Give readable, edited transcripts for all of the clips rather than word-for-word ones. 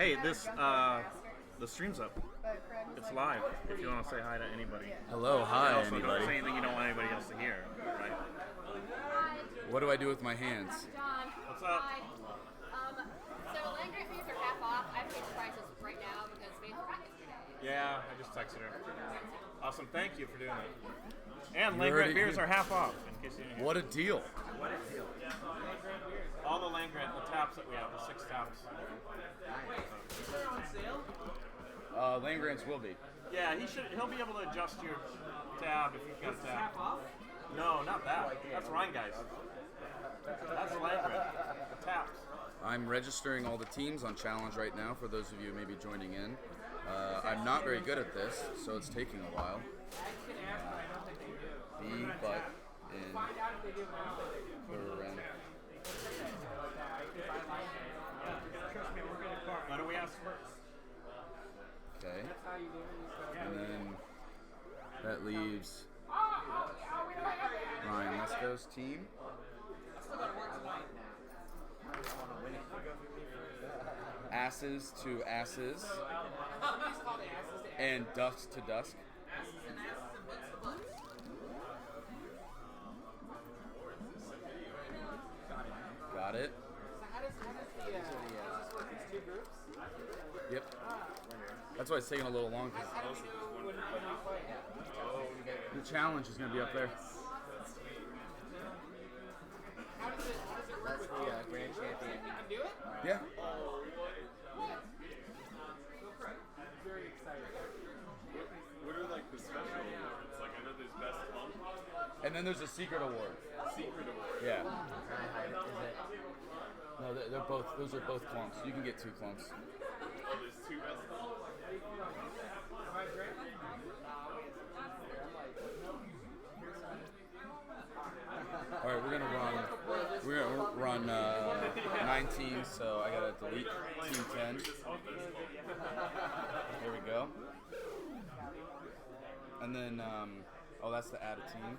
Hey, the stream's up. It's live. If you want to say hi to anybody. Hello, hi, Also, don't anybody. say anything you don't want anybody else to hear. Right? What do I do with my hands? John. What's up? Hi. So land grant fees are half off. I've paid the prices right now because we had practice today. Yeah, I just texted her. Awesome. Thank you for doing that. And You land heard grant it beers here. are half off. In case you didn't hear. What a deal. All the land grant, the taps that we have, the 6 taps. Land grants will be. Yeah, he'll be able to adjust your tab if you've got a tab. No, not that. That's Rhine guys. That's the land grant. The taps. I'm registering all the teams on Challenge right now for those of you maybe joining in. I'm not very good at this, so it's taking a while. B, but in Buren. Why don't we ask first? Okay. And then that leaves Ryan Lesko's team. Asses to asses. And dusk to dusk. Got it. Yep. That's why it's taking a little long. The challenge is going to be up there. That's the grand champion. Yeah. What are like the special awards? Like I know there's best clump, And then there's a secret award. secret award. Yeah. Is it? No, they're both. Those are both clumps. You can get 2 clumps. Oh, there's 2 best clumps. All right, we're gonna run 19. So I gotta delete team 10. There we go. And then oh, that's to add a team.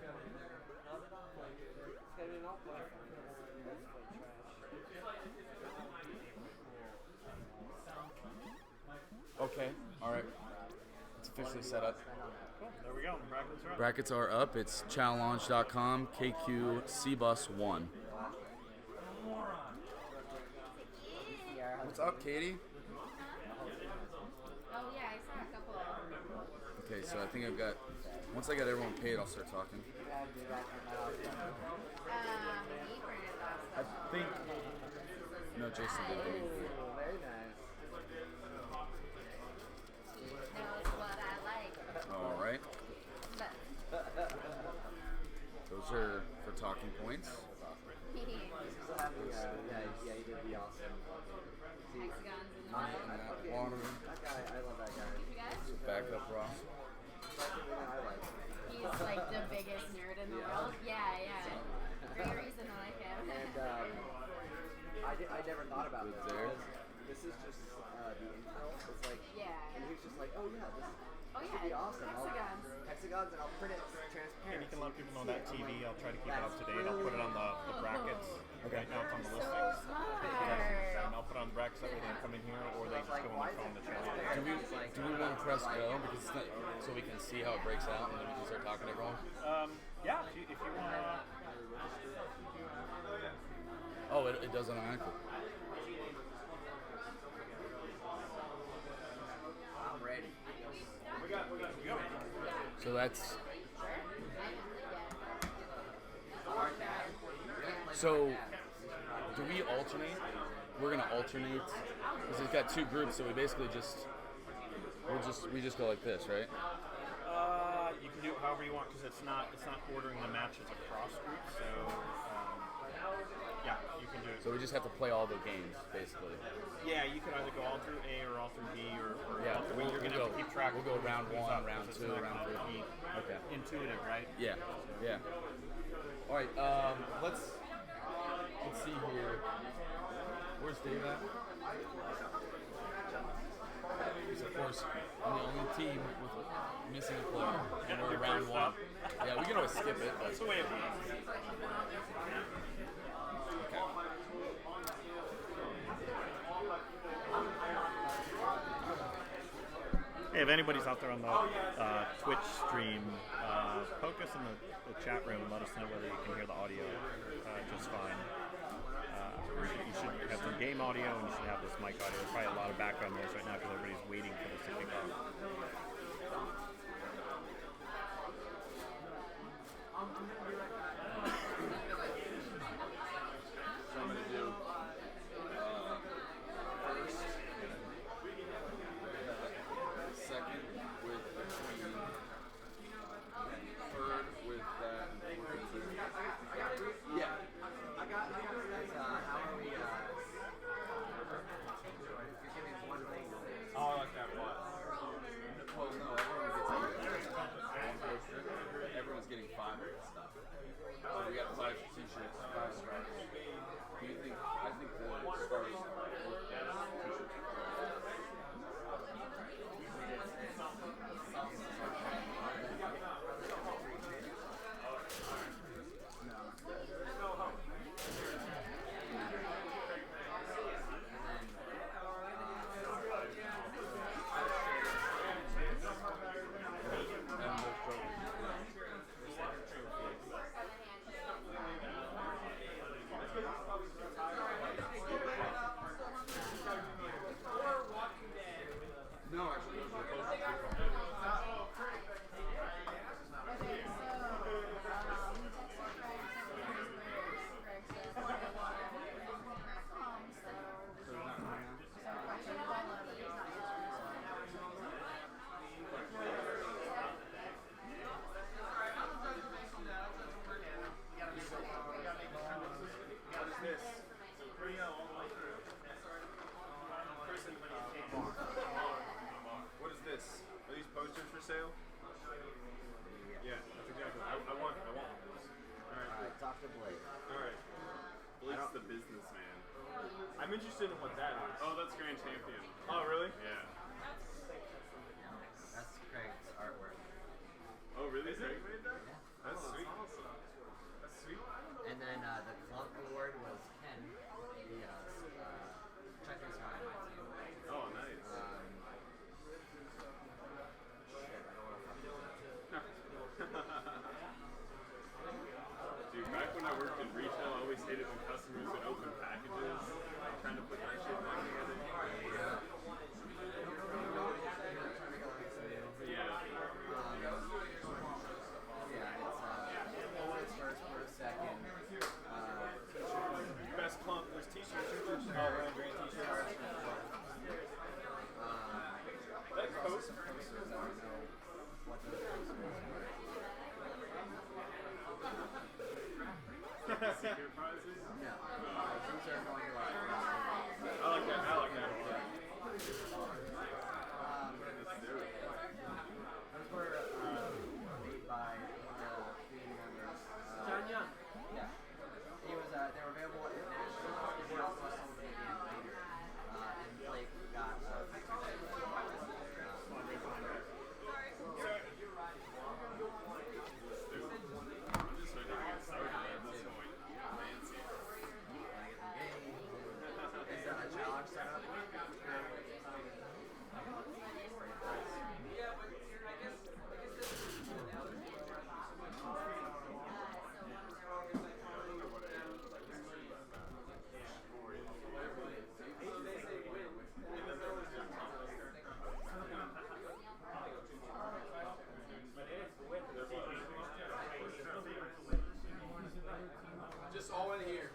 Okay. All right. It's officially set up. Cool. There we go. Brackets are up. Brackets are up. It's challenge.com, KQ CBUS 1. What's up, Katie? Oh yeah, I saw a couple of them. Okay, so I think I've got. Once I got everyone paid, I'll start talking. He printed last I think. No, Jason did. Very nice. He knows what I like. All right. But Those are for talking points. So having, yeah, he did the awesome. hexagons in the I middle. Water. That guy, I love that guy. You guys? Backup Ross. That's the thing I like. He's like the biggest nerd in the world. Yeah, yeah. Great reason to like him. And I never thought about Good this. there. Because this is just the intro. It's like, Yeah. and he was just like, oh yeah, this Oh would be yeah, awesome. hexagons. Hexagons, and I'll print it transparent. And you can let people know that See it. I'm TV. like, I'll try to keep it up to date. I'll put it on the brackets. Right now it's on the So listings. smart. And I'll put on brackets that way they come in here or they just go on their phone to challenge. Do we want to press go because it's not, so we can see how it breaks out and then we can start talking to everyone? Yeah, if you want to. Oh, it does automatically. I'm ready. So that's. So, do we alternate? We're gonna alternate because it's got 2 groups, so we basically we just go like this, right? You can do it however you want because it's not ordering the matches across groups. So yeah, you can do it. So we just have to play all the games, basically. Yeah, you can either go all through A or all through B or Yeah, all through. You're gonna have to keep track. We'll go of round who's 1, up, round 'cause 2, it's not round gonna 3. be Okay. intuitive, right? Yeah. Yeah. All right. Let's see here. Where's Dave at? Because of course, I'm the only team with missing a player, and we're round 1. Yeah, we can always skip it. But That's the way it works. okay. Hey, if anybody's out there on the Twitch stream, poke us in the chat room and let us know whether you can hear the audio just fine. You should have some game audio and you should have this mic audio. There's probably a lot of background noise right now because everybody's waiting for this to kick off. So I'm gonna do first, second with the queen, third with that. Yeah. How are we, you're giving one thing. Oh, I like that one. Well, no, everyone's getting 5 of this stuff. So we got 5 t-shirts, 5 stars. Do you think? I think the stars work best. No, actually, those are both What is this? Are these posters for sale? Yeah, that's exactly. I want one of those. Alright. Dr. Blake. Alright. Blake's the businessman. I'm interested in what that is. Oh, that's Grand Champion. Oh, really? Yeah. That's Craig's artwork. Oh, really? Craig made that? Yeah. That's sweet. Awesome. That's sweet. And then the Clunk Award was Ken, the checking squad on my team. Oh, nice. Shit, I don't want to fuck this up. Dude, back when I worked in retail, I always hated when customers would open packages, trying to put that shit back together. Yeah. It's first, first, second. Best clump, there's t-shirts. Oh, we're on green t-shirts. That coat. Secret prizes? No. These are going to like. I like that. I like that a lot. Those were made by one of the community members. John Young. Yeah. He was. They were available at Nashville. He also sold them again later. And Blake got I'm just ready to get started at this point. Fancy. Is that a challenge set up? Just all in here.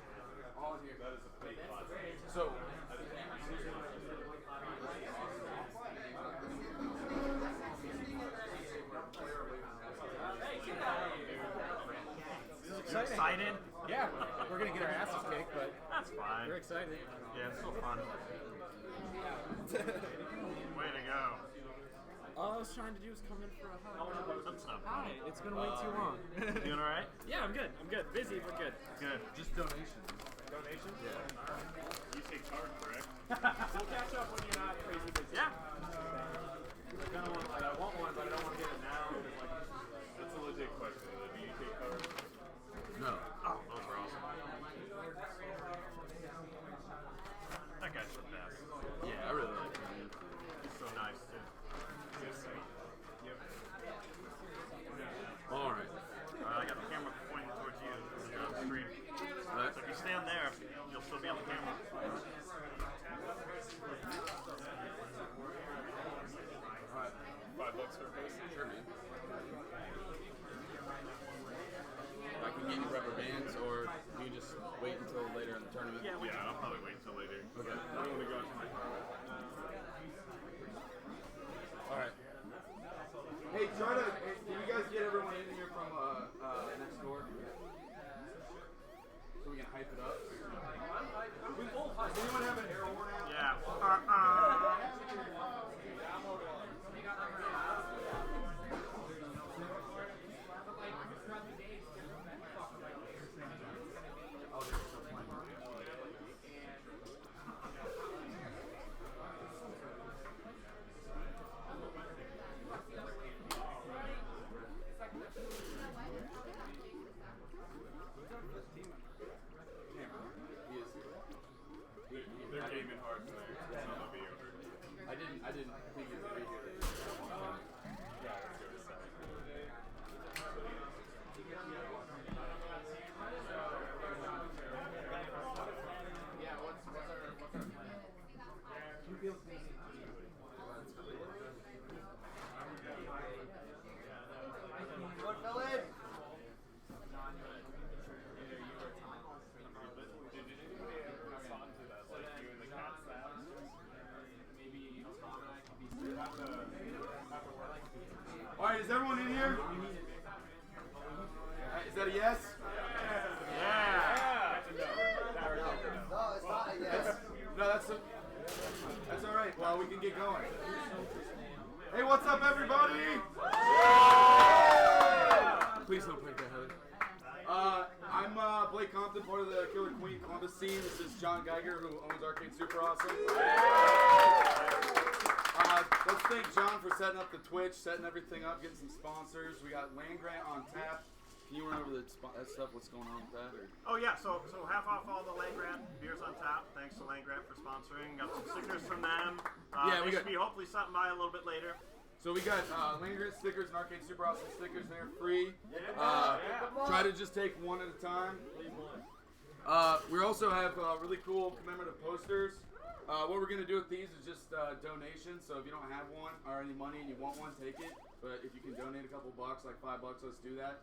All in here. That is a big lot. So. Excited? Yeah, we're gonna get our asses kicked, but That's fine. we're excited. Yeah, it's still fun. Way to go. All I was trying to do was come in for a hug. That's not Hi, funny. it's been way too long. Doing all right? Yeah, I'm good. I'm good. Busy, but good. Good. Just donations. Donations? Yeah. You take card, correct? We'll catch up when you're not crazy busy. Yeah. I want one, but I don't want to get it now. That's a legit question. Do you take card? No. Oh, those are awesome. That guy's the best. Yeah, I really like him. He's so nice too. Is will be on the camera. $5 for a person? Sure, man. I can get you rubber bands, or you just wait until later in the tournament. Yeah, I'll probably wait until later. Okay. I don't want to go out to my car. All right. Hey, can you guys get everyone in here from next door? So we can hype it up. Does anyone have an arrow horn out? Yeah. They're gaming hard tonight. So they'll be over. I didn't think it would be here. Yeah, let's go to 7. What fell in? All right, is everyone in here? Is that a yes? Yeah! No, it's not a yes. No, that's all right. Well, we can get going. Hey, what's up, everybody? Please don't break that, Heather. I'm Blake Compton, part of the Killer Queen Columbus scene. This is John Geiger, who owns Arcade Super Awesome. Let's thank John for setting up the Twitch, setting everything up, getting some sponsors. We got Land Grant on tap. Can you run over that stuff? What's going on with that? Or? Oh yeah, so half off all the Land Grant beers on tap. Thanks to Land Grant for sponsoring. Got some stickers from them. Yeah, we there got- should be hopefully something by a little bit later. So we got Land Grant stickers and Arcade Super Awesome stickers. They're free. Try to just take one at a time. We also have really cool commemorative posters. What we're going to do with these is just donations. So if you don't have one or any money and you want one, take it. But if you can donate a couple bucks, like $5, let's do that.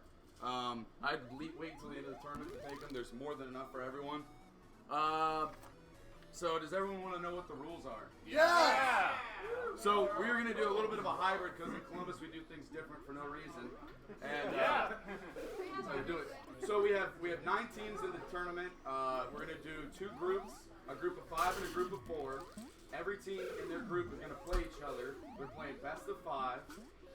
I'd wait until the end of the tournament to take them. There's more than enough for everyone. So does everyone want to know what the rules are? Yeah! So we're going to do a little bit of a hybrid because in Columbus we do things different for no reason. And so do it. So we have 9 teams in the tournament. We're going to do 2 groups, a group of 5 and a group of 4. Every team in their group is going to play each other. They're playing best of 5.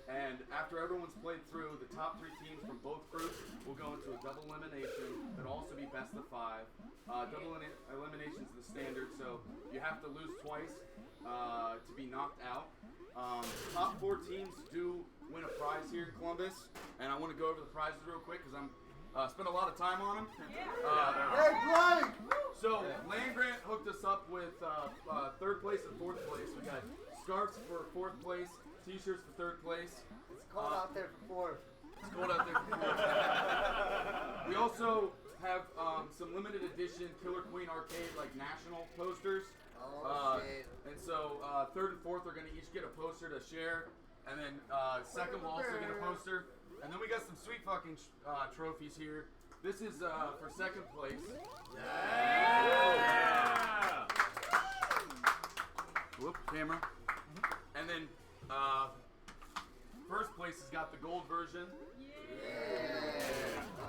And after everyone's played through, the top 3 teams from both groups will go into a double elimination. It'll also be best of 5. Double elimination is the standard, so you have to lose twice to be knocked out. Top 4 teams do win a prize here in Columbus, and I want to go over the prizes real quick because I'm spent a lot of time on them. Hey, Blake! So Land Grant hooked us up with 3rd place and 4th place. We got scarves for 4th place, t-shirts for 3rd place. It's cold out there for 4th. It's cold out there for 4th. We also have some limited edition Killer Queen Arcade like national posters. Oh, shit. And so 3rd and 4th are going to each get a poster to share. And then 2nd will also get a poster. And then we got some sweet fucking trophies here. This is for 2nd place. Yeah! Whoop, camera. And then 1st place has got the gold version.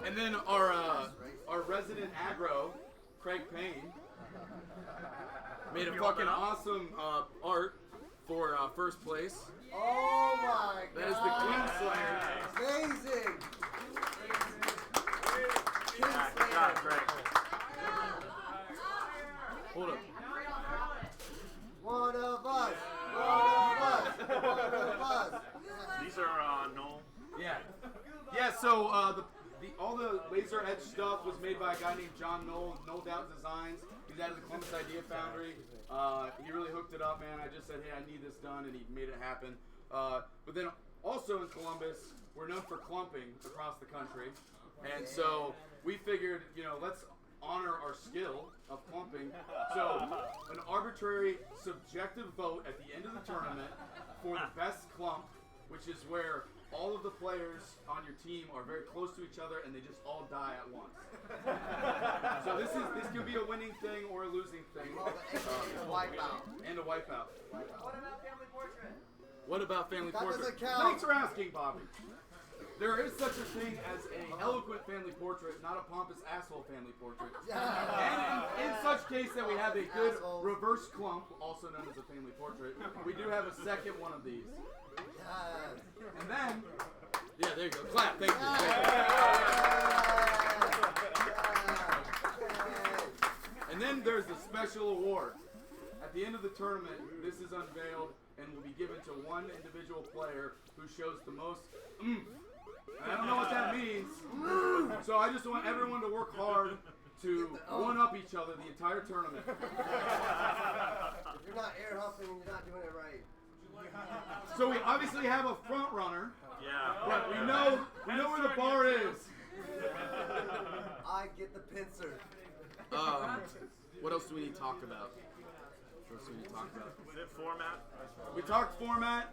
And then our resident aggro, Craig Payne, made a fucking awesome art for 1st place. Oh my god. That is the King Slayer. Amazing. Good job, Greg. Hold up. One of us. One of us. One of us. These are Noel. Yeah. Yeah, so all the laser etch stuff was made by a guy named John Knoll, No Doubt Designs. He's out of the Columbus Idea Foundry. He really hooked it up, man. I just said, hey, I need this done, and he made it happen. But then also in Columbus, we're known for clumping across the country. And so we figured, let's honor our skill of clumping. So, an arbitrary subjective vote at the end of the tournament for the best clump, which is where all of the players on your team are very close to each other and they just all die at once. So this could be a winning thing or a losing thing. Wipeout. And a wipeout. What about family portrait? What about family That portrait? doesn't count. Thanks for asking, Bobby. There is such a thing as an eloquent family portrait, not a pompous asshole family portrait. And in such case that we have a good Assholes. reverse clump, also known as a family portrait, we do have a second one of these. Yes. And then, yeah, there you go. Clap. Thank you. Thank you. And then there's the special award. At the end of the tournament, this is unveiled and will be given to one individual player who shows the most oomph. I don't know what that means. So I just want everyone to work hard to one-up each other the entire tournament. If you're not air huffing, you're not doing it right. So we obviously have a front runner, Yeah. but we know where the bar is. I get the pincer. What else do we need to talk about? What else do we need to talk about? Is it format? We talked format.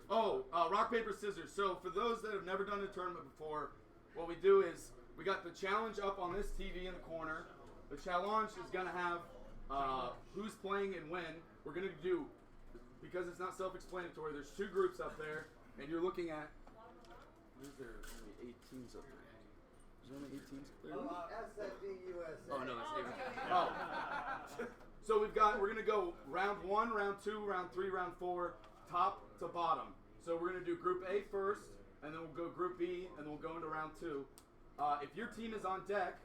Rock, paper, scissors. So for those that have never done a tournament before, what we do is we got the challenge up on this TV in the corner. The challenge is going to have who's playing and when. We're going to do, because it's not self-explanatory, there's two groups up there, and you're looking at, is there only 8 teams up there? Is there only 8 teams up there? SFD USA. Oh, no, that's David. Oh. So we're going to go round 1, round 2, round 3, round 4, top to bottom. So we're going to do Group A first, and then we'll go Group B, and then we'll go into round 2. If your team is on deck,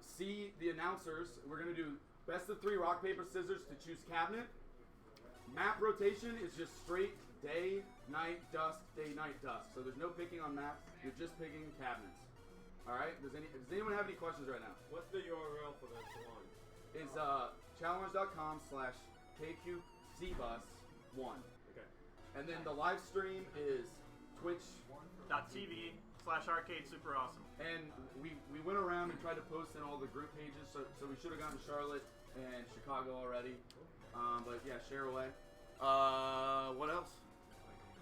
see the announcers. We're going to do best of 3 rock, paper, scissors to choose cabinet. Map rotation is just straight day, night, dusk, day, night, dusk. So there's no picking on maps. You're just picking cabinets. All right. Does anyone have any questions right now? What's the URL for the salon? It's challenge.com/KQCbus1. Okay. And then the live stream is Twitch.tv/arcade super awesome. And we went around and tried to post in all the group pages, so we should have gone to Charlotte and Chicago already. But yeah, share away. What else?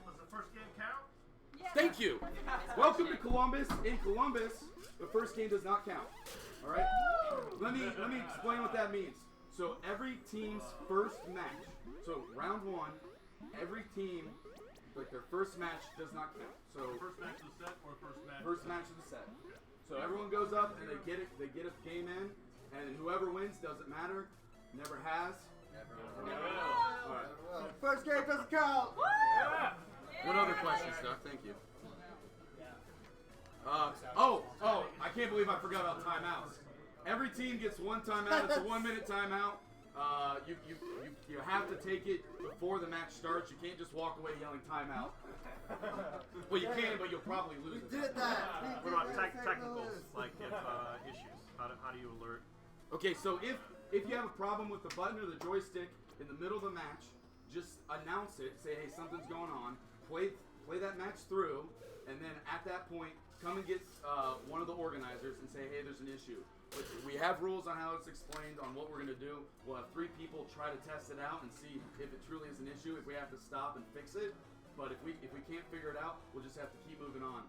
Does the first game count? Thank you. Welcome to Columbus. In Columbus, the first game does not count. All right. Let me explain what that means. So every team's first match. So round 1, every team, like their first match does not count. So First match of the set or first match? first match of the set. So everyone goes up and they get a game in, and whoever wins doesn't matter. Never has. All right. First game doesn't count. What other questions, Doug? Thank you. I can't believe I forgot about timeouts. Every team gets one timeout. It's a 1-minute timeout. You have to take it before the match starts. You can't just walk away yelling timeout. Well, you can, but you'll probably lose. We did that. What about technicals? Like if issues, how do you alert? Okay, so if you have a problem with the button or the joystick in the middle of the match, just announce it. Say, hey, something's going on. Play that match through, and then at that point, come and get one of the organizers and say, hey, there's an issue. We have rules on how it's explained on what we're going to do. We'll have 3 people try to test it out and see if it truly is an issue, if we have to stop and fix it. But if we can't figure it out, we'll just have to keep moving on.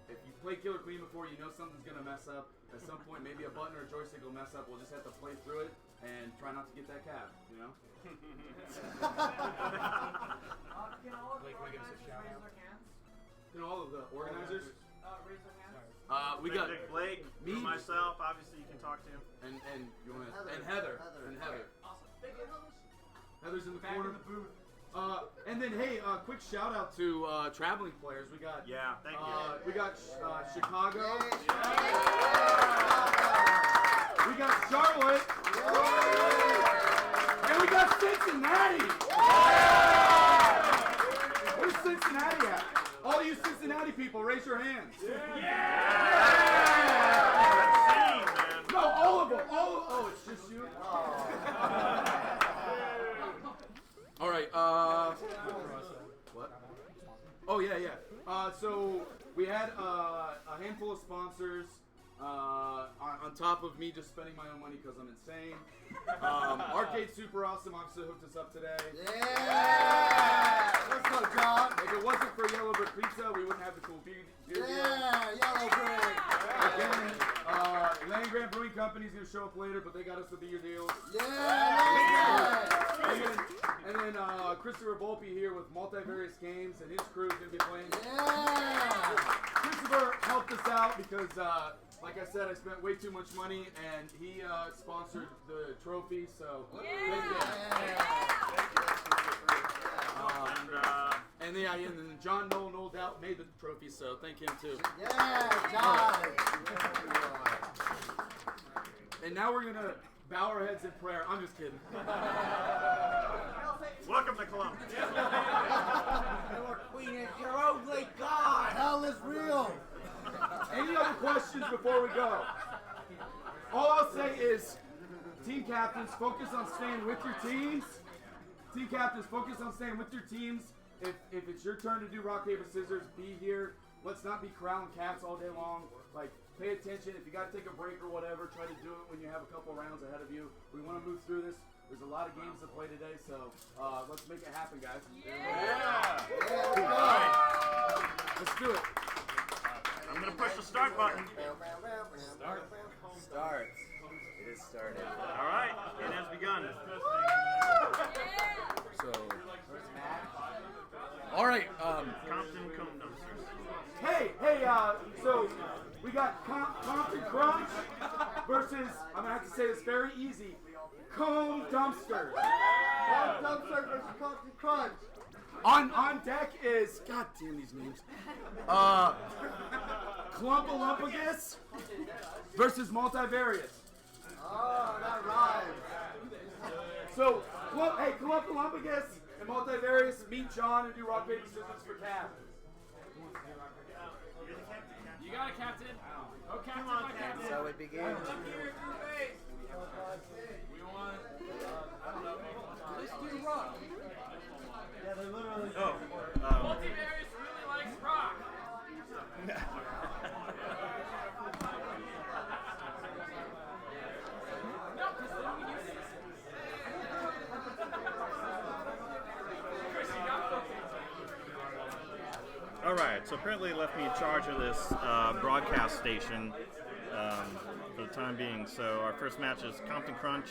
If you played Killer Queen before, you know something's going to mess up. At some point, maybe a button or a joystick will mess up. We'll just have to play through it and try not to get that cab, you know? Can all of the organizers raise their hands? You know, all of the organizers? Raise their hands? We got Blake, me, myself. Obviously, you can talk to him. and you want and Heather. Awesome. Thank you. Heather's in the Back corner. in the booth. And then hey, quick shout out to traveling players. We got Thank you. we got Chicago. We got Charlotte. And we got Cincinnati. Where's Cincinnati at? All you Cincinnati people, raise your hands. No, all of them. Oh, it's just you. All right. What? Oh yeah. So we had a handful of sponsors on on top of me just spending my own money because I'm insane. Arcade Super Awesome obviously hooked us up today. Yeah! Let's go, John. If it wasn't for Yellow Brick Pizza, we wouldn't have the cool beer deal. Yeah, Yellow Brick. Again, Land Grant Brewing Company's gonna show up later, but they got us the beer deals. Yeah! And then Christopher Volpe here with Multivarious Games, and his crew's gonna be playing. Yeah! Christopher helped us out because, like I said, I spent way too much money, and he sponsored the trophy. So thank you. And then John Knoll, no doubt, made the trophy, so thank him too. Yeah, John! And now we're gonna bow our heads in prayer. I'm just kidding. Welcome to Columbus. Your queen is your only God! Hell is real! Any other questions before we go? All I'll say is, team captains, focus on staying with your teams. Team captains, focus on staying with your teams. If it's your turn to do rock, paper, scissors, be here. Let's not be corralling cats all day long. Like, pay attention. If you got to take a break or whatever, try to do it when you have a couple rounds ahead of you. We want to move through this. There's a lot of games to play today, so let's make it happen, guys. Yeah. Let's do it. I'm gonna push the start button. Start. It is started. All right, it has begun. So, all right. Compton Cone Dumpsters. Hey, so we got Compton Crunch versus, I'm going to have to say this very easy, Comb Dumpsters. Comb Dumpster versus Compton Crunch. On deck is, god damn these names, Clumpalumpagus versus Multivarious. Oh, that rhymes. So, hey, Clumpalumpagus and Multivarious meet John and do rock, paper, scissors for Cap. You got it, Captain. Oh, Captain, my Captain. So it begins. We want, I don't know. Let's do rock. Yeah, they literally. Multivarious really likes rock. All right, so apparently they left me in charge of this broadcast station for the time being. So our first match is Compton Crunch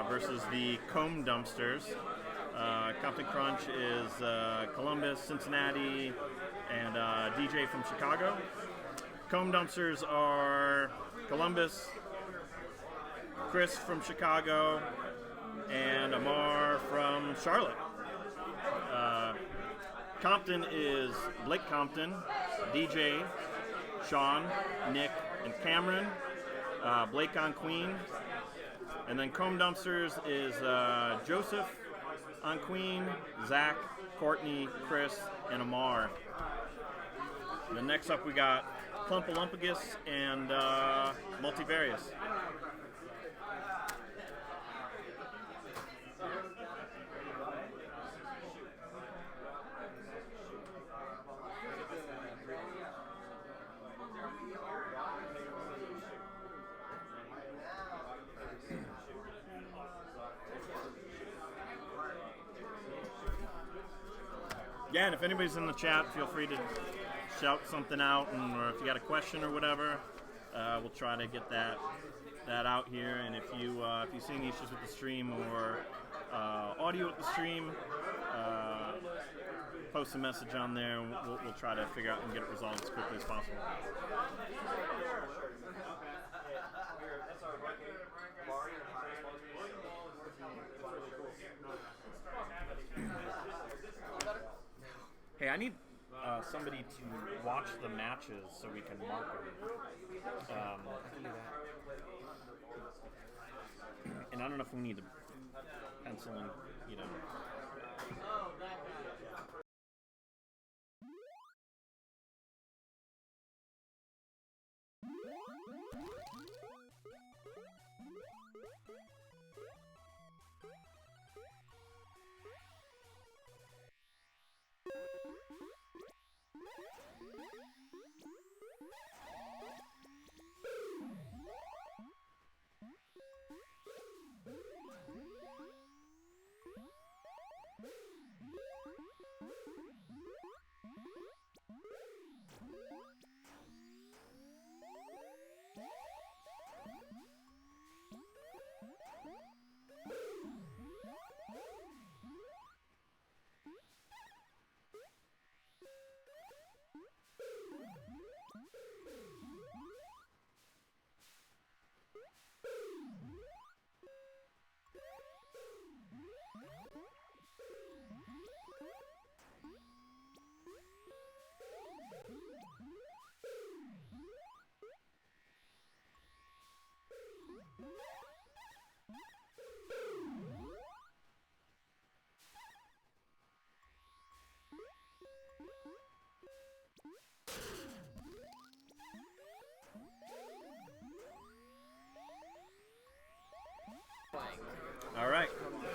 versus the Comb Dumpsters. Compton Crunch is Columbus, Cincinnati, and DJ from Chicago. Comb Dumpsters are Columbus, Chris from Chicago, and Amar from Charlotte. Compton is Blake Compton, DJ, Sean, Nick, and Cameron. Blake on Queen. And then Comb Dumpsters is Joseph on Queen, Zach, Courtney, Chris, and Amar. And then next up we got Clumpalumpagus and Multivarious. Yeah, and if anybody's in the chat, feel free to shout something out, or if you got a question or whatever, we'll try to get that out here. And if you see any issues with the stream or audio with the stream, post a message on there, and we'll try to figure out and get it resolved as quickly as possible. Hey, I need somebody to watch the matches so we can mark them. And I don't know if we need to pencil in, you know.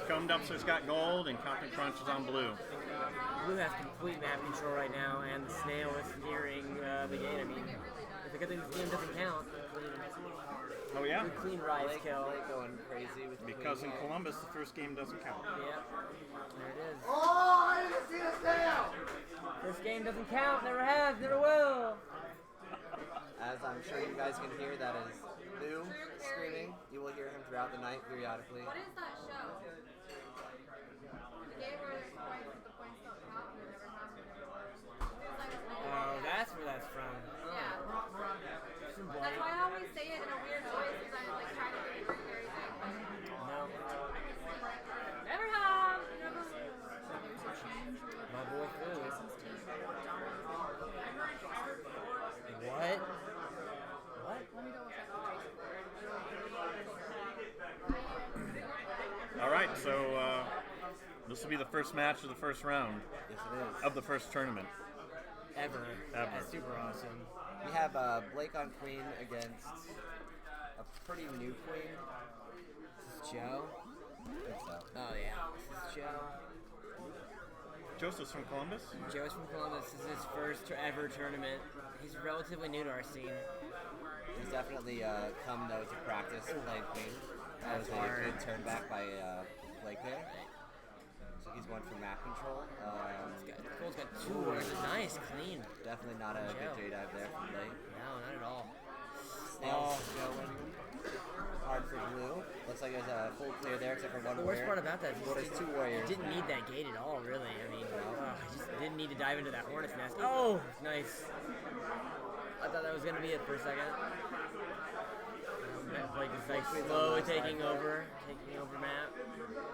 Cone Dumpster's got gold, and Captain Crunch is on blue. Blue has complete map control right now, and the snail is nearing the gate. I mean, it's a good thing this game doesn't count. Oh yeah? The clean rise kill. Going crazy with the Because in queen. Columbus, the first game doesn't count. Yep. There it is. Oh, I didn't see the snail! First game doesn't count. Never has. Never will. As I'm sure you guys can hear, that is Lou screaming. You will hear him throughout the night periodically. What is that show? The game where there's points, but the points don't count and it never happened. Oh, that's where that's from. Yeah. That's why I always say it in a weird voice because I'm like trying to remember everything. No. Never have. Never. My boy Phil. What? What? Let me double check. All right, so this will be the first match of the first round Yes, it is. of the first tournament. Ever. Ever. That's super awesome. We have Blake on queen against a pretty new queen. This is Joe. I think so. Oh yeah. This is Joe. Joseph's from Columbus. Joe's from Columbus. This is his first ever tournament. He's relatively new to our scene. He's definitely come though to practice playing queen. That was a good turn back by Blake there. So he's going for map control. Cole's got two orders. Nice, clean. Definitely not a Joe. good J dive there from Blake. No, not at all. Snails going hard for blue. Looks like there's a full clear there except for one The worst warrior. part about that is Well, there's two warriors. he didn't need that gate at all, really. I mean, he just didn't need to dive into that hornet's nest. Oh, nice. I thought that was going to be it for a second. Blake is like slowly taking over map.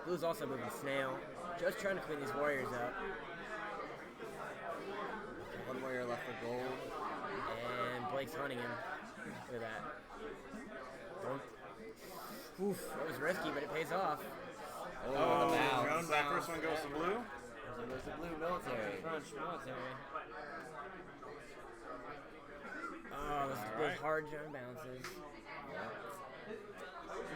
Blue's also moving snail. Just trying to clean these warriors up. One warrior left for gold. And Blake's hunting him. Look at that. Don't. Oof, that was risky, but it pays off. Oh, the bounce. Joan, that first one goes to blue. There's the blue military. Crunch military. Oh, those hard Joan bounces.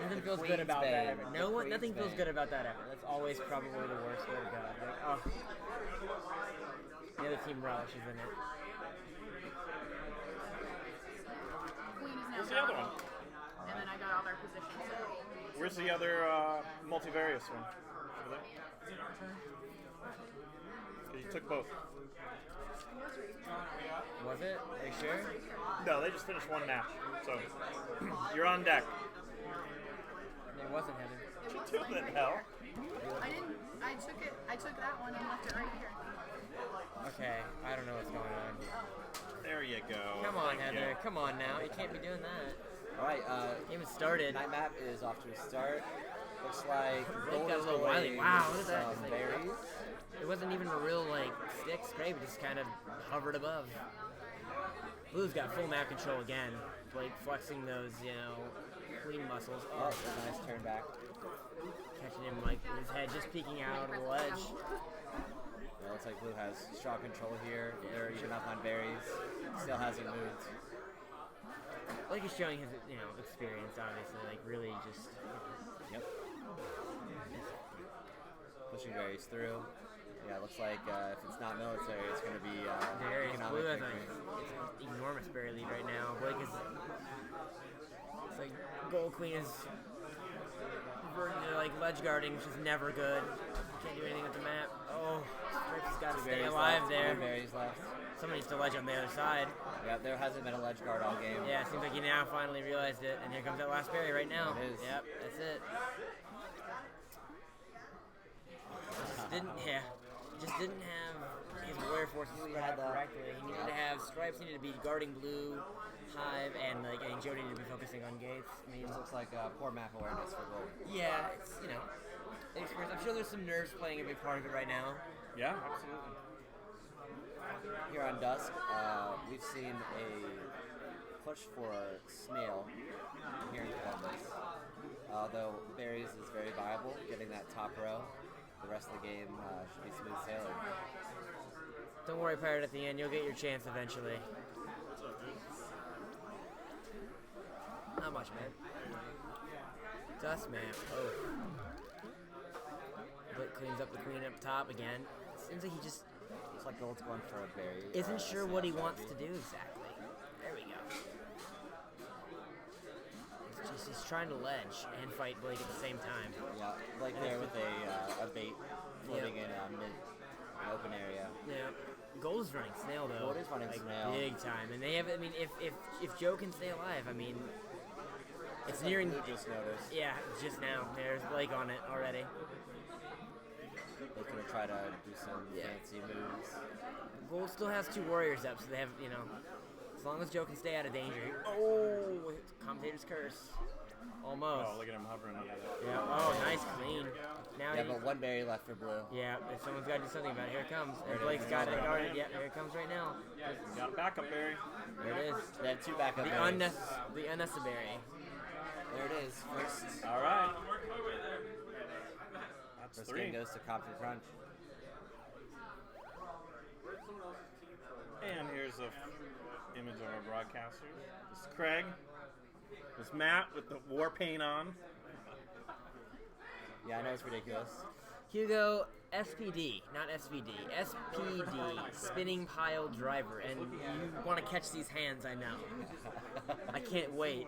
Nothing feels good about that ever. Nothing feels good about that ever. That's always probably the worst way to go. Like, oh. The other team relishes in it. Queen is now Where's the other one? And then I got all their positions. So. Where's the other multivarious one? Over there. You took both. Was it? Are you sure? No, they just finished one match. So you're on deck. It wasn't Heather. What you doing, hell? I didn't. I took that one and left it right here. Okay, I don't know what's going on. There you go. Come on, Thank Heather. you. Come on now. You can't be doing that. Alright, Game has started. night map is off to a start. Looks like Blake gold got a is little going wily. Wow, look at that. some It's like- berries. It wasn't even a real like stick scrape. It just kind of hovered above. Blue's got full map control again. Blake flexing those, clean muscles. Oh, Oh, nice turn back. catching him like with his head just peeking out of the ledge. Yeah, looks like blue has strong control here. They're even up on berries. Still hasn't moved. Blake is showing his, experience. Obviously, like really just. Yep. Pushing berries through. Yeah, looks like if it's not military, it's going to be There is. economic Blue has victory. an enormous berry lead right now. Blake is. It's like Gold Queen is reverting to like ledge guarding, which is never good. Can't do anything with the map. Oh, Stripes has got to stay Berries alive left, there. two berries left. Somebody needs to ledge on the other side. Yeah, there hasn't been a ledge guard all game. Yeah, it seems like he now finally realized it, and here comes that last berry right now. It is. Yep, that's it. Just didn't have his warrior forces spread out correctly. He needed to have Stripes needed to be guarding blue, Hive, and Joe needed to be focusing on gates. I mean, This looks like poor map awareness for gold. yeah, it's experience. I'm sure there's some nerves playing a big part of it right now. Yeah, absolutely. Here on Dusk, we've seen a push for snail here in Columbus. Although berries is very viable, getting that top row. The rest of the game should be smooth sailing. Don't worry, Pirate. At the end, you'll get your chance eventually. Not much, man. Dust map. Oh. cleans up the queen up top again. Seems like he just It's like Gold's going for a berry. isn't sure what he wants to do exactly. There we go. He's trying to ledge and fight Blake at the same time. Yeah, like there with a bait floating in mid open area. Yeah. Gold is running snail though. Gold is running like, snail. big time, and they have. I mean, if Joe can stay alive, I mean, it's nearing. Blue just noticed. Yeah, just now. There's Blake on it already. They're gonna try to do some fancy moves. Gold still has 2 warriors up, so they have, as long as Joe can stay out of danger. Oh, commentator's curse. Almost. Oh, look at him hovering under that. Yeah. Oh, nice clean. Now Yeah, but 1 berry left for blue. Yeah, if someone's got to do something about it. Here it comes. There it Blake's is. got it guarded. Yeah, here it comes right now. Got a backup berry. There it is. They have 2 backup The berries. unnecessary. There it is. First. All right. That's First 3. game goes to Compton Crunch. And here's a image of our broadcasters. This is Craig. This is Matt with the war paint on. Yeah, I know it's ridiculous. Hugo, SPD, not SVD. SPD, spinning pile driver. And you want to catch these hands, I know. I can't wait.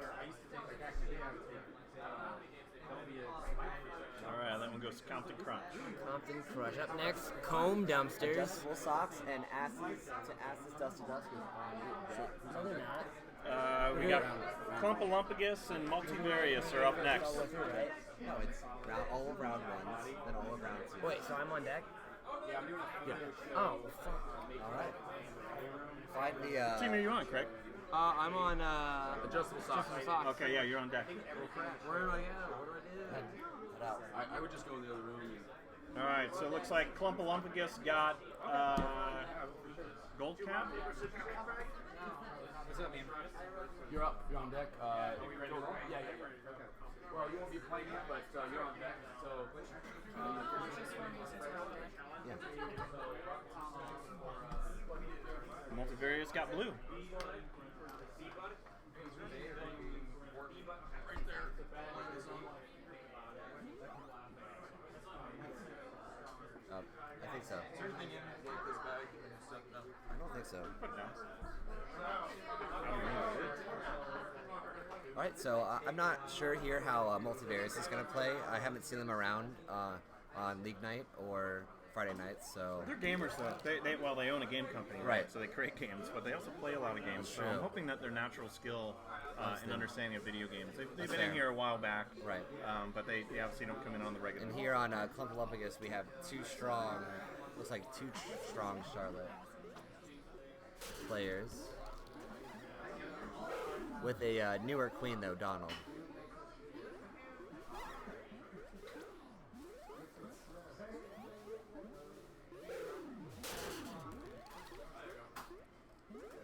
All right, that one goes to Compton Crunch. Compton Crush. Up next, Comb Dumpsters. Adjustable socks and asses to asses dusty dusty. No, they're not. We got Clumpalumpagus and Multivarious are up next. No, it's all of round 1s, then all of round 2s. Wait, so I'm on deck? Yeah. Oh, fuck. Alright. Find the, What team are you on, Craig? I'm on Adjustable socks. Okay, yeah, you're on deck. Where do I go? What do I do? Head out. I would just go in the other room. All right, so it looks like Clumpalumpagus got Gold Cap. What's up, man? You're up. You're on deck. Yeah. Well, you won't be playing yet, but you're on deck. So. Yeah. Multivarious got blue. I think so. I don't think so. Put it down. Alright, so I'm not sure here how Multivarious is going to play. I haven't seen them around on League Night or Friday nights, so... They're gamers, though. They own a game company, right? So they create games, but they also play a lot of games. That's So true. I'm hoping that their natural skill and understanding of video games. They've That's been fair. in here a while back, Right. But they obviously don't come in on the regular. And here on Clumpalumpagus, we have 2 strong, looks like 2 strong Charlotte players. With a newer queen, though, Donald.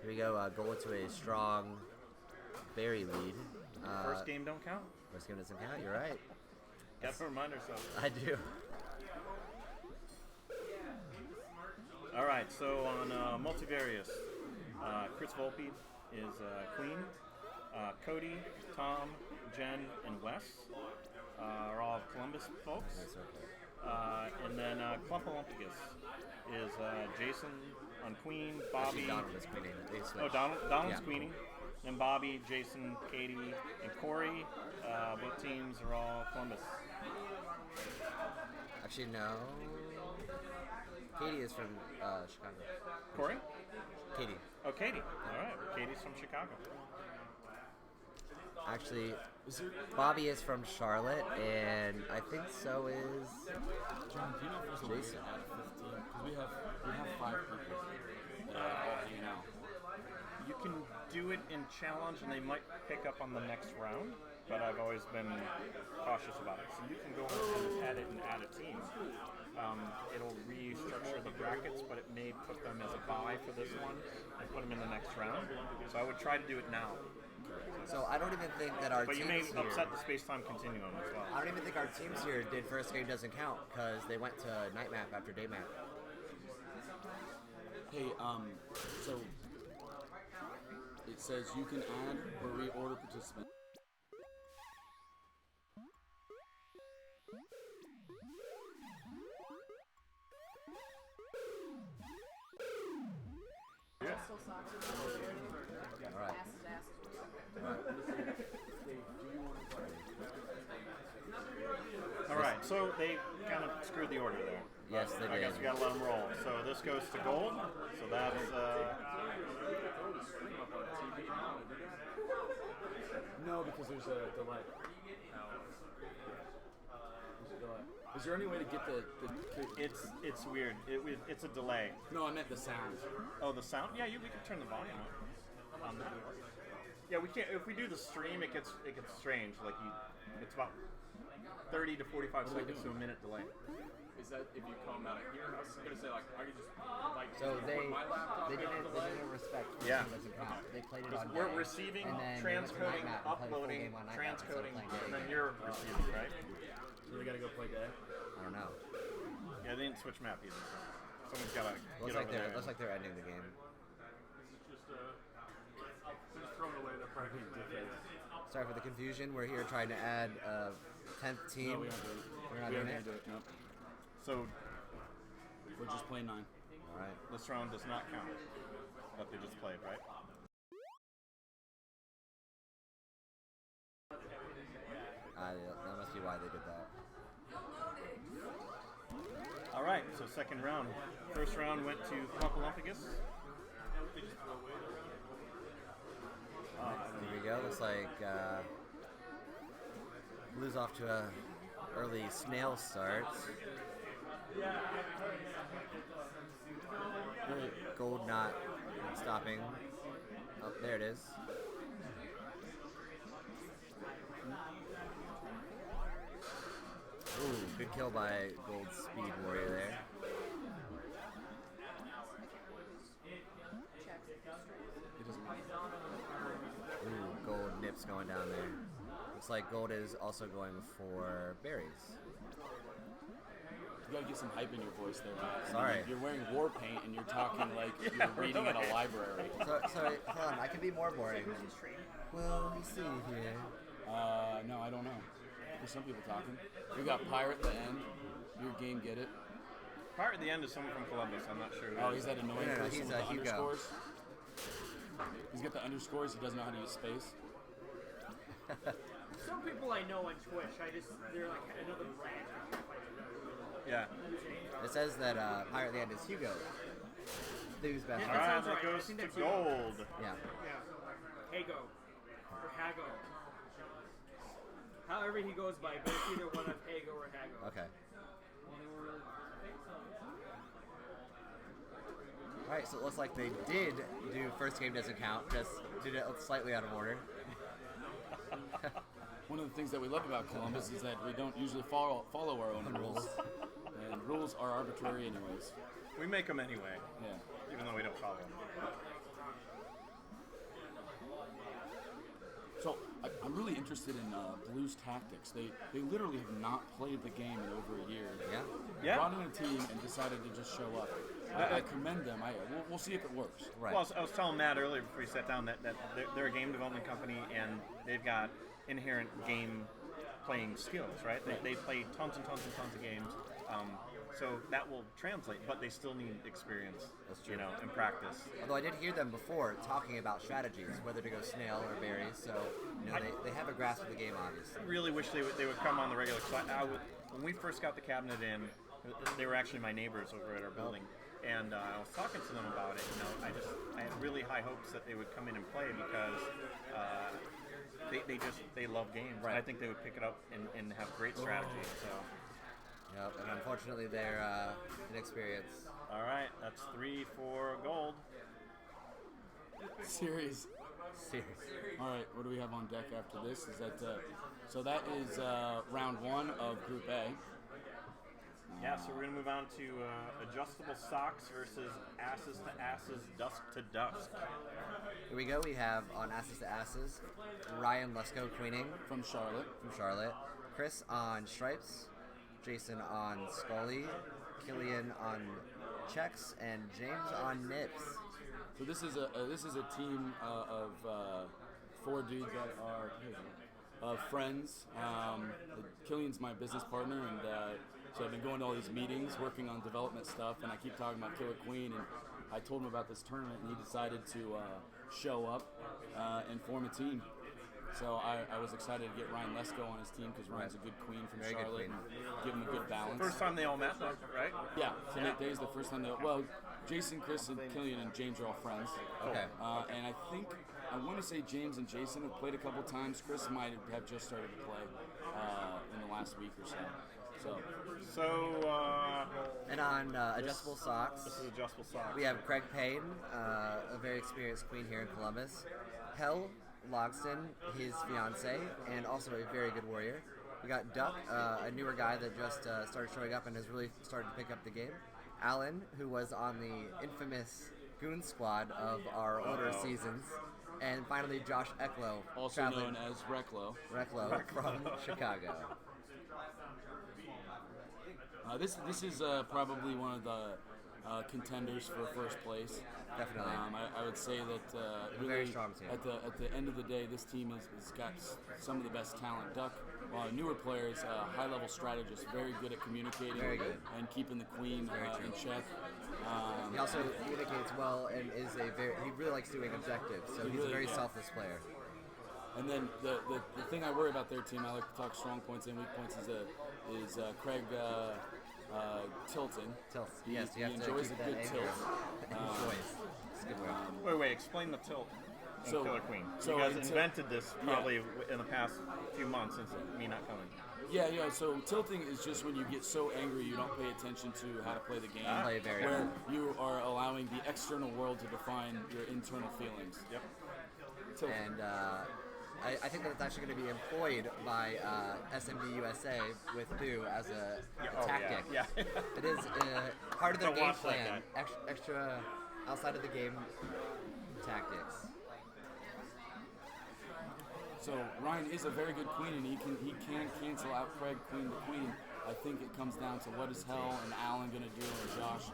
Here we go, going to a strong berry lead. First game don't count. First game doesn't count, you're right. Got to remind ourselves. I do. All right, so on Multivarious, Chris Volpe is Queen. Cody, Tom, Jen, and Wes are all Columbus folks. And then Clumpalumpagus is Jason on Queen, Bobby. Actually, Donald is queening. They switched. Oh, Donald's Yeah. queening. Then Bobby, Jason, Katie, and Corey. Both teams are all Columbus. Actually, no. Katie is from Chicago. Corey? Katie. Oh, Katie. All right. Katie's from Chicago. Actually, Bobby is from Charlotte, and I think so is John, do you know if there's a way Jason. to add 15? Because we have 5 people that are all hanging out. You can do it in challenge, and they might pick up on the next round. But I've always been cautious about it. So you can go and edit and add a team. It'll restructure the brackets, but it may put them as a bye for this one and put them in the next round. So I would try to do it now. So I don't even think that our But you teams may here, upset the space-time continuum as well. I don't even think our teams here did first game doesn't count because they went to night map after day map. Hey, so it says you can add or reorder participants. All right. All right, so they kind of screwed the order there. Yes, they I did. guess we gotta let them roll. So this goes to gold. So that's No, because there's a delay. Is there any way to get the it's weird. It's a delay. No, I meant the sound. Oh, the sound? Yeah, we can turn the volume up. Yeah, we can't. If we do the stream, it gets strange. Like it's about 30 to 45 seconds to a minute delay. Is that if you come out of here? I was gonna say like I could just like So they put my laptop didn't in the delay. respect Yeah. doesn't count. They played it on We're day, receiving, and then transcoding, they went to Nightmap and played a full uploading, game on Nightmap transcoding, instead of playing and then day. you're receiving, right? So we gotta go play day. I don't know. Yeah, they didn't switch map either. Someone's gotta Looks get like over there. looks like they're ending the game. Just throwing away the practice match. Sorry for the confusion. We're here trying to add a 10th team. No, we aren't doing it. We're not We doing aren't it. gonna do it. Nope. So We're just playing 9. All right. this round does not count, but they just played, right? That must be why they did that. All right, so second round. First round went to Columpus. Here we go. Looks like Blue's off to a early snail start. Gold not stopping. Oh, there it is. Ooh, good kill by Gold's Speed Warrior there. Ooh, Gold nips going down there. Looks like Gold is also going for berries. You gotta get some hype in your voice there. Man. Sorry. You're wearing war paint and you're talking like you're reading in a library. Sorry, hold on. I can be more boring. Well, we see here. No, I don't know. There's some people talking. We got Pirate at the end. Your game, get it? Pirate at the end is someone from Columbus. I'm not sure. Oh, he's that annoying No, person he's with the Hugo. underscores. He's got the underscores. He doesn't know how to use space. Some people I know on Twitch, they're like another brand. Yeah. It says that Pirate at the end is Hugo. Who's best All friend. right, sounds that right. I goes think to that's gold. Yeah. Hago. Or Hago. However he goes by, but it's either one of Hago or Hago. Okay. All right, so it looks like they did do first game doesn't count, just did it slightly out of order. One of the things that we love about Columbus is that we don't usually follow our own rules. And rules are arbitrary anyways. We make them anyway, Yeah. even though we don't follow them. So I'm really interested in Blues tactics. They literally have not played the game in over a year. Yeah. They brought in a team and decided to just show up. I commend them. We'll see if it works. Right. Well, I was telling Matt earlier before we sat down that they're a game development company and they've got inherent game playing skills, right? They play tons and tons and tons of games. So that will translate, but they still need experience, That's true. and practice. Although I did hear them before talking about strategies, whether to go snail or berries. So they have a grasp of the game, obviously. I really wish they would come on the regular. So when we first got the cabinet in, they were actually my neighbors over at our building, and I was talking to them about it. I had really high hopes that they would come in and play because they love games. Right. And I think they would pick it up and have great strategy. So. Yep, and unfortunately they're inexperienced. All right, that's 3 for gold. Series. All right, what do we have on deck after this? Is that so? That is round 1 of Group A. Yeah, so we're gonna move on to adjustable socks versus asses to asses, dusk to dusk. Here we go. We have on Asses to Asses, Ryan Lesko queening From Charlotte. Chris on Stripes, Jason on Scully, Killian on Checks, and James on Nips. So this is a team of 4 dudes that are friends. Killian's my business partner, and so I've been going to all these meetings, working on development stuff, and I keep talking about Killer Queen, and I told him about this tournament, and he decided to show up and form a team. So I was excited to get Ryan Lesko on his team because Ryan's a good queen from Very good Charlotte queen. and give him a good balance. First time they all met, though, right? Yeah, today's the first time well, Jason, Chris, and Killian and James are all friends. Okay. And I think, I want to say James and Jason have played a couple times. Chris might have just started to play in the last week or so. And on Adjustable Socks, This is Adjustable Socks. we have Craig Payne, a very experienced queen here in Columbus. Hell Logston, his fiance, and also a very good warrior. We got Duck, a newer guy that just started showing up and has really started to pick up the game. Alan, who was on the infamous Goon Squad of our older seasons. And finally, Josh Ecklow, Also traveling- known as Reklo. Reklo from Chicago. This is probably one of the contenders for first place. Definitely. I would say that really Very strong team. At the end of the day, this team has got some of the best talent. Duck, newer players, high-level strategist, very good at communicating Very good. and keeping the queen in check. He also communicates well and he really likes doing objectives, so he's a really- very yeah. selfless player. And then the thing I worry about their team, I like to talk strong points and weak points, is Craig tilting. Tilt. He, Yes, you he have to enjoys keep a that good angle. tilt. Enjoys. It's a good word. Wait, explain the tilt in So- Killer Queen. so you guys in invented this probably in the past few months since me not coming. Yeah. So tilting is just when you get so angry you don't pay attention to how to play the game. Play very where well. you are allowing the external world to define your internal feelings. Yep. Tilting. And I think that it's actually going to be employed by SMB USA with Boo as a tactic. Yeah. It is part of their Gotta game watch that plan. Extra outside of the game tactics. So Ryan is a very good queen, and he can cancel out Craig queen to queen. I think it comes down to what is Hell and Alan going to do, and Josh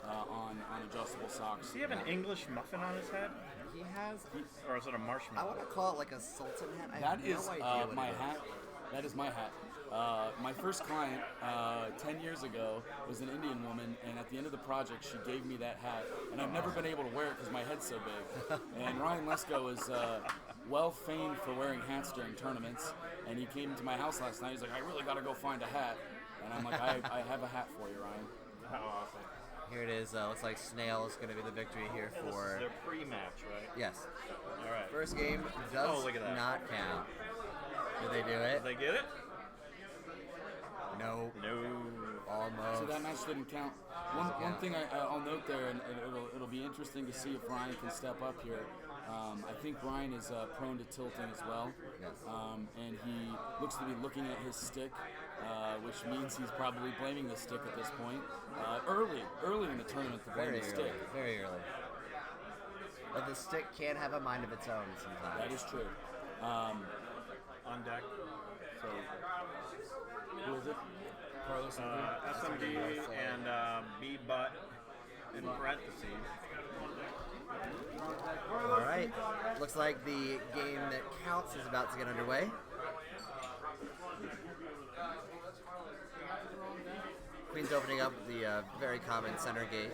on adjustable socks. Does he have an English muffin on his head? He has. Or is it a I marshmallow? want to call it like a sultan hat. I That have no is idea what my it is. hat. That is my hat. My first client 10 years ago was an Indian woman, and at the end of the project, she gave me that hat. And I've never been able to wear it because my head's so big. And Ryan Lesko is well famed for wearing hats during tournaments. And he came to my house last night. He's like, I really got to go find a hat. And I'm like, I have a hat for you, Ryan. How awesome. Here it is. Looks like Snail is going to be the victory here This for. is their pre-match, right? Yes. All right. First game does Oh, look at that. not count. Did they do it? Did they get it? No. No. Almost. So that match didn't count. One thing I'll note there, and it'll be interesting to see if Ryan can step up here. I think Ryan is prone to tilting as well. Yes. And he looks to be looking at his stick, which means he's probably blaming the stick at this point. Early in the tournament to blame Very the early. stick. Very early. But the stick can have a mind of its own sometimes. That is true. On deck. So Who is it? Carlos SMD and B Butt in parentheses. All right. Looks like the game that counts is about to get underway. Queen's opening up the very common center gate.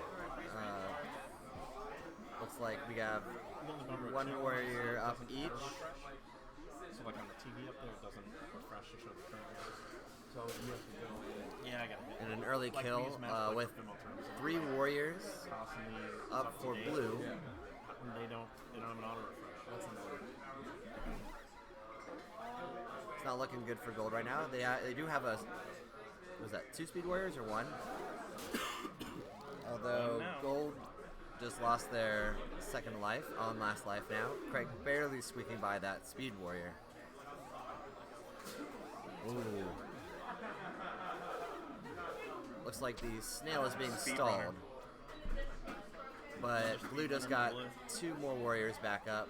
Looks like we have one warrior up each. So like on the TV up there, it doesn't refresh to show the current numbers. So you have to go. Yeah, I got it. And an early Like kill these match with like Fimo terms. 3 warriors Tossing the up for to date. blue. And they don't have an auto refresh. That's another. It's not looking good for gold right now. They do have a, was that 2 speed warriors or 1? Although now. gold just lost their second life, on last life now. Craig barely squeaking by that speed warrior. Ooh. Looks like the snail is being Speed stalled. runner. But blue just got 2 more warriors back up.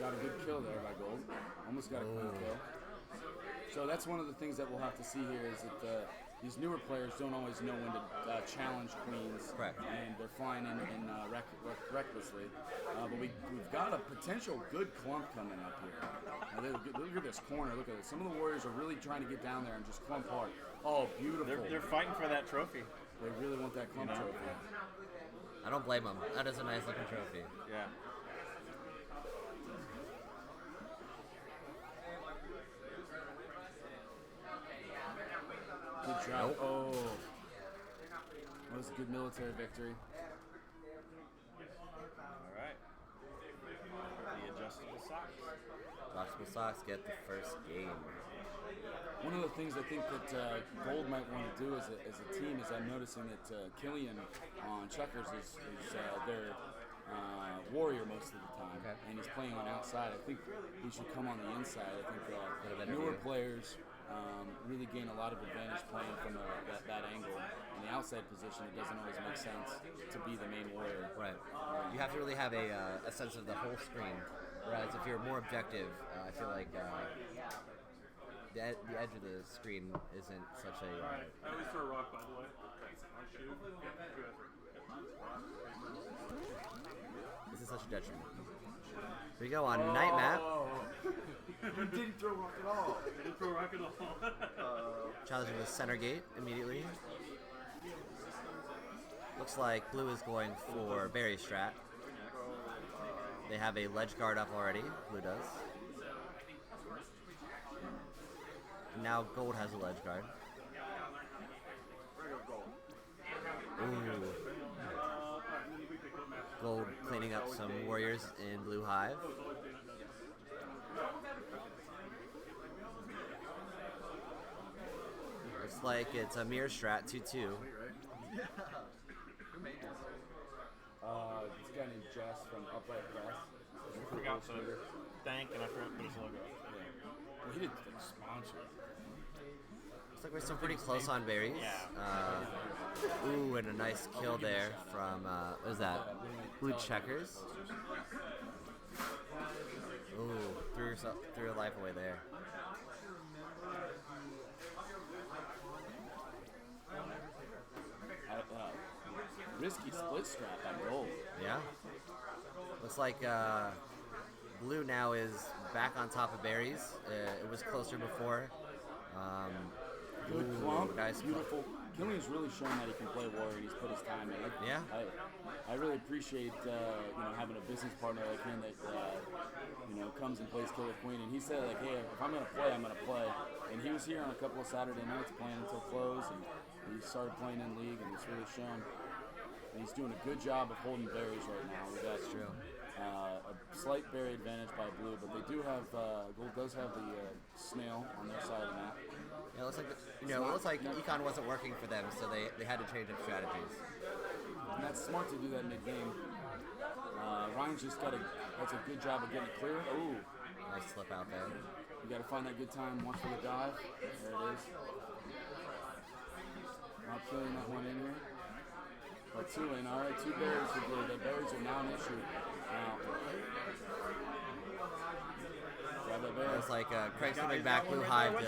Got a good kill there by Gold. Almost got a clean kill. So that's one of the things that we'll have to see here is that these newer players don't always know when to challenge queens. Correct. And they're flying in recklessly. But we've got a potential good clump coming up here. Now, look at this corner. Look at it. Some of the warriors are really trying to get down there and just clump hard. Oh, beautiful. They're fighting for that trophy. They really want that clump trophy. I don't blame him. That is a nice looking trophy. Yeah. Good job. Oh. That was a good military victory. All right. The adjustable socks. Adjustable socks get the first game. One of the things I think that Gold might want to do as a team is I'm noticing that Killian on Checkers is their warrior most of the time, and he's playing on outside. I think he should come on the inside. I think newer players really gain a lot of advantage playing from that angle. In the outside position, it doesn't always make sense to be the main warrior. Right. You have to really have a sense of the whole screen. Whereas if you're more objective, I feel like the edge of the screen isn't such a. I always throw a rock, by the way. I'll shoot. Good. This is such a detriment. Here we go on night map. You didn't throw a rock at all. I didn't throw a rock at all. Challenging the center gate immediately. Looks like blue is going for berry strat. They have a ledge guard up already. Blue does. Now gold has a ledge guard. Ooh. Gold cleaning up some warriors in blue hive. Looks like it's a mirror strat 2-2. This guy named Jess from Upright Press. I forgot to thank and I forgot to put his logo. Yeah. Well, he did like sponsor. Looks like we're still pretty close on berries. Ooh, and a nice kill there from, what is that? Blue Checkers. Ooh, threw her life away there. Risky split strap on gold. Yeah. Looks like blue now is back on top of berries. It was closer before. Good clump. Nice Beautiful. Killian's really shown that he can play warrior and he's put his time in. Yeah. I really appreciate having a business partner like him that comes and plays Killer Queen. And he said like, hey, if I'm gonna play, I'm gonna play. And he was here on a couple of Saturday nights playing until close, and he started playing in league, and it's really shown. And he's doing a good job of holding berries right now. We got true. A slight berry advantage by blue, but they do have gold does have the snail on their side of the map. Yeah, it looks like it looks like Econ wasn't working for them, so they had to change up strategies. And that's smart to do that mid game. Ryan's just that's a good job of getting it clear. Ooh, nice slip out there. You got to find that good time. Watch for the dive. There it is. Not killing that one in here. But two in. All right, two berries for blue. The berries are now an issue. Now. Grab that berry. Looks like Craig's coming back blue hive to.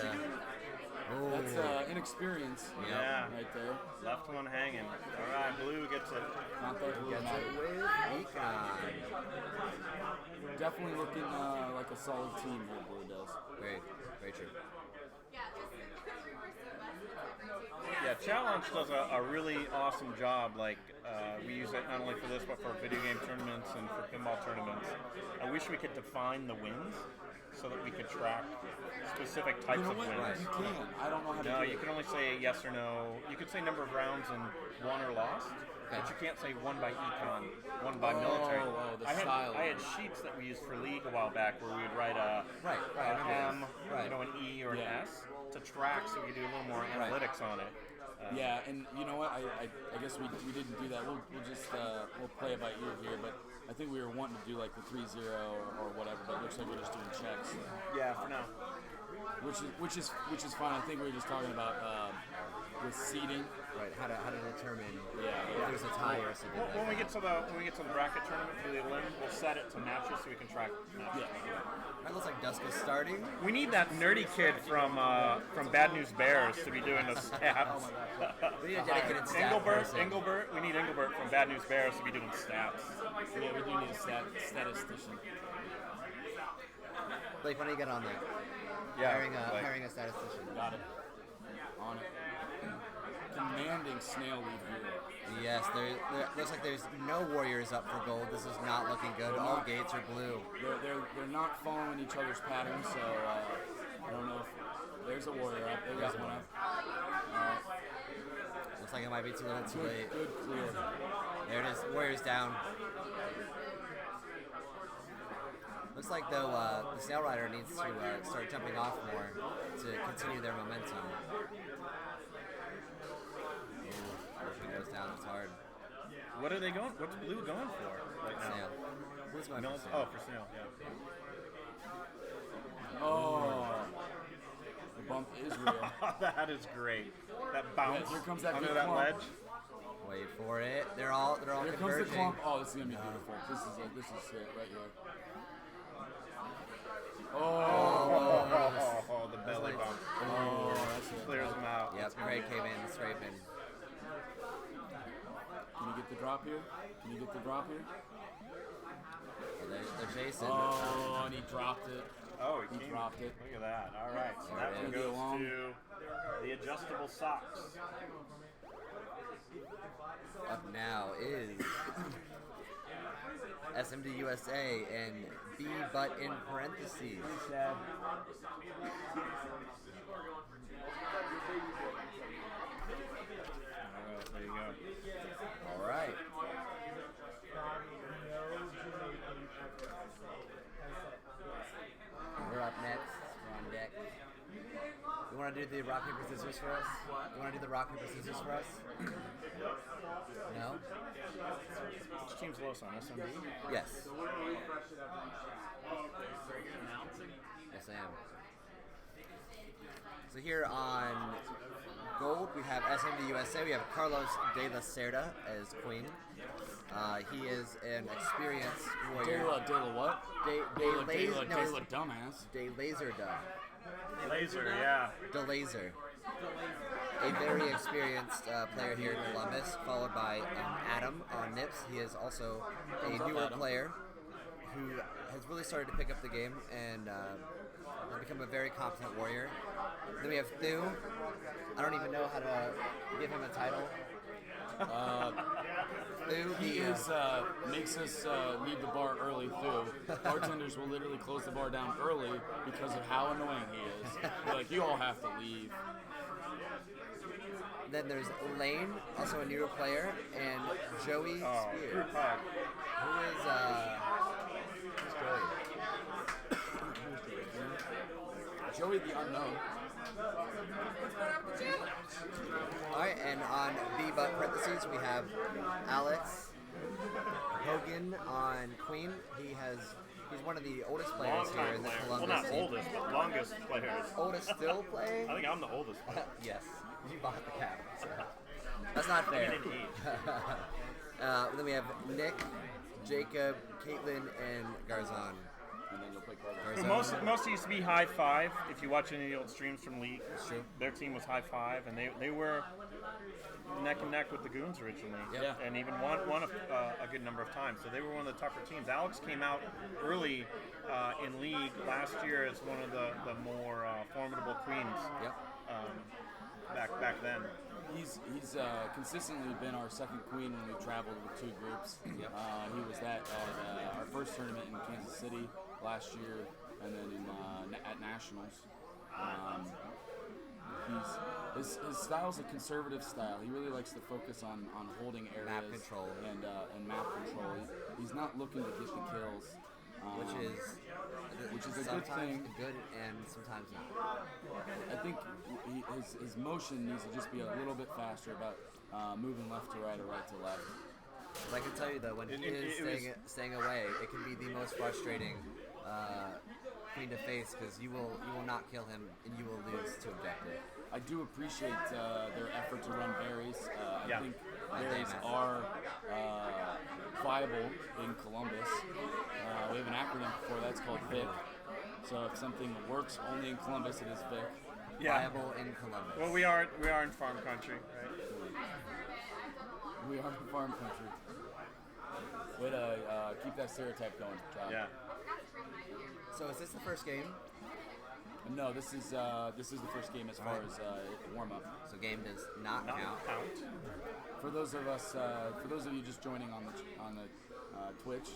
Oh. That's inexperience. Yeah. Right there. Left one hanging. All right, blue gets it. Not that blue. Gets it with Econ. Definitely looking like a solid team here, blue does. Very true. Yeah, Challenge does a really awesome job. Like, we use it not only for this, but for video game tournaments and for pinball tournaments. I wish we could define the wins so that we could track specific types of wins. You can. I don't know how to do No, it. you can only say yes or no. You could say number of rounds and won or lost, but you can't say won by econ, won by military. The I style. had sheets that we used for League a while back where we would write an M, an E, or an S to track, so we could do a little more analytics on it. Yeah, and you know what? I guess we didn't do that. We'll just we'll play it by ear here, but I think we were wanting to do like the 3-0 or whatever, but it looks like we're just doing checks. Yeah, for now. Which is fine. I think we were just talking about with seeding. Right, how to determine if there's a tie or something. When we get to the bracket tournament for the Olymp, we'll set it to matches so we can track matches. That looks like Dusk is starting. We need that nerdy kid from Bad News Bears to be doing the stats. We need a dedicated stat Engelbert. We need Engelbert from Bad News Bears to be doing stats. Yeah, we do need a statistician. Blake, when do you get on there? Yeah, hiring a statistician. Got it. On it. Can outstanding snail leaf gear. Yes, there looks like there's no warriors up for gold. This is not looking good. All gates are blue. They're not following each other's patterns, so I don't know if there's a warrior up. They got one up. Looks like it might be too little, too late. Good clear. There it is. Warriors down. Looks like though the Snail Rider needs to start jumping off more to continue their momentum. If it goes down, it's hard. What are they going? What's blue going for right now? Snail. Blue's going No, for snail. oh, for snail. Yeah. Oh, the bump is real. That is great. That bounce Here comes that under good that clump. ledge. Wait for it. They're all Here comes the converging. clump. Oh, this is gonna be beautiful. This is it right here. Oh, the belly bump. Oh, that's Clears them out. Yep, Craig came in scraping. Can you get the drop here? Well, they're chasing. Oh, and he dropped it. Oh, He dropped it. Look at that. All right. So that There one it is. goes to the adjustable socks. Up now is SMD USA and B but in parentheses. There you go. All right. We're up next. We're on deck. You want to do the rock, paper, scissors for us? You want to do the rock, paper, scissors for us? No? Which team's lowest on SMB? Yes. Yes, I am. So here on gold, we have SMD USA. We have Carlos de la Cerda as queen. He is an experienced warrior. De la what? De la dumbass. De Laser Duh. Laser, yeah. De Laser. A very experienced player here in Columbus, followed by Adam on Nips. He is also a newer player who has really started to pick up the game and has become a very competent warrior. Then we have Thu. I don't even know how to give him a title. Thu, He makes us leave the bar early too. Bartenders will literally close the bar down early because of how annoying he is. They're like, you all have to leave. Then there's Lane, also a newer player, and Joey Spear, Group hug. who is Joey the unknown. Alright, and on B but parentheses we have Alex Hogan on Queen. He's one of the oldest players here Long-time in the player. Columbus Well, not team. oldest, but longest players. Oldest still playing? I think I'm the oldest player. Yes, you bought the cap. So. That's not fair. Then we have Nick, Jacob, Caitlin, and Garzon. And then you'll pick Most used to be High Five. If you watch any of the old streams from League, That's true. Their team was High Five, and they were neck and neck with the Goons originally, Yep. and even won a good number of times. So they were one of the tougher teams. Alex came out early in League last year as one of the more formidable queens. Yep. Back then. He's consistently been our second queen when we traveled with two groups. Yep. He was at our first tournament in Kansas City last year, and then at Nationals. His style's a conservative style. He really likes to focus on holding areas, Map control. and map control. He's not looking to get the kills, which is a good sometimes thing. good and sometimes not. I think his motion needs to just be a little bit faster about moving left to right or right to left. But I can tell you though, when he is staying away, it can be the most frustrating queen to face because you will not kill him and you will lose to objective. I do appreciate their effort to run berries. Yeah. I think berries are viable in Columbus. We have an acronym for that's called VIC. So if something works only in Columbus, it is VIC. Yeah. Viable in Columbus. Well, we are in farm country, right? We are in farm country. Way to keep that stereotype going, John. Yeah. So is this the first game? No, this is the first game as far as warm up. So game does not count. For those of you just joining on the Twitch,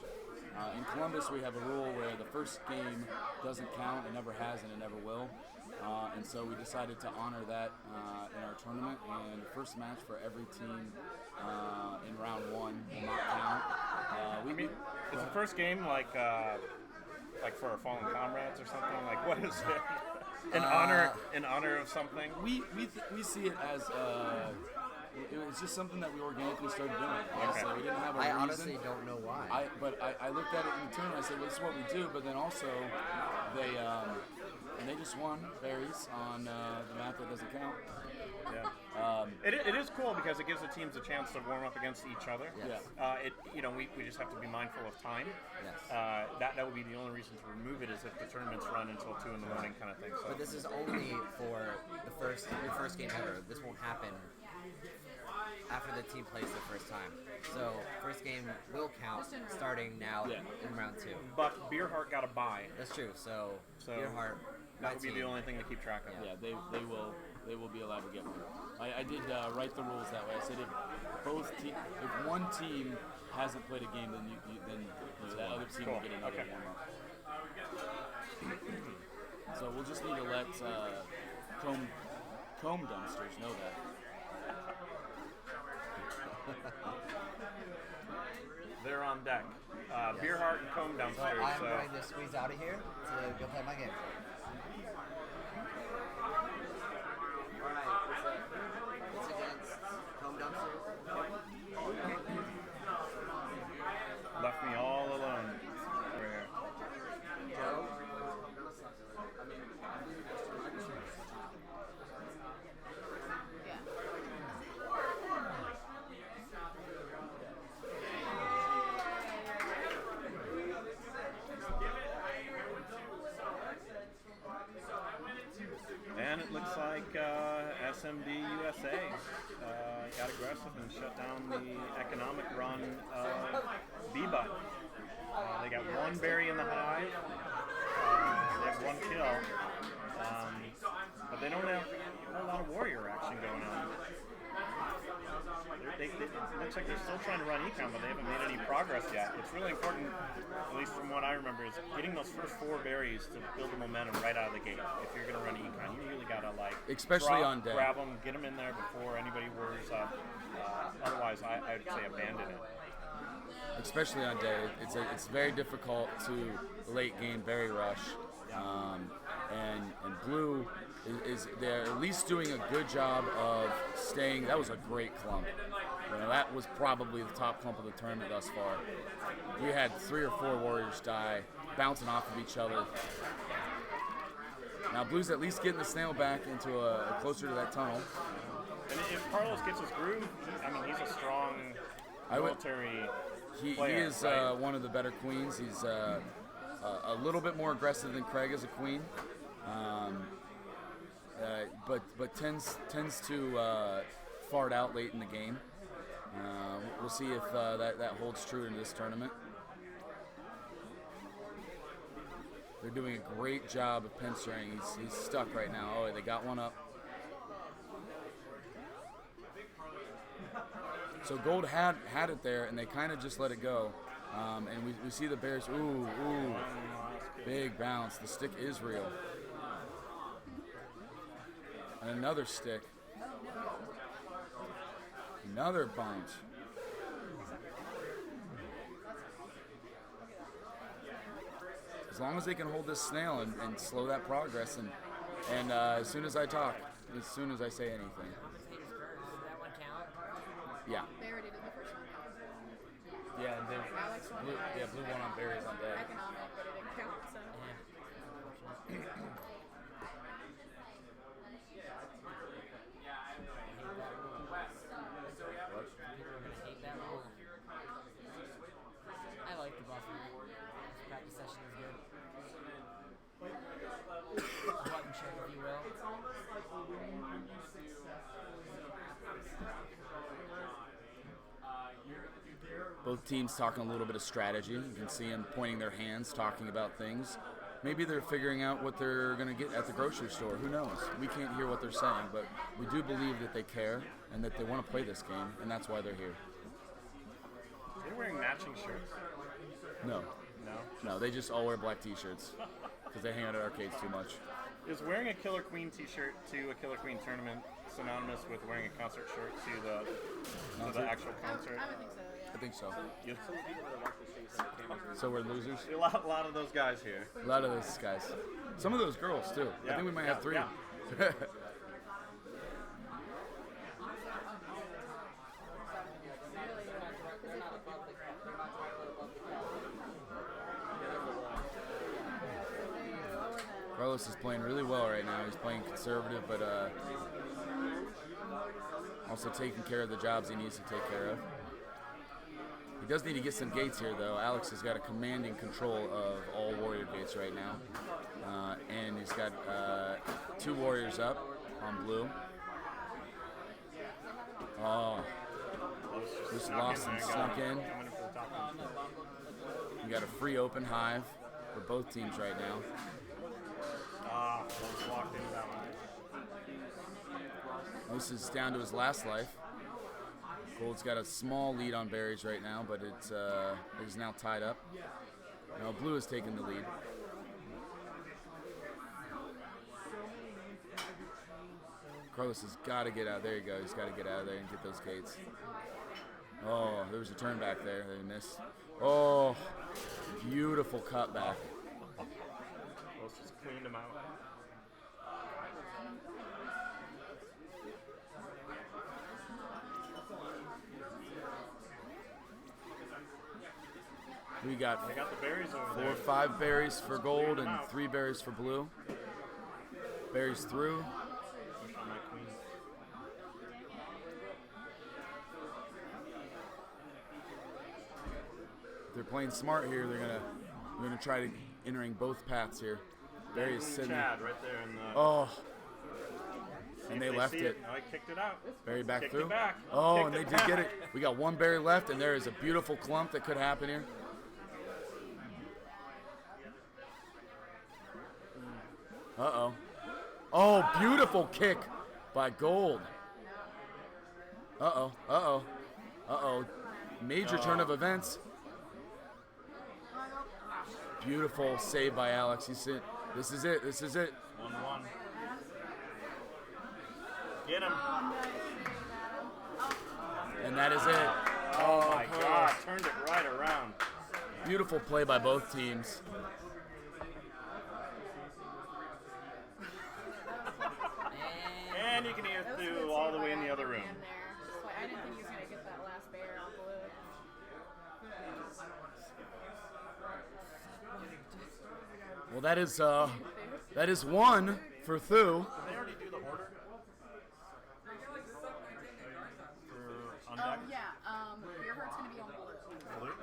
in Columbus we have a rule where the first game doesn't count. It never has and it never will. And so we decided to honor that in our tournament. And the first match for every team in round 1 will not count. Is the first game like for our fallen comrades or something? Like, what is it? In honor of something? We see it as it was just something that we organically started doing. Okay. So we didn't have a reason. honestly don't know why. I looked at it in the tournament. I said, well, this is what we do. But then also they just won berries on the map that doesn't count. Yeah. It is cool because it gives the teams a chance to warm up against each other. Yes. We just have to be mindful of time. Yes. That would be the only reason to remove it is if the tournaments run until 2 in the morning kind of thing. So. But this is only for the first game ever. This won't happen after the team plays the first time. So first game will count starting now in round 2. But Beerheart got a bye. That's true. So Beerheart. That would be the only thing to keep track of. Yeah, they will be allowed to get one. I did write the rules that way. I said if one team hasn't played a game, then that other team will get another warm up. So we'll just need to let comb dumpsters know that. They're on deck. Beerheart and comb dumpsters. So I'm going to squeeze out of here to go play my game. It's against comb dumpsters. Left me all alone over here. Joe? And it looks like SMD USA got aggressive and shut down the economic run of B-Butt. They got 1 berry in the hive. They have 1 kill. But they don't have a lot of warrior action going on. It looks like they're still trying to run econ, but they haven't made any progress yet. It's really important, at least from what I remember, is getting those first 4 berries to build the momentum right out of the gate. If you're going to run econ, you really got to especially on day, grab them, get them in there before anybody worries up. Otherwise, I'd say abandon it. Especially on day, it's very difficult to late game berry rush, and blue is they're at least doing a good job of staying. That was a great clump. That was probably the top clump of the tournament thus far. We had 3 or 4 warriors die, bouncing off of each other. Now blue's at least getting the snail back into closer to that tunnel. And if Carlos gets his groove, he's a strong military player. He is one of the better queens. He's a little bit more aggressive than Craig as a queen, but tends to fart out late in the game. We'll see if that holds true in this tournament. They're doing a great job of pinstering. He's stuck right now. Oh, they got one up. So Gold had it there, and they kind of just let it go. And we see the Bears. Ooh, big bounce. The stick is real. And another stick. Another bounce. As long as they can hold this snail and slow that progress, and as soon as I talk, as soon as I say anything. Does that one count? Yeah. They already did the first one. Yeah, and then blue one on berries on deck. Economic, but it didn't count, so. I like the buffer. Practice session is good. Button check, if you will. Both teams talking a little bit of strategy. You can see them pointing their hands, talking about things. maybe they're figuring out what they're going to get at the grocery store. Who knows? We can't hear what they're saying, but we do believe that they care and that they want to play this game, and that's why they're here. They're wearing matching shirts. No. No? No, they just all wear black T-shirts because they hang out at arcades too much. Is wearing a Killer Queen T-shirt to a Killer Queen tournament synonymous with wearing a concert shirt to the actual concert? I think so. You- So we're losers? A lot of those guys here. A lot of those guys. Some of those girls, too. I Yeah, think we might yeah, have 3. yeah. Carlos is playing really well right now. He's playing conservative, but also taking care of the jobs he needs to take care of. He does need to get some gates here, though. Alex has got a commanding control of all warrior gates right now. And he's got 2 warriors up on blue. Oh, just lost and snuck in. We got a free open hive for both teams right now. Walked into that one. This is down to his last life. Gold's got a small lead on berries right now, but it's now tied up. Now blue is taking the lead. Carlos has got to get out. There you go. He's got to get out of there and get those gates. Oh, there was a turn back there. They missed. Oh, beautiful cutback. Let's just clean them out. We got They got the berries over 4 there. or 5 berries for gold and 3 berries for blue. Berries through. Push on my queen. If they're playing smart here, they're gonna try to entering both paths here. Berries Queen sitting. Chad right there in the. Oh. See And if they left see it. No, I kicked it out. Berry back Kicked through. It back. Oh, Kicked and they it did back. get it. We got 1 berry left, and there is a beautiful clump that could happen here. Uh-oh. Oh, beautiful kick by Gold. Uh-oh, uh-oh, uh-oh. Major turn of events. Beautiful save by Alex. He's it. This is it. This is it. 1-1. Get him. And that is it. Oh my God! Turned it right around. Beautiful play by both teams. And you can hear it through all the way in the other room. I didn't think he was going to get that last bear on blue. Well, that is 1 for Thu. Did they already do the order? For on deck? Yeah, your heart's going to be on blue. Blue?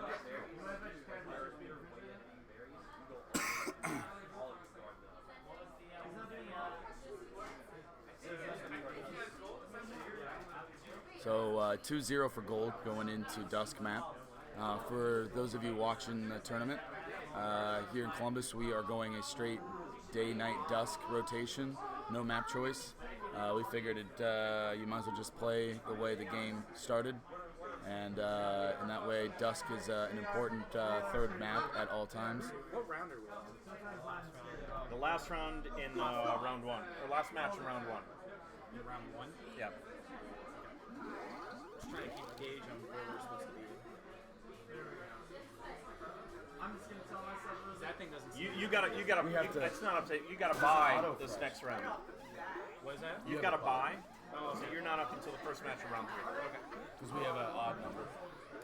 So 2-0 for gold going into Dusk map. For those of you watching the tournament, here in Columbus, we are going a straight day-night dusk rotation, no map choice. We figured you might as well just play the way the game started, and in that way, dusk is an important third map at all times. What round are we on? The last round in round 1. Or last match in round 1. In round 1? Yeah. Just trying to keep a gauge on where we're supposed to be. That thing doesn't. You gotta. We have to- It's not up to you. Gotta buy this next round. What is that? You've got to buy. So you're not up until the first match of round 3. Okay. Because we have an odd number.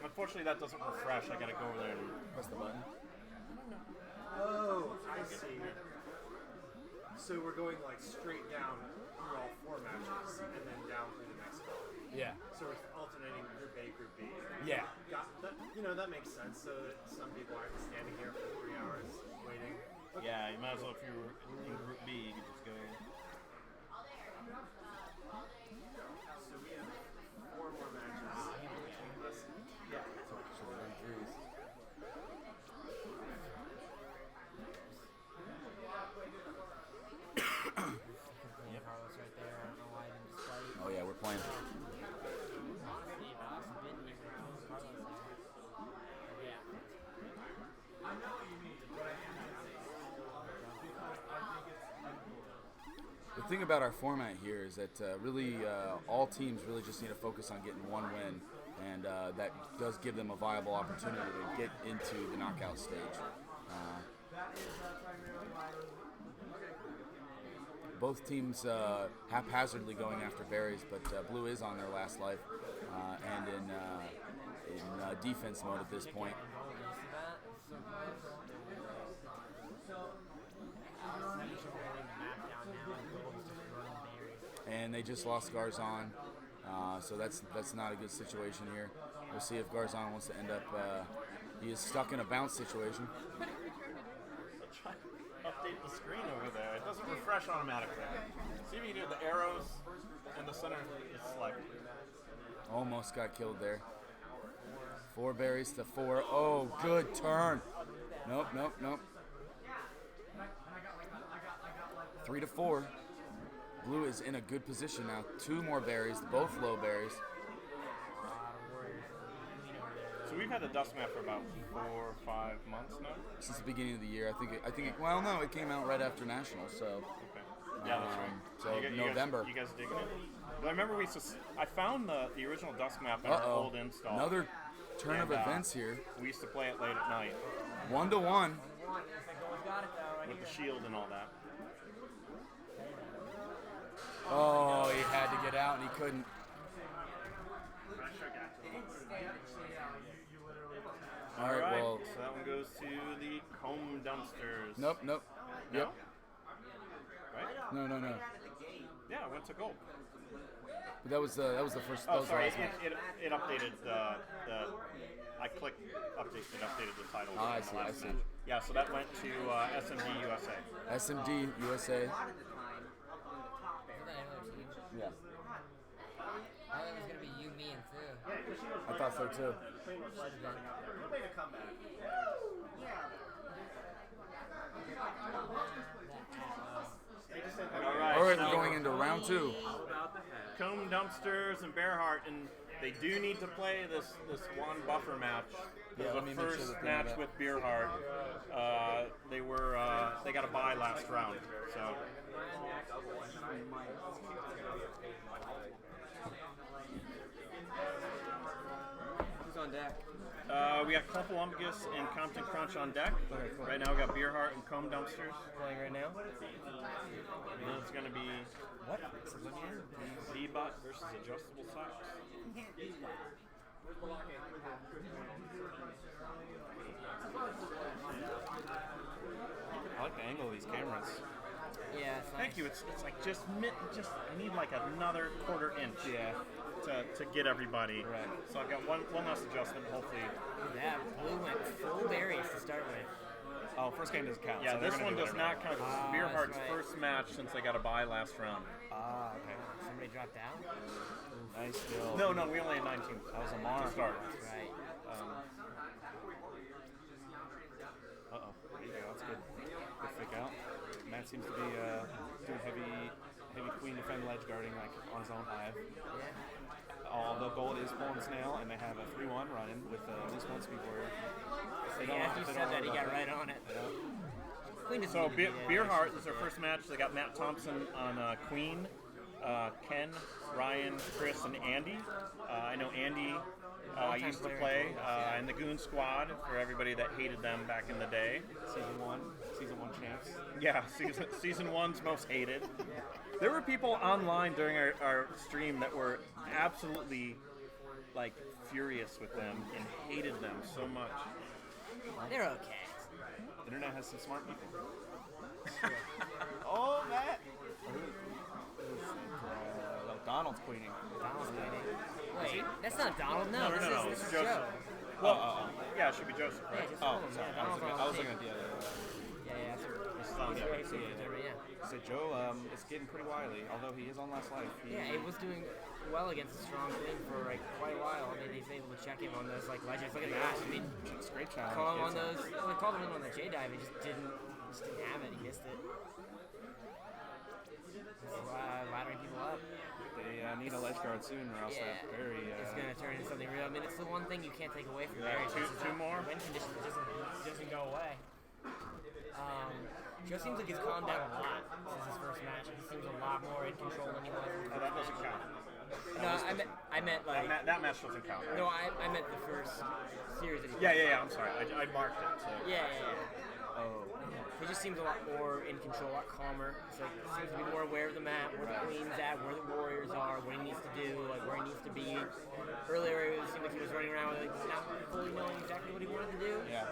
Unfortunately, that doesn't refresh. I gotta go over there and Press the button. Oh, I see. So we're going like straight down through all 4 matches and then down through the next one. Yeah. So we're alternating Group A, Group B. Yeah. That makes sense. So that some people aren't standing here for 3 hours waiting. Yeah, you might as well, if you were in Group B, you could just go. So we have 4 more matches between us. Yeah. we're playing. The thing about our format here is that really all teams really just need to focus on getting one win, and that does give them a viable opportunity to get into the knockout stage. Both teams haphazardly going after berries, but Blue is on their last life and in defense mode at this point. And they just lost Garzon, so that's not a good situation here. We'll see if Garzon wants to end up. He is stuck in a bounce situation. Try to update the screen over there. It doesn't refresh automatically. See if you can do the arrows in the center is selected. Almost got killed there. 4 berries to 4. Oh, good turn. Nope. 3 to 4. Blue is in a good position now. 2 more berries, both low berries. So we've had the dust map for about 4 or 5 months now. Since the beginning of the year, I think. Well, no, it came out right after Nationals, so. Okay. Yeah, that's right. So November. You guys digging it? But I remember I found the original dust map in our old install. Another turn of events here. We used to play it late at night. 1-1. With the shield and all that. Oh, he had to get out and he couldn't. All right, well, so that one goes to the comb dumpsters. Nope. No? Yep. Right? No. Yeah, it went to gold. But that was the first. Oh, sorry. It updated the. I clicked update. It updated the title. I see. Yeah, so that went to SMD USA. SMD USA. Yeah. I thought it was gonna be you, me, and Fu. I thought so too. All right, we're going into round 2. Comb dumpsters and Bearheart, and they do need to play this one buffer match. Yeah, the first match with Bearheart. They got a bye last round, so. Who's on deck? We got Clumpolumpus and Compton Crunch on deck. Okay, cool. Right now we got Bearheart and Comb Dumpsters. Playing right now? And then it's going to be what? D-Bot versus Adjustable Socks. I like the angle of these cameras. Yeah, it's Thank you. It's like just I need like another quarter inch. Yeah. To get everybody. Right. So I've got one last adjustment. Hopefully. Yeah, Blue went full berries to start with. Oh, first game doesn't count. Yeah, so this one does not count. This is Bearheart's right. first match since they got a bye last round. Ah, okay. Somebody dropped out? Nice kill. No, we only had 19. That was a monster. To start. That's right. Uh-oh. There you go. That's good. Good fake out. Matt seems to be doing heavy queen defend ledge guarding like on his own hive. Yeah. Although Gold is pulling Snail, and they have a 3-1 running with at least one speed warrior. Yeah, after you said that, he got right on it. Queen doesn't So need to be there. Bearheart, this is their first match. They got Matt Thompson on Queen, Ken, Ryan, Chris, and Andy. I know Andy used to play in the Goon Squad for everybody that hated them back in the day. Season 1 champs. Yeah, season 1's most hated. There were people online during our stream that were absolutely like furious with them and hated them so much. They're okay. The internet has some smart people. Oh, Matt! Donald's queening. Donald's queening. Wait, that's not Donald. No, No, this it's is Joseph. Joe. Well, yeah, it should be Joseph, Yeah, right? just Oh, Donald, sorry. yeah, I was Donald's looking on at the other. Yeah, that's This is on the other side. yeah. So Joe is getting pretty wily, although he is on last life. Yeah, it was doing well against a strong queen for like quite a while. I mean, he's able to check him on those like ledges. Look at that. I mean, It's a great challenge. call him on It's, those. We called him in on the J dive. He just didn't have it. He missed it. Laddering people up. They Yeah, I need a ledge guard soon, or else Yeah, that berry. it's gonna turn into something real. I mean, it's the one thing you can't take away from Yeah, berries. two more? Wind conditions doesn't go away. Joe seems like he's calmed down a lot since his first match. He seems a lot more in control than he was. Oh, that doesn't count. No, I meant like that match doesn't count. Right? no, I meant the first series that he. Yeah. I'm sorry. I marked it. So. Yeah. Oh. He just seems a lot more in control, a lot calmer. It's like he seems to be more aware of the map, where the queen's at, where the warriors are, what he needs to do, like where he needs to be. Earlier, it seemed like he was running around like not fully knowing exactly what he wanted to do. Yeah.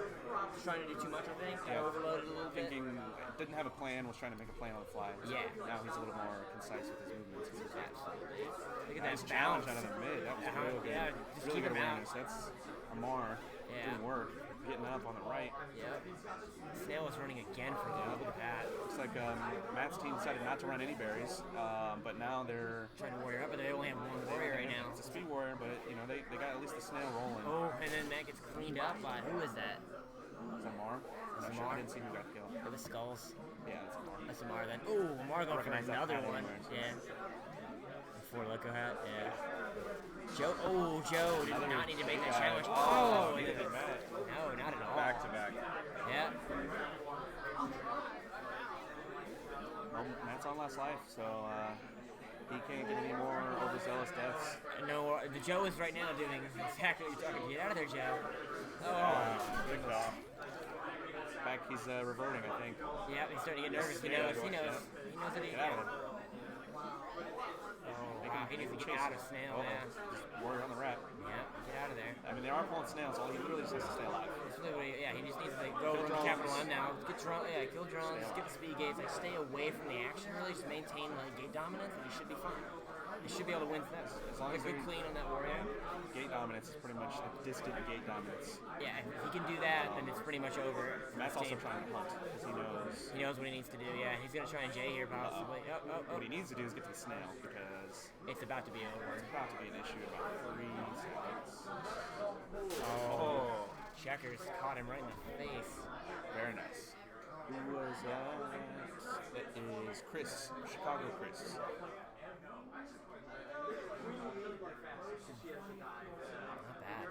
Just trying to do too much, I think. Yeah. Overloaded a little bit. Thinking, didn't have a plan, was trying to make a plan on the fly. Yeah. Now he's a little more concise with his movements. Absolutely. Look at Nice that challenge bounce. out of the mid. That was real good. Yeah, just really keep good him out. awareness. That's Amar doing work, getting up on the right. Yep. Snail is running again for gold. Look at that. Looks like Matt's team decided not to run any berries, but now they're trying to warrior up, but they only have one warrior right now. It's a speed warrior, but you know they got at least the snail rolling. Oh, and then Matt gets cleaned up by who is that? It's Amar. I'm not sure. Amar. I didn't see who got killed. Oh, the skulls. Yeah, it's Amar. That's Amar then. Oh, Amar going for Recognize that another hat one. anyways. Yeah. Four Loco hat. Yeah. Joe. Oh, Joe did not need to make that challenge. Oh, he no, did Matt. not at all. Back to back. Yeah. Well, Matt's on last life, so he can't get any more overzealous deaths. No, the Joe is right now doing exactly what you're talking. Get out of there, Joe. Oh. Good call. In fact, he's reverting, I think. Yeah, he's starting to get nervous. He knows. He knows that he. Get out of there. Oh, wow. He needs to get out of Snail, man. Just warrior on the rat. Yeah, get out of there. I mean, they are pulling snails. All he literally just has to stay alive. That's literally, yeah, he just needs to go Kill run drones. capital M now. Get drone, yeah, kill drones, get the speed gates, like stay away from the action really, just maintain like gate dominance and he should be fine. He should be able to win this. As long as good clean on that warrior. Gate dominance is pretty much the distant gate dominance. Yeah, if he can do that, then it's pretty much over. Matt's also trying to hunt because he knows. He knows what he needs to do. Yeah, he's gonna try and J here possibly. What he needs to do is get to the snail because it's about to be over. It's about to be an issue in about 3 seconds. Oh, Checkers caught him right in the face. Very nice. Who was that? That is Chris, Chicago Chris. Not bad.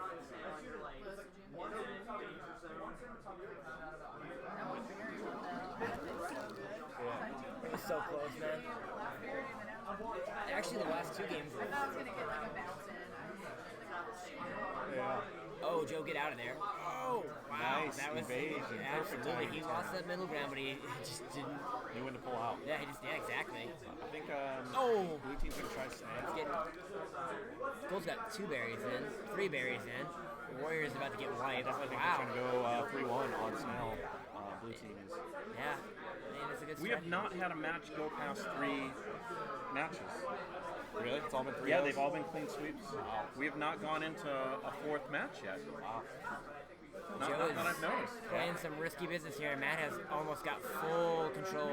It was so close, man. Actually, the last two games. I thought I was gonna get like a bounce in. Yeah. Oh, Joe, get out of there. Oh, wow. Nice that was evasion. Perfect absolutely. timing. He lost that middle ground, but he just didn't. Knew when to pull out. Yeah, exactly. I think blue team's gonna try snail. Gold's got 2 berries in, 3 berries in. Warrior's about to get wiped. I think Wow. they're trying to go 3-1 on snail. Blue team is. Yeah. Man, that's a good We have not had a match go past 3 matches. Really? It's all been 3. Yeah, they've all been clean sweeps. Wow. We have not gone into a 4th match yet. Wow. Not that I've noticed. Playing some risky business here. Matt has almost got full control.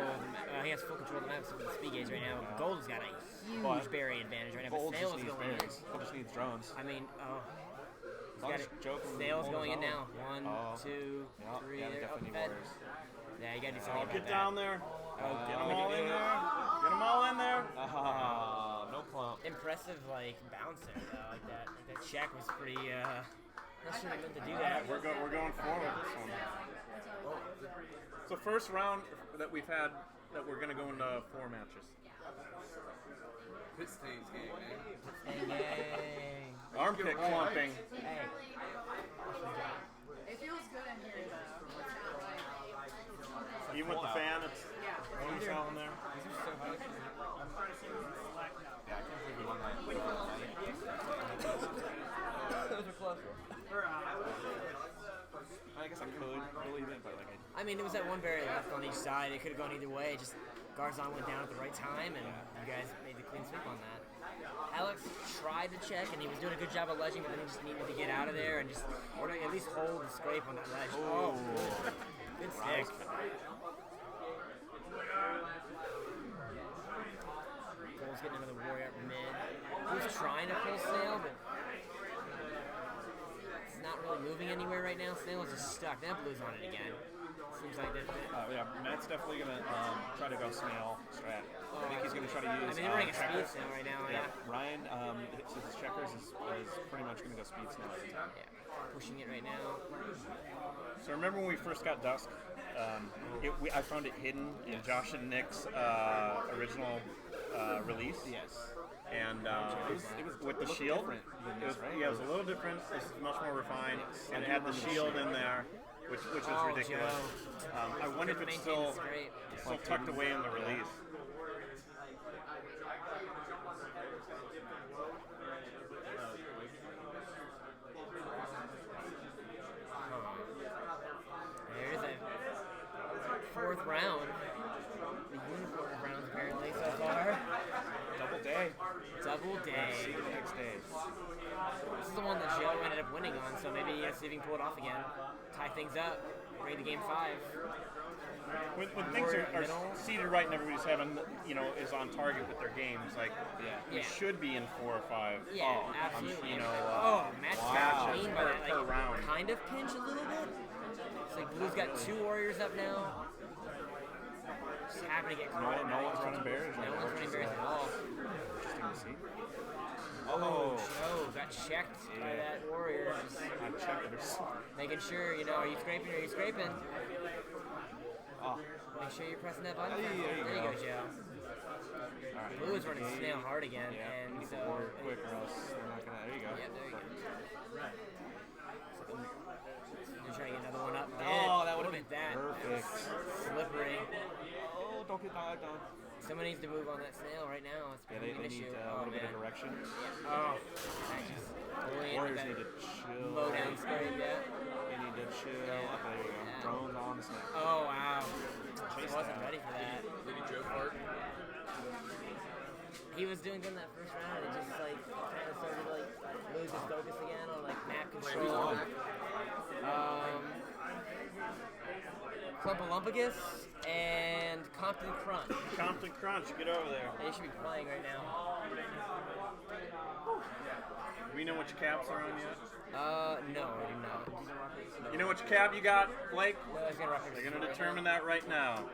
He has full control of the map with the speed gauge right now. Gold has got a huge berry advantage right now. Gold But just Snail is needs going berries. Gold just needs drones. I mean, As long as Joe can Snail's hold going his in now. own. 1, 2, 3. Yeah, they There. definitely need Fed. warriors. Yeah, you gotta do something about Get that. down there. Oh, Get them all in there. Get them all in there. No clump. Impressive, like, bouncer, though. Like that check was pretty, not sure I meant to do that. We're going forward this one. So first round that we've had that we're gonna go into 4 matches. Pit stains gang, man. Hey. Armpit clumping. Hey. It feels good in here though. It's not like. Even with the fan, it's warm as hell in there. These are so good. Yeah, I can't believe we won that. Those are close. I guess I could believe it, but like I mean, there was that one berry left on each side. It could have gone either way. Just Garzon went down at the right time, and you guys made the clean sweep on that. Alex tried to check, and he was doing a good job of ledging, but then he just needed to get out of there and just, or at least hold the scrape on that ledge. Oh, good stick. Gold's getting another warrior up mid. He was trying to pull Snail, but it's not really moving anywhere right now. Snail is just stuck. Now Blue's on it again. Seems like that. Yeah, Matt's definitely gonna try to go snail strat. I think he's gonna try to use. I mean, they're running a speed checkers. snail right now. Yeah, Ryan, his checkers is pretty much gonna go speed snail every time. Yeah, pushing it right now. So remember when we first got Dusk? I found it hidden in Josh and Nick's original release. Yes. And it was with the looked shield, different than it was, this, right? yeah, it was a little different. This is much more refined, and it had the shield in there, which is Oh, ridiculous. I wonder if it's still tucked away in the release. There's a fourth round. The unicorn rounds apparently so far. Double day. Double day. See you the next day. This is the one that Joe ended up winning on, so maybe see if he can pull it off again. Tie things up. Ready to game 5. When things are seated right and everybody's having, is on target with their games, like, we should be in 4 or 5. Yeah, absolutely. Matt's wow. got clean by that, per round. kind of pinch a little bit. It's like Blue's got 2 warriors up now. Just happen to get caught. No one's running bears. No one's running bears at all. Interesting to see. Oh, Joe got checked by that warrior. Checkers. Making sure, are you scraping? Are you scraping? Oh. Make sure you're pressing that button. There you go, go. Joe. Right. Blue is running snail hard again, Yeah, and we need so to warrior quick or else they're not gonna. There you go. Yeah, there you go. You're trying to get another one up. Oh, that would have been been that. perfect. Slippery. Oh, don't get that done. Someone needs to move on that snail right now. It's Yeah, becoming they an need issue. a little bit of direction. Oh, that just Warriors need to chill. low down scrape, yeah. They need to chill. Yeah. There you go. Yeah. Drones on the snap. Oh, wow. Chase Wasn't that. ready for that. Did he joke hard? He was doing good in that first round. It just kind of started to lose his focus again on map control. Clumpalumpagus and Compton Crunch. Compton Crunch, get over there. They should be playing right now. Do we know which caps are on yet? No, I do not. You know which cap you got, Blake? No, it's gonna rock, They're going to determine that right now.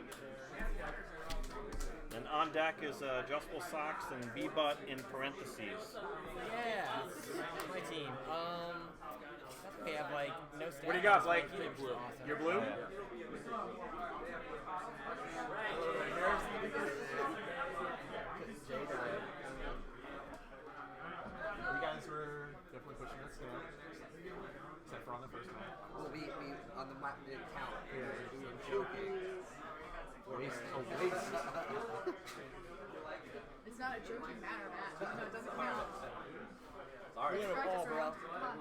And on deck is adjustable socks and B-butt in parentheses. Yeah, my team. We have no stats. What do you got, Blake? Blue. You're blue? You guys were definitely pushing us down. Except for on the first one. Well, we on the map didn't count. We were joking. It's not a joking matter, Matt. No, it doesn't count. Sorry. Strike us bro. around. Come on.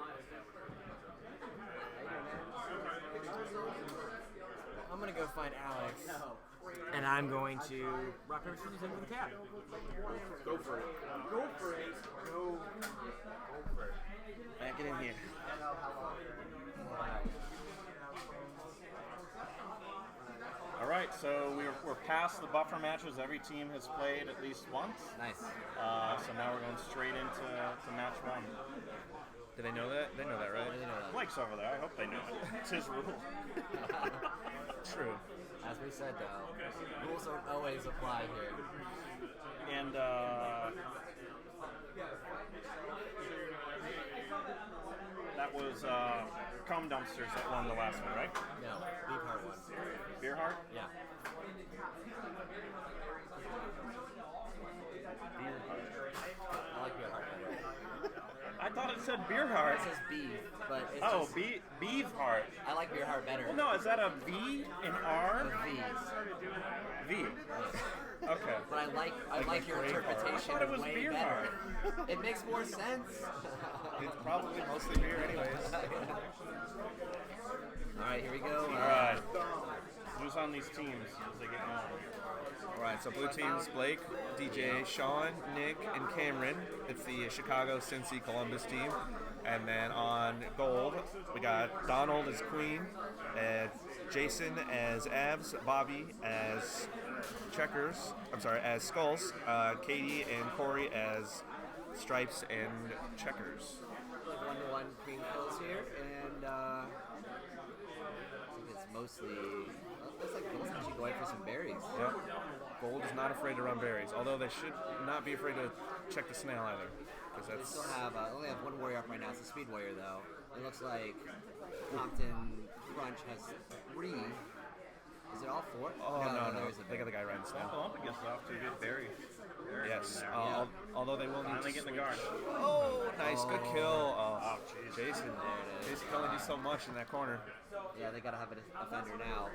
I'm gonna go find Alex. And I'm going to rock, paper, scissors, hit him with a cap. Go for it. Go for it. Go for it. Back it in here. All right, so we're past the buffer matches. Every team has played at least once. Nice. So now we're going straight into match 1. Do they know that? They know that, right? They know that. Blake's over there. I hope they know it. It's his rule. True. As we said, though, rules don't always apply here. And that was Comb Dumpsters that won the last one, right? No, Beefheart won. Beerheart? Yeah. I like Beefheart better. I thought it said Beerheart. It says beef, but it's Oh, just, Beefheart. I like Beefheart better. Well, no, is that a V, an R? The V's. V. Okay. But I like your interpretation. I thought it was way beer better. It makes more sense. It's probably mostly beer, anyways. All right, here we go. All right. Who's on these teams as they get going? All right, so blue team's Blake, DJ, Sean, Nick, and Cameron. It's the Chicago, Cincy, Columbus team. And then on gold, we got Donald as Queen, Jason as Abs, Bobby as Checkers. I'm sorry, as Skulls, Katie and Corey as Stripes and Checkers. 1-1 Queen kills here, and I think it's mostly. Looks like Gold's actually going for some berries. Yep. Gold is not afraid to run berries, although they should not be afraid to check the snail either. They still have only have one warrior up right now. It's a speed warrior though. It looks like Compton Crunch has 3. Is it all 4? Oh no, there's they got the guy riding snail. Olympicus is off to a good berry. Yes, Yeah. although they will need Finally to getting the switch. guard. Oh, nice, good kill. Oh, jeez. Jason. There it is. Jason can only do so much in that corner. Yeah, they gotta have an offender now.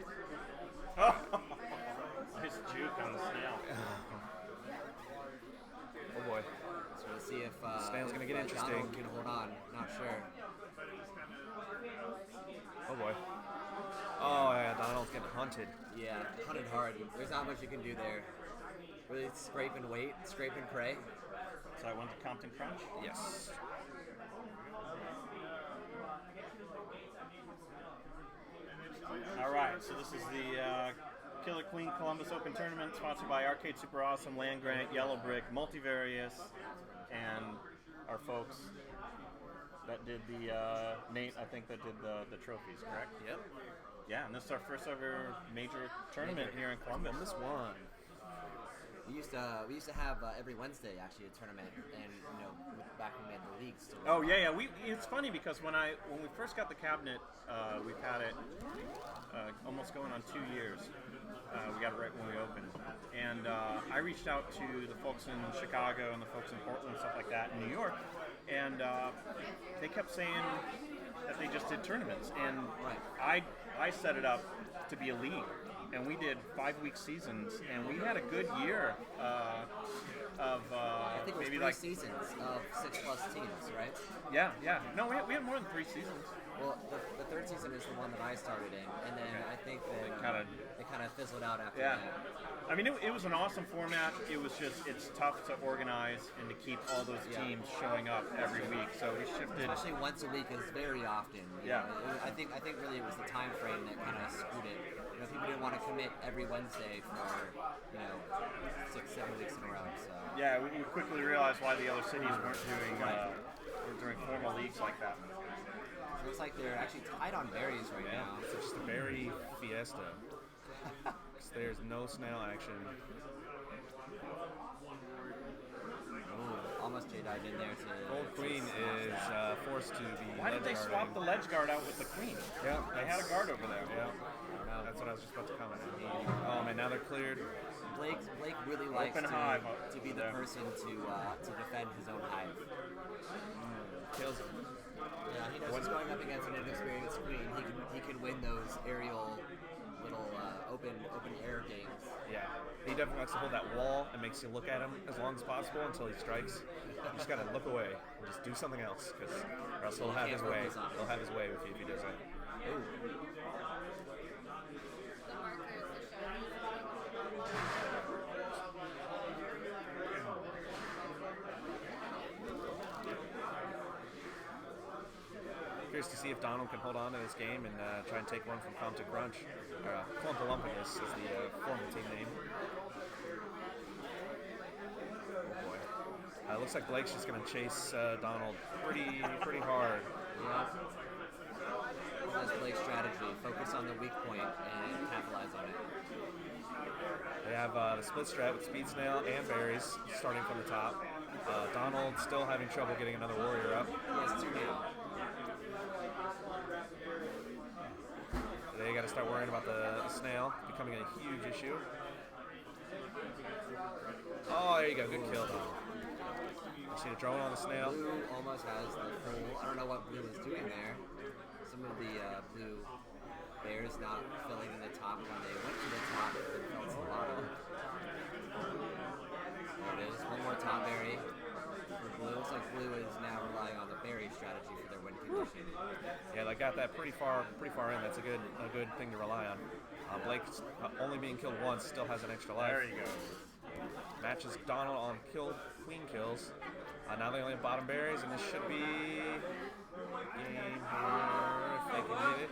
Nice juke on the snail. Oh boy. So we'll see if Snail's gonna get interesting. Donald can hold on. Not sure. Oh boy. Oh yeah, Donald's getting hunted. Yeah, hunted hard. There's not much you can do there. Really scrape and wait, scrape and pray. So I went to Compton Crunch? Yes. All right, so this is the Killer Queen Columbus Open Tournament, sponsored by Arcade Super Awesome, Land Grant, Yellow Brick, Multivarious, and our folks that did the Nate, I think, that did the trophies, correct? Yep. Yeah, and this is our first ever major tournament here in Columbus. This one. We used to have every Wednesday actually a tournament, and back when we had the leagues. Still Oh yeah. It's funny because when we first got the cabinet, we've had it almost going on 2 years. We got it right when we opened, and I reached out to the folks in Chicago and the folks in Portland and stuff like that in New York, and they kept saying that they just did tournaments, and I set it up to be a league. And we did 5-week seasons, and we had a good year of I think it was maybe 3 like seasons of 6+ teams, right? Yeah. No, we had more than 3 seasons. Well, the 3rd season is the one that I started in, and then I think that it kind of fizzled out after that. I mean, it was an awesome format. It was just, it's tough to organize and to keep all those teams showing up every week. So we shifted. Especially once a week is very often. You know, I think really it was the time frame that kind of screwed it. People didn't want to commit every Wednesday for 6-7 weeks in a row. So. Yeah, we quickly realized why the other cities weren't doing formal leagues like that. So it looks like they're actually tied on berries right now. It's just a berry fiesta. There's no snail action. Almost J died in there to. Gold Queen is forced to be. Why did they swap the ledge guard out with the queen? Yeah, they had a guard over there. Yeah, that's what I was just about to comment on. Oh man, now they're cleared. Blake really likes to be the person to defend his own hive. Kills him. Yeah, he knows he's going up against an inexperienced queen. He can win those aerial little open air games. Yeah, he definitely likes to hold that wall and makes you look at him as long as possible until he strikes. You just gotta look away and just do something else, or else he'll have his way. He'll have his way with you if he does that. Ooh. Curious to see if Donald can hold on to this game and try and take one from Compton Crunch. Olympicus is the formal team name. Oh boy. Looks like Blake's just going to chase Donald pretty hard. Yeah. That's Blake's strategy. Focus on the weak point and capitalize on it. They have the split strat with Speed Snail and Berries starting from the top. Donald still having trouble getting another warrior up. He has 2 now. They got to start worrying about the snail becoming a huge issue. Oh, there you go. Good kill, Donald. You see the drone on the snail? Blue almost has the full. I don't know what Blue is doing there. Some of the blue bears not filling in the top when they went to the top and fell to the bottom. There it is. One more top berry for Blue. Looks like Blue is now relying on the berry strategy for their win condition. Yeah, they got that pretty far in. That's a good thing to rely on. Blake, only being killed once, still has an extra life. There you go. Matches Donald on queen kills. Now they only have bottom berries, and this should be game here if they can get it.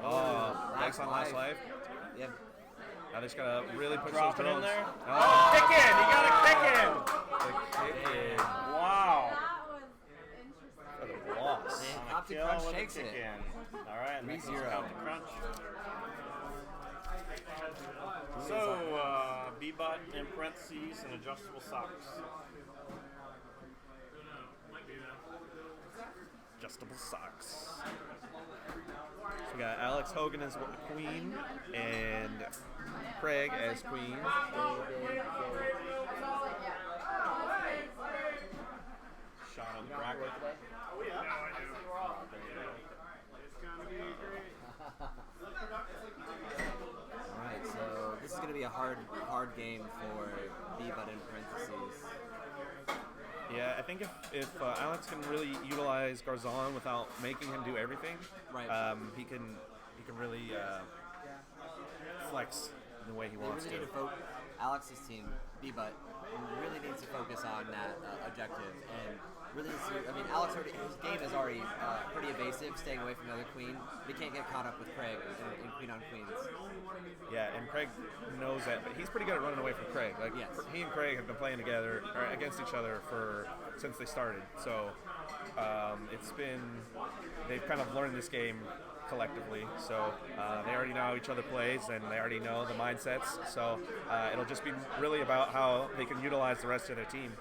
Oh, Blake's on last life. Yep. Now they just gotta really push Drop those it in drones. there. Oh, Kick in! You gotta kick in! The kick in. Wow. For the loss. Man, Captain kill Crunch with a takes it. kick-in. All right, and next one's 3-0. Captain Crunch. So, B-Butt in parentheses and adjustable socks. Adjustable socks. So we got Alex Hogan as queen and Craig as queen. Shot on the bracket. Alright, so this is going to be a hard game for B-Butt in parentheses. Yeah, I think if Alex can really utilize Garzon without making him do everything, Right. He can really flex in the way he wants Really to. need to Alex's team, B-Butt, really needs to focus on that objective and really needs to. I mean, Alex already, his game is already pretty evasive, staying away from the other queen, but he can't get caught up with Craig in Queen on Queens. Yeah, and Craig knows that, but he's pretty good at running away from Craig. Like Yes. he and Craig have been playing together or against each other since they started. So they've kind of learned this game collectively. So they already know how each other plays and they already know the mindsets. So it'll just be really about how they can utilize the rest of their team.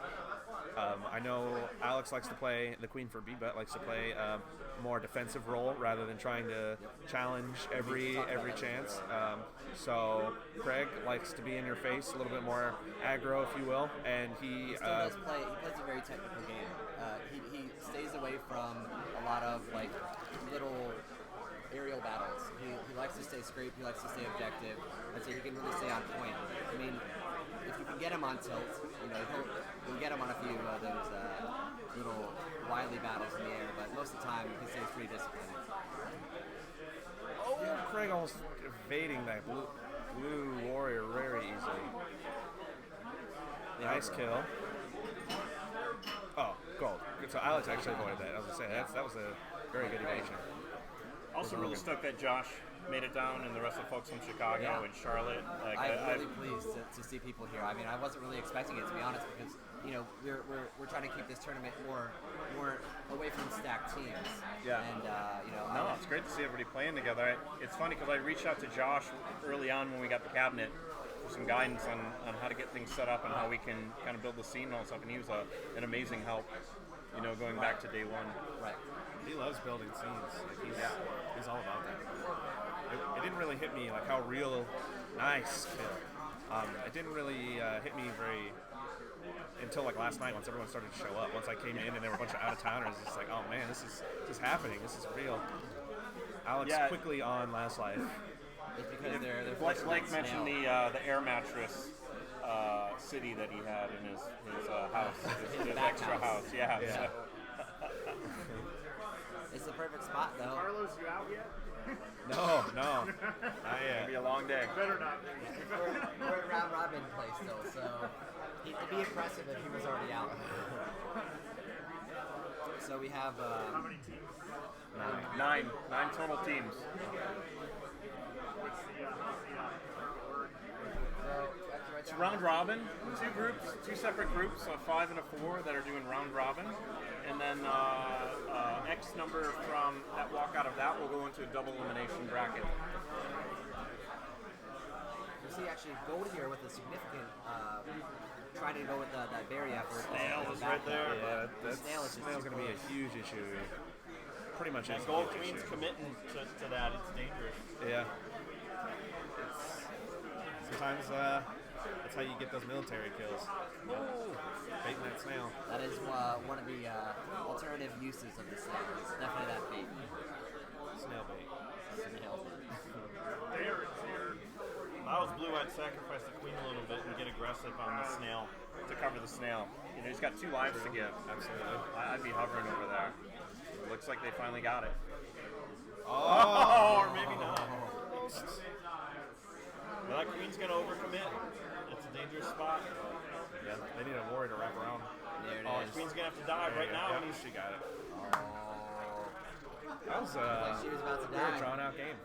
I know Alex likes to play, the queen for B-Butt likes to play a more defensive role rather than trying to challenge every chance. So Craig likes to be in your face, a little bit more aggro, if you will, and he Still does play. He plays a very technical game. He stays away from a lot of like little aerial battles. He likes to stay scrape. He likes to stay objective, and so he can really stay on point. I mean, if you can get him on tilt, you'll get him on a few of those little wily battles in the air. But most of the time, he stays pretty disciplined. Oh, Craig almost evading that blue warrior very easily. Nice kill. Oh, gold. So Alex actually avoided that. I was gonna say that was a very good evasion. Also really stoked that Josh made it down and the rest of the folks from Chicago and Charlotte. Like, I'm really pleased to see people here. I mean, I wasn't really expecting it, to be honest, because we're trying to keep this tournament more away from stacked teams. Yeah. And No, it's great to see everybody playing together. It's funny because I reached out to Josh early on when we got the cabinet for some guidance on how to get things set up and how we can kind of build the scene and all that stuff, and he was an amazing help, going back to day one. Right. He loves building scenes. Like he's all about that. It didn't really hit me like how real, nice kill. It didn't really hit me very until like last night once everyone started to show up. Once I came in and there were a bunch of out-of-towners, it's like, oh man, this is happening. This is real. Alex quickly on Last Life. It's because they're Blake mentioned the air mattress city that he had in his house, his extra house. Yeah. Yeah. It's the perfect spot, though. Carlos, you out yet? No, not yet. It'll be a long day. Better not. We're at round robin play still, so it'd be impressive if he was already out. So we have How many teams? Nine total teams. It's round robin, two separate groups, a 5 and a 4 that are doing round robin, and then X number from that walk out of that will go into a double elimination bracket. You see actually gold here with a significant trying to go with that berry effort. Snail is right there. Yeah, Snail's going to be a huge issue. Pretty much And is. Gold a huge Queen's issue. committing to that. It's dangerous. Yeah. Sometimes that's how you get those military kills. Baiting that snail. That is one of the alternative uses of the snail. It's definitely that bait. Snail bait. Snail bait. If I was blue, I'd sacrifice the queen a little bit and get aggressive on the snail to cover the snail. He's got 2 lives to give. Absolutely. I'd be hovering over there. It looks like they finally got it. Oh, or maybe not. Well, that queen's going to overcommit. It's a dangerous spot. Yeah, they need a warrior to wrap around. There it Oh, is. the queen's going to have to die right now. Yeah, she got it. Oh. That was Like she was about to very die. drawn out game.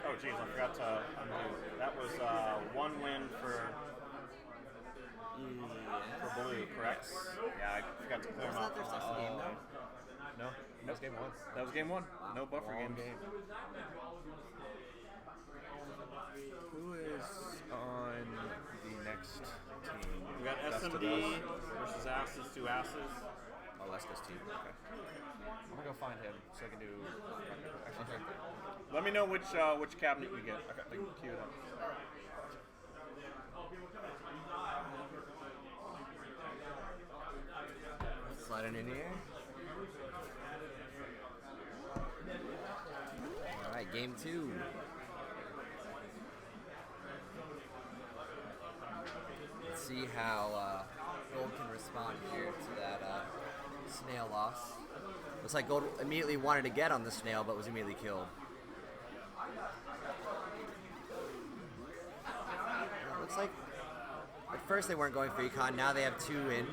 Oh, geez, I forgot to undo. That was 1 win for blue, correct? Yeah, I forgot to clear Was them that up. their second game though? No. That was game one. That was game one. No buffer Long games. game. Who is on the next team? We got Dust to SMD Dust. versus Asses to Asses. Oh, Lesko's team. Okay. I'm gonna go find him so I can do. Actually, Let me know which cabinet you get. okay, cue it up. Sliding in here. All right, game 2. Let's see how Gold can respond here to that snail loss. Looks like Gold immediately wanted to get on the snail, but was immediately killed. Looks like at first they weren't going for econ. Now they have 2 in.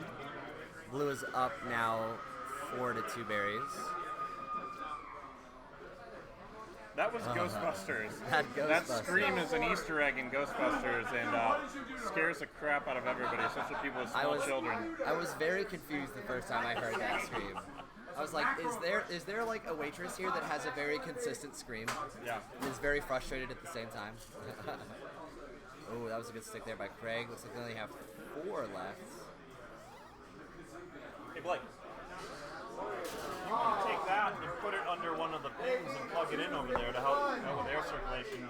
Blue is up now 4 to 2 berries. That was Ghostbusters. That That Ghostbusters. scream is an Easter egg in Ghostbusters and scares the crap out of everybody, especially people with small children. I was very confused the first time I heard that scream. I was like, is there like a waitress here that has a very consistent scream? Yeah. And is very frustrated at the same time. Oh, that was a good stick there by Craig. Looks like they only have 4 left. Hey Blake, you can take that and put it under one of the pins and plug it in over there to help with air circulation.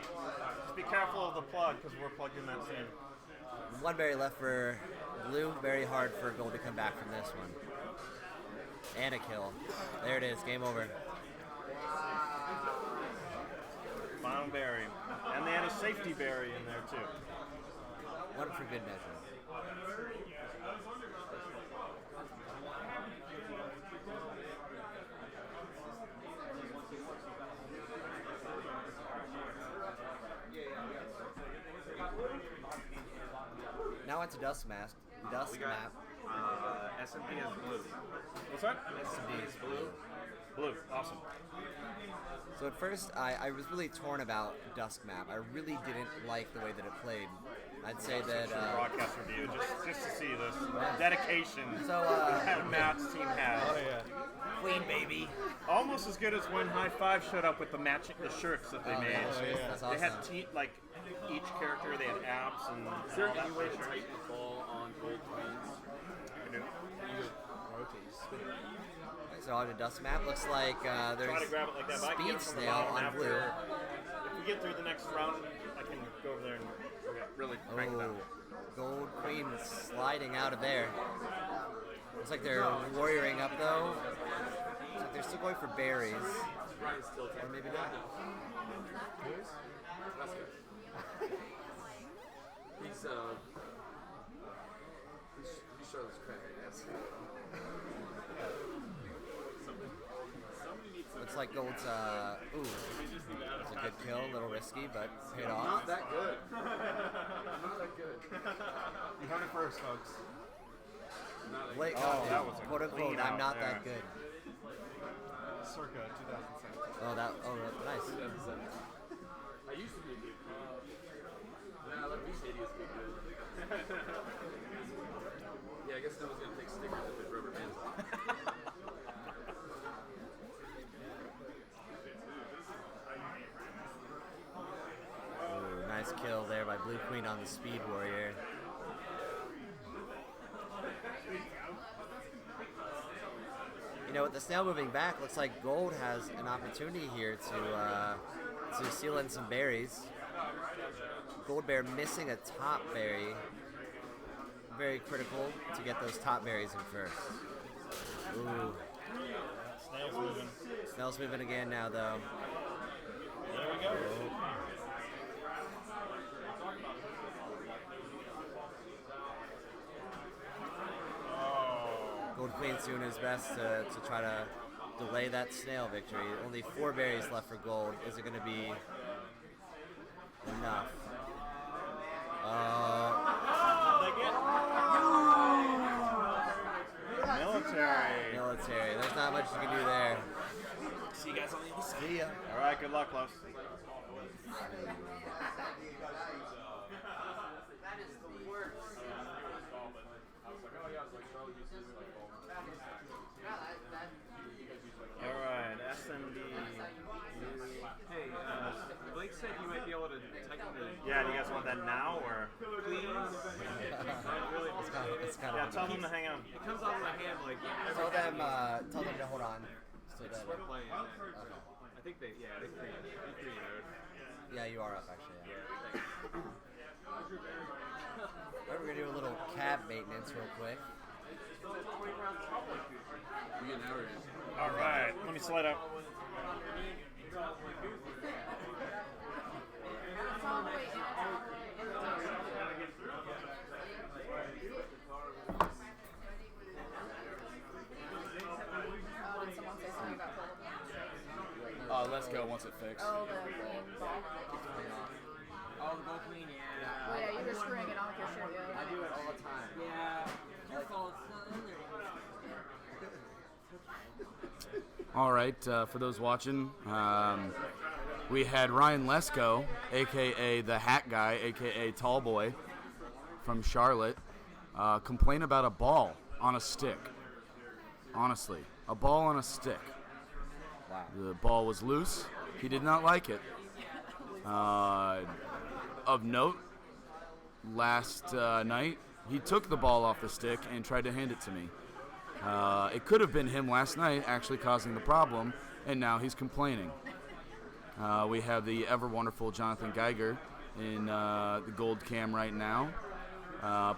Just be careful of the plug because we're plugged in that same. 1 berry left for Blue. Very hard for Gold to come back from this one. And a kill. There it is. Game over. Final berry. And they had a safety berry in there too. One for good measure. Now it's a dust mask. Dust map. SMD is blue. What's that? SMD is blue. Blue. Awesome. So at first, I was really torn about Dusk Map. I really didn't like the way that it played. I'd say that broadcast review just to see this dedication So, that Matt's team has. Oh yeah. Queen baby. Almost as good as when High Five showed up with the matching the shirts that they Oh, made. yeah, that's They had awesome. like each character they had abs and Is there all that any way to shit. tighten the ball on Gold Queens? So on the Dust Map, looks like Try there's to grab it like that. But I can get Speed it from the Snail bottom on after. Blue. If we get through the next round, I can go over there and really crank it Oh, out. Gold Queen sliding out of there. Looks like they're warrioring up though. Looks like they're still going for berries. Ryan's still Or maybe not. That's good. He's Charlotte's crack, I guess. Looks like Gold's, ooh, it's a good kill, a little risky, but paid off. Not that good. Not that good. You heard it first, folks. Blake, that was a quote unquote, clean I'm out not there. that good. Circa 2007. Oh, nice. I used to be good. Then I let these idiots get good. Yeah, I guess no one's gonna take stickers if it's rubber bands. Ooh, nice kill there by Blue Queen on the Speed Warrior. You know, with the snail moving back, looks like Gold has an opportunity here to seal in some berries. Gold Bear missing a top berry. Very critical to get those top berries in first. Ooh. Snail's moving. Snail's moving again now, though. There we go. Gold Queen's doing his best to try to delay that snail victory. Only 4 berries left for Gold. Is it going to be enough? Military. There's not much you can do there. See you guys on the other side. See ya. All right, good luck, Los. All right. that now or? Please. Yeah, tell them to hang on. It comes off my hand like. Tell them to hold on. So that, We're playing. I think they created. yeah, you are up actually. Yeah. Yeah. Alright, we're gonna do a little cab maintenance real quick. All right, let me slide up. Let's go once it fixed. Oh, the queen ball. Oh, the gold queen, yeah. Oh, yeah, you were screwing it on with your shirt, yeah. I do it all the time. Yeah. Your fault. All right, for those watching, we had Ryan Lesko, a.k.a. the Hat Guy, a.k.a. Tall Boy, from Charlotte, complain about a ball on a stick. Honestly, a ball on a stick. Wow. The ball was loose. He did not like it. Of note, last night, he took the ball off the stick and tried to hand it to me. It could have been him last night actually causing the problem, and now he's complaining. We have the ever wonderful Jonathan Geiger in the gold cam right now,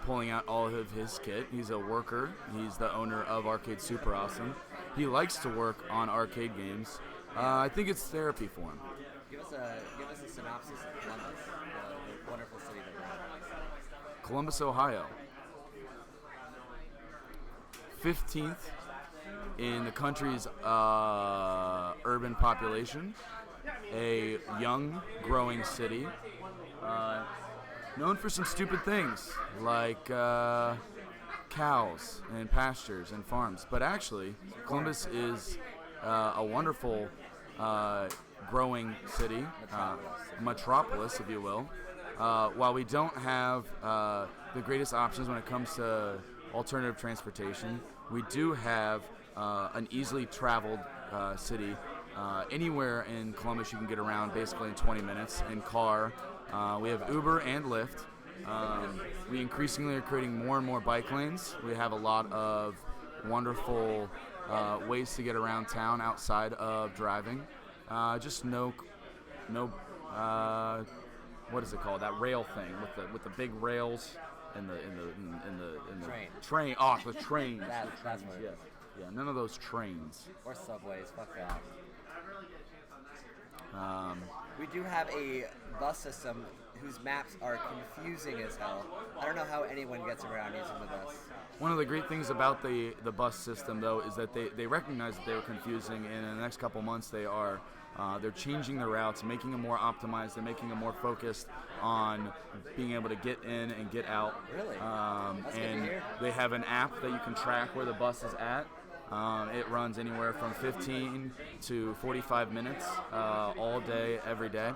pulling out all of his kit. He's a worker. He's the owner of Arcade Super Awesome. He likes to work on arcade games. I think it's therapy for him. Give us a synopsis of Columbus, the wonderful city that we're in. Columbus, Ohio. 15th in the country's urban population. A young, growing city. Known for some stupid things like cows and pastures and farms. But actually, Columbus is a wonderful growing city, metropolis, if you will. While we don't have the greatest options when it comes to alternative transportation, we do have an easily traveled city. Anywhere in Columbus you can get around basically in 20 minutes in car. We have Uber and Lyft. We increasingly are creating more and more bike lanes. We have a lot of wonderful ways to get around town outside of driving. Just no, what is it called? That rail thing with the big rails in the train. Oh, the trains. That's what it is. Yeah, none of those trains. Or subways. Fuck that. We do have a bus system whose maps are confusing as hell. I don't know how anyone gets around using the bus. One of the great things about the bus system, though, is that they recognize that they were confusing, and in the next couple months they're changing the routes, making them more optimized, and making them more focused on being able to get in and get out. Really? That's good to and hear. they have an app that you can track where the bus is at. It runs anywhere from 15 to 45 minutes all day, every day.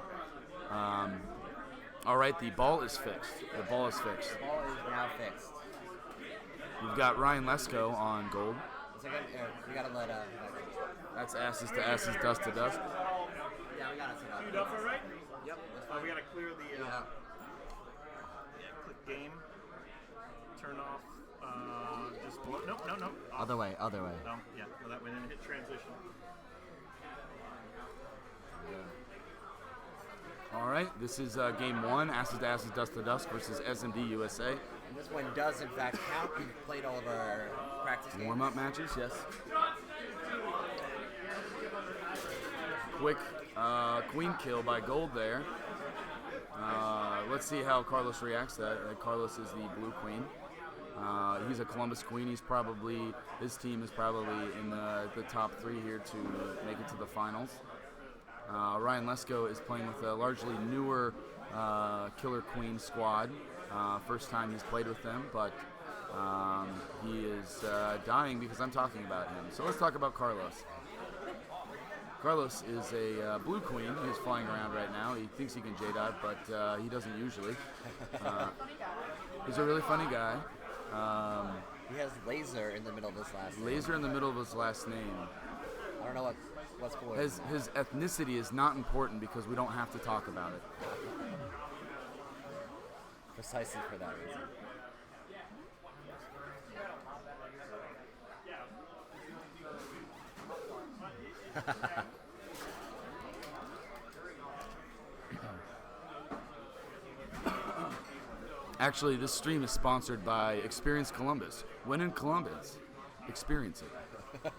All right, the ball is fixed. The ball is fixed. The ball is now fixed. We've got Ryan Lesko on gold. We gotta let That's asses to asses, dust to dust. Yeah, we got it set up. Queued up all right? Yep. We gotta clear the. Yeah. Click game. Turn off. Just below. Nope. No. Off. Other way. Oh, yeah. No, that way then hit transition. All right, this is game one, asses to asses, dust to dust versus SMD USA. And this one does in fact count. We've played all of our practice games. Warm-up matches, yes. Quick queen kill by Gold there. Let's see how Carlos reacts to that. Carlos is the blue queen. He's a Columbus queen. His team is probably in the top three here to make it to the finals. Ryan Lesko is playing with a largely newer Killer Queen squad. First time he's played with them, but he is dying because I'm talking about him. So let's talk about Carlos. Carlos is a blue queen. He's flying around right now. He thinks he can J-dive, but he doesn't usually. He's a really funny guy. He has laser in the middle of his last name. Laser in the middle of his last name. I don't know what's cool. His ethnicity is not important because we don't have to talk about it. precisely for that reason. Actually, this stream is sponsored by Experience Columbus. When in Columbus, experience it.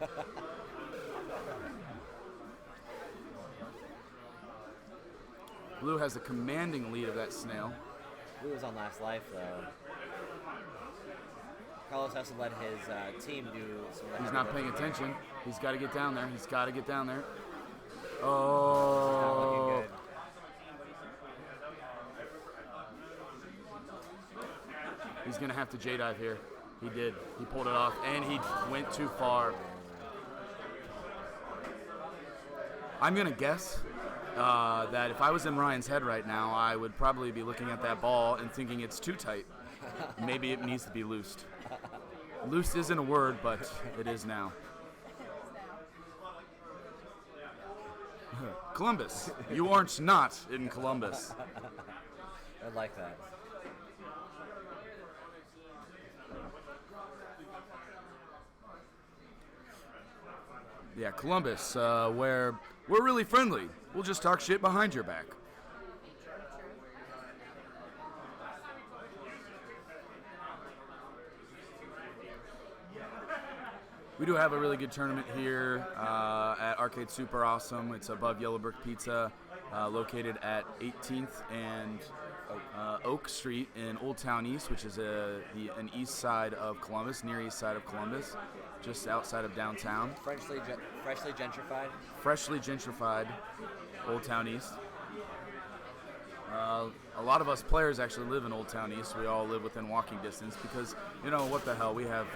Blue has a commanding lead of that snail. Blue was on last life, though. Carlos has to let his team do some of the He's heavy not paying lifting. attention. He's got to get down there. He's got to get down there. Not Oh. looking good. He's going to have to J-dive here. He did. He pulled it off, and he went too far. I'm going to guess that if I was in Ryan's head right now, I would probably be looking at that ball and thinking it's too tight. Maybe it needs to be loosed. Loose isn't a word, but it is now. Columbus. You aren't not in Columbus. I like that. Yeah, Columbus, where we're really friendly. We'll just talk shit behind your back. We do have a really good tournament here at Arcade Super Awesome. It's above Yellow Brick Pizza, located at 18th and Oak Street in Old Town East, which is an east side of Columbus, near east side of Columbus, just outside of downtown. Freshly gentrified. Freshly gentrified Old Town East. A lot of us players actually live in Old Town East. We all live within walking distance because, you know, what the hell? We have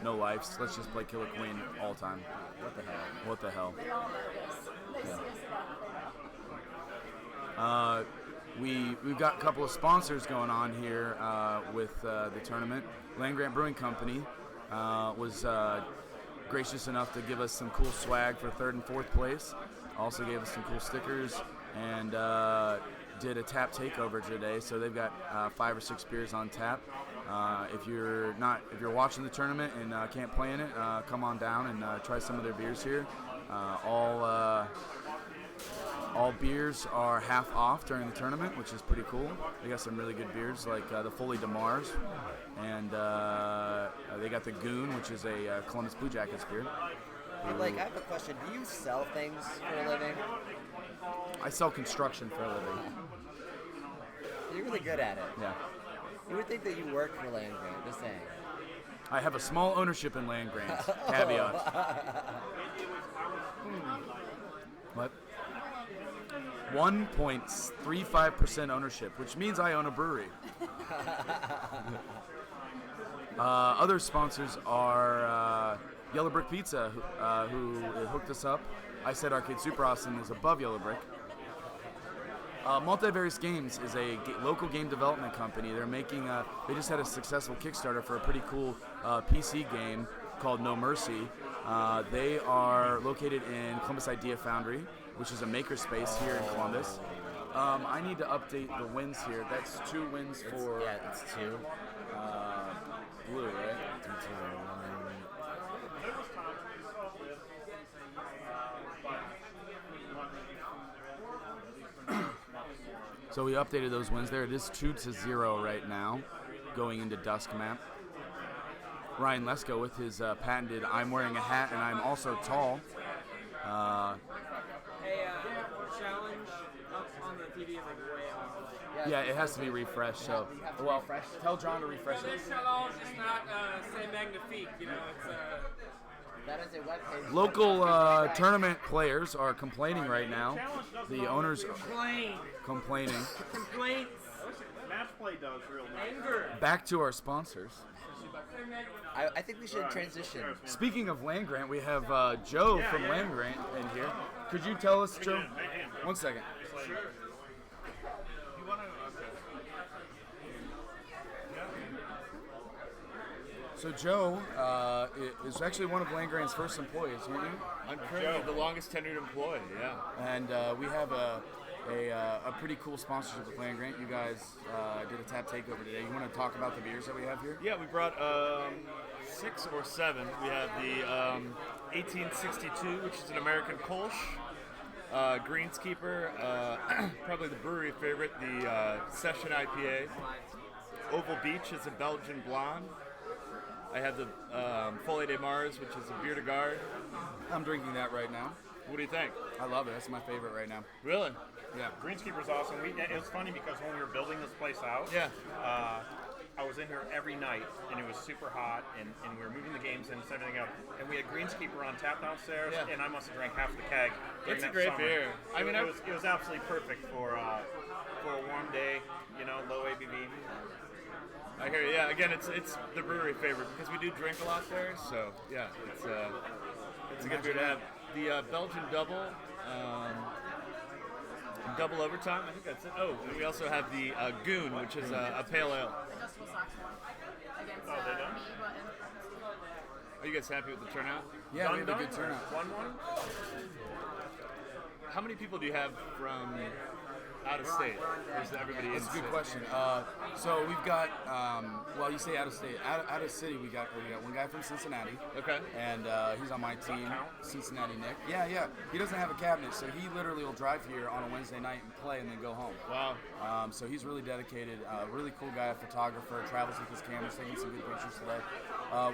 no lives. Let's just play Killer Queen all the time. What the hell? What the hell? We all know this. They see us Yeah. We've got a couple of sponsors going on here with the tournament. Land Grant Brewing Company was gracious enough to give us some cool swag for 3rd and 4th place. Also gave us some cool stickers and did a tap takeover today. So they've got 5 or 6 beers on tap. If you're watching the tournament and can't play in it, come on down and try some of their beers here. All beers are half off during the tournament, which is pretty cool. They got some really good beers like the Foley de Mars, and they got the Goon, which is a Columbus Blue Jackets beer. Like, I have a question. Do you sell things for a living? I sell construction for a living. You're really good at it. Yeah. You would think that you work for Land Grant, just saying. I have a small ownership in Land Grant. Caveat. What? 1.35% ownership, which means I own a brewery. Other sponsors are Yellow Brick Pizza, who hooked us up. I said Arcade Super Awesome is above Yellow Brick. Multivarious Games is a local game development company. They're making they just had a successful Kickstarter for a pretty cool PC game called No Mercy. They are located in Columbus Idea Foundry, which is a makerspace here in Columbus. I need to update the wins here. That's 2 wins for it's 2. Blue, right? 2, 2, 1. So we updated those wins there. It is 2-0 right now, going into Dusk Map. Ryan Lesko with his patented "I'm wearing a hat and I'm also tall." Hey, challenge up on the TV is like way off. Yeah, it has to be refreshed. So, well, tell John to refresh it. This challenge is not say magnifique, you know. It's That is a webpage. Local tournament players are complaining right now. The owners are complaining. Complaints. Match play does real nice. Anger. Back to our sponsors. I think we should transition. Speaking of Land Grant, we have Joe from Land Grant in here. Could you tell us, Joe? 1 second. Sure. So Joe is actually one of Land Grant's first employees, aren't you? I'm currently the longest tenured employee, yeah. And we have a a pretty cool sponsorship with Land Grant. You guys did a tap takeover today. You want to talk about the beers that we have here? Yeah, we brought 6 or 7. We have the 1862, which is an American Kolsch. Greenskeeper, probably the brewery favorite, the Session IPA. Oval Beach is a Belgian blonde. I have the Folie de Mars, which is a Bière de Garde. I'm drinking that right now. What do you think? I love it. That's my favorite right now. Really? Yeah. Greenskeeper's awesome. It was funny because when we were building this place out, I was in here every night, and it was super hot, and we were moving the games and everything up. And we had Greenskeeper on tap downstairs, and I must have drank half the keg. It's a great beer. I mean, it was absolutely perfect for a warm day, low ABV. I hear you. Yeah, again, it's the brewery favorite because we do drink a lot there. So yeah, it's a good beer to have. The Belgian double, double overtime. I think that's it. Oh, and we also have the Goon, which is a pale ale. Are you guys happy with the turnout? Yeah, we have a good turnout. 1-1. How many people do you have from out of state? Or is everybody That's a good in-state? question. So we've got, well, you say out of state. Out of city, we got one guy from Cincinnati. Okay. And he's on my team, Cincinnati Nick. Yeah. He doesn't have a cabinet, so he literally will drive here on a Wednesday night and play and then go home. Wow. So he's really dedicated. Really cool guy, a photographer, travels with his cameras, taking some good pictures today.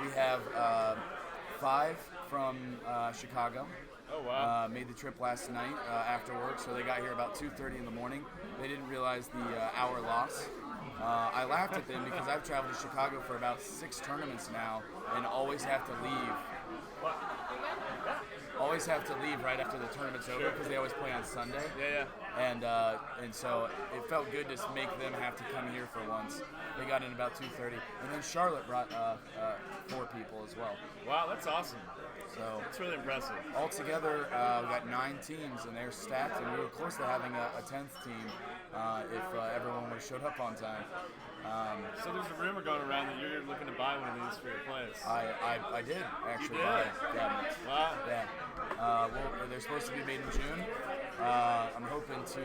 We have 5 from Chicago. Oh, wow. Made the trip last night after work, so they got here about 2:30 in the morning. They didn't realize the hour loss. I laughed at them because I've traveled to Chicago for about 6 tournaments now and always have to leave. Always have to leave right after the tournament's over because they always play on Sunday. Yeah. And so it felt good to make them have to come here for once. They got in about 2:30, and then Charlotte brought 4 people as well. Wow, that's awesome. So it's really impressive. Altogether, we got 9 teams, and they're stacked, and we were close to having a 10th team if everyone would have showed up on time. So there's a rumor going around that you're looking to buy one of these for your place. I did actually You did? buy cabinets. Wow. Yeah. Well, they're supposed to be made in June. I'm hoping to.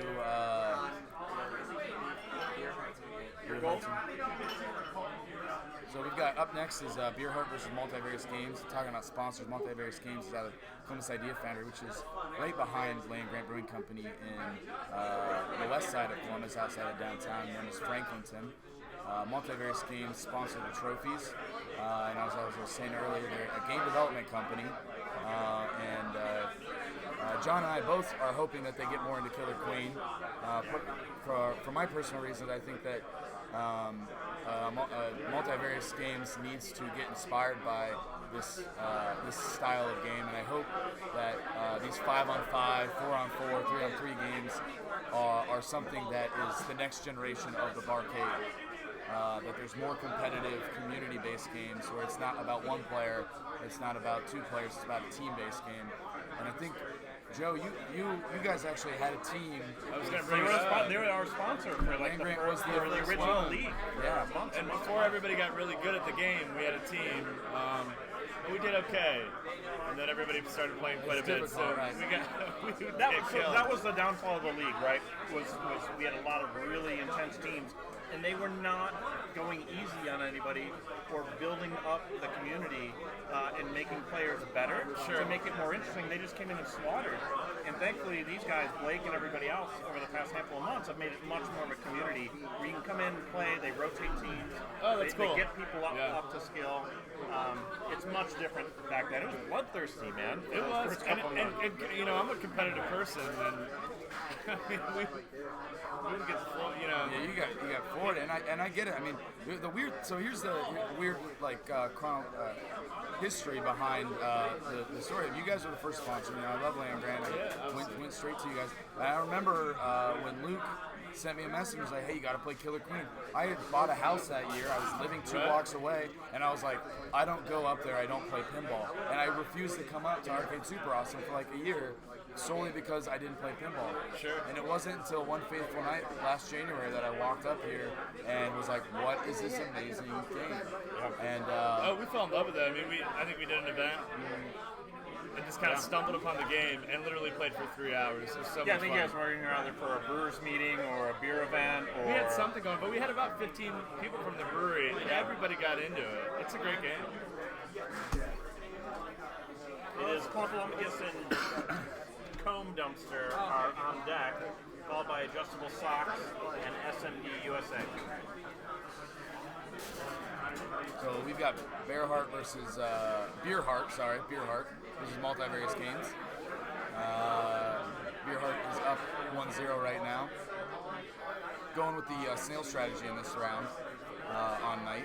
So we've got up next is Beer Heart versus Multivarious Games. Talking about sponsors, Multivarious Games is out of Columbus Idea Foundry, which is right behind Land Grant Brewing Company in the west side of Columbus, outside of downtown, known as Franklinton. Multivarious Games sponsor the trophies, and as I was saying earlier, they're a game development company, and John and I both are hoping that they get more into Killer Queen. For my personal reasons, I think that Multivarious Games needs to get inspired by this style of game, and I hope that these 5-on-5, 4-on-4, 3-on-3 games are something that is the next generation of the barcade. That there's more competitive, community-based games where it's not about one player, it's not about 2 players, it's about a team-based game. And I think, Joe, you guys actually had a team. I was going to bring it up. They were our sponsor for Land Grant was the original league. Yeah. And before everybody got really good at the game, we had a team. And we did okay. And then everybody started playing quite a bit. So right. that was the downfall of the league, right? Was we had a lot of really intense teams, and they were not going easy on anybody or building up the community and making players better to make it more interesting. They just came in and slaughtered. And thankfully, these guys, Blake and everybody else, over the past handful of months, have made it much more of a community where you can come in and play. They rotate teams. Oh, that's cool. They get people up to skill. It's much different back then. It was bloodthirsty, man. It was. First couple And months. I'm a competitive person, and we didn't get the flow, Yeah, you got forward, and I get it. I mean, the weird. So here's the weird history behind the story. You guys were the first sponsor. I love Land Grant. I went straight to you guys. And I remember when Luke sent me a message and was like, hey, you got to play Killer Queen. I had bought a house that year. I was living 2 blocks away, and I was like, I don't go up there. I don't play pinball. And I refused to come up to Arcade Super Awesome for like a year solely because I didn't play pinball. Sure. And it wasn't until one fateful night last January that I walked up here and was like, what is this amazing game? And we fell in love with it. I mean, I think we did an event. and just kind of stumbled upon the game and literally played for 3 hours. It was so Yeah, I much think fun. you guys were in here either for a brewers meeting or a beer event. Or We had something going, but we had about 15 people from the brewery, and everybody got into it. It's a great game. It is Columbus and Comb Dumpster are on deck, followed by Adjustable Socks and SMD USA. So we've got Bearheart versus Beerheart versus Multivarious Games. Beerheart is up 1-0 right now. Going with the snail strategy in this round on night.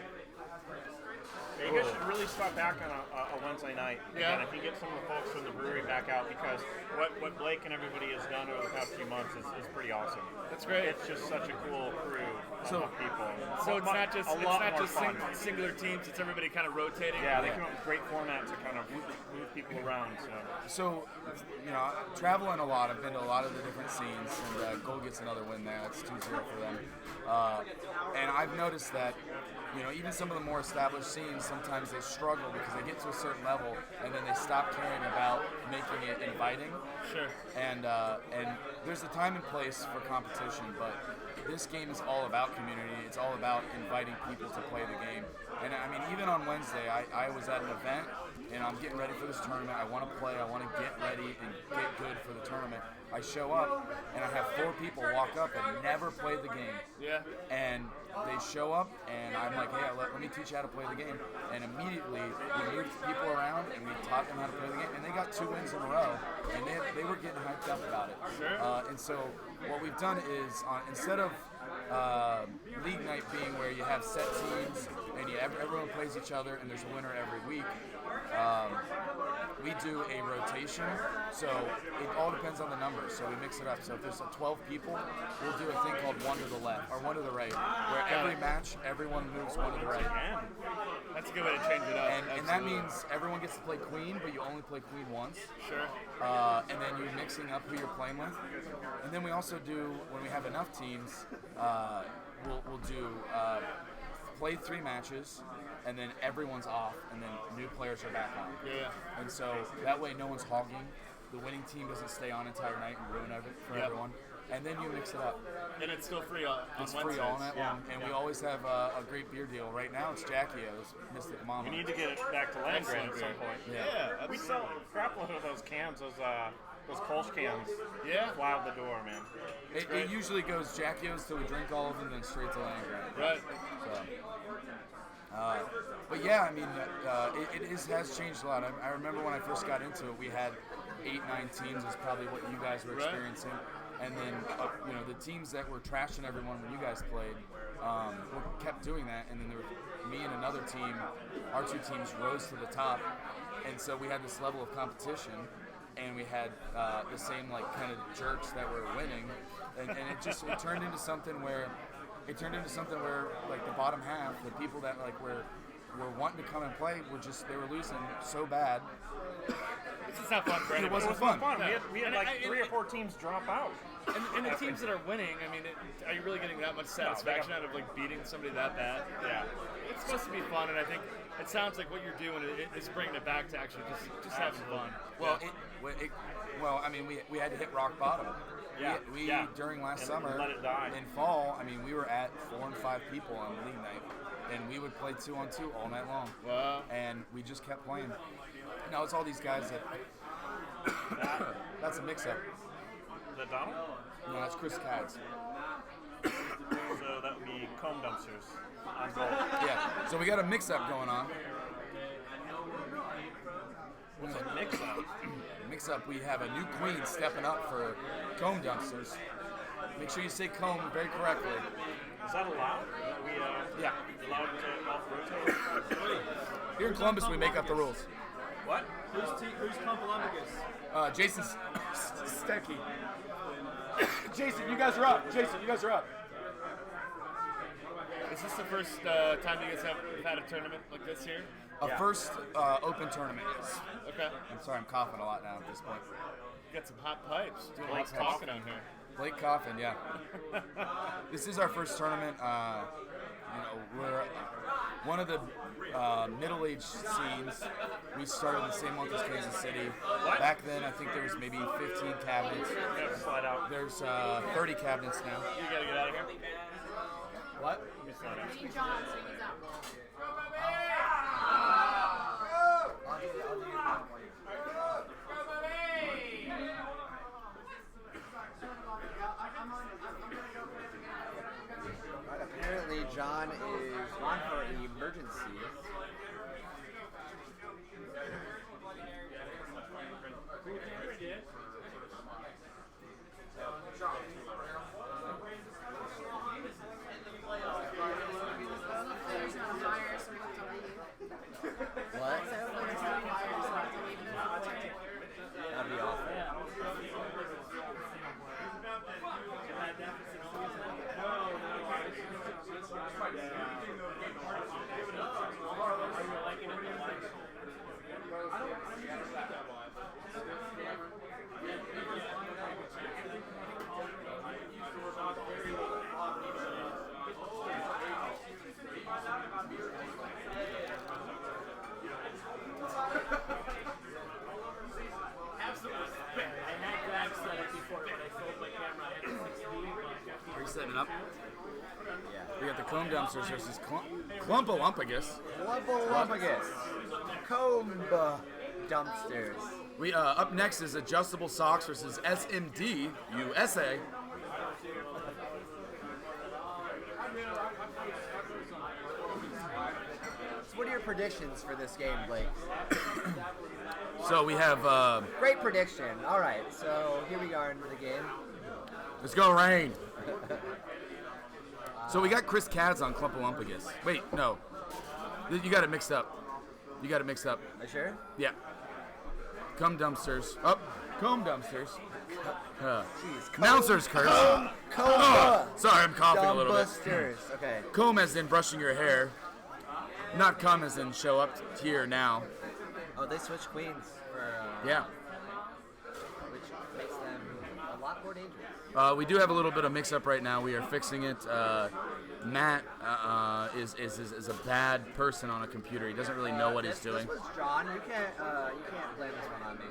Yeah, you guys should really start back on a Wednesday night. Yeah. And if you get some of the folks from the brewery back out, because what Blake and everybody has done over the past few months is pretty awesome. That's great. It's just such a cool crew So- of people. So it's not just fun. singular teams. It's everybody kind of rotating. Yeah, they come up with great format to kind of move people around. So, traveling a lot. I've been to a lot of the different scenes, and Gold gets another win there. It's 2-0 for them. And I've noticed that, even some of the more established scenes, sometimes they struggle because they get to a certain level, and then they stop caring about making it inviting. Sure. And there's a time and place for competition, but this game is all about community. It's all about inviting people to play the game. And I mean, even on Wednesday, I was at an event, and I'm getting ready for this tournament. I want to play. I want to get ready and get good for the tournament. I show up, and I have 4 people walk up and never played the game. Yeah. And they show up, and I'm like, hey, let me teach you how to play the game. And immediately, we moved people around, and we taught them how to play the game. And they got 2 wins in a row, and they were getting hyped up about it. Sure. And so what we've done is, instead of league night being where you have set teams, and everyone plays each other, and there's a winner every week, we do a rotation, so it all depends on the numbers, so we mix it up. So if there's 12 people, we'll do a thing called 1 to the left, or 1 to the right, where every match, everyone moves 1 to the right. That's a good way to change it up. And that means everyone gets to play queen, but you only play queen once. Sure. And then you're mixing up who you're playing with. And then we also do, when we have enough teams, we'll do play 3 matches, and then everyone's off, and then new players are back on. Yeah. And so that way no one's hogging. The winning team doesn't stay on entire night and ruin it for everyone. And then you mix it up. And it's still free on It's Wednesdays. free all night long. And we always have a great beer deal. Right now it's Jackio's Mystic Mama. We need to get it back to Landgrant at some point. Yeah. We sell crap load of those cans, those Kolsch cans. Yeah. Fly out the door, man. It usually goes Jackio's till we drink all of them, then straight to Landgrant. Right. So, but yeah, I mean, it has changed a lot. I remember when I first got into it, we had 8-9 teams is probably what you guys were experiencing. And then, the teams that were trashing everyone when you guys played, kept doing that. And then there was me and another team, our 2 teams rose to the top. And so we had this level of competition, and we had the same kind of jerks that were winning. And it turned into something where like the bottom half, the people that were wanting to come and play they were losing so bad. It's just not fun for It anybody. wasn't fun. We had 3 or 4 teams drop out. And the teams that are winning, I mean, are you really getting that much satisfaction out of beating somebody that bad? Yeah. It's supposed to be fun, and I think it sounds like what you're doing is bringing it back to actually just having fun. Well, I mean, we had to hit rock bottom. Yeah. We during last And summer let it die. in fall, I mean, we were at 4 and 5 people on league night, and we would play 2-on-2 all night long. Wow. And we just kept playing. Now it's all these guys that that's a mix-up. Is that Donald? No, that's Chris Cads. So that would be Comb Dumpsters on goal. Yeah. So we got a mix-up going on. What's a mix-up? Mix-up. We have a new queen stepping up for Comb Dumpsters. Make sure you say comb very correctly. Is that allowed? Yeah. Allowed to off-rotate? Here in Columbus, we make up the rules. What? Who's Columbus? Jason Stecky. Jason, you guys are up. Is this the first time you guys have had a tournament like this here? First open tournament is. Okay. I'm sorry, I'm coughing a lot now at this point. You got some hot pipes. Doing Blake's lots of talking on here. Blake coughing, yeah. This is our first tournament. we're one of the middle-aged scenes. We started the same month as Kansas City. Back then, I think there was maybe 15 cabinets. Slide out. There's 30 cabinets now. You gotta get out of here. What? We need John, so he's out. Apparently, John is gone for emergency. There's not a fire, so we have to leave. What? So there's no fire, so we have to leave in the military. That'd be awful. Have some respect. I had Grab set up before, but I sold my camera. I had a 6D, but Are you setting up? Yeah. We got the Comb Dumpsters versus Clumpalumpagus. Clumpalumpagus. Comb dumpsters. We up next is Adjustable Socks versus SMD USA. So what are your predictions for this game, Blake? So we have Great prediction. All right, so here we are into the game. let's go Rain. So we got Chris Cads on Clumpalumpagus. Wait, no. You got it mixed up. You got it mixed up. Are you sure? Yeah. Comb Dumpsters. Up. Comb Dumpsters. Announcers curse. Sorry, I'm coughing a little bit. Dumbusters. Okay. Comb as in brushing your hair. Not come as in show up here now. Oh, they switched queens for Yeah. which makes them a lot more dangerous. We do have a little bit of mix-up right now. We are fixing it. Matt is a bad person on a computer. He doesn't really know what he's doing. This was John. You can't blame this one on me.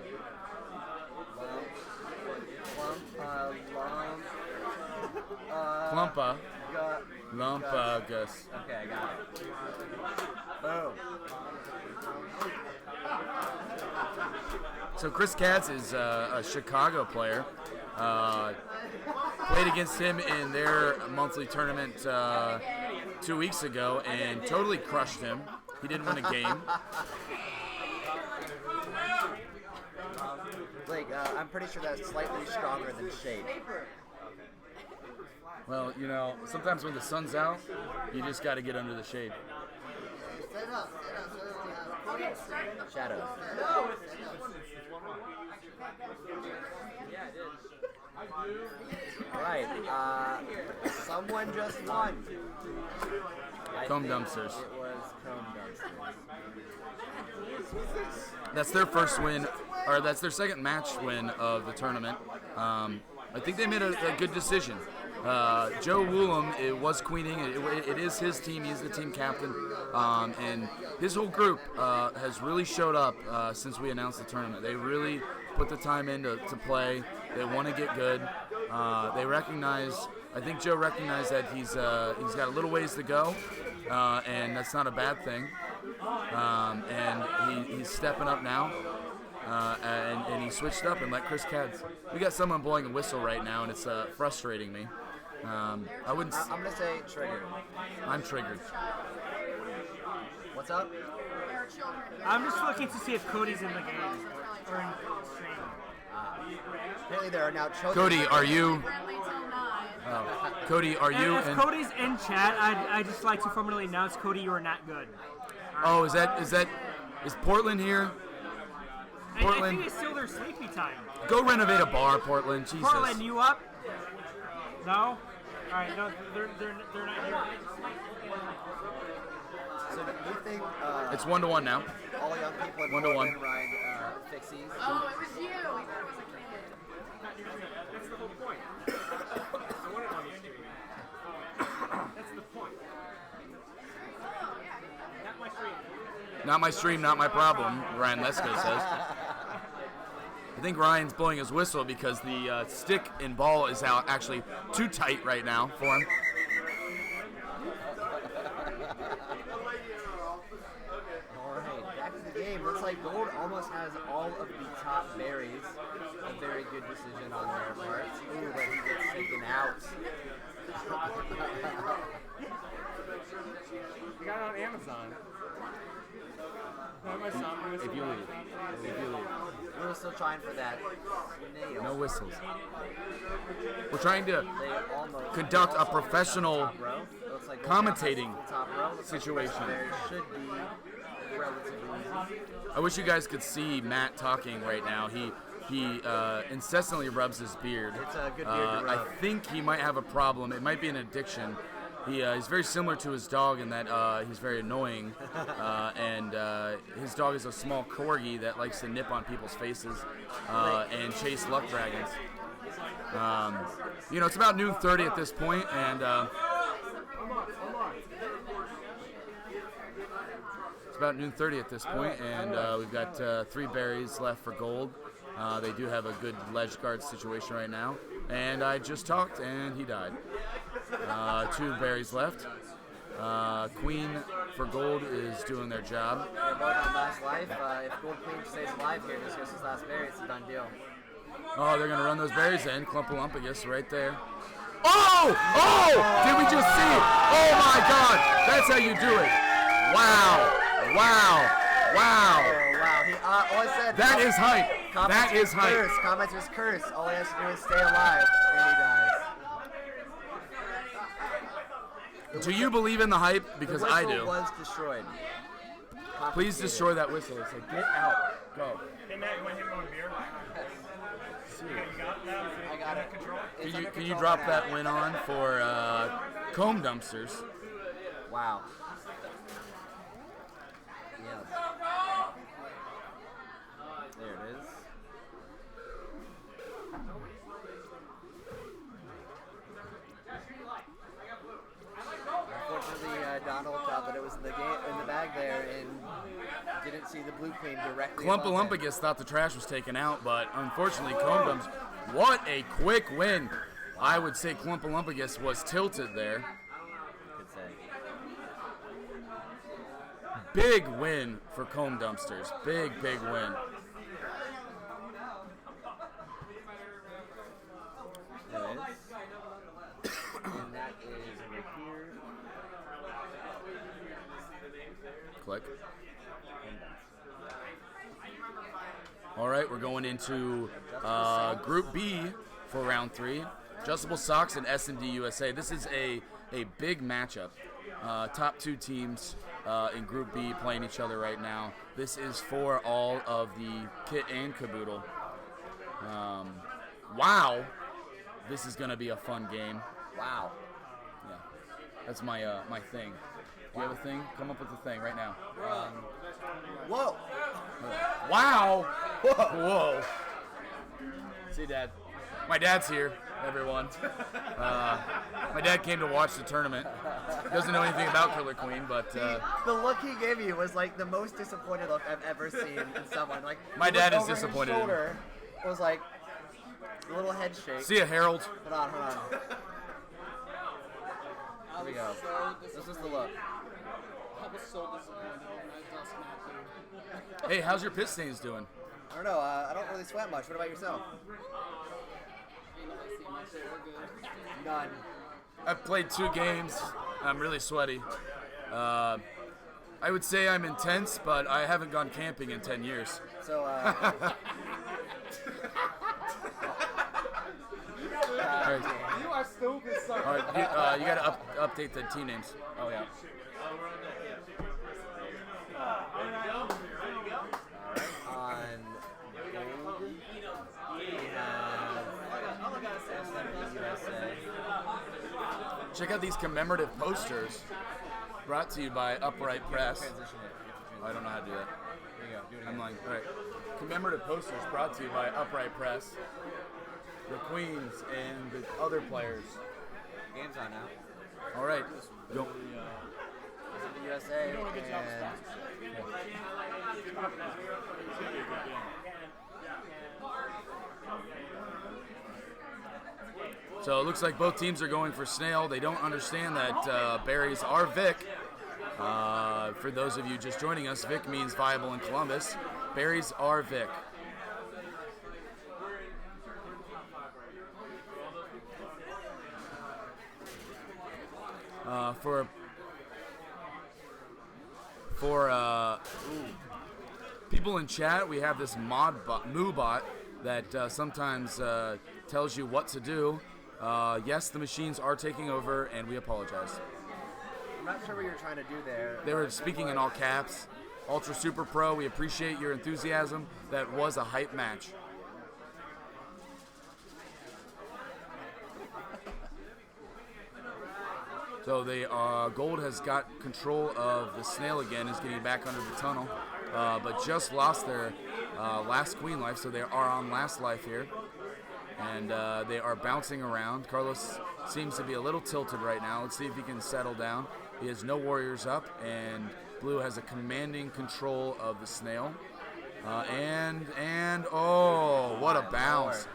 Clumpa. Gu- Lumpagus. Okay, I got it. Boom. So Chris Katz is a Chicago player. Played against him in their monthly tournament 2 weeks ago and totally crushed him. He didn't win a game. Blake, I'm pretty sure that's slightly stronger than shade. Well, you know, sometimes when the sun's out, you just got to get under the shade. Shadows. Right. Someone just won. Comb Dumpsters. It was Comb Dumpsters. That's their first win, or that's their second match win of the tournament. I think they made a good decision. Joe Woolham was queening. It is his team. He's the team captain. And his whole group has really showed up since we announced the tournament. They really put the time in to play. They want to get good. They recognize, I think Joe recognized that he's got a little ways to go, and that's not a bad thing. And he's stepping up now. And he switched up and let Chris Cads. We got someone blowing a whistle right now, and it's frustrating me. I wouldn't. I'm gonna say triggered. I'm triggered. What's up? I'm just looking to see if Cody's in the game or in stream. Apparently there are now children. Cody, are you? Cody, are you? And if Cody's in chat, I'd just like to formally announce, Cody, you are not good. Oh, is Portland here? Portland. I think it's still their sleepy time. Go renovate a bar, Portland. Jesus. Portland, you up? No? Alright, no, they're not here. So do you think it's 1-1 now. all young people in 1-1. Portland ride fixies? Oh, it was you. We thought it was a kid. That's the whole point. I want it on the stream. That's the point. Not my stream, not my problem, Ryan Lesko says. I think Ryan's blowing his whistle because the stick and ball is out actually too tight right now for him. Alright, back to the game. Looks like Gold almost has all of the top berries. A very good decision on their part. Ooh, but he gets taken out. You got it on Amazon. If you leave. We were still trying for that nail. No whistles. We're trying to They almost conduct a professional top row. Looks like commentating top row. Looks like situation. there should be relatively easy. I wish you guys could see Matt talking right now. He incessantly rubs his beard. It's a good beard to I rub. think he might have a problem. It might be an addiction. He's very similar to his dog in that he's very annoying, and his dog is a small corgi that likes to nip on people's faces and chase luck dragons. It's about noon 30 at this point, and we've got 3 berries left for Gold. They do have a good ledge guard situation right now, and I just talked, and he died. 2 berries left. Queen for Gold is doing their job. They're both on last life. If Gold Queen stays alive here and just gets his last berry, it's a done deal. Oh, they're going to run those berries in. Clumpalumpagus right there. Oh! Oh! Did we just see it? Oh, my God! That's how you do it. Wow. Wow. Wow. Oh, wow. All I said, That is hype. That is hype. Curse. Commenter's curse. All he has to do is stay alive, and he dies. Do you believe in the hype? Because I The do. whistle was destroyed. Please destroy that whistle. It's like, get out. Go. Hey, Matt, you want to hit him on a beer? You got that? I got it. Can you drop that win on for Comb Dumpsters? Wow. Yes. There it is. Unfortunately, Donald thought that it was in the bag there and didn't see the blue queen directly above him. Clumpalumpagus thought the trash was taken out, but unfortunately, Comb Dumps. What a quick win! I would say Clumpalumpagus was tilted there. Could say. Big win for Comb Dumpsters. Big win. There it is. And that is right here. Click. All right, we're going into Group B for round 3. Adjustable Socks and S&D USA. This is a big matchup. Top 2 teams in Group B playing each other right now. This is for all of the kit and caboodle. Wow. This is going to be a fun game. Wow. Yeah. That's my my thing. Do you have a thing? Come up with a thing right now. Whoa. Wow. Whoa. See, Dad. My dad's here, everyone. My dad came to watch the tournament. Doesn't know anything about Killer Queen, but The look he gave you was like the most disappointed look I've ever seen in someone. Like My he dad looked is over his disappointed in me. shoulder, it was like a little head shake. See ya, Harold. Hold on. Here we go. This is the look. I was so disappointed when I just snapped. Hey, how's your pit stains doing? I don't know. I don't really sweat much. What about yourself? None. I've played 2 games. I'm really sweaty. I would say I'm intense, but I haven't gone camping in 10 years. So, You are stupid, son. All right, you got to update the team names. Oh, yeah. on gold, we have USA. Check out these commemorative posters brought to you by Upright Press. Transition it. I don't know how to do that. There you go. Do it again. I'm like, all right. Commemorative posters brought to you by Upright Press, the Queens, and the other players. Game's on now. All right. Go. in the USA. And So it looks like both teams are going for Snail. They don't understand that berries are Vic. For those of you just joining us, Vic means viable in Columbus. Berries are Vic. For people in chat, we have this MooBot that sometimes tells you what to do. Yes, the machines are taking over, and we apologize. I'm not sure what you're trying to do there. They were speaking in all caps. Ultra Super Pro, we appreciate your enthusiasm. That was a hype match. So the Gold has got control of the Snail again, is getting back under the tunnel, but just lost their last Queen life, so they are on last life here. And they are bouncing around. Carlos seems to be a little tilted right now. Let's see if he can settle down. He has no warriors up, and Blue has a commanding control of the Snail. And oh, what a bounce.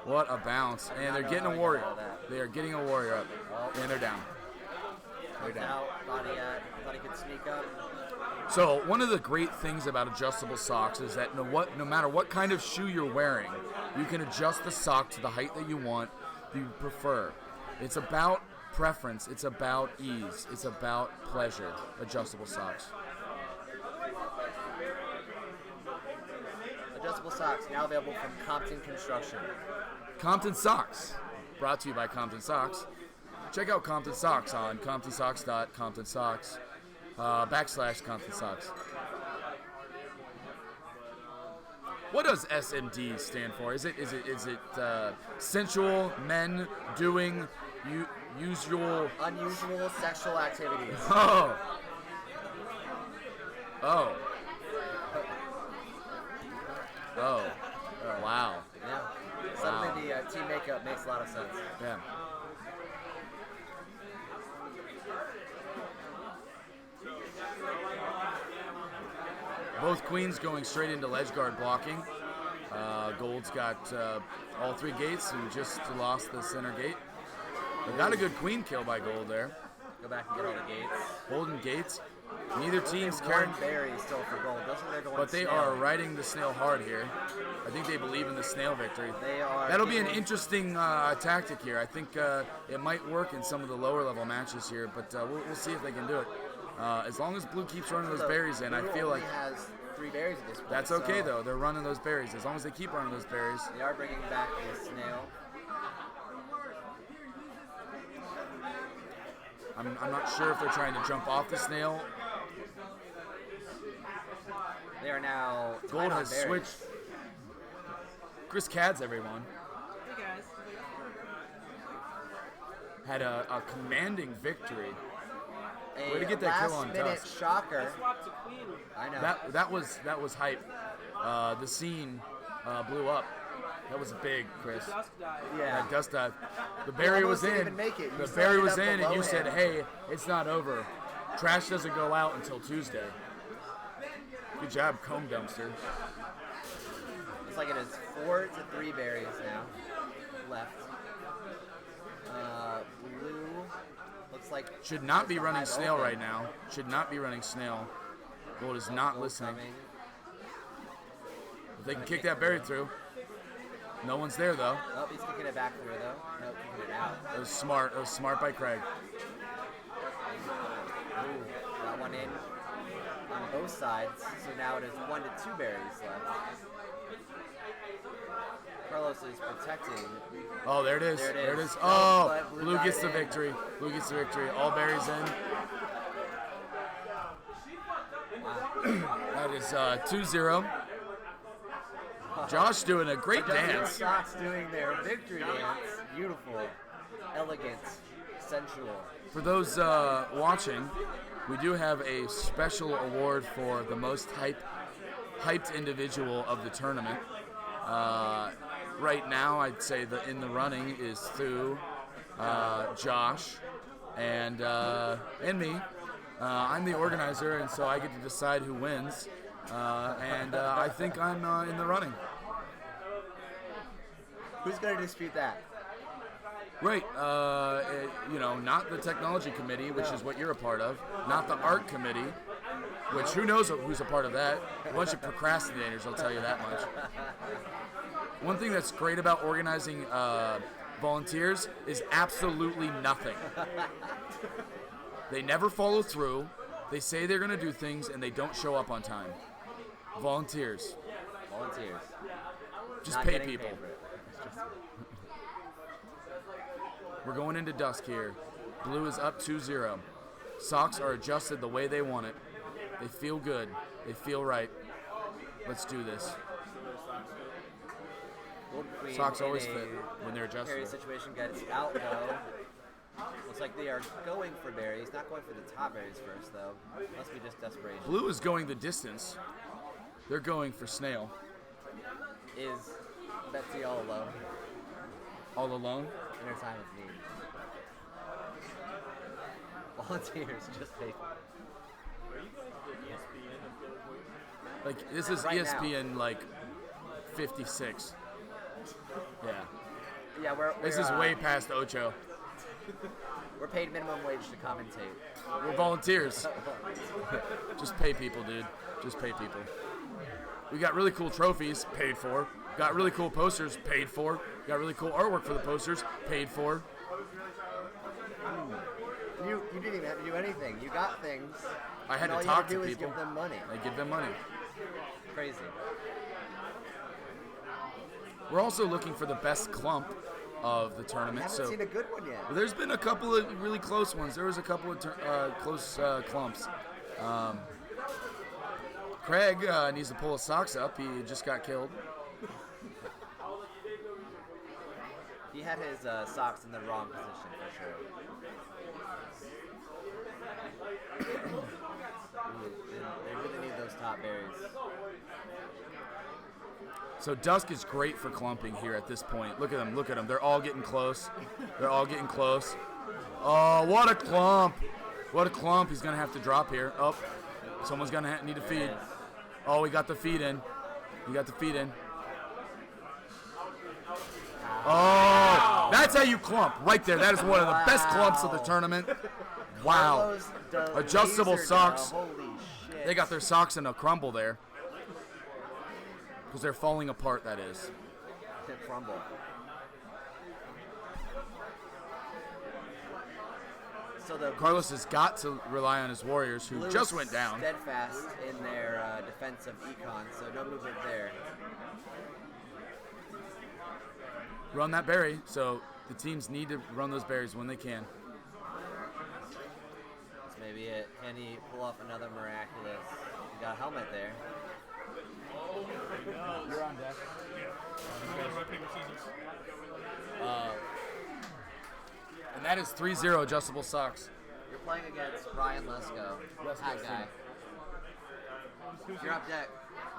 What a bounce. And they're getting a warrior. They are getting a warrior up, and they're down. They're down. Thought he could sneak up. So one of the great things about adjustable socks is that no matter what kind of shoe you're wearing, you can adjust the sock to the height that you want, you prefer. It's about preference. It's about ease. It's about pleasure. Adjustable socks. Adjustable socks now available from Compton Construction. Compton Socks, brought to you by Compton Socks. Check out Compton Socks on comptonsocks.comptonsocks / Compton Socks. What does SMD stand for? Is it sensual men doing unusual sexual activities? Oh. Wow. Yeah. Suddenly the team makeup makes a lot of sense. Yeah. Both queens going straight into ledge guard blocking. Gold's got all three gates and just lost the center gate. They got a good queen kill by Gold there. Go back and get all the gates. Holding gates. Neither team's carrying. Berry still for Gold. Doesn't they're going But they Snail. are riding the Snail hard here. I think they believe in the Snail victory. They are. That'll be an interesting tactic here. I think it might work in some of the lower level matches here, but we'll see if they can do it. As long as Blue keeps running those berries in, I feel like has 3 berries at this point. that's okay though. They're running those berries. As long as they keep running those berries. They are bringing back the Snail. I'm not sure if they're trying to jump off the Snail. They are now. Gold has switched. Chris Cads, everyone. Hey guys. Had a commanding victory. Way to get that kill on Tusk. Shocker. I know. That was hype. The scene blew up. That was big, Chris. Dusk died. Yeah. Dust dive. The berry was in. Didn't make it. The You berry set it was up in, and below you said, him. "Hey, it's not over. Trash doesn't go out until Tuesday." Good job, Comb Dumpster. Looks like it is 4 to 3 berries now left. Blue looks like Should not be it's running wide Snail open. right now. Should not be running Snail. Gold is not Gold listening. coming. If they can kick that berry through. No one's there though. Oh, he's kicking it back through though. Nope, kicking it out. That was smart. That was smart by Craig. Ooh, got one in on both sides. So now it is 1 to 2 berries left. Carlos is protecting. Oh, there it is. There it is. Oh, But Blue got gets it the in. victory. Blue gets the victory. All berries in. That is 2-0. Josh doing a great dance. Socks doing their victory dance. Beautiful, elegant, sensual. For those watching, we do have a special award for the most hyped individual of the tournament. Right now, I'd say that in the running is Thu, Josh, and me. I'm the organizer, and so I get to decide who wins. And I think I'm in the running. Who's going to dispute that? Right. Not the technology committee, which is what you're a part of. Not the art committee, which who knows who's a part of that. A bunch of procrastinators, I'll tell you that much. One thing that's great about organizing volunteers is absolutely nothing. They never follow through. They say they're going to do things, and they don't show up on time. Volunteers. Just Not pay getting people. paid for it. We're going into dusk here. Blue is up 2-0. Socks are adjusted the way they want it. They feel good. They feel right. Let's do this. Gold Queen Socks in always a fit when they're adjusted. Berry situation gets out though. Looks like they are going for berries. Not going for the top berries first though. Must be just desperation. Blue is going the distance. They're going for snail. Is Betsy all alone? All alone? In her time of need. Volunteers, just pay. Like, this is Right ESPN, like, 56. Yeah. Yeah, This is way past Ocho. We're paid minimum wage to commentate. We're volunteers. Just pay people, dude. Just pay people. We got really cool trophies, paid for. Got really cool posters, paid for. Got really cool artwork for the posters, paid for. You didn't even have to do anything. You got things. I had and to all talk you to had to do people. Is give them money. I give them money. Crazy. We're also looking for the best clump of the tournament. I haven't seen a good one yet. Well, there's been a couple of really close ones. There was a couple of close clumps. Craig needs to pull his socks up. He just got killed. He had his socks in the wrong position for sure. They really need those top berries. So dusk is great for clumping here at this point. Look at them. Look at them. They're all getting close. They're all getting close. Oh, what a clump. What a clump. He's going to have to drop here. Oh, someone's going to need to feed. Oh, he got the feed in. He got the feed in. Oh, that's how you clump. Right there. That is one of the best clumps of the tournament. Wow. Adjustable socks. Holy shit. They got their socks in a crumble there. Because they're falling apart, that is. They crumble. So Carlos has got to rely on his Warriors, who Blues just went down. Steadfast in their defense of econ, so no movement there. Run that berry, so the teams need to run those berries when they can. That's maybe it. Can he pull off another miraculous? He got a helmet there. You're on deck. And that is 3-0 adjustable socks. You're playing against Ryan Lesko, hat guy. You're up deck.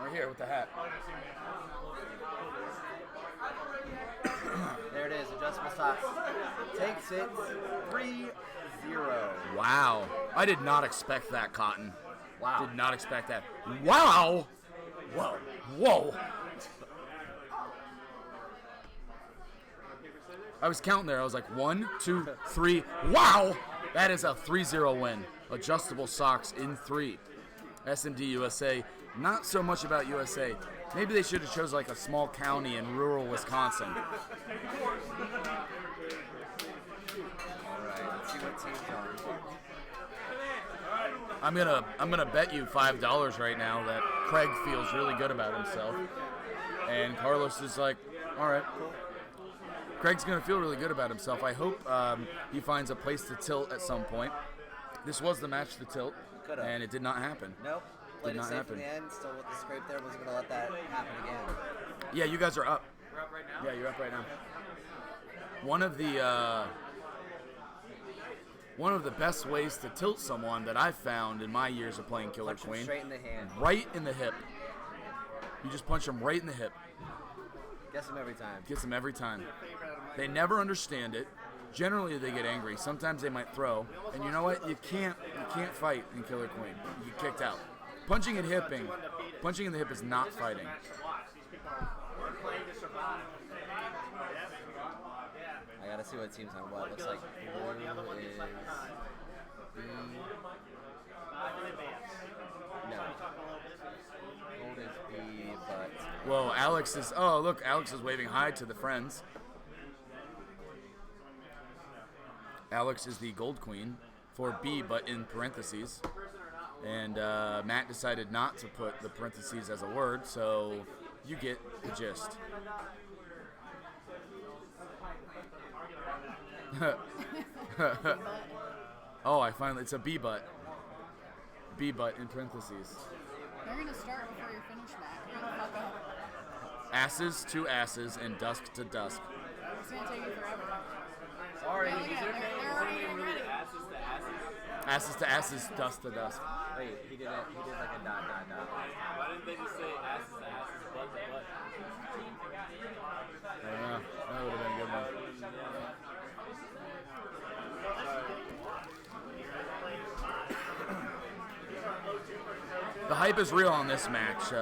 Right here with the hat. There it is, adjustable socks. Takes it 3-0. Wow. I did not expect that, Cotton. Wow. Did not expect that. Wow. Whoa. Whoa. I was counting there. I was like 1, 2, 3. Wow. That is a 3-0 win. Adjustable socks in 3. SMD USA. Not so much about USA. Maybe they should have chose like a small county in rural Wisconsin. All right, let's see what team's on. I'm gonna bet you $5 right now that Craig feels really good about himself, and Carlos is like, all right. Craig's gonna feel really good about himself. I hope he finds a place to tilt at some point. This was the match to tilt, and it did not happen. Nope. Played Did it not safe happen. in the end. Still with the scrape there. Wasn't gonna let that happen again. Yeah, you guys are up. We're up right now? Yeah, you're up right now. One of the best ways to tilt someone that I've found in my years of playing Killer Punch him Queen. straight in the hand. Right in the hip. You just punch them right in the hip. Gets him every time. Gets them every time. They never understand it. Generally, they get angry. Sometimes they might throw. And you know what? You can't fight in Killer Queen. You get kicked out. Punching in the hip is not fighting. I gotta see what team's on what. Looks like blue is B. No. Gold is B, but. Whoa, Alex is. Oh, look, Alex is waving hi to the friends. Alex is the gold queen for B, but in parentheses. And Matt decided not to put the parentheses as a word, so you get the gist. Oh, it's a B butt. B butt in parentheses. They're gonna start before you're finished, Matt. You're gonna fuck up. Asses to asses and dusk to dusk. It's gonna take you forever. Sorry, Yeah, look at it. They're already getting ready. Asses to asses, dust to dust. Wait, he did like a dot. Why didn't they just say asses to asses, butt to butt? I don't know. That would have been a good one. The hype is real on this match.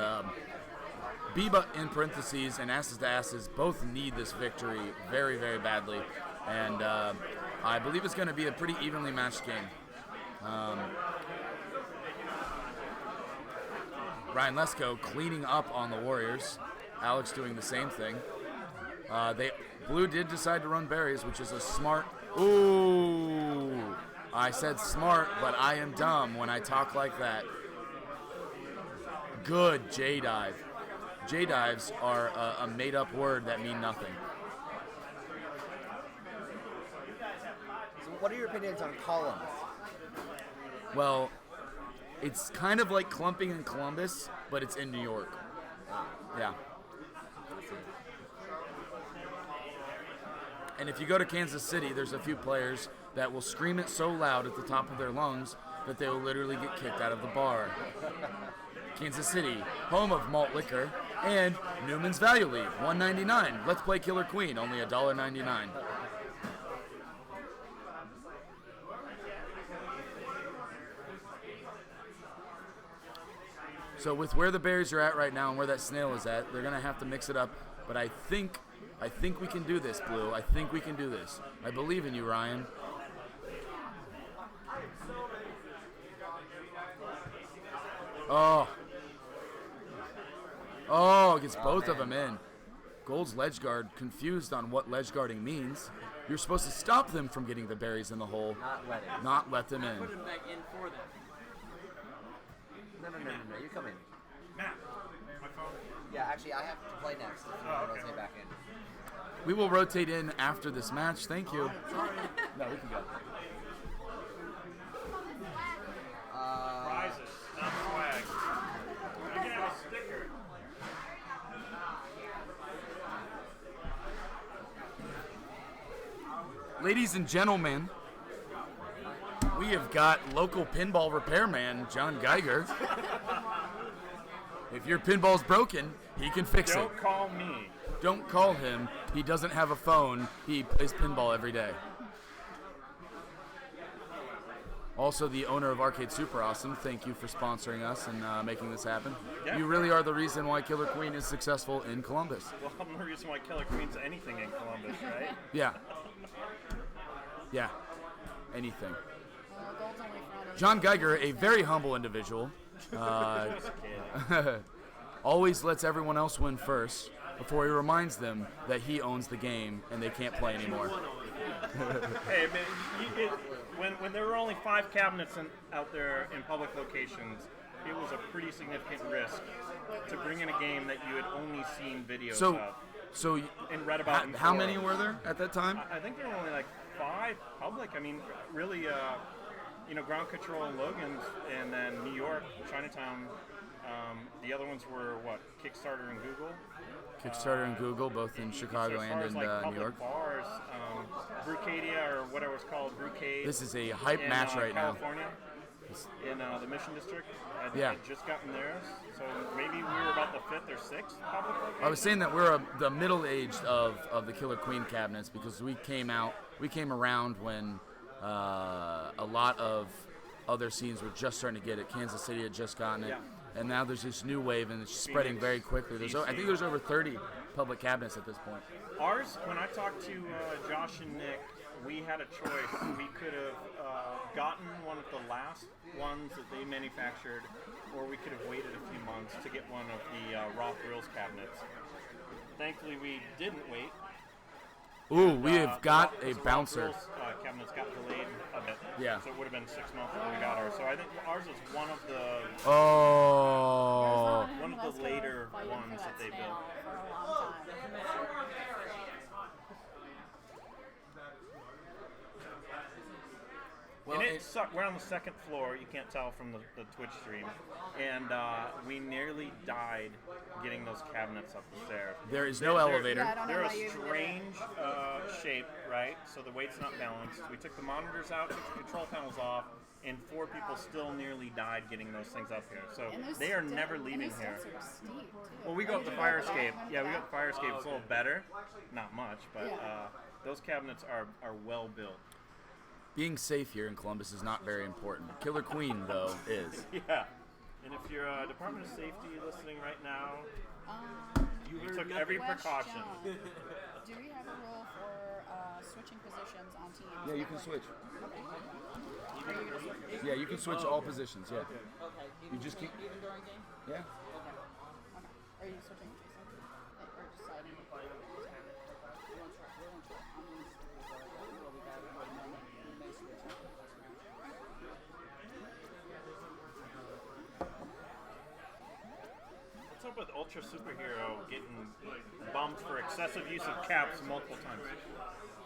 Biba in parentheses and Asses to Asses both need this victory very, very badly. And I believe it's going to be a pretty evenly matched game. Ryan Lesko cleaning up on the Warriors. Alex doing the same thing. Blue did decide to run berries, which is a smart... Ooh! I said smart, but I am dumb when I talk like that. Good J-dive. J-dives are a made-up word that mean nothing. So what are your opinions on columns? Well, it's kind of like clumping in Columbus, but it's in New York. Yeah. And if you go to Kansas City, there's a few players that will scream it so loud at the top of their lungs that they will literally get kicked out of the bar. Kansas City, home of malt liquor, and Newman's Value League, $1.99. Let's play Killer Queen, only $1.99. So with where the berries are at right now and where that snail is at, they're gonna have to mix it up. But I think we can do this, Blue. I think we can do this. I believe in you, Ryan. Oh, gets both of them in. Gold's ledge guard confused on what ledge guarding means. You're supposed to stop them from getting the berries in the hole, not let them in. Put him back in for them. No, you come in. Matt, my phone. Yeah, actually, I have to play next. If you want to rotate back in. We will rotate in after this match. Thank you. No, we can go. Prizes, not swag. I can have a sticker. Ladies and gentlemen, we have got local pinball repairman John Geiger. If your pinball's broken, he can fix it. Don't call me. Don't call him. He doesn't have a phone. He plays pinball every day. Also, the owner of Arcade Super Awesome, thank you for sponsoring us and making this happen. Yeah. You really are the reason why Killer Queen is successful in Columbus. Well, I'm the reason why Killer Queen's anything in Columbus, right? Yeah. Yeah. Anything. John Geiger, a very humble individual, always lets everyone else win first before he reminds them that he owns the game and they can't play anymore. Hey, man, when there were only 5 cabinets out there in public locations, it was a pretty significant risk to bring in a game that you had only seen videos of. And read about. How many were there at that time? I think there were only like 5 public. I mean, really, Ground Control and Logan's, and then New York, Chinatown. The other ones were what? Kickstarter and Google. Kickstarter and Google, both in Chicago and in New York. Bars, Brucadia or whatever it's called, Brucade. This is a hype match right California. in the Mission District. Yeah. Had just gotten theirs, so maybe we were about the 5th or 6th public location. I was saying that we're the middle-aged of the Killer Queen cabinets because we came around when a lot of other scenes were just starting to get it. Kansas City had just gotten it, and now there's this new wave, and it's spreading very quickly. I think there's over 30 public cabinets at this point. Ours, when I talked to Josh and Nick, we had a choice. We could have gotten one of the last ones that they manufactured, or we could have waited a few months to get one of the Roth Grills cabinets. Thankfully, we didn't wait. Ooh, we have got a Roth bouncer. Grills, cabinets got delayed a bit. Yeah. So it would have been 6 months before we got ours. So I think ours is one of the one of the later ones that they built. Well, and it sucked. We're on the 2nd floor. You can't tell from the Twitch stream. And we nearly died getting those cabinets up the stairs. There is no elevator. They're a strange shape, right? So the weight's not balanced. We took the monitors out, took the control panels off, and 4 people still nearly died getting those things up here. So they are never leaving here. Well, we go up the fire escape. Yeah, we go up the fire escape. It's a little better. Not much, but those cabinets are well built. Being safe here in Columbus is not very important. Killer Queen, though, is. Yeah. And if you're Department of Safety listening right now, you took every precaution. Do we have a rule for switching positions on teams? Yeah, you can switch. Are you gonna switch? Yeah, you can switch all positions, yeah. You just keep... Even during game? Yeah. Okay. Are you switching, Jason? Or deciding? What's up with Ultra Superhero getting bumped for excessive use of caps multiple times?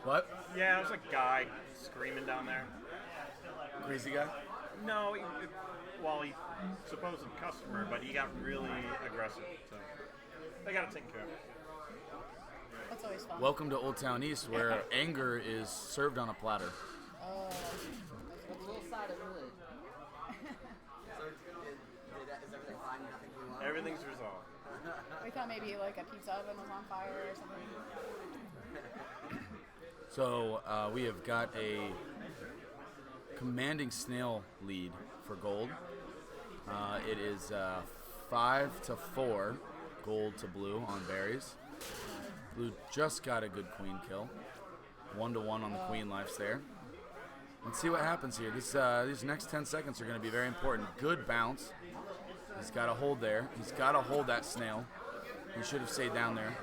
What? Yeah, there's a guy screaming down there. Crazy guy? No, he's supposed customer, but he got really aggressive. So they got to take care of it. That's always fun. Welcome to Old Town East, where anger is served on a platter. Oh. A little side of wood. So is everything fine? Nothing blew up? Everything's resolved. We thought maybe like a pizza oven was on fire or something. So we have got a commanding snail lead for gold. It is 5-4, gold to blue on berries. Blue just got a good queen kill. 1-1 on the queen lives there. Let's see what happens here. These next 10 seconds are going to be very important. Good bounce. He's got to hold there. He's got to hold that snail. He should have stayed down there.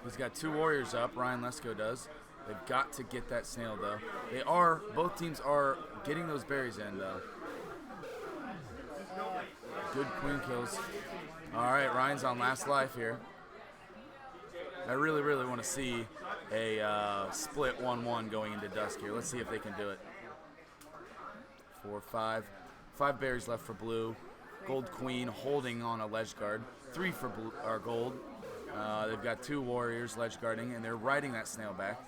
He's got 2 warriors up. Ryan Lesko does. They've got to get that snail, though. Both teams are getting those berries in, though. Good queen kills. All right, Ryan's on last life here. I really, really want to see a split 1-1 going into dusk here. Let's see if they can do it. 4, 5. 5 berries left for blue. Gold queen holding on a ledge guard. 3 for blue, or gold. They've got 2 warriors ledge guarding, and they're riding that snail back.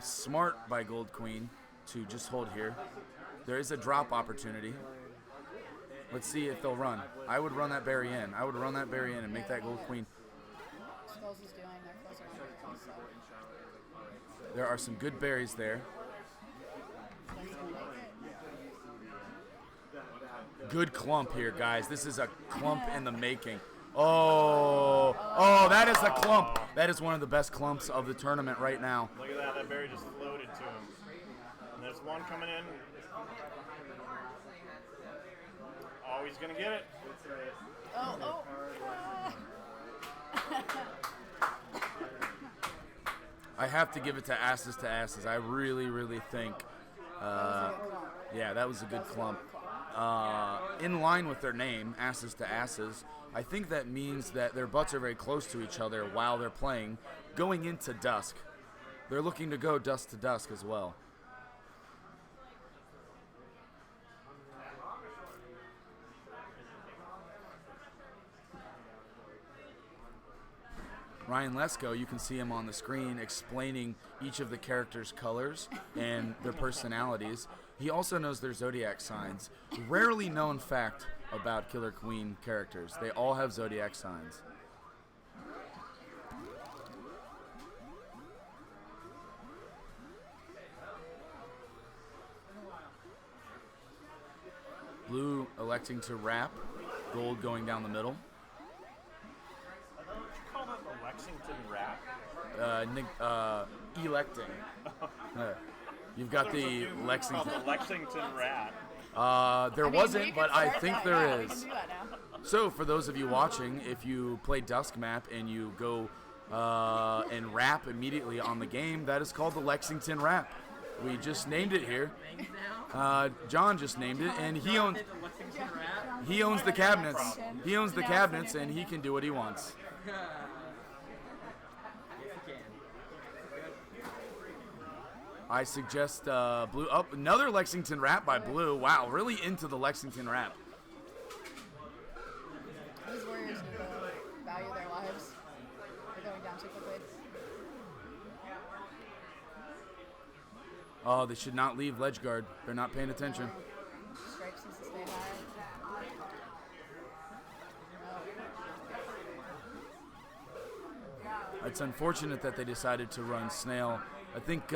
Smart by gold queen to just hold here. There is a drop opportunity. Let's see if they'll run. I would run that berry in. I would run that berry in and make that gold queen. Skulls is doing their closer to so. There are some good berries there. Good clump here, guys. This is a clump in the making. Oh, that is a clump. That is one of the best clumps of the tournament right now. Look at that. That berry just floated to him. And there's one coming in. Oh, he's going to get it. I have to give it to Asses. I really, really think, yeah, that was a good clump. In line with their name, Asses to Asses, I think that means that their butts are very close to each other while they're playing, going into dusk. They're looking to go dusk to dusk as well. Ryan Lesko, you can see him on the screen explaining each of the characters' colors and their personalities. He also knows their zodiac signs. Rarely known fact about Killer Queen characters. They all have zodiac signs. Blue electing to wrap. Gold going down the middle. Would you call that the Lexington Rat? Electing. You've got the Lexington. Called the Lexington Rat. There wasn't, but I think there We is. can do that now. So, for those of you watching, if you play Dusk Map and you go and rap immediately on the game, that is called the Lexington Rap. We just named it here. John just named it, and he owns the cabinets. He owns the cabinets, and he can do what he wants. I suggest Blue. Oh, another Lexington Rap by Blue. Wow, really into the Lexington Rap. These warriors need to value their lives. They're going down too quickly. Oh, they should not leave ledge guard. They're not paying attention. Stripes needs to stay high. It's unfortunate that they decided to run Snail. I think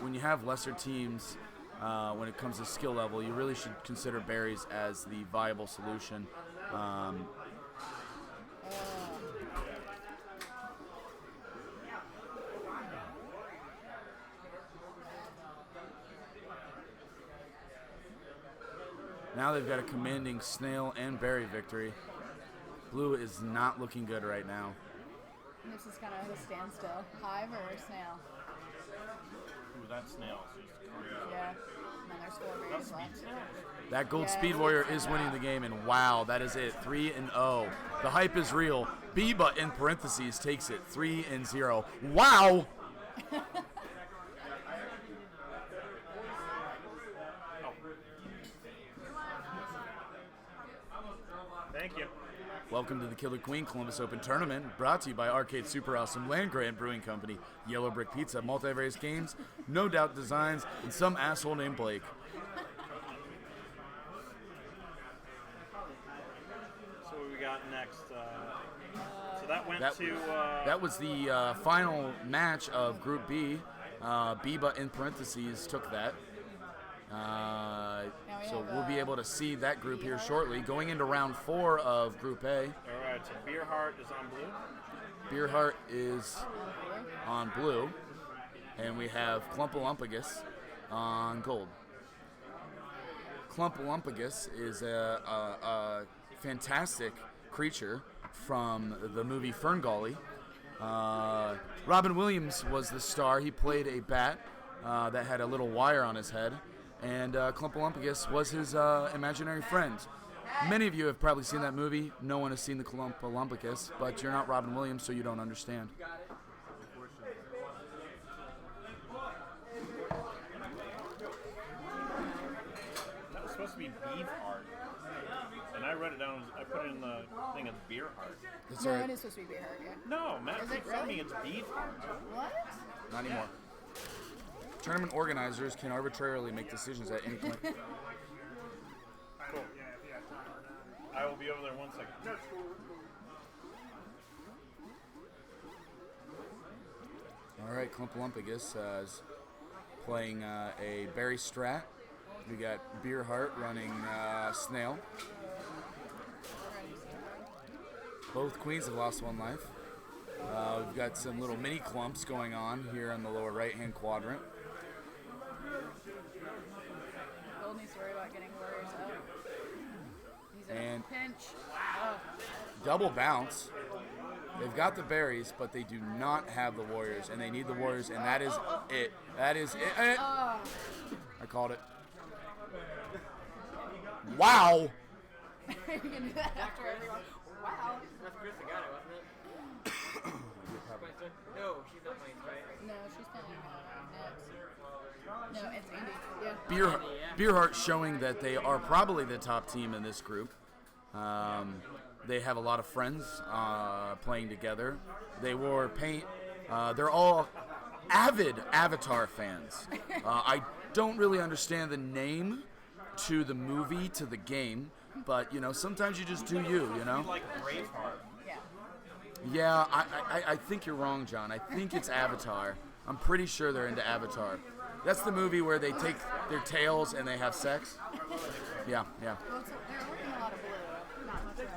when you have lesser teams, when it comes to skill level, you really should consider berries as the viable solution. Now they've got a commanding Snail and Berry victory. Blue is not looking good right now. This is kind of a standstill. Hive or Snail? Ooh, that snail. Yeah. And then there's 4 berries left. That Gold Yeah, Speed Warrior is winning the game, and wow, that is it. 3-0. The hype is real. Biba in parentheses takes it 3-0. Wow! Thank you. Welcome to the Killer Queen Columbus Open Tournament, brought to you by Arcade Super Awesome, Land Grant Brewing Company, Yellow Brick Pizza, Multivarious Games, No Doubt Designs, and some asshole named Blake. So what we got next? So that went That, to. that was the final match of Group B. Biba in parentheses took that. So we'll be able to see that group here shortly. Going into round 4 of Group A. All right, so Beerheart is on blue. Beerheart is on blue. And we have Clumpalumpagus on gold. Clumpalumpagus is a fantastic creature from the movie Ferngully. Robin Williams was the star. He played a bat that had a little wire on his head. And Clumpalumpagus was his imaginary friend. Many of you have probably seen that movie. No one has seen the Clumpalumpagus, but you're not Robin Williams, so you don't understand. That was supposed to be Beefheart. And I read it down, I put it in the thing as Beerheart. That's No, right. it is supposed to be Beerheart, yeah. No, Matt Is it keeps telling really? me it's Beefheart. What? Not anymore. Tournament organizers can arbitrarily make decisions at any point. Cool. I will be over there 1 second. All right, Clumpalumpagus is playing a Berry Strat. We got Beerheart running Snail. Both queens have lost 1 life. We've got some little mini clumps going on here in the lower right-hand quadrant. Gold needs to worry about getting warriors up. He's in And a pinch. double bounce. They've got the berries, but they do not have the warriors, and they need the warriors, and that is it. That is it. I called it. Wow! You can do that after everyone. Wow. That's Chris that got it, wasn't it? No, she's not playing, right? No, she's playing next. No, it's Andy. Yeah. Beerheart showing that they are probably the top team in this group. They have a lot of friends playing together. They wore paint. They're all avid Avatar fans. I don't really understand the name to the movie, to the game, but, you know, sometimes you just do you, you know? Like Braveheart. Yeah, I think you're wrong, John. I think it's Avatar. I'm pretty sure they're into Avatar. That's the movie where they take their tails and they have sex? Yeah, yeah. Well, they're working a lot of blue, not much red.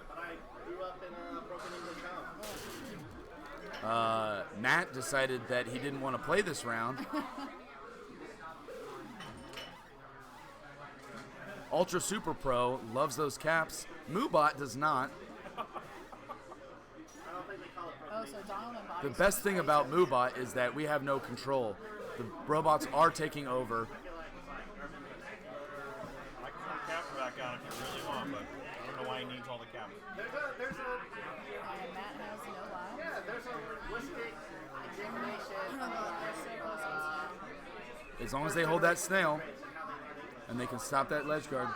But I grew up in a broken English home. Matt decided that he didn't want to play this round. Ultra Super Pro loves those caps. Moobot does not. Oh, so Donald and Bobby. The best thing about Moobot is that we have no control. The robots are taking over. I can put the capture back on if you really want, but I don't know why he needs all the caps. And Matt has no lives. Yeah, there's a linguistic examination. As long as they hold that snail and they can stop that ledge guard.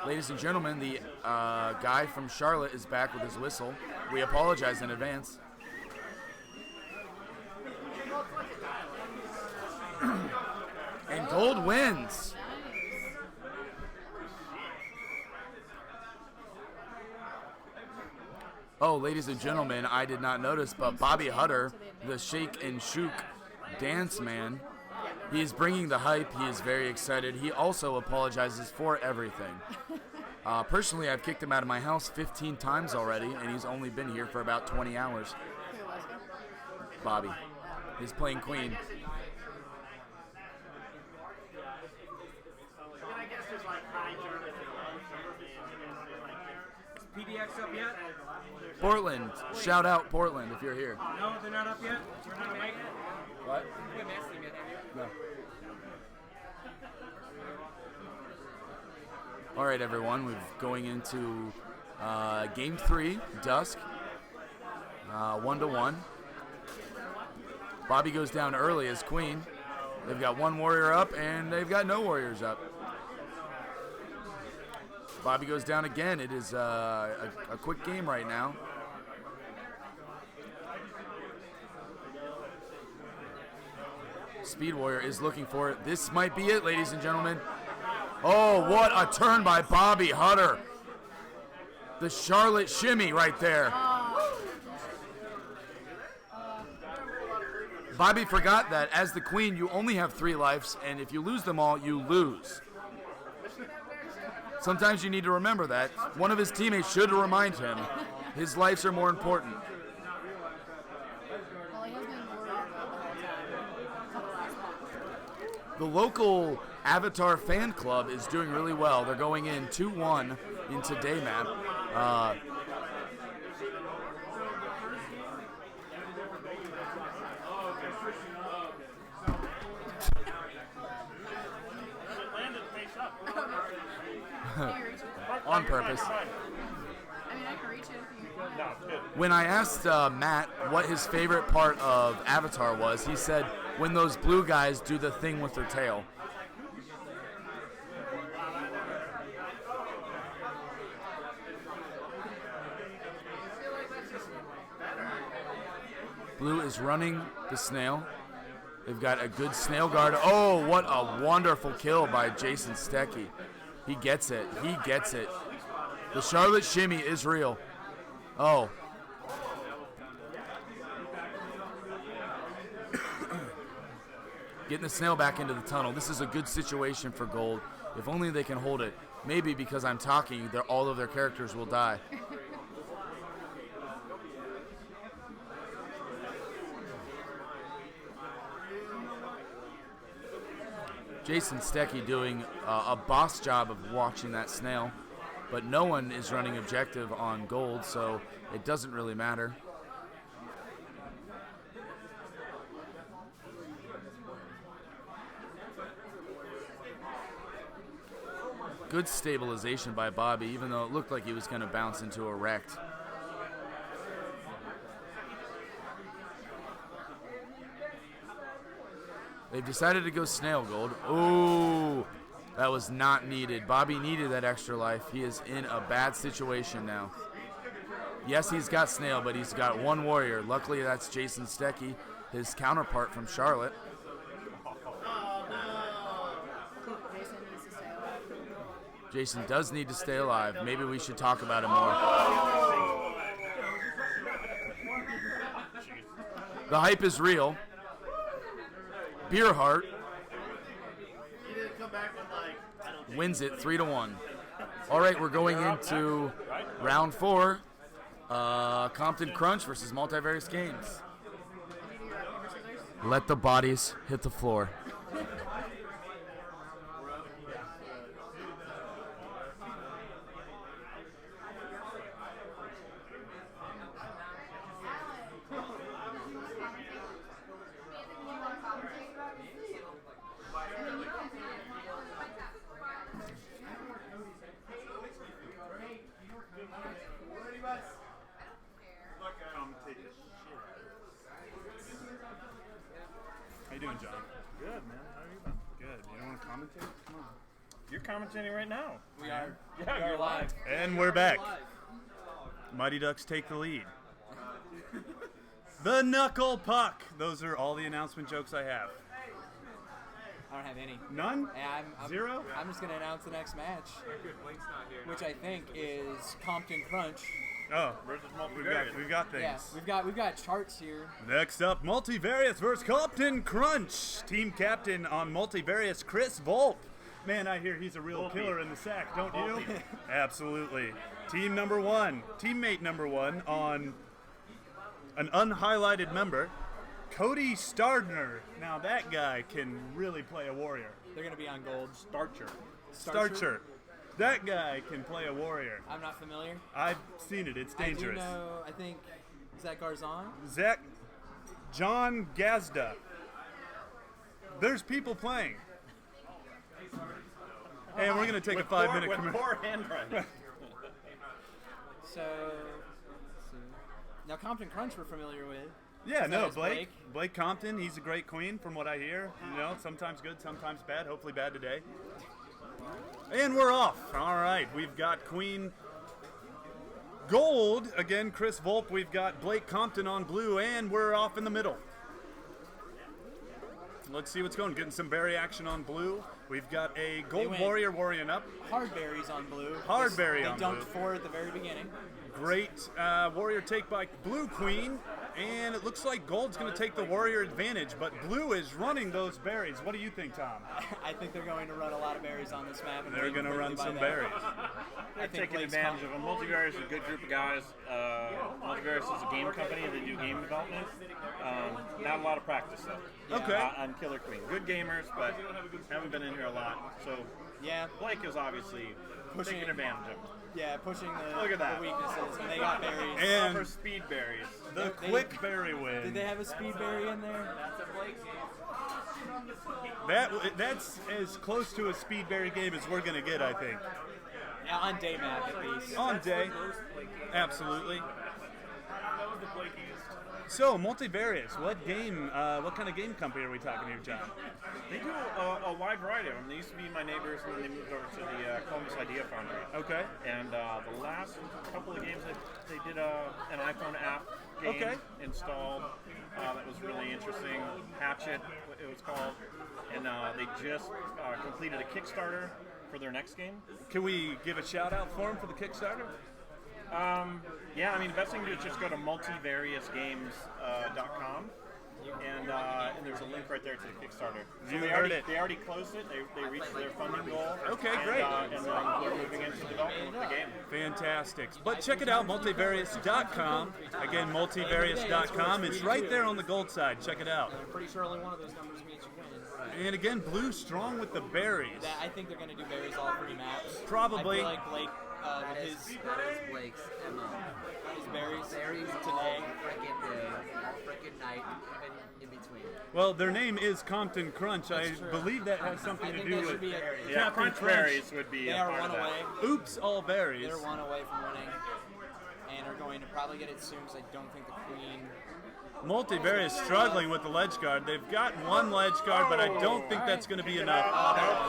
Ladies and gentlemen, the guy from Charlotte is back with his whistle. We apologize in advance. And Gold wins. Oh, ladies and gentlemen, I did not notice, but Bobby Hutter, the Shake and Shook dance man, he is bringing the hype. He is very excited. He also apologizes for everything. Personally, I've kicked him out of my house 15 times already, and he's only been here for about 20 hours. Bobby. He's playing Queen. I guess there's like high German and low German. Is PDX up yet? Portland. Shout out Portland if you're here. No, they're not up yet? We're not making it? What? You haven't asked them yet, have you? No. All right, everyone. We're going into Game 3, Dusk. 1-1. Bobby goes down early as Queen. They've got one warrior up, and they've got no warriors up. Bobby goes down again. It is a quick game right now. Speed Warrior is looking for it. This might be it, ladies and gentlemen. Oh, what a turn by Bobby Hutter. The Charlotte shimmy right there. Bobby forgot that as the Queen, you only have 3 lives, and if you lose them all, you lose. Sometimes you need to remember that. One of his teammates should remind him his lives are more important. Well, he has been warrior the whole time. The local Avatar fan club is doing really well. They're going in 2-1 into day map. On purpose. I mean, I can reach it if you want. When I asked Matt what his favorite part of Avatar was, he said when those blue guys do the thing with their tail. Blue is running the snail. They've got a good snail guard. Oh, what a wonderful kill by Jason Stecky. He gets it. He gets it. The Charlotte shimmy is real. Oh. Getting the snail back into the tunnel. This is a good situation for Gold. If only they can hold it. Maybe because I'm talking, all of their characters will die. Jason Stecky doing a boss job of watching that snail, but no one is running objective on Gold, so it doesn't really matter. Good stabilization by Bobby, even though it looked like he was going to bounce into a wrecked. They've decided to go snail Gold. Ooh, that was not needed. Bobby needed that extra life. He is in a bad situation now. Yes, he's got Snail, but he's got one warrior. Luckily, that's Jason Stecky, his counterpart from Charlotte. Jason needs to stay alive. Jason does need to stay alive. Maybe we should talk about him more. The hype is real. Beerheart wins it 3-1. All right, we're going into round 4. Compton Crunch versus Multivarious Games. Let the bodies hit the floor. How you doing, John? Good, man. How are you been? Good. You don't want to commentate? Come on. You're commentating right now. We are. Yeah, We are you're live. And we're back. Mighty Ducks take the lead. The Knuckle Puck. Those are all the announcement jokes I have. I don't have any. None? I'm Zero? I'm just going to announce the next match, which I think is Compton Crunch. Oh, we've got things. Yeah, we've got charts here. Next up, Multivarious versus Compton Crunch. Team captain on Multivarious, Chris Volpe. Man, I hear he's a real killer in the sack, don't you? Absolutely. Team number 1, teammate number 1 on an unhighlighted member, Cody Stardner. Now that guy can really play a warrior. They're going to be on gold. Starcher. That guy can play a warrior. I'm not familiar. I've seen it. It's dangerous. I do know, I think, Zach Garzon? John Gazda. There's people playing. And we're going to take a 5-minute commercial. With poor handwriting. So, now Compton Crunch we're familiar with. Yeah, Is no, that Blake Compton, he's a great queen from what I hear. You know, sometimes good, sometimes bad. Hopefully bad today. And we're off. All right, we've got Queen Gold. Again, Chris Volpe. We've got Blake Compton on blue, and we're off in the middle. Let's see what's going. Getting some berry action on blue. We've got a Gold Warrior warrioring up. Hard berries on blue. Hardberry on They dunked blue. 4 at the very beginning. Great warrior take by Blue Queen, and it looks like Gold's going to take the warrior advantage, but Blue is running those berries. What do you think, Tom? I think they're going to run a lot of berries on this map. And They're going to run some berries. They're taking advantage of them. Multivarious is a good group of guys. Multivarious is a game company and they do game development. Not a lot of practice though. Okay. On Killer Queen. Good gamers, but haven't been in here a lot. So yeah, Blake is obviously taking advantage of them. Yeah, pushing the, Look at that. the weaknesses, and they got berries. And for speed berries. The quick berry win. Did they have a speed berry in there? That's as close to a speed berry game as we're going to get, I think. Yeah, on day map at least. On day. Absolutely. So, Multivarious, what kind of game company are we talking here, John? They do a wide variety of them. They used to be my neighbors, and then they moved over to the Columbus Idea Foundry. Okay. And the last couple of games, they did an iPhone app game installed that was really interesting. Hatchet, it was called. And they just completed a Kickstarter for their next game. Can we give a shout out for them for the Kickstarter? Yeah, I mean, the best thing to do is just go to multivariousgames.com, and there's a link right there to the Kickstarter. So You they heard it. already closed it. They reached their funding goal. Okay, and, great. And they're moving into development of the game. Fantastic. But check it out, multivarious.com. Again, multivarious.com. It's right there on the gold side. Check it out. I'm pretty sure only one of those numbers means you win. And again, Blue strong with the berries. I think they're going to do berries all 3 maps. Probably. I feel like Blake, That with is his Blake's MO. his berries Berries today. all frickin' day, all frickin' night, even in between. Well, their name is Compton Crunch. I believe that has something to do with Yeah, Crunch Berries would be They a are part one of that. away. Oops, all berries. They're 1 away from winning. And are going to probably get it soon because I don't think the Queen. Multiberry is struggling with the ledge guard. They've got one ledge guard, but I don't think that's going to be enough.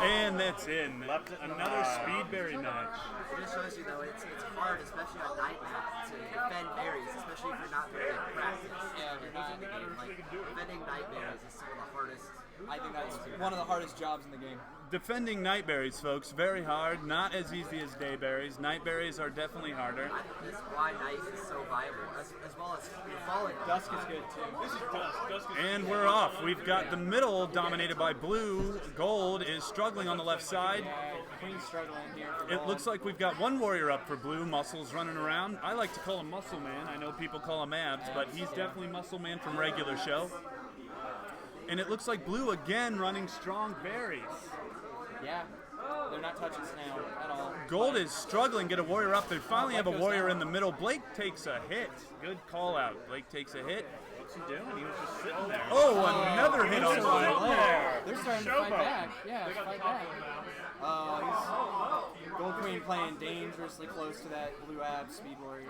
And that's in. Another Speedberry match. It just shows you, though, it's hard, especially on night mode, to defend berries, especially if you're not very practiced. Yeah, if you're not in the game. Like, defending night berries is some of the hardest. I think that's one of the hardest jobs in the game. Defending nightberries, folks, very hard. Not as easy as dayberries. Nightberries are definitely harder. I think that's why night is so viable, as well as falling. Dusk is good too. This is dusk. And we're off. We've got the middle dominated by blue. Gold is struggling on the left side. Queen's struggling here. It looks like we've got one warrior up for blue. Muscle's running around. I like to call him Muscle Man. I know people call him Abs, but he's definitely Muscle Man from regular show. And it looks like blue again running strong berries. Yeah, they're not touching snail at all. Gold is struggling to get a warrior up. They finally have a warrior in the middle. Blake takes a hit. Good call out. Blake takes a hit. What's he doing? He was just sitting there. Oh, another hit on Blake. They're starting to fight back. Yeah, fight back. He's Gold Queen playing dangerously close to that blue ab speed warrior.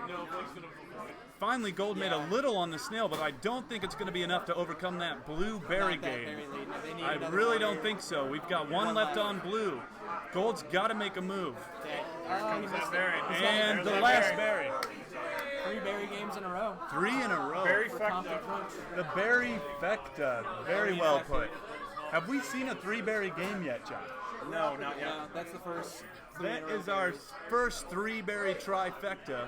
Finally, Gold made a little on the snail, but I don't think it's going to be enough to overcome that blue berry game. I really don't think so. We've got one left on blue. Gold's got to make a move. And the last berry. 3 berry games in a row. 3 in a row. Berry Fecta. The berry Fecta. Very well put. Have we seen a 3-berry game yet, John? No, not yet. No, that's the first. That is our first 3-berry trifecta.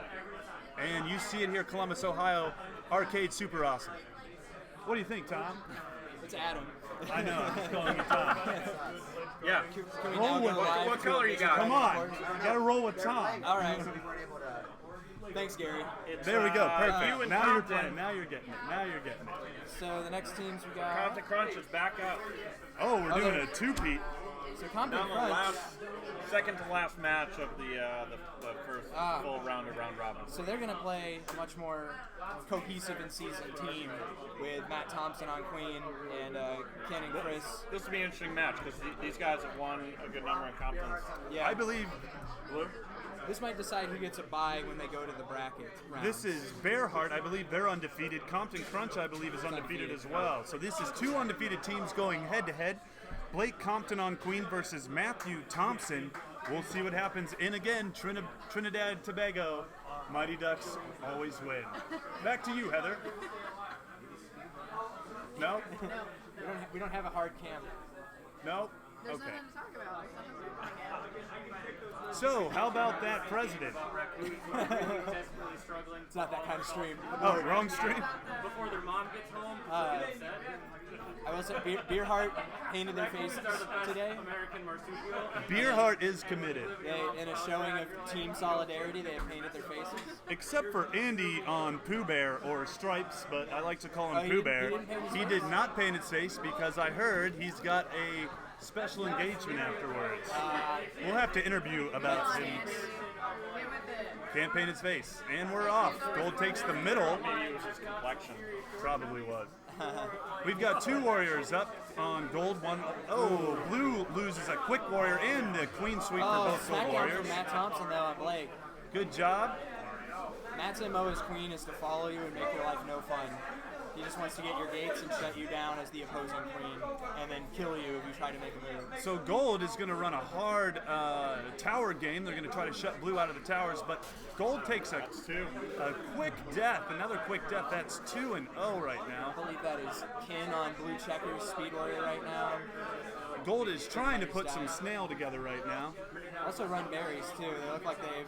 And you see it here, Columbus, Ohio. Arcade, super awesome. What do you think, Tom? It's Adam. I know, I'm just calling you Tom. Yeah. Roll with what color you got? Come on. You gotta roll with Tom. All right. Thanks, Gary. There we go. Perfect. Now you're playing. Now you're getting it. Now you're getting it. So the next teams we got. Compton Crunch is back up. Oh, we're doing a two-peat. So Compton Now the Crunch. second to last match of the first full round of round robin. So they're going to play a much more cohesive and seasoned team with Matt Thompson on Queen and Ken and Chris. This will be an interesting match because these guys have won a good number in Compton's. Yeah. I believe Blue. This might decide who gets a bye when they go to the bracket round. this is Bearheart. I believe they're undefeated. Compton Crunch, I believe, is undefeated as well. So this is 2 undefeated teams going head-to-head. Blake Compton on Queen versus Matthew Thompson. We'll see what happens. And again, Trinidad Tobago, Mighty Ducks always win. Back to you, Heather. No? We don't have a hard cam. No? There's Okay. nothing to talk about. There's nothing to talk about. So, how about that president? Desperately struggling. It's not that kind of stream. Oh, wrong stream? Before their mom gets home, I will say Beerheart painted their faces today. American marsupial. Beerheart is committed. In a showing of team solidarity, they have painted their faces. Except for Andy on Pooh Bear, or Stripes, but I like to call him he Pooh didn't- Bear. he didn't paint his He face? did not paint his face because I heard he's got a special engagement afterwards. We'll have to interview about him. Can't paint his face. And we're off. Gold takes the middle. Maybe it was his complexion. Probably was. We've got 2 warriors up on Gold. Oh, blue loses a quick warrior and the queen sweep for both Gold smackdown warriors. from Matt Thompson though on Blake. Good job. Matt's MO as Queen is to follow you and make your life no fun. He just wants to get your gates and shut you down as the opposing queen, and then kill you if you try to make a move. So Gold is going to run a hard tower game. They're going to try to shut blue out of the towers, but Gold takes a quick death, another quick death. That's 2-0 right now. I believe that is Ken on blue checkers, Speed Warrior right now. Gold is trying to put some snail together right now. Also run berries too. They look like they've.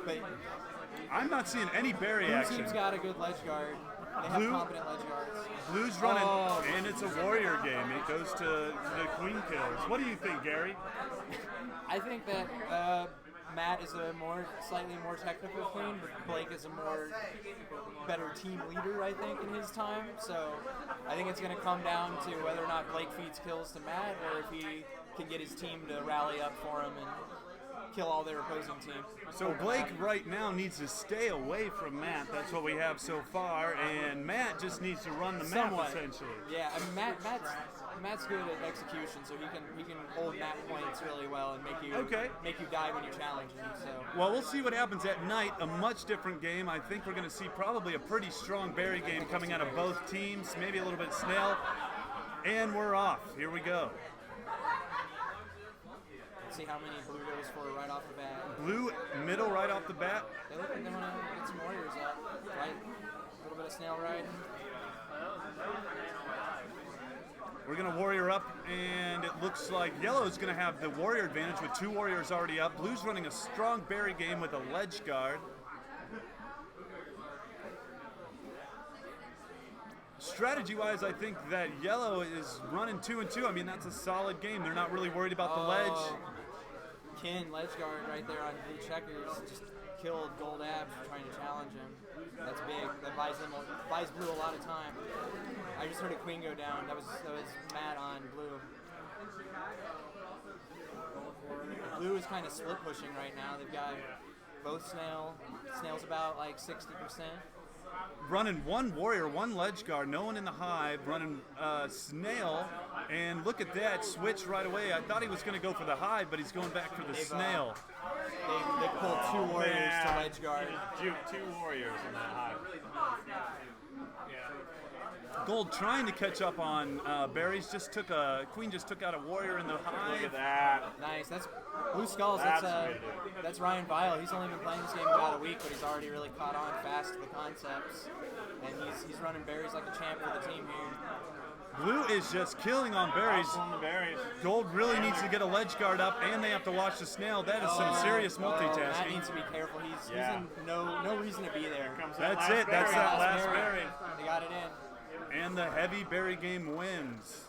But I'm not seeing any berry blue action. team's got a good ledge guard. They have Blue- competent ledge guards. Blue's running, Oh. and it's a warrior game. It goes to the queen kills. What do you think, Gary? I think that Matt is a slightly more technical queen, but Blake is a better team leader, I think, in his time. So I think it's going to come down to whether or not Blake feeds kills to Matt, or if he can get his team to rally up for him and kill all their opposing team. So Blake right now needs to stay away from Matt. That's what we have so far, and Matt just needs to run the map Somewhat. essentially. Yeah, I mean Matt's good at execution, so he can hold map points really well and make you die when you challenge him. So Well, we'll see what happens at night. A much different game. I think we're going to see probably a pretty strong Barry game coming out of both teams. Maybe a little bit Snail. And we're off. Here we go. let's see how many blue goes for right off the bat. Blue middle right off the bat. They look like they want to get some warriors up. Right, a little bit of snail riding. We're going to warrior up, and it looks like yellow is going to have the warrior advantage with 2 warriors already up. Blue's running a strong Barry game with a ledge guard. Strategy-wise, I think that yellow is running 2 and 2. I mean, that's a solid game. They're not really worried about the ledge. Ken, ledge guard right there on blue checkers, just killed Gold Abs for trying to challenge him. That's big. That buys blue a lot of time. I just heard a queen go down. That was Matt on blue. Blue is kind of split pushing right now. They've got both Snail. Snail's about like 60%. Running 1 warrior, 1 ledge guard, no one in the hive, running Snail, and look at that, switch right away. I thought he was going to go for the hive, but he's going back for the Snail. They pulled 2 warriors to ledge guard. Juke 2 warriors in that hive. Gold trying to catch up on Barry's. Queen just took out a warrior in the hive. Look at that. Nice. That's Blue Skulls. That's Ryan Vile. He's only been playing this game about a week, but he's already really caught on fast to the concepts, and he's running berries like a champ for the team here. Blue is just killing on berries. Gold really needs to get a ledge guard up, and they have to watch the Snail. That is some serious multitasking. Matt needs to be careful. He's in no reason to be there. That's it. That's that last berry. They got it in. And the heavy berry game wins.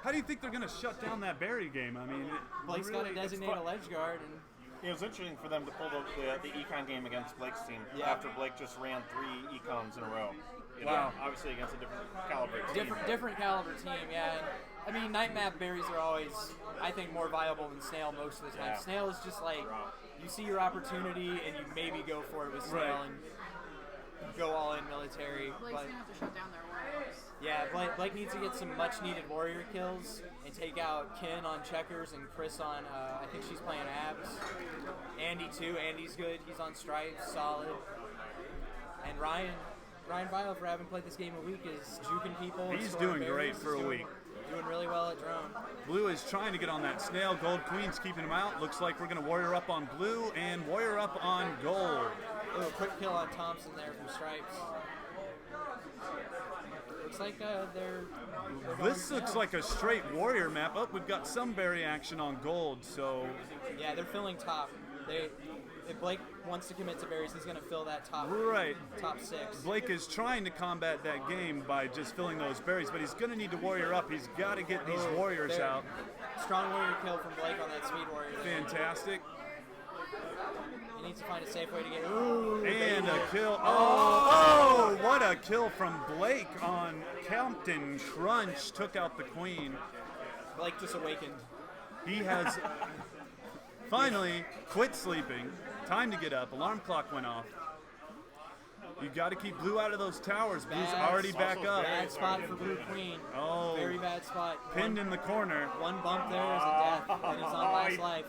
How do you think they're going to shut down that berry game? I mean, Blake's got to designate a ledge guard. And it was interesting for them to pull the econ game against Blake's team after Blake just ran 3 econs in a row. You know, obviously against a different caliber team. Different caliber team, yeah. And, I mean, night map berries are always, I think, more viable than Snail most of the time. Snail is just like, you see your opportunity and you maybe go for it with Snail and go all in military. Blake's going to have to shut down their warriors. Yeah, Blake needs to get some much-needed warrior kills and take out Ken on checkers and Chris on, I think she's playing abs. Andy, too. Andy's good. He's on stripes, solid. And Ryan Vile, for having played this game a week, is juking people. He's doing great for a week. Doing really well at drone. Blue is trying to get on that Snail. Gold Queen's keeping him out. Looks like we're going to warrior up on blue and warrior up on gold. Oh, a quick kill on Thompson there from stripes. Looks like they're This looks like a straight warrior map. Oh, we've got some berry action on gold, so... Yeah, they're filling top. If Blake wants to commit to berries, he's going to fill that top top 6. Blake is trying to combat that game by just filling those berries, but he's going to need to warrior up. He's got to get these warriors out. Strong warrior kill from Blake on that speed warrior. Fantastic. He needs to find a safe way to get... And a kill. Oh, what a kill from Blake on Captain Crunch. Took out the queen. Blake just awakened. He has finally quit sleeping. Time to get up. Alarm clock went off. You got to keep blue out of those towers. Blue's already back up. Bad spot for blue queen. Oh. Very bad spot. Pinned in the corner. One bump there is a death. And he's on last life.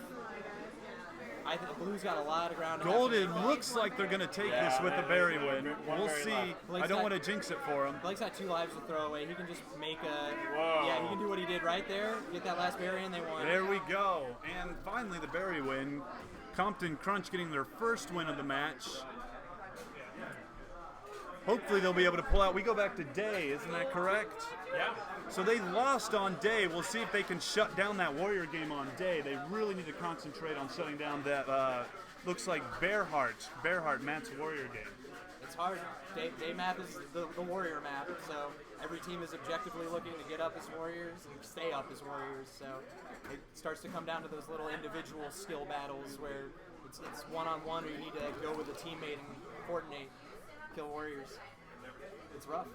I think the blue's got a lot of ground. Gold, it looks like they're going to take this with the berry win. We'll see. I don't want to jinx it for him. Blake's got 2 lives to throw away. He can just make a... Yeah, he can do what he did right there. Get that last berry and they won. There we go. And finally the berry win. Compton Crunch getting their first win of the match. Hopefully they'll be able to pull out. We go back to day, isn't that correct? Yeah. So they lost on day. We'll see if they can shut down that warrior game on day. They really need to concentrate on shutting down that, looks like Bearheart, Matt's warrior game. It's hard. Day map is the warrior map, so every team is objectively looking to get up as warriors and stay up as warriors, so it starts to come down to those little individual skill battles where it's one-on-one or you need to go with a teammate and coordinate, kill warriors. it's rough.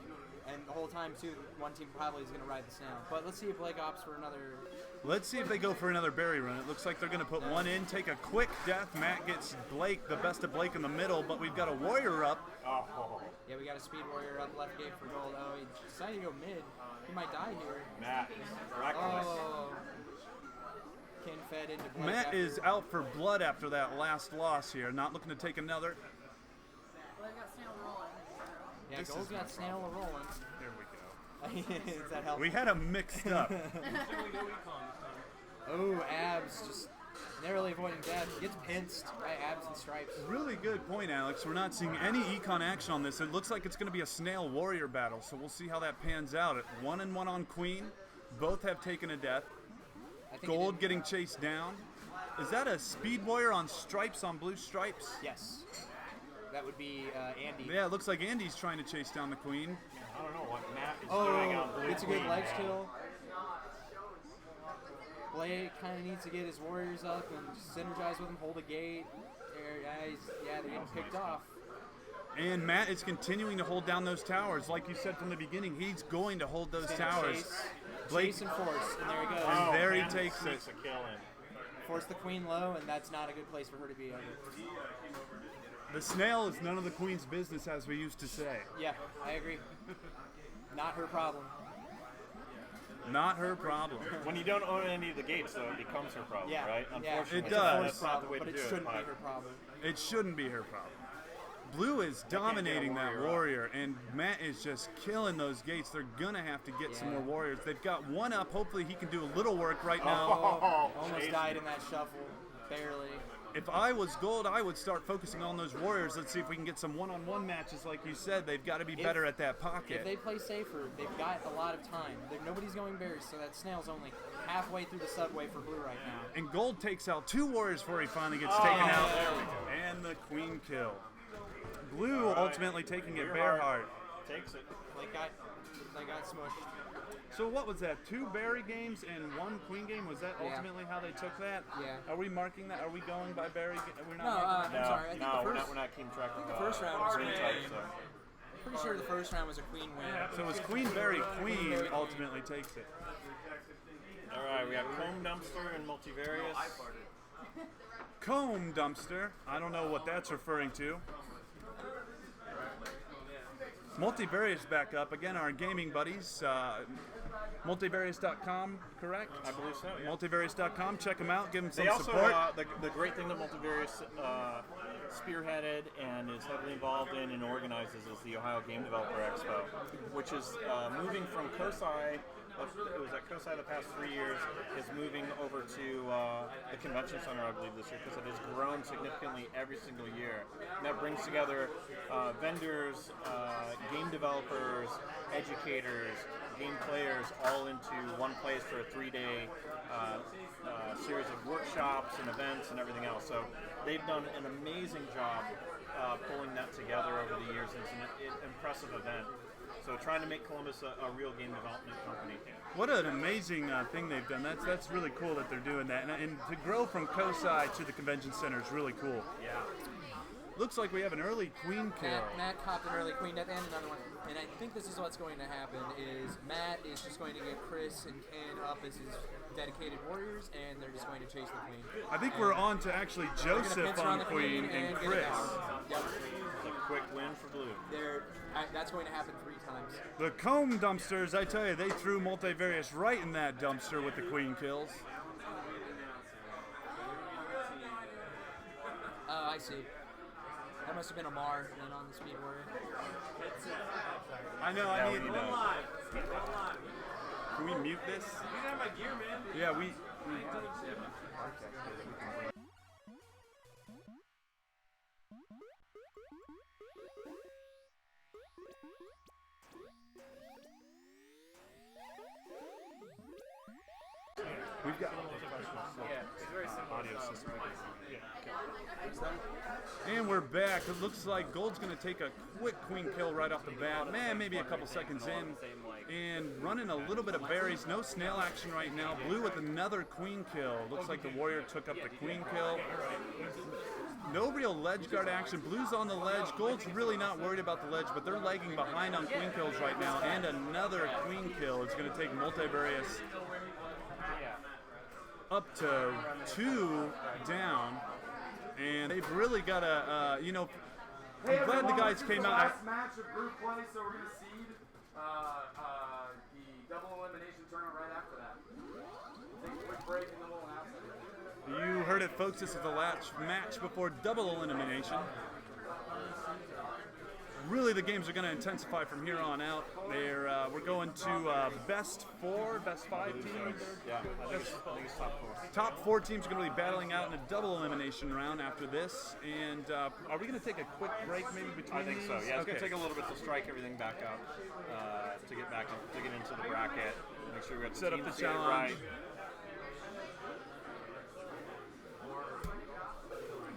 And the whole time, too, one team probably is going to ride the snail. But let's see if Blake opts for another. Let's see if they go for another berry run. It looks like they're going to put one in, take a quick death. Matt gets Blake, the best of Blake in the middle, but we've got a warrior up. Oh. Yeah, we got a speed warrior up left gate for gold. Oh, he decided to go mid. He might die here. Matt, reckless. Oh. King fed into Blake. Matt after. is out for blood after that last loss here. Not looking to take another. Well, they've got snail rolling. Yeah, This gold's is got snail rolling. There we go. Is that helpful? We had them mixed up. Oh, Abs just narrowly avoiding death. Gets pinched by Abs and Stripes. Really good point, Alex. We're not seeing any econ action on this. It looks like it's going to be a snail warrior battle, so we'll see how that pans out. At 1-1 on Queen, both have taken a death. Gold getting chased down. Is that a speed warrior on Stripes on blue Stripes? Yes. That would be Andy. Yeah, it looks like Andy's trying to chase down the Queen. I don't know what Matt is doing on blue. It's a good ledge kill. Blake kind of needs to get his warriors up and synergize with them, hold a gate. They're getting picked off. And Matt is continuing to hold down those towers. Like you said from the beginning, he's going to hold those towers. Chase and force, and there he goes. And there he takes it. A kill in. Force the Queen low, and that's not a good place for her to be ever. The snail is none of the Queen's business, as we used to say. Yeah, I agree. Not her problem. Not her problem. When you don't own any of the gates, though, it becomes her problem, Yeah, right? yeah. Unfortunately, It does. That's not the way but to it do shouldn't it. be her problem. It shouldn't be her problem. Blue is dominating that warrior, and Matt is just killing those gates. They're going to have to get some more warriors. They've got one up. Hopefully he can do a little work right now. Almost died in that shuffle. Barely. If I was gold, I would start focusing on those warriors. Let's see if we can get some one-on-one matches like you said. They've got to be better at that pocket. If they play safer, they've got a lot of time. Nobody's going berries, so that snail's only halfway through the subway for blue right now. And gold takes out two warriors before he finally gets taken out. There we go. And the Queen kill. Blue ultimately taking it bare hard. Takes it. They got smushed. So what was that? 2 berry games and 1 Queen game? Was that ultimately how they took that? Yeah. Are we marking that? Are we going by berry? We're not No, marking that? I'm sorry. I think the first, we're not keeping track of the first round was green Queen. types, so. Pretty sure the first round was a Queen win. So it was Queen Berry. Queen ultimately takes it. All right, we got Comb Dumpster and Multivarious. Comb Dumpster. I don't know what that's referring to. Multivarious back up. Again, our gaming buddies. Multivarious.com, correct? I believe so, yeah. Multivarious.com. Check them out. Give them some They also, support. the great thing that Multivarious spearheaded and is heavily involved in and organizes is the Ohio Game Developer Expo, which is moving from COSI. It was at COSI the past 3 years, is moving over to the convention center, I believe, this year, because it has grown significantly every single year. And that brings together vendors, game developers, educators, game players, all into one place for a 3-day series of workshops and events and everything else. So they've done an amazing job pulling that together over the years. It's an impressive event. So trying to make Columbus a real game development company. What an amazing thing they've done. That's really cool that they're doing that. And to grow from COSI to the convention center is really cool. Yeah. Looks like we have an early Queen kill. Matt copped an early Queen death and another one. And I think this is what's going to happen is Matt is just going to get Chris and Ken up as his dedicated warriors, and they're just going to chase the Queen. I think we're on to actually Joseph on Queen and get it Chris. down. Yep. It's a quick win for blue. That's going to happen 3 times. The Comb Dumpsters, I tell you, they threw Multivarious right in that dumpster with the Queen kills. Oh, I see. That must have been a Mar then on the Speed Warrior. I know, Yeah, I we need... know. Can we mute this? You got my gear, man. Yeah, we... We've got audio system. And we're back. It looks like Gold's going to take a quick Queen kill right off the bat. Man, maybe a couple seconds in. And running a little bit of berries. No snail action right now. Blue with another Queen kill. Looks like the Warrior took up the Queen kill. No real ledge guard action. Blue's on the ledge. Gold's really not worried about the ledge, but they're lagging behind on queen kills right now. And another queen kill is going to take Multivarious up to 2 down. And they've really got to, I'm glad the guys came out. Last match of group play, so we're going to seed the double elimination tournament right after that. Take a quick break and then we'll announce it. You heard it, folks. This is the last match before double elimination. Really, the games are going to intensify from here on out. We're going to best 4, best 5 teams. Yeah, I think it's top 4. Top 4 teams are going to be battling out in a double elimination round after this. And are we going to take a quick break maybe between I think these? so. Yeah, it's Okay. going to take a little bit to strike everything back up, to get into the bracket, make sure we got the Set up teams the seated challenge. right.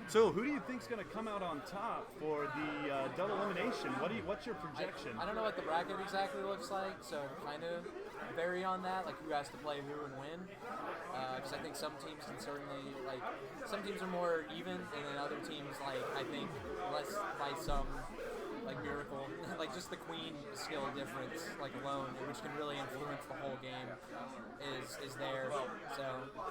So, who do you think's going to come out on top for the double elimination? What's your projection? I don't know what the bracket exactly looks like, so kind of vary on that, like who has to play who and when. Because I think some teams can certainly, some teams are more even, and then other teams, I think less by some, miracle, just the queen skill difference, alone, which can really influence the whole game, is there.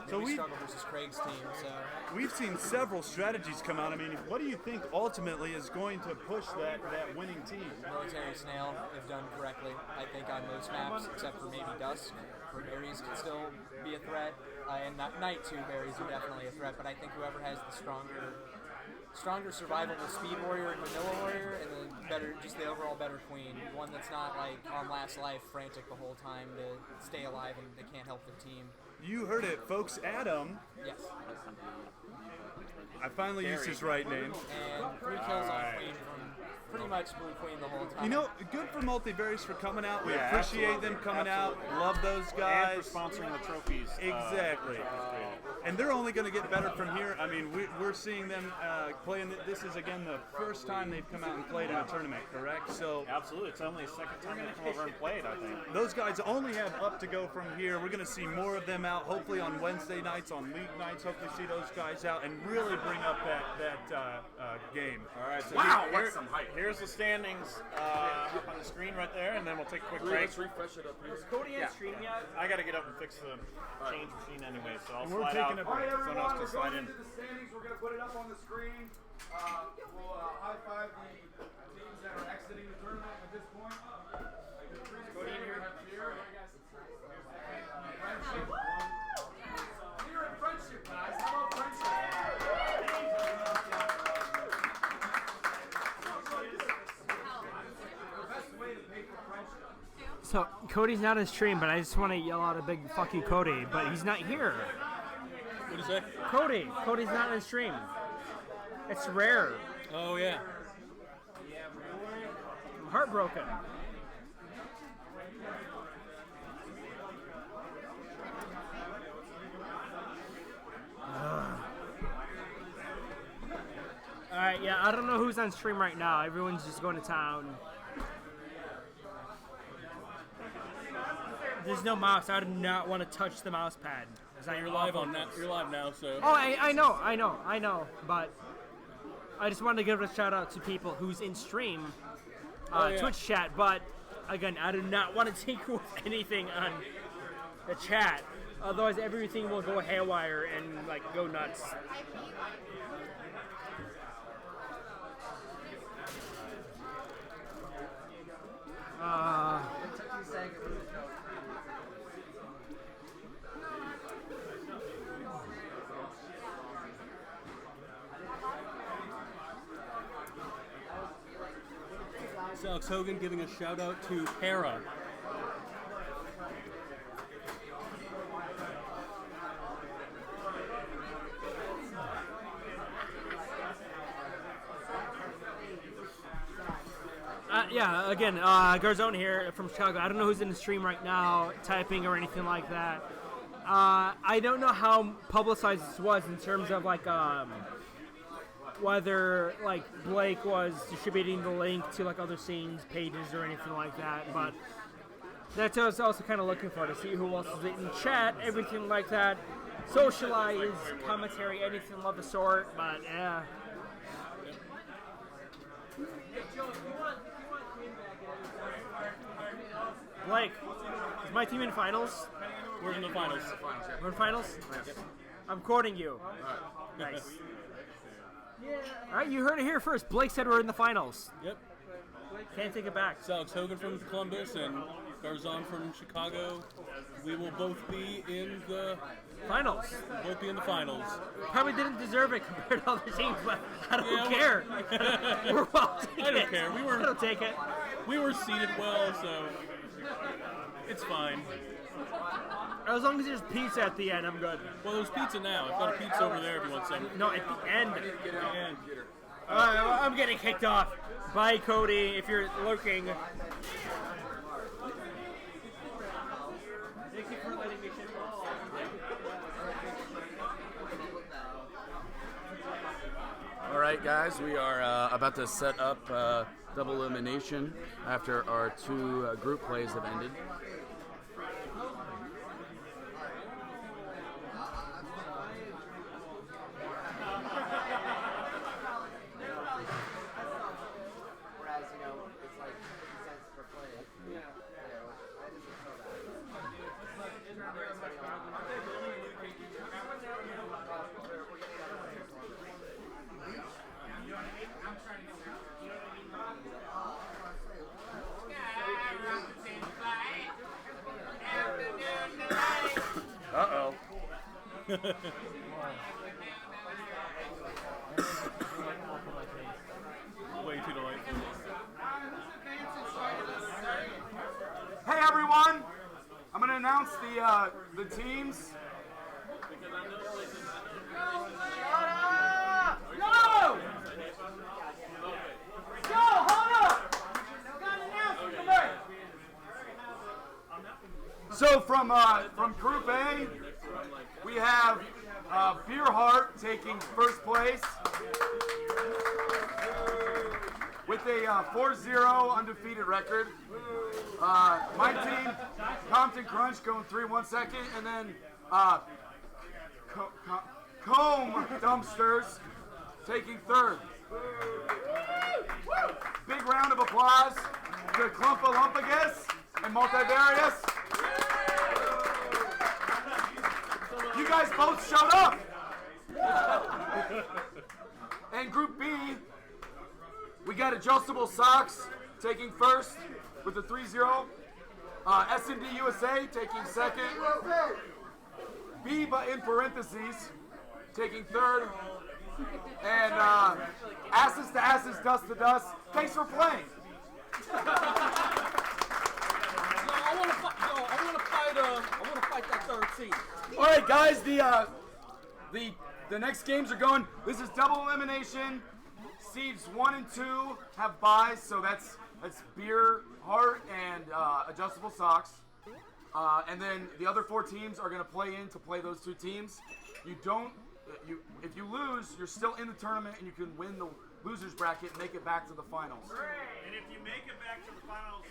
So we struggle versus Craig's team. So we've seen several strategies come out. I mean, what do you think ultimately is going to push that winning team? Military Snail, if done correctly, I think on most maps, except for maybe Dusk, where berries can still be a threat, and Night too, berries are definitely a threat, but I think whoever has the stronger survival with Speed Warrior and Vanilla Warrior, and then just the overall better queen, one that's not on last life, frantic the whole time to stay alive and they can't help the team. You heard it, folks. Adam. Yes. I finally used his right name. And 3 kills on queen from pretty much Blue Queen the whole time. Good for Multivarious for coming out. We Yeah, appreciate absolutely. them coming Absolutely. out. Love those guys. And for sponsoring the trophies. Exactly. And they're only going to get better from here. I mean, we're seeing them playing. This is, again, the first time they've come out and played in a tournament, correct? So Absolutely. It's only the second time they've come over and played, I think. those guys only have up to go from here. We're going to see more of them out, hopefully on Wednesday nights, on league nights. Hopefully see those guys out and really bring up that game. All right, so Wow, here- that's some hype. here's the standings up on the screen right there, and then we'll take a quick break. Let's refresh it up here. Is Cody on stream yet? I got to get up and fix the change machine anyway, so I'll And we're slide taking out. a All right, break. Someone everyone, else we're to slide going in. into the standings. We're going to put it up on the screen. We'll high-five the teams that are exiting the tournament at this point. Cody in here. Friendship. Here in friendship, guys. How about the best way to pay for friendship? So Cody's not on stream, but I just want to yell out a big "fuck you, Cody!" But he's not here. What is that? Cody's not on stream. It's rare. Oh, yeah. I'm heartbroken. All right, yeah, I don't know who's on stream right now. Everyone's just going to town. There's no mouse. I do not want to touch the mouse pad. You're live on that. You're live now, so. Oh, I know. But I just wanted to give a shout out to people who's in stream, Yeah. Twitch chat. But again, I do not want to take with anything on the chat. Otherwise, everything will go haywire and go nuts. It's Alex Hogan giving a shout out to Hera. Yeah, again, Garzone here from Chicago. I don't know who's in the stream right now, typing or anything like that. I don't know how publicized this was in terms of whether Blake was distributing the link to other scenes, pages, or anything like that. But that's what I was also kind of looking for, to see who else is in chat, everything like that. Socialize, commentary, anything of the sort. But yeah, Blake, is my team in finals? We're in the finals. We're in finals? I'm quoting you. Nice. All right, you heard it here first. Blake said we're in the finals. Yep. Can't take it back. It's Alex Hogan from Columbus and Garzon from Chicago. We will both be in the finals. We'll both be in the finals. Probably didn't deserve it compared to other teams, but I don't care. We're well taken. I don't care. I don't take it. We were seated well, so it's fine. As long as there's pizza at the end, I'm good. Well, there's pizza now. I've got a pizza over there if you want some. No, at the end. And I'm getting kicked off. Bye, Cody, if you're looking. Thank you for letting me share. All right, guys, we are about to set up double elimination after our two group plays have ended. Whereas, you know, it's like cents per play. Yeah. Uh-oh. Way too delightful. Hey everyone! I'm gonna announce the teams. No! Yo, hold up! Got an announcement, come here. So from Group A, we have Beer Heart taking first place with a 4-0 undefeated record. My team, Compton Crunch, going 3-1 second, and then Comb Dumpsters taking third. Big round of applause to Clumpalumpagus and Multivarious. You guys both showed up. And Group B, we got Adjustable Socks taking first with a 3-0. S&D USA taking second. B, but in parentheses, taking third. And Asses to Asses, Dust to Dust. Thanks for playing. I want to fight that third seed. All right, guys. The next games are going. This is double elimination. Seeds 1 and 2 have buys, so that's Beer Heart and Adjustable Socks. And then the other 4 teams are going to play those 2 teams. If you lose, you're still in the tournament and you can win the losers bracket and make it back to the finals. And if you make it back to the finals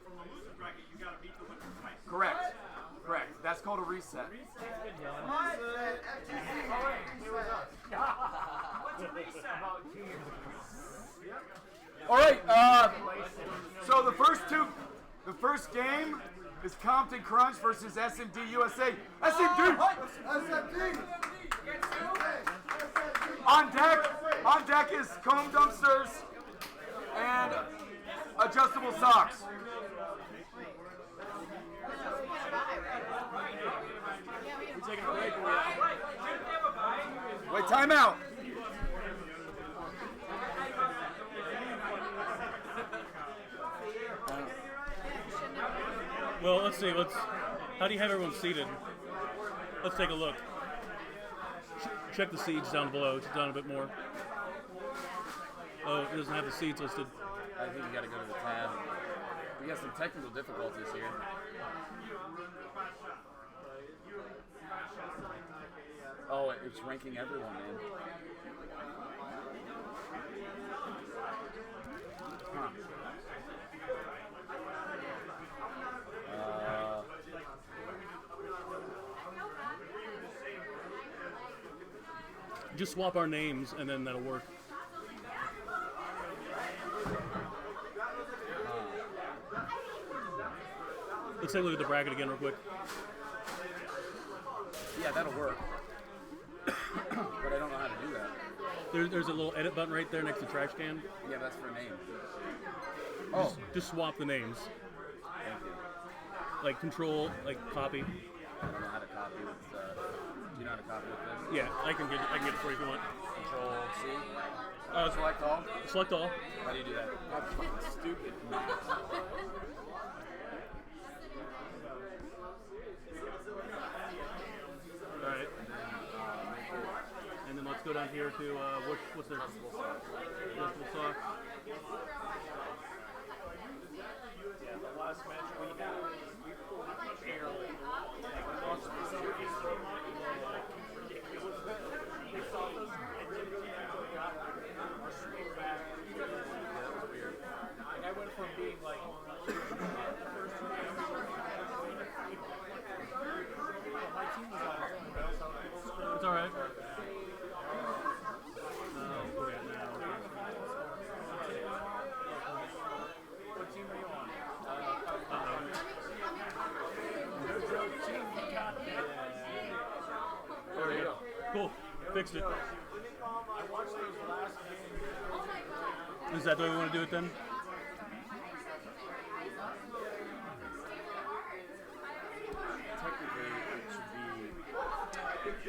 from the losers bracket, you got to beat the winner twice. Correct. That's called a reset. All right. So the first game is Compton Crunch versus S&D USA. S&D. On deck is Comb Dumpsters and Adjustable Socks. Wait, timeout. Well, let's see. How do you have everyone seated? Let's take a look. Check the seeds down below. It's down a bit more. Oh, it doesn't have the seeds listed. I think you got to go to the tab. We got some technical difficulties here. Oh, it's ranking everyone, man. Huh. Just swap our names and then that'll work. Let's take a look at the bracket again real quick. Yeah, that'll work. But I don't know how to do that. There's a little edit button right there next to trash can. Yeah, that's for a name. Just swap the names. Thank you. Like control, like copy. I don't know how to copy with. Do you know how to copy with this? Yeah, I can get it for you if you want. Control C. Select all. Select all. How do you do that? That's fucking stupid. All right. And then let's go down here to what's their Adjustable Sock. Yeah, the last match we had, we barely lost the series. Ridiculous. We saw those and Jimmy got straight back. That was weird. Like I went from being like the first two games. My team was on it. It's all right. What team are you on? There we go. Cool. Fixed it. I watched those last games. Is that the way we want to do it then? Technically, it should be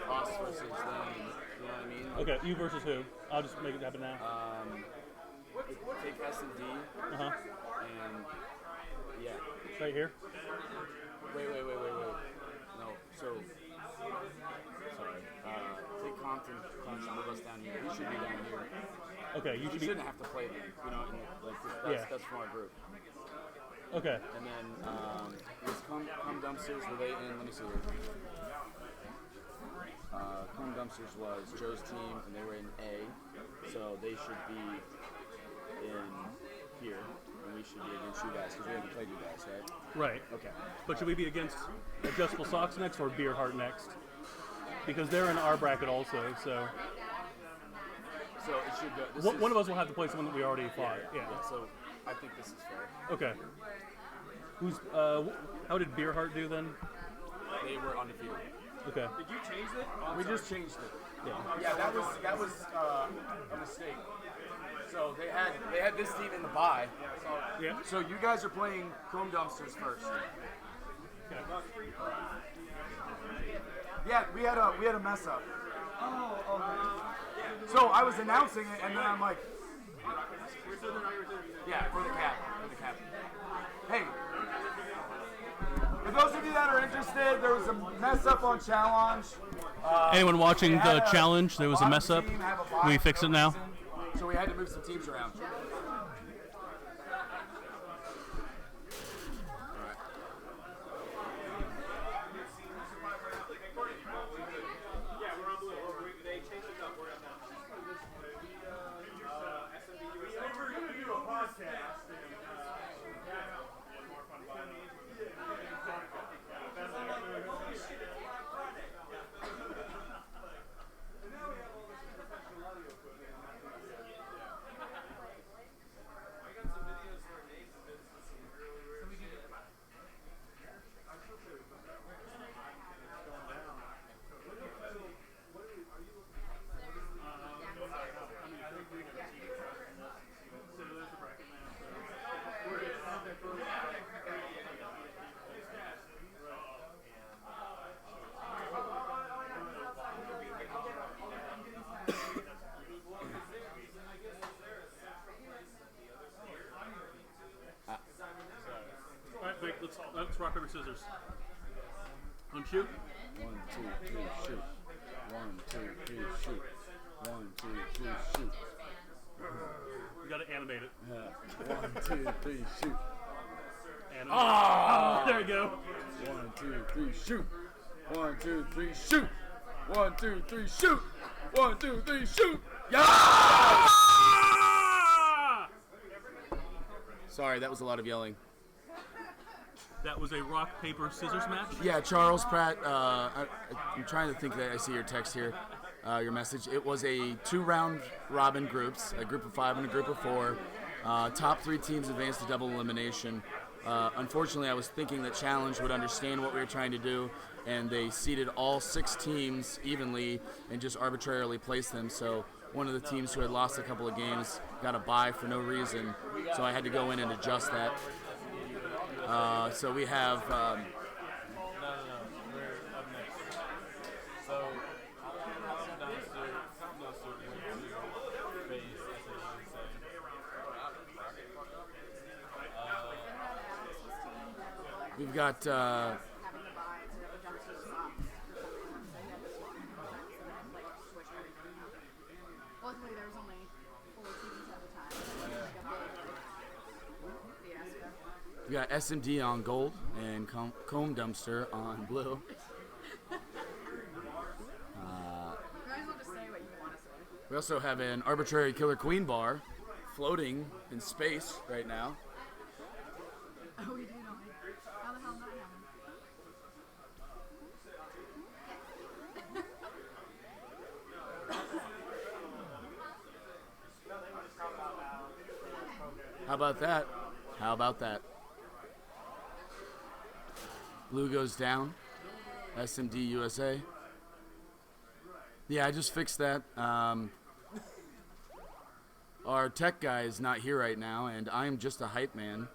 us versus them. You know what I mean? Okay, you versus who? I'll just make it happen now. Take S&D. Uh-huh. And yeah. Right here? Wait. No, so sorry. Take Compton, move us down here. We should be down here. Okay, you we shouldn't have to play them. You know, that's from our group. Okay. And then Come Dumpsters, were they in? Let me see here. Come Dumpsters was Joe's team, and they were in A, so they should be in here, and we should be against you guys, because we haven't played you guys, right? Right. Okay. But should we be against Adjustable Socks next or Beer Heart next? Because they're in our bracket also, so. So it should go. One of us will have to play someone that we already fought. Yeah. So I think this is fair. Okay. Who's? How did Beer Heart do then? They were undefeated. Okay. Did you change it? We just changed it. Yeah. Yeah, that was a mistake. So they had this team in the bye. Yeah. So you guys are playing Chrome Dumpsters first. Yeah, we had a mess up. So I was announcing it, and then I'm like, yeah, for the cap. Hey, for those of you that are interested, there was a mess up on challenge. Anyone watching the challenge? There was a mess up. We fix it now. So we had to move some teams around. Let's rock, paper, scissors. One, shoot. 1, 2, 3, shoot. 1, 2, 3, shoot. 1, 2, 3, shoot. You gotta animate it. Yeah. 1, 2, 3, shoot. Animate. Oh! There you go. 1, 2, 3, shoot. 1, 2, 3, shoot. 1, 2, 3, shoot. 1, 2, 3, shoot. Yeah! Sorry, that was a lot of yelling. That was a rock, paper, scissors match? Yeah, Charles Pratt. I'm trying to think that I see your text here, your message. It was a 2-round robin groups, a group of 5 and a group of 4. Top 3 teams advanced to double elimination. Unfortunately, I was thinking that Challenge would understand what we were trying to do, and they seeded all 6 teams evenly and just arbitrarily placed them. So one of the teams who had lost a couple of games got a bye for no reason, so I had to go in and adjust that. So we have... No, we're up next. So, we've got... Luckily, there was only 4 teams at the time. Fiasco. We got SMD on gold and Comb Dumpster on blue. You might as well just say what you want to say. We also have an arbitrary Killer Queen bar floating in space right now. Oh, we do, don't we? How the hell not happen? How about that? How about that? Blue goes down. SMD USA. Yeah, I just fixed that. Our tech guy is not here right now, and I'm just a hype man.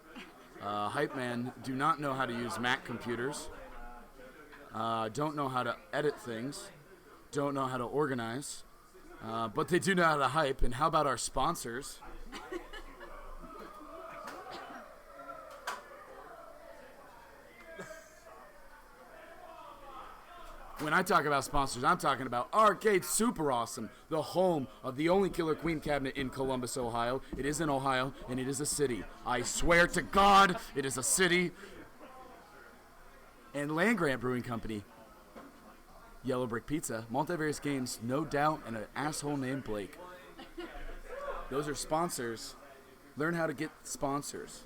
Hype men do not know how to use Mac computers. Don't know how to edit things. Don't know how to organize. But they do know how to hype. And how about our sponsors? When I talk about sponsors, I'm talking about Arcade Super Awesome, the home of the only Killer Queen cabinet in Columbus, Ohio. It is in Ohio, and it is a city. I swear to God, it is a city. And Land Grant Brewing Company, Yellow Brick Pizza, Multivarious Games, No Doubt, and an asshole named Blake. Those are sponsors. Learn how to get sponsors.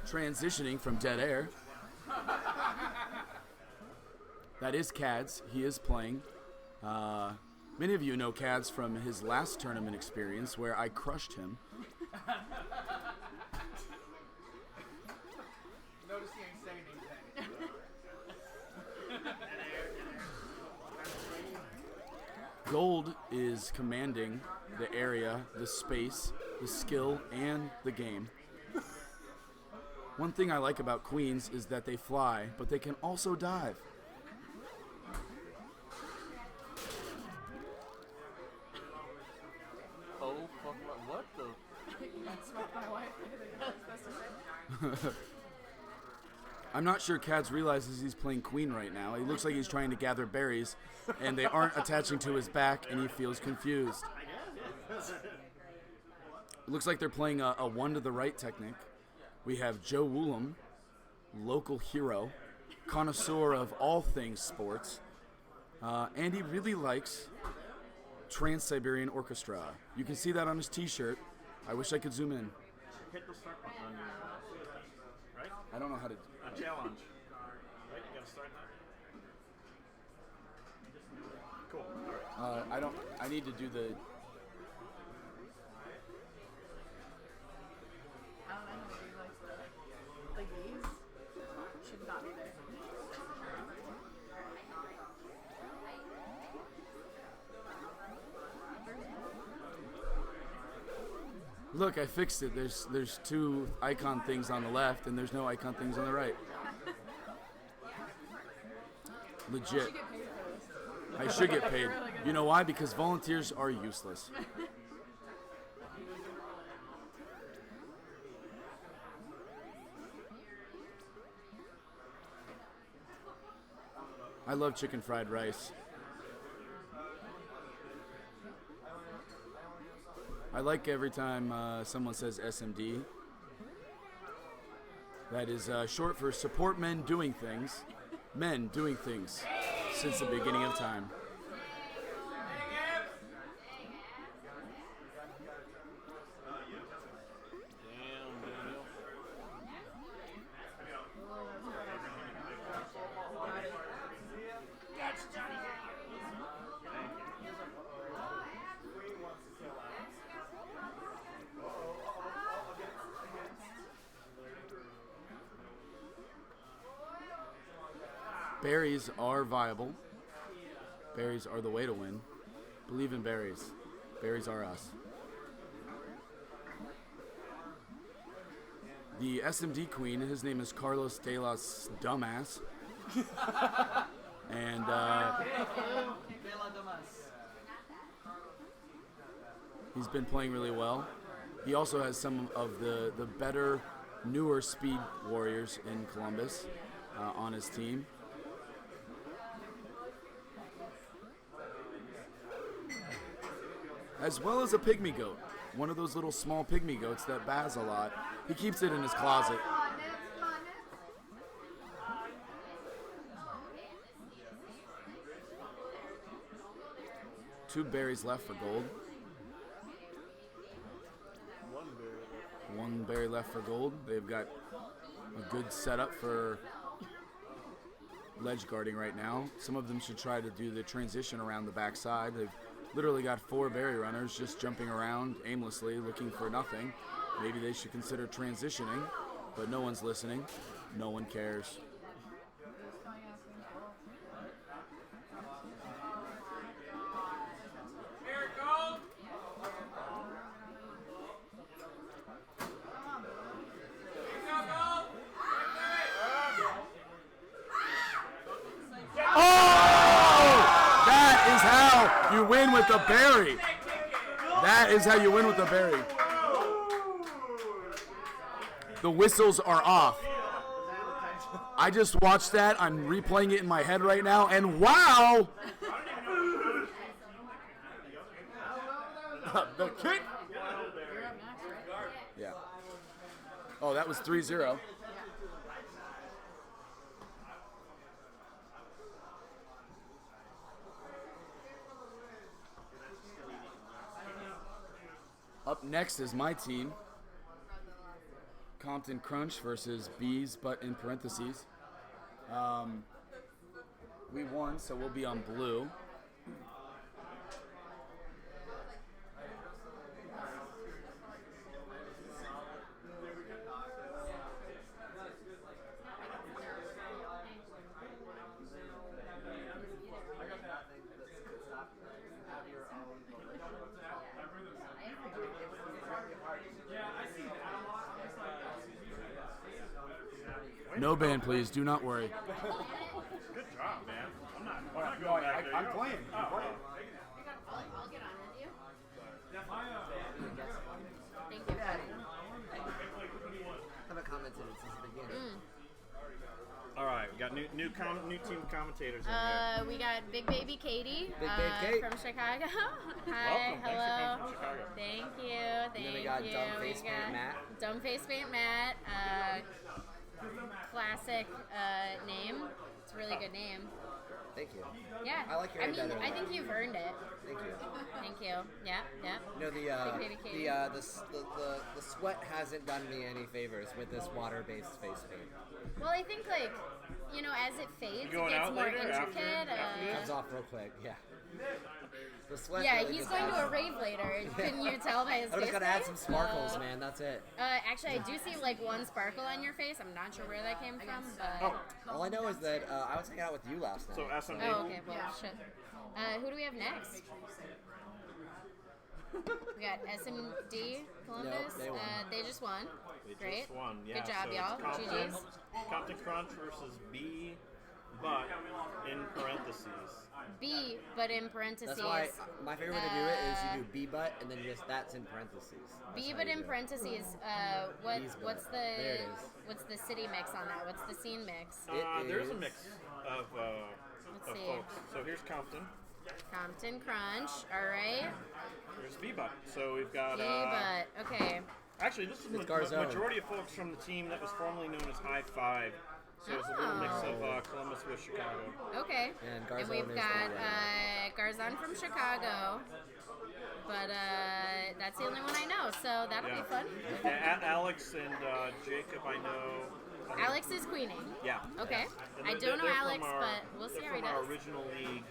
Transitioning from Dead Air. That is Cads. He is playing. Many of you know Cads from his last tournament experience where I crushed him. Notice he ain't saying anything. Gold is commanding the area, the space, the skill, and the game. One thing I like about Queens is that they fly, but they can also dive. oh, fuck, what the? That's what my wife that's to say. I'm not sure Cads realizes he's playing Queen right now. He looks like he's trying to gather berries, and they aren't attaching to his back, and he feels confused. It looks like they're playing a one to the right technique. We have Joe Woolham, local hero, connoisseur of all things sports, and he really likes Trans-Siberian Orchestra. You can see that on his t-shirt. I wish I could zoom in. Hit the start button on your, right? I don't know how to... A challenge. Right, you gotta start that. Cool, alright. I need to do the... I don't know who likes that. Like these should not be there. Look, I fixed it. There's 2 icon things on the left, and there's no icon things on the right. Legit. I should get paid. You know why? Because volunteers are useless. I love chicken fried rice. I like every time someone says SMD. That is short for Support Men Doing Things. Men doing things since the beginning of time. Berries are viable. Berries are the way to win. Believe in berries. Berries are us. The SMD queen, his name is Carlos de las Dumbass. And he's been playing really well. He also has some of the better, newer speed warriors in Columbus on his team. As well as a pygmy goat. One of those little small pygmy goats that baz a lot. He keeps it in his closet. Two berries left for gold. One berry left for gold. They've got a good setup for ledge guarding right now. Some of them should try to do the transition around the backside. They've literally got 4 berry runners just jumping around aimlessly looking for nothing. Maybe they should consider transitioning, but no one's listening. No one cares. You win with the berry. That is how you win with the berry. The whistles are off. I just watched that. I'm replaying it in my head right now, and wow! The kick. Yeah. Oh, that was 3-0. Up next is my team, Compton Crunch versus Bees, but in parentheses. We won, so we'll be on blue. No ban, please. Do not worry. Good job, man. I'm not going No, back there. I'm You're- playing. I'm playing. I'll get on with you. Thank you. I haven't commented since the beginning. All right, we got new team commentators in here. We got Big Baby Katie Big Baby Kate. from Chicago. Hi, Welcome. Thanks for hello. coming from Chicago. Thank you. Thank then we got you. Dumbface Paint Matt. Dumbface Paint Matt. Classic name. It's a really good name. Thank you. Yeah. I like your I name mean, better I than think that. you've earned it. Thank you. Thank you. Yeah, yeah. You know Big Baby Katie. the sweat hasn't done me any favors with this water-based face paint. Well, I think like, you know, as it fades, it going gets out more later, intricate. Comes off real quick. Yeah. The sweat. Yeah, really he's just going to a adds- rave later. Couldn't you tell by his I face? just gotta add some paint? sparkles, man. That's it. Actually, I do see like one sparkle on your face. I'm not sure where that came from, but. All I know is that I was hanging out with you last night. So SMD. Oh, okay. Well, shit. Who do we have next? We got SMD Columbus. Nope, they won. They just won. They Great. just won. Yeah, Good job, so y'all. it's GG's. Compton Crunch versus B, but in parentheses. B, but in parentheses. That's why my favorite way to do it is you do B butt and then just that's in parentheses. B, That's how but you in do it. parentheses. Bees butt. What's There it is. what's the city mix on that? What's the scene mix? There's a mix of see. folks. So here's Compton. Compton Crunch. All right. Here's V-Butt. So we've got. B, but okay. Actually, this is the Garzone. majority of folks from the team that was formerly known as High Five. So it's a little mix of Columbus with Chicago. Okay. And Garzone we've is got the Garzon from Chicago. But that's the only one I know, so that'll be fun. Yeah, Alex and Jacob, I know. Alex is queening. Yeah. Okay. And I they're- don't know they're Alex, from our- but we'll see they're how he from our does. original league,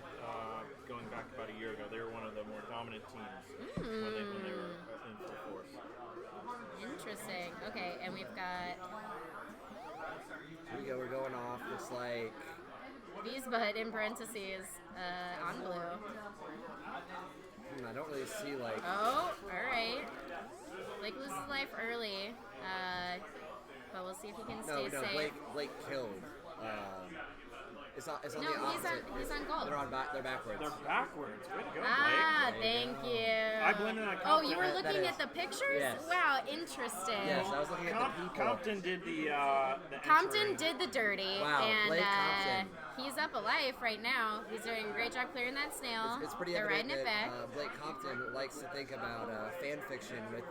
going back about a year ago. They were one of the more dominant teams when they were in full force. Interesting. Okay, and we've got. Here we go. We're going off. Looks like Bees Butt in parentheses on blue. I don't really see like. Oh, all right. Blake loses life early, but we'll see if he can stay safe. Blake killed. It's on No, the opposite. he's on gold. They're backwards. They're backwards. Way to go, Blake. Ah, thank you. I blended on Oh, Compton. you were looking at the pictures? Yes. Wow, interesting. Yes, I was looking at the people. Compton did the Compton did the dirty, Wow, and Blake Compton. he's up alive right now. He's doing a great job clearing that snail. It's pretty They're evident riding it back. that Blake Compton likes to think about fan fiction with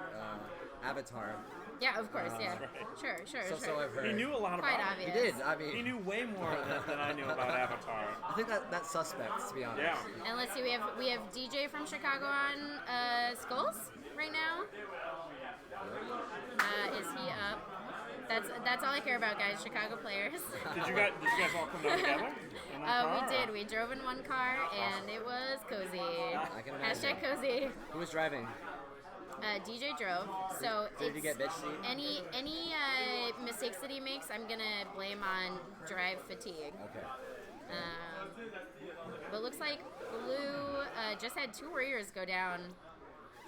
Avatar. Yeah, of course, yeah. Sure. So I've heard. He knew a lot Quite about obvious. He did. I mean, He knew way more than I knew about Avatar. I think that's suspect, to be honest. Yeah. And let's see, we have DJ from Chicago on Skulls right now. Is he up? That's all I care about, guys. Chicago players. Did you guys all come down together? In one car, We did. We drove in one car, and it was cozy. I can imagine. Hashtag cozy. Who was driving? DJ drove. So Did you get bitch seat? any mistakes that he makes, I'm gonna blame on drive fatigue. Okay. But looks like Blue just had 2 warriors go down,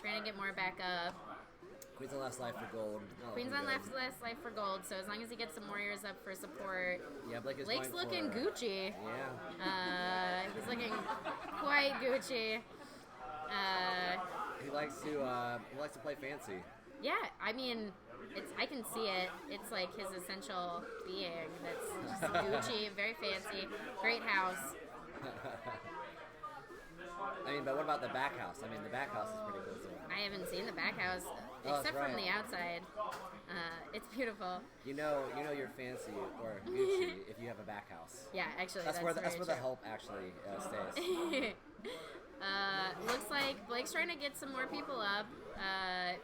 trying to get more back up. Queen's on last life for gold. Queen's on last life for gold, so as long as he gets some warriors up for support. Yeah, Blake is Blake's going looking for, Gucci. Yeah. He's looking quite Gucci. He likes to play fancy. Yeah, I mean, I can see it. It's like his essential being. That's just Gucci, very fancy, great house. I mean, but what about the back house? I mean, the back house is pretty cool too. I haven't seen the back house Oh, except that's from right. the outside. It's beautiful. You know you're fancy or Gucci if you have a back house. Yeah, actually, that's where the very help actually stays. Looks like Blake's trying to get some more people up,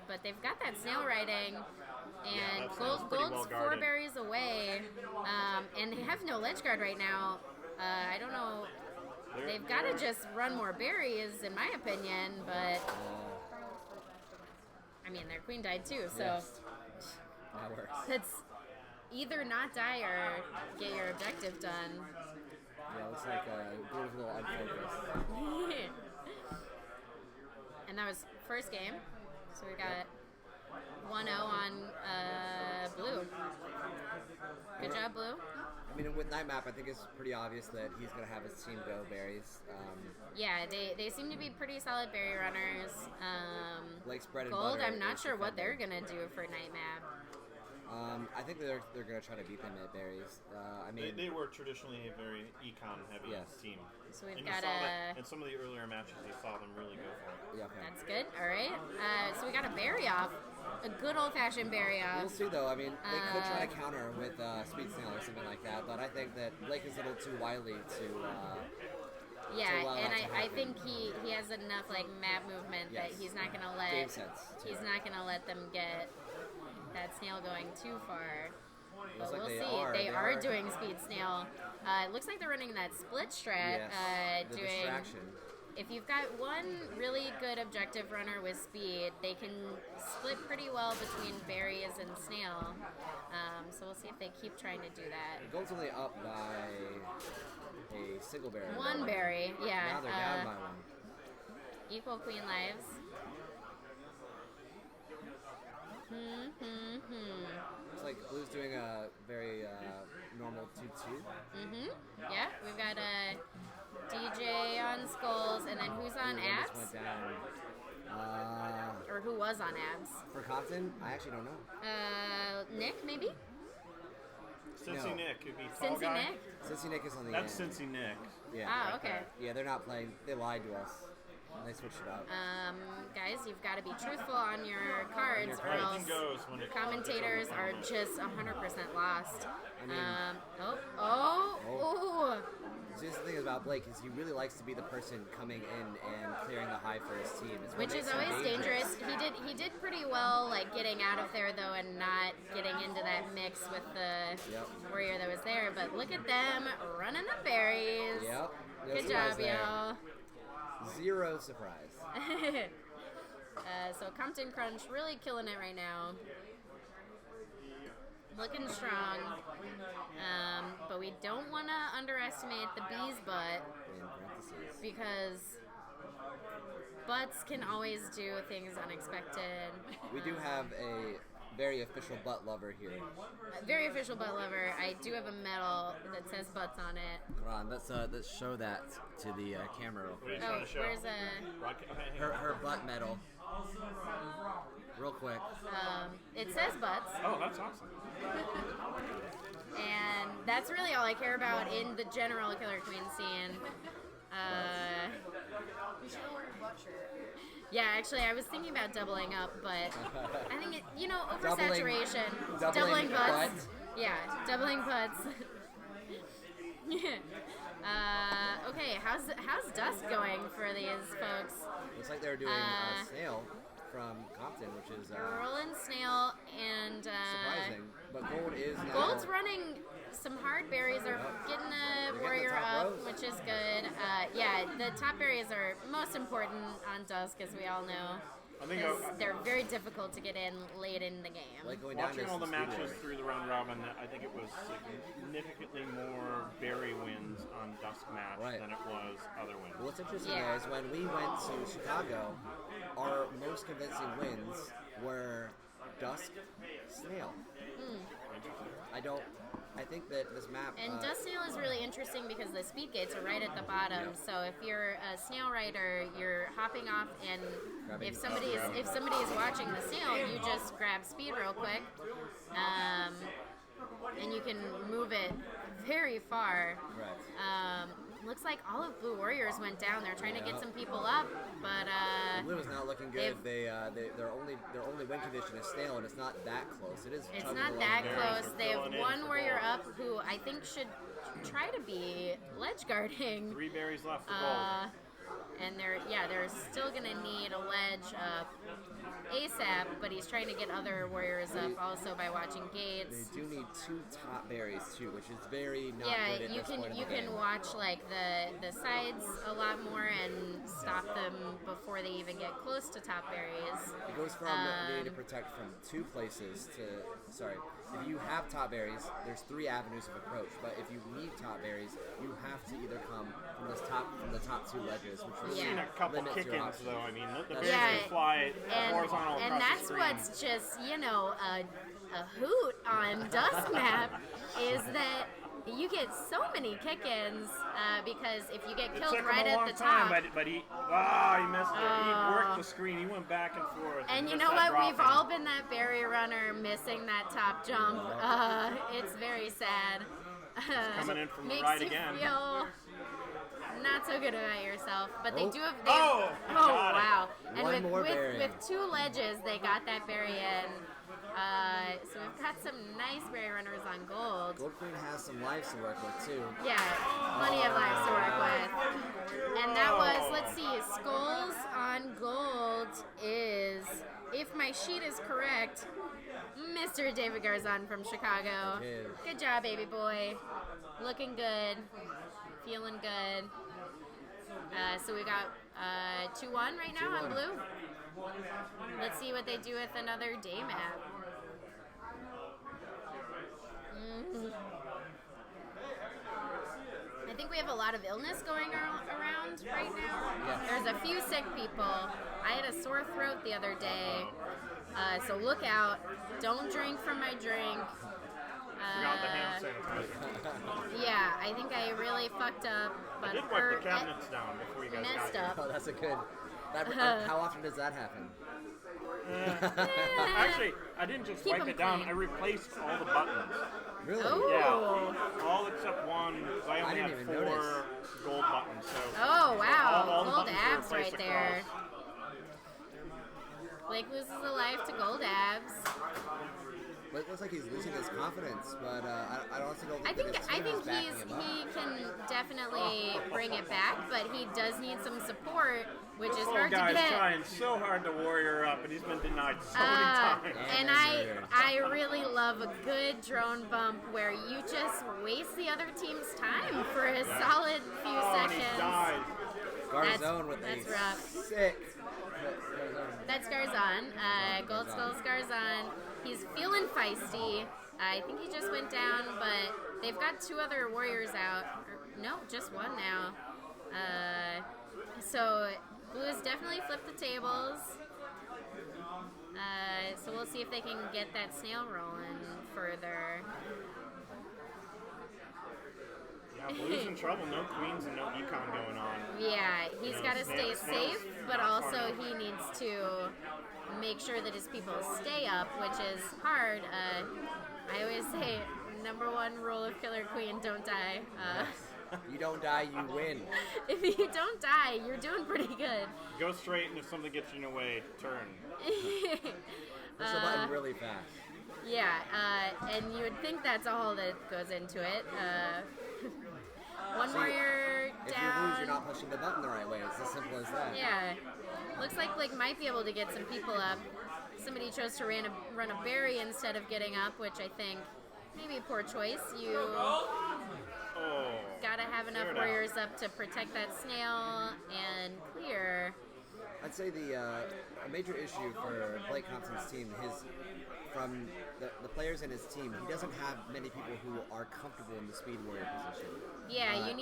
but they've got that snail riding, and that snail's pretty Gold's well 4 guarded. berries away, and they have no ledge guard right now. I don't know. They've got to just run more berries, in my opinion, but I mean, their queen died too, so Yes. That works. it's either not die or get your objective done. Yeah, it looks like Blue's a little unfocused. And that was first game, so we got 1-0 on Blue. Good job, Blue. I mean, with Night Map, I think it's pretty obvious that he's going to have his team go berries. Yeah, they seem to be pretty solid berry runners. Blake's bread and Gold, butter I'm not is sure what they're defending. gonna do for Night Map. I think they're going to try to beat them at berries. I mean, They were traditionally a very econ-heavy Yes. team. So we've and got you saw a- that in some of the earlier matches, you saw them really go for it. Yeah, okay. That's good. All right. So we got a berry off, a good old-fashioned berry off. We'll see, though. I mean, they could try to counter with Speed Snail or something like that, but I think that Blake is a little too wily to. Yeah, to allow and that to I happen. think he has enough like map movement that Yes. he's not gonna let Game sense, too. he's not gonna let them get that snail going too far. But Looks like we'll they see. are. They They are are. doing speed snail. It looks like they're running that split strat. Yes, the doing. distraction. If you've got one really good objective runner with speed, they can split pretty well between berries and snail. So we'll see if they keep trying to do that. Gold's only up by a single berry. One berry, yeah. Now they're down by one. Equal queen lives. Looks like Blue's doing a very normal 2-2. Yeah, we've got a DJ on Skulls, and then who's on Ooh, one just Abs? went down. Or who was on Abs? For Compton, I actually don't know. Nick, maybe? Cincy No. Nick could be tall Cincy guy. Nick? Cincy Nick is on the That's end. Cincy Nick. Yeah. Ah, okay. Yeah, they're not playing. They lied to us. They switched it up. Guys, you've got to be truthful on your cards, or else Anything goes when it- commentators it's are over. just 100% lost. I mean- Oh. So the thing about Blake is he really likes to be the person coming in and clearing the high for his team. It's what Which is makes him always dangerous. He did pretty well, like getting out of there though, and not getting into that mix with the warrior that was there. But look at them running the berries. Yep. No Good surprise job, there. y'all. Zero surprise. So Compton Crunch really killing it right now. looking strong. But we don't want to underestimate the bee's butt because butts can always do things unexpected. We do have a very official butt lover here. A very official butt lover. I do have a medal that says butts on it. Come on, let's show that to the camera real quick. Oh, where's a... Her butt medal. Real quick. It says butts. Oh, that's awesome. And that's really all I care about in the general Killer Queen scene. You should wear a butt shirt. Yeah, actually, I was thinking about doubling up, but I think it, oversaturation. Doubling butts. butt. Yeah, doubling butts. Okay, how's Dusk going for these folks? Looks like they're doing Snail from Compton, which is Roland Snail and surprising, but Gold is now... Gold's running some hard berries, are getting a warrior up, which is good. Yeah, the top berries are most important on Dusk, as we all know. I think they're very difficult to get in late in the game. Like going watching down all the matches through the round robin, I think it was significantly more berry wins on Dusk match than it was other wins. Well, what's interesting is when we went to Chicago, our most convincing wins were Dusk, Snail. I think that this map... And Dust Snail is really interesting because the speed gates are right at the bottom. Yep. So if you're a snail rider, you're hopping off, and if somebody is watching the snail, you just grab speed real quick, and you can move it very far. Right. Looks like all of Blue Warriors went down. They're trying to get some people up, but Blue is not looking good. Their only win condition is Snail, and it's not that close. It's not that close. They have one warrior up who I think should try to be ledge guarding. 3 berries left for Gold. And they're still gonna need a ledge up ASAP, but he's trying to get other warriors up also by watching gates. They do need 2 top berries too, which is very not good at you this point in you the can game. watch like the sides a lot more and stop them before they even get close to top berries. It goes from needing to protect from 2 places to if you have top berries, there's 3 avenues of approach. But if you need top berries, you have to either come from the top 2 ledges, which We've really seen a couple limits your kick-ins options. though. I mean, the berries can fly horizontal across and that's the screen. what's just a hoot on Dusk Map is that you get so many kick-ins because if you get killed right at the top. But he missed it. He worked the screen. He went back and forth. And you missed know that what? We've drop-in. all been that berry runner missing that top jump. It's very sad. coming in from the Makes right you again. Feel not so good about yourself, but they do have. Got Wow! it. And One more berry. with 2 ledges, they got that berry in. So we've got some nice berry runners on Gold. Gold Queen has some lives to work with too. Yeah, plenty of lives to work with. And that was, let's see, Skulls on Gold is, if my sheet is correct, Mr. David Garzon from Chicago. Okay. Good job, baby boy. Looking good. Feeling good. So we got 2-1 right now on 2-1. Blue. Let's see what they do with another day map. I think we have a lot of illness going around right now. Yeah. There's a few sick people. I had a sore throat the other day, so look out. Don't drink from my drink. Forgot the hand sanitizer. Yeah, I think I really fucked up. But I did wipe the cabinets down before you guys messed got up. Oh, that's a good. How often does that happen? Actually, I didn't just Keep wipe 'em it down. clean. I replaced all the buttons. Really? Yeah. All except one. 'Cause I only didn't had even 4 notice. gold buttons. So Oh, wow. all the Gold buttons were abs replaced right there. across. Blake loses a life to gold abs. But it looks like he's losing his confidence, but I honestly don't I think think that his team is backing he him up. can definitely bring it back, but he does need some support, which is This hard to guy's get. trying so hard to warrior up, and he's been denied so many times. And I really love a good drone bump where you just waste the other team's time for a solid few and seconds. he died. Garzone with that's a rough. sick. That's Garzon. Gold Skull Garzon. He's feeling feisty. I think he just went down, but they've got 2 other warriors out. No, just 1 now. So Blue has definitely flipped the tables. So we'll see if they can get that snail rolling further. Yeah, Blue's in trouble. No queens and no econ going on. Yeah, he's got to stay Snail's safe, but also he needs to make sure that his people stay up, which is hard. I always say, #1 rule of Killer Queen, don't die. You don't die, you win. If you don't die, you're doing pretty good. Go straight, and if something gets you in the way, turn. Push the button really fast. Yeah, and you would think that's all that goes into it. One See, warrior if down. you lose, you're not pushing the button the right way. It's as simple as that. Yeah. Looks like Blake might be able to get some people up. Somebody chose to run a berry instead of getting up, which I think maybe a poor choice. You gotta have enough warriors up to protect that snail and clear. I'd say a major issue for Blake Thompson's team, from the players in his team, he doesn't have many people who are comfortable in the speed warrior position. Yeah, you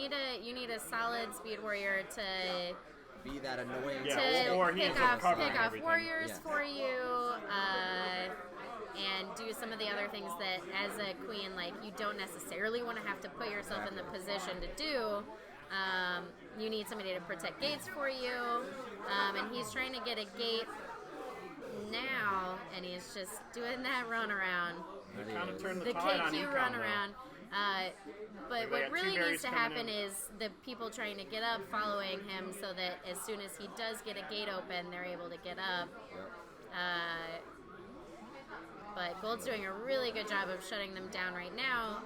need a solid speed warrior to be that annoying. To pick off warriors for you, and do some of the other things that, as a queen, like you don't necessarily want to have to put yourself in the position to do. You need somebody to protect gates for you, and he's trying to get a gate now, and he's just doing that run around. Kind of turned the tide on KQ econ, run though. around. But what really needs to happen is the people trying to get up following him, so that as soon as he does get a gate open, they're able to get up. But Gold's doing a really good job of shutting them down right now,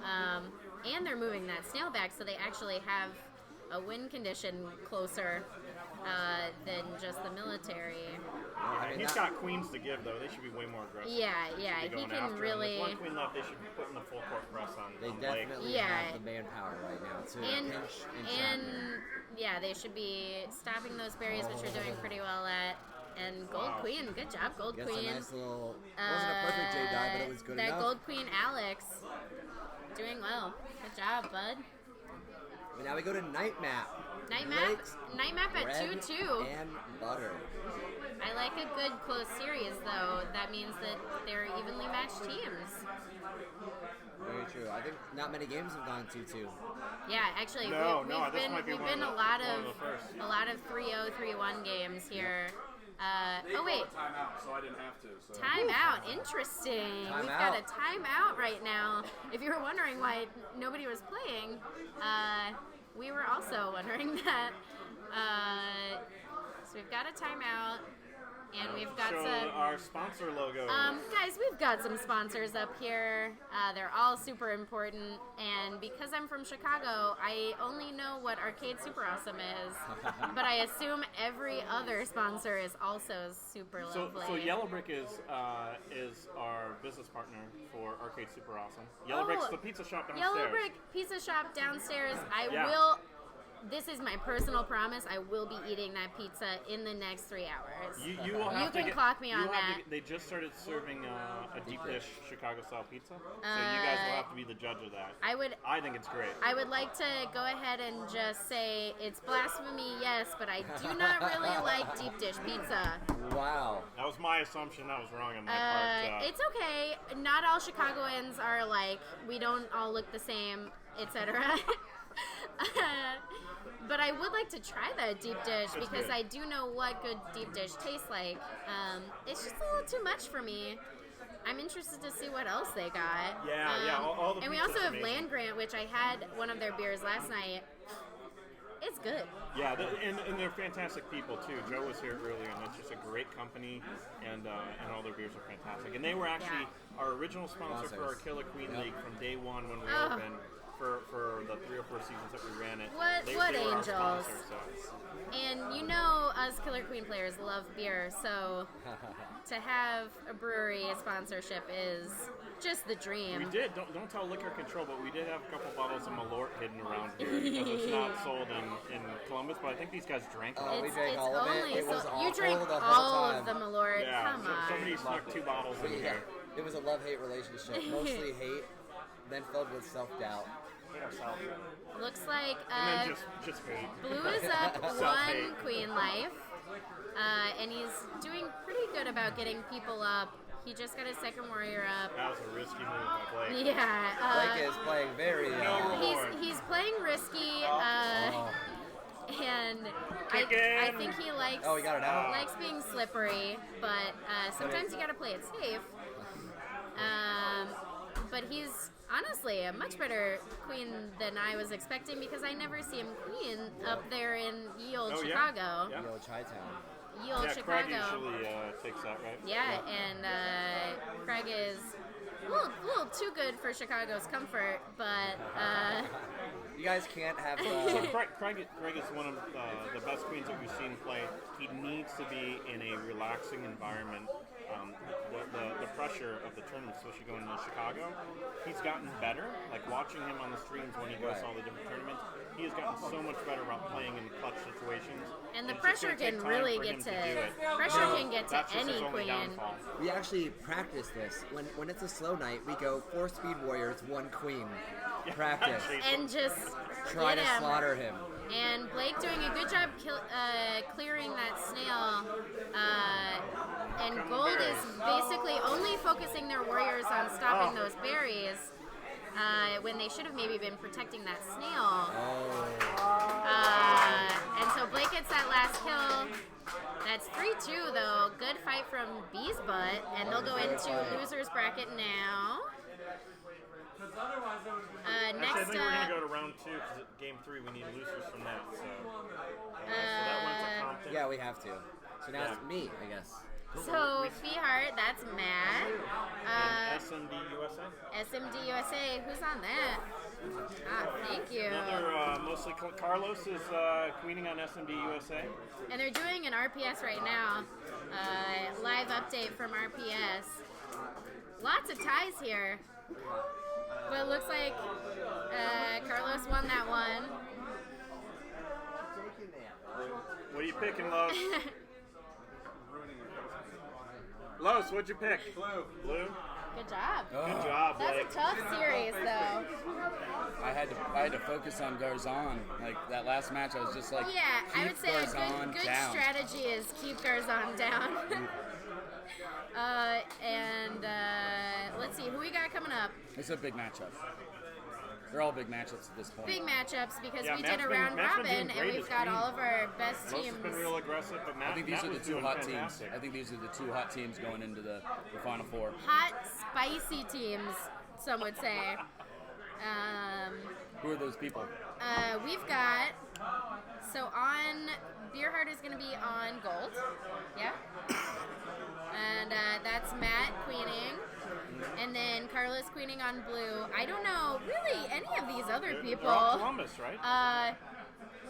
and they're moving that snail back, so they actually have a win condition closer than just the military. He's got queens to give, though. They should be way more aggressive. Yeah, He he can really. With 1 queen left, they should be putting the full court press on. They on definitely Blake. have the manpower right now to and pinch and yeah, they should be stopping those berries, which you're doing pretty well at. And Gold Queen, good job, Gold Gets Queen. a nice little. Wasn't a perfect J die, but it was good that enough. Gold Queen Alex, doing well. Good job, bud. But now we go to Night Map. Night map at bread 2-2. and butter. I like a good close series, though. That means that they're evenly matched teams. Very true. I think not many games have gone 2-2. Yeah, actually, we've been a lot of 3-0, 3-1 games here. Oh wait, timeout, so I didn't have to. So. Timeout, interesting. We've got a timeout right now. If you were wondering why nobody was playing, we were also wondering that. So we've got a timeout, and we've got our sponsor logo. Guys, we've got some sponsors up here. They're all super important, and because I'm from Chicago, I only know what Arcade Super Awesome is, but I assume every other sponsor is also super lovely. So Yellow Brick is our business partner for Arcade Super Awesome. Yellow Brick's the pizza shop downstairs. Yellow Brick Pizza Shop downstairs. Yeah. This is my personal promise. I will be eating that pizza in the next 3 hours. You will have to clock me on that. They just started serving a deep dish Chicago style pizza, so you guys will have to be the judge of that. I think it's great. I would like to go ahead and just say it's blasphemy, yes, but I do not really like deep dish pizza. Wow. That was my assumption. That was wrong on my part. It's okay. Not all Chicagoans are like, we don't all look the same, etc. But I would like to try that deep dish because I do know what good deep dish tastes like. It's just a little too much for me. I'm interested to see what else they got. Yeah, all the and we pizza's also have amazing. Land Grant, which I had one of their beers last night. It's good. Yeah, and they're fantastic people too. Joe was here earlier, and it's just a great company, and all their beers are fantastic. And they were actually our original sponsor for our Killer Queen League from day one when we opened. For the 3 or 4 seasons that we ran it. What they were our angels. sponsor, so. And you know us Killer Queen players love beer, so to have a brewery sponsorship is just the dream. We did. Don't tell Liquor Control, but we did have a couple bottles of Malort hidden around here because it's not sold in Columbus, but I think these guys drank all of it. We drank all of it. It was you awful drank the whole all time. of the Malort. Yeah, Come on. somebody snuck 2 bottles in here. It was a love-hate relationship, mostly hate, then filled with self-doubt. Looks like And then just hate. Blue is up Self-hate. 1 queen life, and he's doing pretty good about getting people up. He just got his second warrior up. That was a risky move by Blake. Yeah. Blake is playing very. He's playing risky, and Kick I in. think he likes Oh, he got it out. likes being slippery, but sometimes you gotta play it safe. But he's honestly a much better queen than I was expecting because I never see him queen up there in ye olde Chicago. Yeah. Ye olde Chi-Town. Ye olde Craig Chicago. usually takes that, right? Yeah, and Craig is a little too good for Chicago's comfort, but You guys can't have. So Craig is one of the best queens that we've seen play. He needs to be in a relaxing environment. The pressure of the tournament, especially going into Chicago, he's gotten better. Like watching him on the streams when he goes to all the different tournaments, he has gotten so much better about playing in clutch situations. and the it's just pressure gonna take can time really for get him to do it. pressure can get to That's just any his only queen. downfall. We actually practice this. When it's a slow night, we go 4 speed warriors, 1 queen. Practice. And just Try get to him. slaughter him. And Blake doing a good job clearing that snail. And Gold is basically only focusing their warriors on stopping those berries when they should have maybe been protecting that snail. And so Blake gets that last kill. That's 3-2 though. Good fight from Bee's Butt. And they'll go into loser's bracket now. Actually, I Next think we're going up, to go to round 2 because at game 3 we need losers from that. So that went to Compton. Yeah, we have to. So now it's me, I guess. so Feehart, that's Matt. And SMD USA. SMD USA, who's on that? Thank you. Another mostly Carlos is queening on SMD USA. And they're doing an RPS right now. Live update from RPS. Lots of ties here. But it looks like Carlos won that one. What are you picking, Los? Los, what'd you pick? Blue. Good job. Good job, That's Blake. a tough series, though. I had to focus on Garzon. Like that last match, I was just like, Yeah, I keep would say a Garzon good down. strategy is keep Garzon down. Let's see, who we got coming up? It's a big matchup. They're all big matchups at this point. Big matchups because Yeah, we Matt's did a been- round Matt's been robin doing and great we've as got queen. all of our best Los teams. has been real aggressive, but Matt, I think these Matt are the was two doing hot fantastic. teams. I think these are the 2 hot teams going into the Final Four. Hot, spicy teams, some would say. Who are those people? We've got, so on, Beerheart is going to be on gold. Yeah. And that's Matt queening. And then Carlos queening on blue. I don't know really any of these other people. They're all Columbus, right?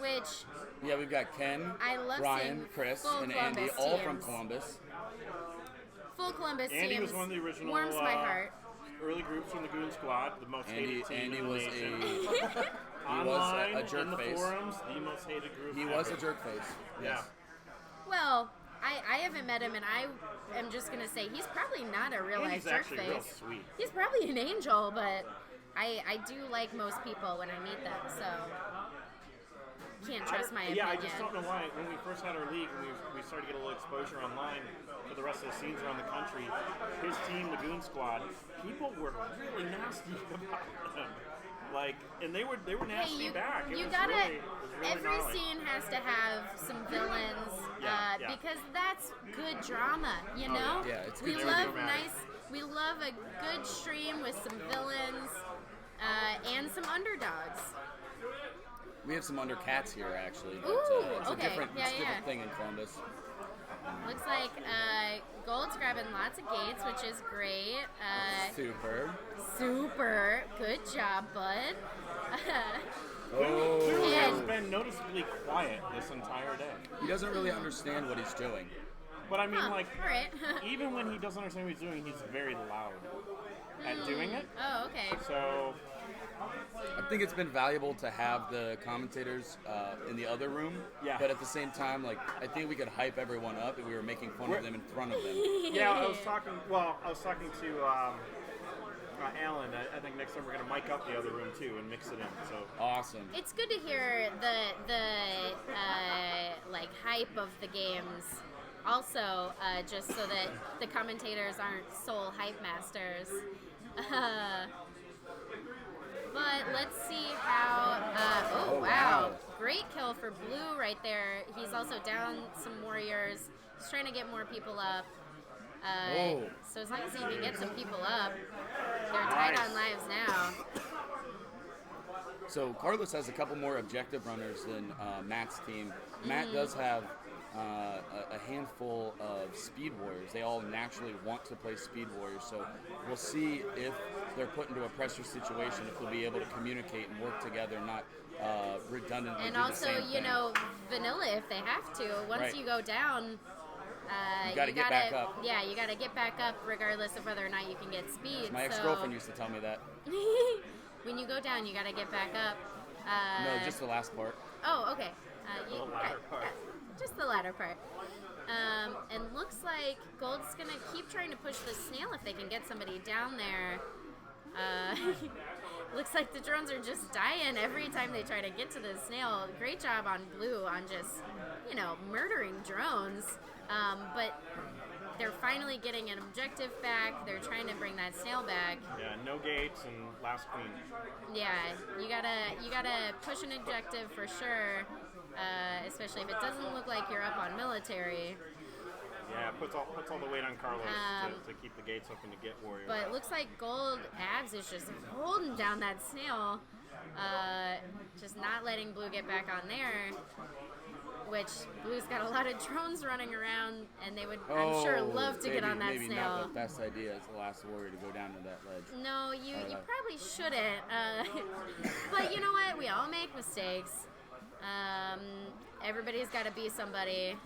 Which Yeah, we've got Ken, I love Ryan, seeing Chris, full and Andy, Columbus all from teams. Columbus. full Columbus Andy teams was one of the original warms my heart. early groups from the Goon Squad, the most hated team Andy in the was nation. he Online, was a jerk in the face. forums, the most hated group He ever. was a jerk face. Yes. Well, I haven't met him, and I am just gonna say he's probably not a real life Andy's jerk actually real face. sweet. He's probably an angel, but I do like most people when I meet them, so can't trust my opinion. Yeah, I just don't know why. When we first had our league and we started to get a little exposure online for the rest of the scenes around the country, his team, the Goon Squad, people were really nasty about them. Like, and they were nasty Hey, back. It you was gotta. really, it was really Every gnarly. scene has to have some villains, Yeah, yeah. because that's good drama. You Oh, know, yeah. Yeah, it's we good love dramatic. We love a good stream with some villains and some underdogs. We have some undercats here, actually. But, Ooh, it's okay. a different, Yeah, it's a different yeah. thing in Columbus. Looks like Gold's grabbing lots of gates, which is great. Super. Super. Good job, bud. Blue has And- been noticeably quiet this entire day. He doesn't really understand what he's doing. But I mean, Huh, like, alright. even when he doesn't understand what he's doing, he's very loud at doing it. Oh, okay. So I think it's been valuable to have the commentators in the other room. Yeah. But at the same time, like, I think we could hype everyone up if we were making fun of them in front of them. yeah, I was talking to Alan. I think next time we're gonna mic up the other room too and mix it in. So awesome. It's good to hear the like hype of the games. Also, just so that the commentators aren't sole hype masters. But let's see how. Oh, wow. Great kill for Blue right there. He's also down some warriors. He's trying to get more people up. So as long as he can get some people up, they're tied on lives now. So Carlos has a couple more objective runners than Matt's team. Matt does have a handful of speed warriors. They all naturally want to play speed warriors. So we'll see if they're put into a pressure situation, if they'll be able to communicate and work together, not redundantly. And do the also, same you thing. know, vanilla if they have to. Once Right. you go down, you gotta get back up. Yeah, you gotta get back up regardless of whether or not you can get speed. My ex-girlfriend used to tell me that. When you go down, you gotta get back up. No, just the last part. Oh, okay. The latter part. Just the latter part. And looks like Gold's gonna keep trying to push the snail if they can get somebody down there. Looks like the drones are just dying every time they try to get to the snail. Great job on Blue on just, murdering drones. But they're finally getting an objective back. They're trying to bring that snail back. yeah, no gates and last queen. Yeah, you gotta push an objective for sure. Especially if it doesn't look like you're up on military. Yeah, puts all the weight on Carlos to keep the gates open to get warriors. But it looks like Gold Abs is just holding down that snail, just not letting Blue get back on there. Which Blue's got a lot of drones running around, and they would, I'm sure, love to get on that maybe snail. not the best idea as the last warrior to go down to that ledge. No, you probably shouldn't. But you know what? We all make mistakes. Everybody's got to be somebody.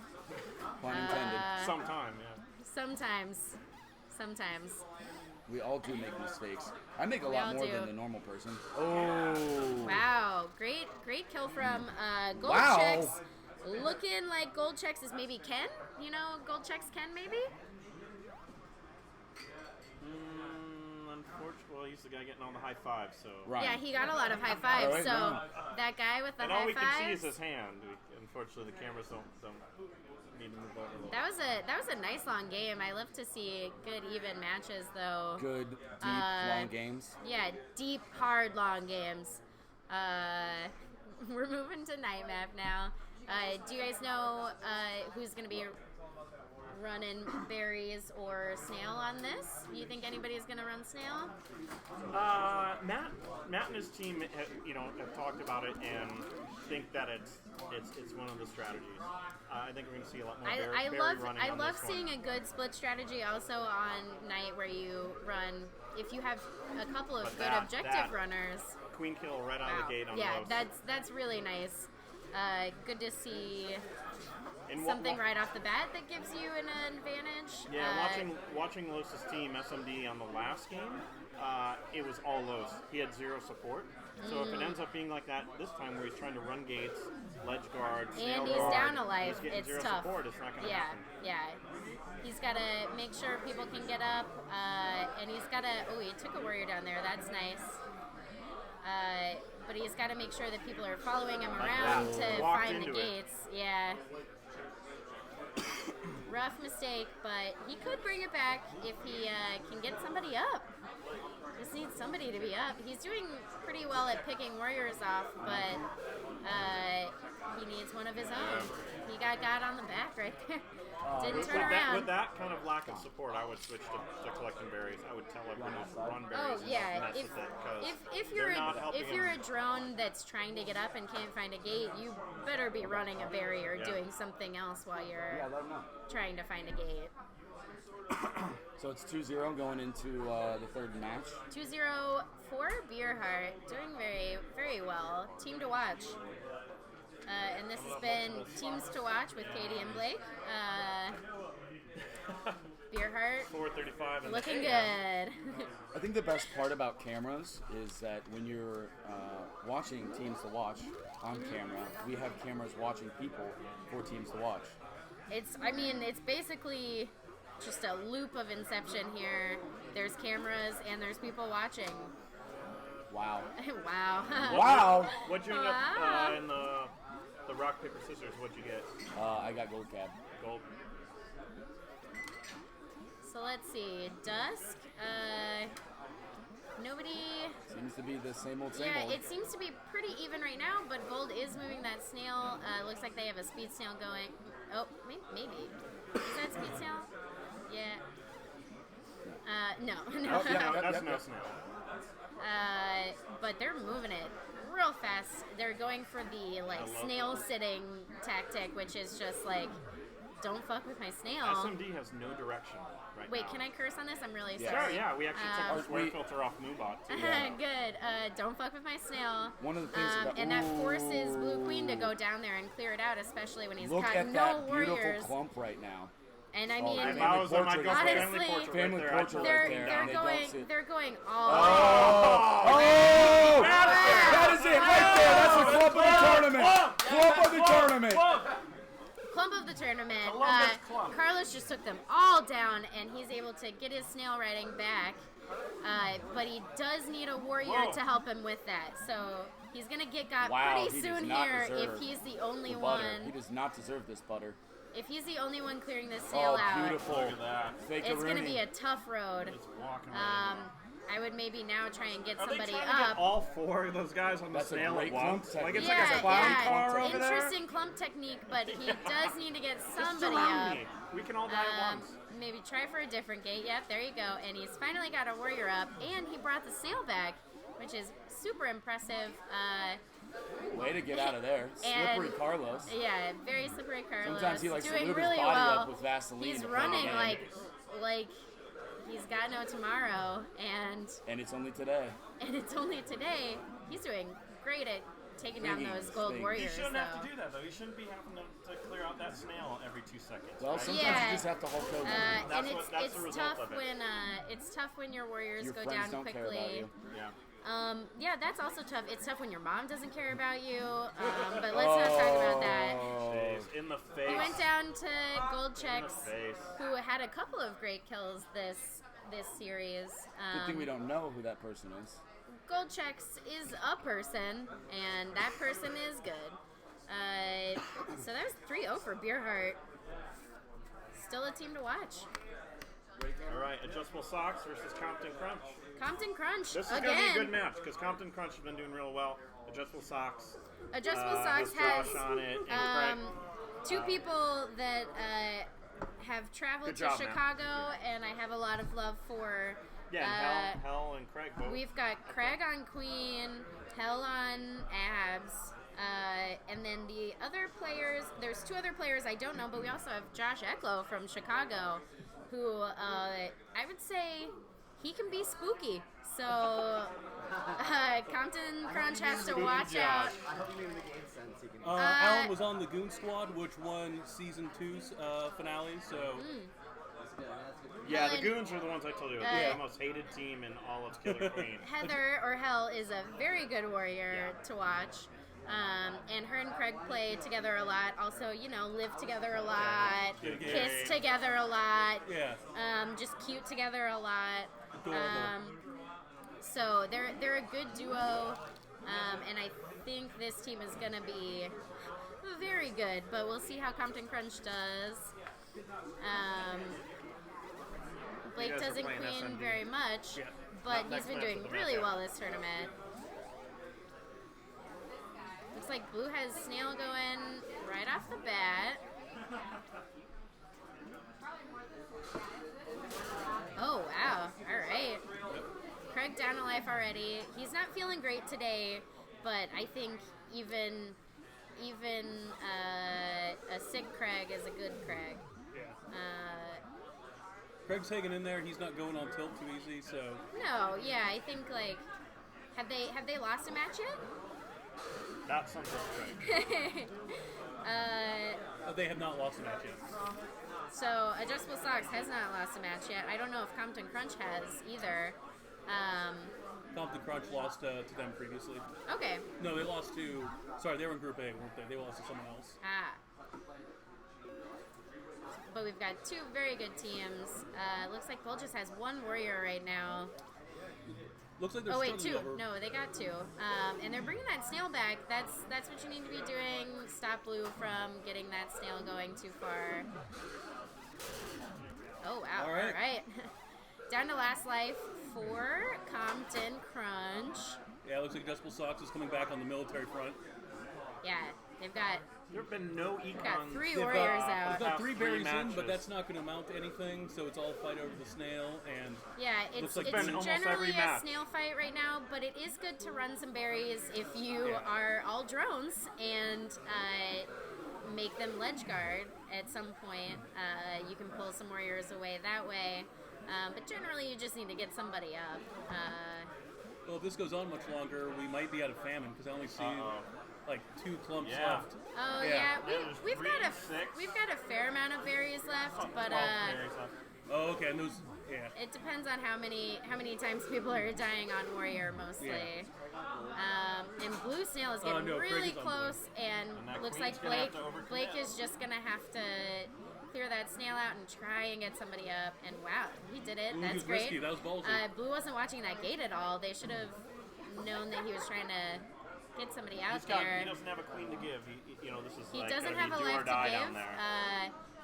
Pun intended. Sometime, yeah. Sometimes. We all do make mistakes. I make a We lot all more do. than the normal person. Oh. Wow, great kill from Gold Wow. Checks. Looking like Gold Checks is maybe Ken. Gold Checks Ken maybe. Unfortunately, well, he's the guy getting all the high fives, so. Yeah, he got a lot of high fives. Right, so no. that guy with the And all high we can see is fives. his hand. Unfortunately, the cameras don't need to move over a little. That was a nice long game. I love to see good even matches though. Good, deep, long games. Yeah, deep, hard, long games. We're moving to night map now. Do you guys know who's going to be running berries or snail on this? You think anybody's going to run snail? Matt and his team have talked about it and think that it's one of the strategies. I think we're going to see a lot more berry running I on love this one. seeing a good split strategy also on night where you run, if you have a couple of But good that objective runners. Queen kill right out of the gate on Yeah, Los. that's really nice. Good to see And something right off the bat that gives you an advantage. Yeah, watching Los's team SMD on the last game, it was all Los. He had zero support. So if it ends up being like that this time, where he's trying to run gates, ledge guard, snail and he's guard, down a life, he's getting it's zero tough. support, it's not going to Yeah, happen. yeah. He's got to make sure people can get up, and he's got to. Oh, he took a warrior down there. That's nice. But he's got to make sure that people are following him around to Walked find the into it. gates. Yeah. Rough mistake, but he could bring it back if he can get somebody up. Just needs somebody to be up. He's doing pretty well at picking warriors off, but he needs one of his own. He got on the back right there. Didn't turn around. With that kind of lack of support, I would switch to collecting berries. I would tell everyone to run berries. Oh yeah, and mess with it, 'cause if they're not helping you're a him. drone that's trying to get up and can't find a gate, you better be running a berry or Yeah. doing something else while you're trying to find a gate. So it's 2-0 going into the third match. 2-0 for Beerheart, doing very, very well. Team to watch. And this has been Teams to Watch with Katie and Blake. Beerheart. 435 and Looking good. I think the best part about cameras is that when you're watching Teams to Watch on camera, we have cameras watching people for Teams to Watch. It's basically just a loop of Inception here. There's cameras and there's people watching. Wow. Wow. Wow. What'd you end up in the rock, paper, scissors? What'd you get? I got gold cab. Gold. So let's see. Dusk. Nobody. Seems to be the same old, same Yeah, old. it seems to be pretty even right now, but Gold is moving that snail. Looks like they have a speed snail going. Oh, maybe. Is that speed snail? Yeah. No. Oh, yeah, that's no snail. But they're moving it real fast. They're going for the snail sitting tactic, which is just like, don't fuck with my snail. SMD has no direction right Wait, now. can I curse on this? I'm really Yeah. sorry. Sure, yeah. We actually took the swear filter off Moonbot, too. Good. Don't fuck with my snail. One of the things about... and that forces Blue Queen to go down there and clear it out, especially when he's Look got at no that warriors. beautiful clump right now. And I mean, family honestly, portrait they're right there. and they don't see it. they're going all. Oh! That is it right there. That's the clump of the tournament. Clump of the tournament. Clump of the tournament. Columbus clump. Carlos just took them all down, and he's able to get his snail riding back. But he does need a warrior to help him with that. So he's gonna get got pretty he soon does not here deserve if he's the only the butter. one. He does not deserve this butter. If he's the only one clearing this sail Oh, out, beautiful. Look at that. It's going to Fake-a-rooney. be a tough road. I would maybe now try and get somebody trying to get up. all four of those guys on the That's a snail great at once? clump Like it's yeah, like a clown yeah. car over there? Interesting clump technique, but he does need to get somebody surround up. me. We can all die at once. Maybe try for a different gate. Yep, there you go. And he's finally got a warrior up, and he brought the snail back, which is super impressive. Way to get out of there. And- Slippery Carlos. Yeah, very slippery Carlos. Sometimes he likes to doing lube really his body well. up with Vaseline. He's to play the running game. like he's got no tomorrow, and And it's only today. it's only today. He's doing great at taking down Swinging, those gold swinging. warriors. You shouldn't have though. to do that, though. You shouldn't be having to clear out that snail every 2 seconds. Well, right? sometimes you just have to Hulk Hogan. And That's it's the result tough of it. it's tough when your warriors Your go friends down don't care quickly. about you. Yeah. Yeah, that's also tough. It's tough when your mom doesn't care about you. But let's not talk about that. Jeez, in the face. He went down to Gold Checks, face. who had a couple of great kills this series. Good thing we don't know who that person is. Gold Checks is a person, and that person is good. So there's 3-0 for Beerheart. Still a team to watch. All right, Adjustable Socks versus Compton Crunch. Compton Crunch, This is again. going to be a good match because Compton Crunch has been doing real well. Adjustable Socks. Adjustable Socks has has Josh on it and Craig. two people that have traveled Good job, to man. Chicago, and I have a lot of love for. Yeah, and Hell and Craig both. We've got Craig on Queen, Hell on Abs, and then the other players. There's 2 other players I don't know, but we also have Josh Ecklow from Chicago, who I would say he can be spooky. So Compton Crunch has to watch out. I hope you knew the game sense. He can Alan was on the Goon Squad, which won season 2's finale. So. Yeah, the Goons are the ones I told you about. They're Uh, the most hated team in all of Killer Queen. Heather or Hell is a very good warrior to watch. And her and Craig play together a lot. Also, live together a lot, kiss together a lot. Yeah. Just cute together a lot. Adorable. So they're a good duo, and I think this team is gonna be very good. But we'll see how Compton Crunch does. Blake You guys are doesn't playing queen SMD. very much, Yeah. but Not he's been next doing match, really but well this tournament. Looks like Blue has Snail going right off the bat. Oh, wow. All right. Craig down a life already. He's not feeling great today, but I think even a sick Craig is a good Craig. Craig's hanging in there. He's not going on tilt too easy. So. No, yeah, I think have they lost a match yet? Not something Craig. They have not lost a match yet. So Adjustable Socks has not lost a match yet. I don't know if Compton Crunch has either. Compton Crunch lost to them previously. Okay. No, they lost to. Sorry, they were in Group A, weren't they? They lost to someone else. But we've got two very good teams. Looks like Bull just has one warrior right now. Looks like they're wait, two. over. No, they got two. And they're bringing that snail back. That's what you need to be doing. Stop Blue from getting that snail going too far. Oh, wow. All right. All right. Down to last life for Compton Crunch. Yeah, it looks like Adjustable Socks is coming back on the military front. Yeah, they've got... There have been no econ. Got three warriors out. They've got three berries in, matches. but that's not going to amount to anything, so it's all fight over the snail, and yeah, it's like generally a snail fight right now, but it is good to run some berries if you are all drones and make them ledge guard at some point. You can pull some warriors away that way, but generally you just need to get somebody up. Well, if this goes on much longer, we might be out of famine, because I only see like 2 clumps left. Oh yeah, we've got a fair amount of berries left, but oh okay, and those it depends on how many times people are dying on warrior mostly. And Blue Snail is getting really close, and looks like Blake is just gonna have to clear that snail out and try and get somebody up. And wow, he did it. That's great. Risky. That was ballsy. Blue wasn't watching that gate at all. They should have known that he was trying to get somebody out there. He doesn't have a queen to give. This is he like doesn't have a life to give,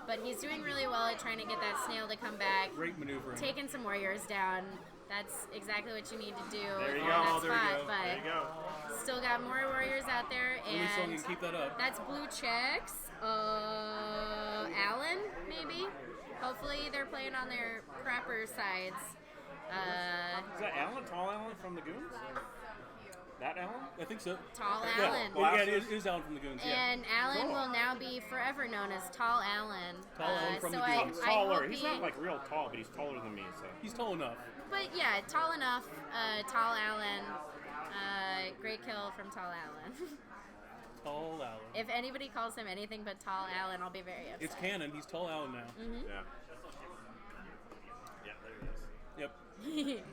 but he's doing really well at trying to get that snail to come back. Great maneuvering. Taking some warriors down. That's exactly what you need to do there you in go. that There spot. you go. But there you go. Still got more warriors out there, Only so and you can keep that up. that's Blue checks. Allen, maybe. Hopefully they're playing on their crapper sides. Is that Allen? Tall Allen from the Goons? That Allen? I think so. Tall Yeah. Allen. Yeah, it is Allen from the Goons. And Allen will now be forever known as Tall Allen. Tall Allen from so the Goons. I Taller. hope He's not like real tall, but he's taller than me. So he's tall enough. But yeah, tall enough. Tall Allen. Great kill from Tall Allen. Tall Allen. If anybody calls him anything but Tall Allen, I'll be very upset. It's canon. He's Tall Allen now. Mm-hmm. Yeah. Yeah, there he is. Yep.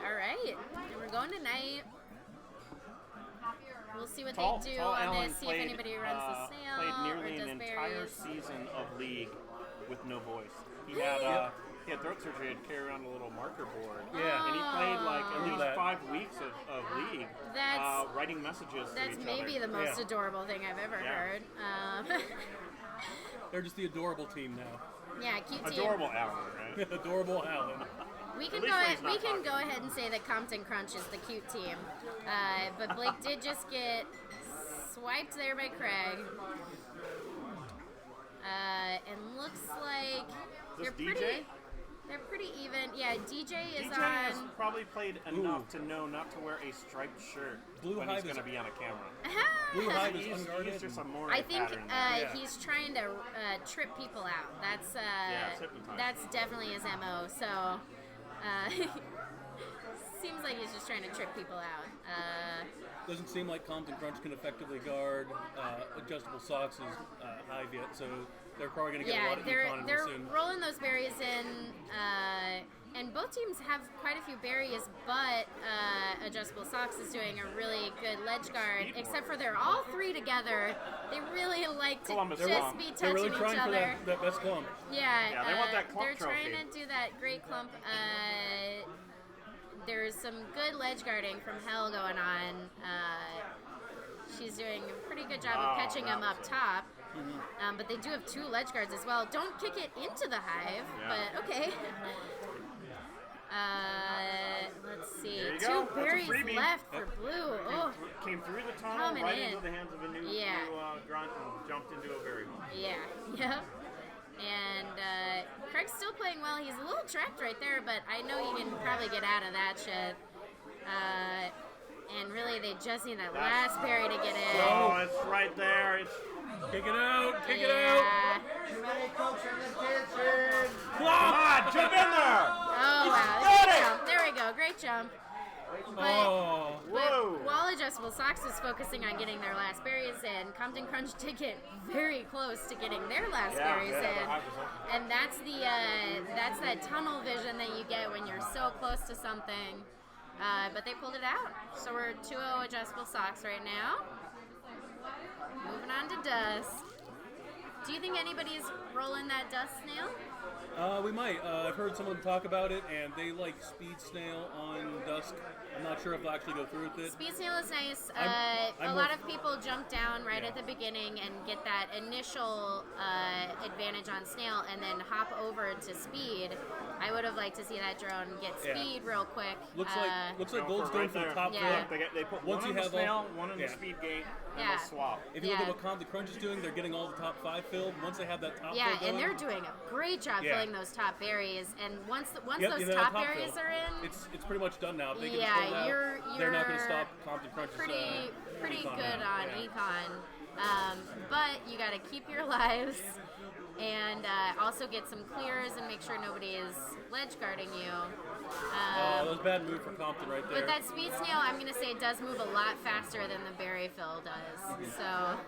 All right. And we're going tonight. We'll see what Tall they do Allen on this. See played, if anybody runs the snail played or nearly does an entire berries. season of League with no voice. He had throat surgery and carry around a little marker board. Yeah. And he played like at least that. 5 weeks of League, writing messages to That's each maybe other. the most adorable thing I've ever heard. They're just the adorable team now. Yeah, cute team. Adorable Allen, right? Adorable Allen. We can go ahead and say that Compton Crunch is the cute team, but Blake did just get swiped there by Craig, and looks like they're pretty even. Yeah, DJ is DJ on. has probably played enough to know not to wear a striped shirt Blue when Hive he's is- going to be on a camera. Blue Hive is He's unguarded. just a more I think pattern there. he's trying to trip people out. That's it's hypnotizing. that's definitely his MO. So seems like he's just trying to trip people out. Doesn't seem like Compton Crunch can effectively guard Adjustable Socks' Hive yet, so they're probably going to get a lot of econ they're soon. rolling those berries in, and both teams have quite a few berries, but Adjustable Socks is doing a really good ledge guard, except for they're all three together. They really like to Columbus just clump. be They're really touching trying each for other. that best clump. Yeah, they want that clump they're trying trophy. to do that great clump. There's some good ledge guarding from Hell going on. She's doing a pretty good job of catching them up top. But they do have 2 ledge guards as well. Don't kick it into the hive, but okay. Let's see. There you 2 go. That's a berries freebie. left for Blue. Oh, Came through the tunnel, Coming right in. into the hands of a new grunt, and jumped into a berry. yeah, yep. And Craig's still playing well. He's a little trapped right there, but I know he can probably get out of that shit. And really, they just need that last berry to get in. Oh, it's right there. It's Kick it out! Kick it out! Yeah. Too many cooks in the kitchen. Come on, jump in there! Oh, wow. Got Great it! jump. There we go. Great jump. But, Oh. but while Adjustable Socks was focusing on getting their last berries in. Compton Crunch did get very close to getting their last berries in, and that's that tunnel vision that you get when you're so close to something. But they pulled it out, so we're 2-0 Adjustable Socks right now. Moving on to Dust. Do you think anybody's rolling that Dust Snail? We might. I've heard someone talk about it, and they like Speed Snail on Dusk. I'm not sure if they'll actually go through with it. Speed Snail is nice. I'm a lot of people jump down right at the beginning and get that initial advantage on Snail and then hop over to Speed. I would have liked to see that drone get Speed real quick. Looks like Gold's going for the top field. They put Once one you on have the Snail, all, one on the Speed Gate, and Yeah. they'll swap. If you look at what Compton Crunch is doing, they're getting all the top 5 filled. Once they have that top Yeah, fill going, and they're doing a great job filling those top berries. And once Yep, those that top top berries fill. are in, It's pretty much done now. If they can Yeah, fill it out, you're they're not going to stop Compton Crunch's pretty econ good now. on econ. But you got to keep your lives and also get some clears and make sure nobody is ledge guarding you. That was a bad move for Compton right there. But that Speed Snail, I'm going to say, does move a lot faster than the berry fill does. So.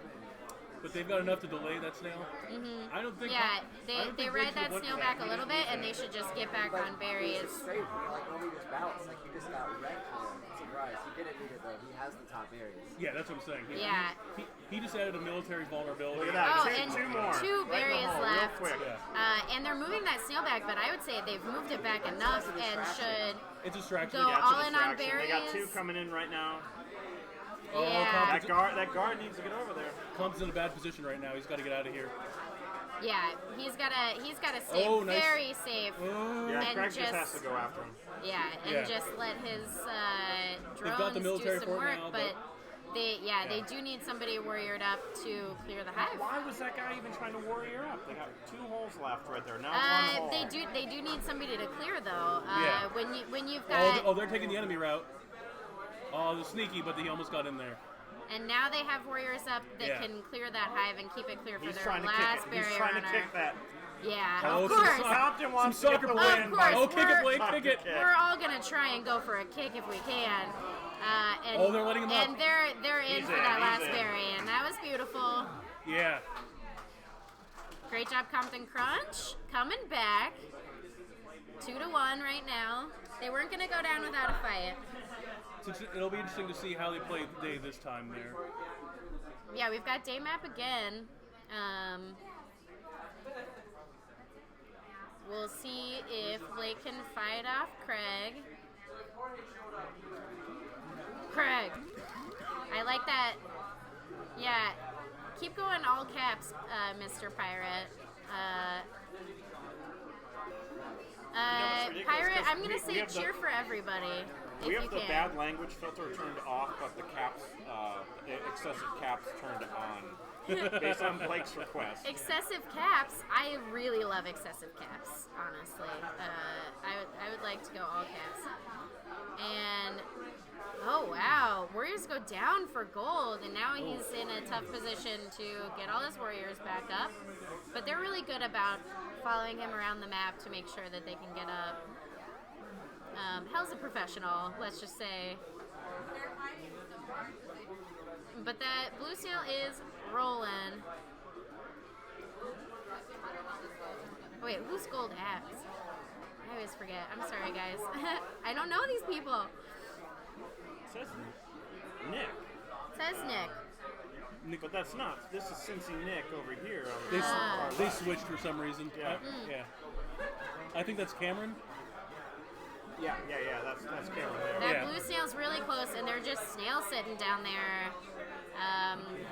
But they've got enough to delay that snail. Mm-hmm. I don't think. Yeah, I don't they think ride Riggs that would snail want- back a little bit, and they should just get back on berries. Straight, like nobody just bounced. Like he just got wrecked here. Surprise. He didn't need it though. He has the top areas. Yeah, that's what I'm saying. Yeah. He just added a military vulnerability. Look at that. Oh, and two more. two Right in the berries hole, real left. quick. And they're moving that snail back, but I would say they've moved it back enough and should It's a distraction. go Yeah, it's a all in on distraction. berries. They got two coming in right now. Yeah. That guard needs to get over there. Compton's in a bad position right now. He's got to get out of here. Yeah, he's gotta stay Oh, nice. very safe. Yeah, and Craig just has to go after him. Yeah, and Yeah. just let his They've got drones the military do some for it work, now, but but- they do need somebody warriored up to clear the hive. Why was that guy even trying to warrior up? They got 2 holes left right there. Now one hole. They do need somebody to clear though. Yeah. When you've got They're taking the enemy route. Oh, they're sneaky, but he almost got in there. and now they have warriors up that Yeah. can clear that hive and keep it clear for He's their trying to kick last it. barrier He's trying to runner. kick that. Yeah, Oh, of some course. Compton wants some to get soccer the play. win. Of course, Oh, kick it, we're- Blake, kick it. We're all gonna try and go for a kick if we can. And, Oh, they're letting him up. And they're in He's for in, that he's last in. berry, and that was beautiful. Yeah. Great job, Compton Crunch, coming back. 2-1 right now. They weren't gonna go down without a fight. It'll be interesting to see how they play day this time there. Yeah, we've got day map again. We'll see if Blake can fight off Craig. Craig. I like that. Yeah. Keep going all caps, Mr. Pirate. ridiculous Pirate, 'cause I'm going we to say have the- cheer for everybody. If We you have the can. bad language filter turned off, but the caps, excessive caps turned on. Based on Blake's request. Excessive caps. I really love excessive caps, honestly. I would like to go all caps. And oh wow, Warriors go down for gold, and now he's in a tough position to get all his Warriors back up. But they're really good about following him around the map to make sure that they can get up. Hell's a professional, let's just say. But that blue snail is rolling. Wait, who's gold abs? I always forget. I'm sorry, guys. I don't know these people. Says Nick. Says Nick. But that's not. This is Cincy Nick over here. They switched for some reason. Yeah. Yeah. I think that's Cameron. Yeah. That's Cameron there. That blue snail's really close, and they're just snail sitting down there.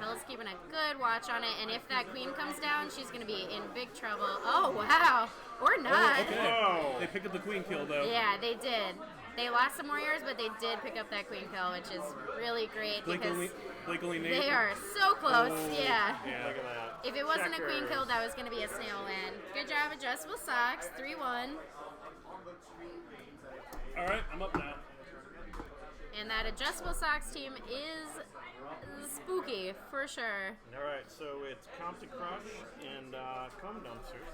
Hell's keeping a good watch on it, and if that queen comes down, she's going to be in big trouble. Oh, wow. Or not. Oh, okay. Whoa. They picked up the queen kill, though. Yeah, they did. They lost some warriors, but they did pick up that queen kill, which is really great Blake because only they are so close. Oh, yeah. Look at that. If it wasn't a queen Checkers. kill, that was going to be a snail win. Good job, Adjustable Socks. 3-1. All right, I'm up now. And that Adjustable Socks team is spooky, for sure. All right, so it's Compton Crush and Comb Dumpsters.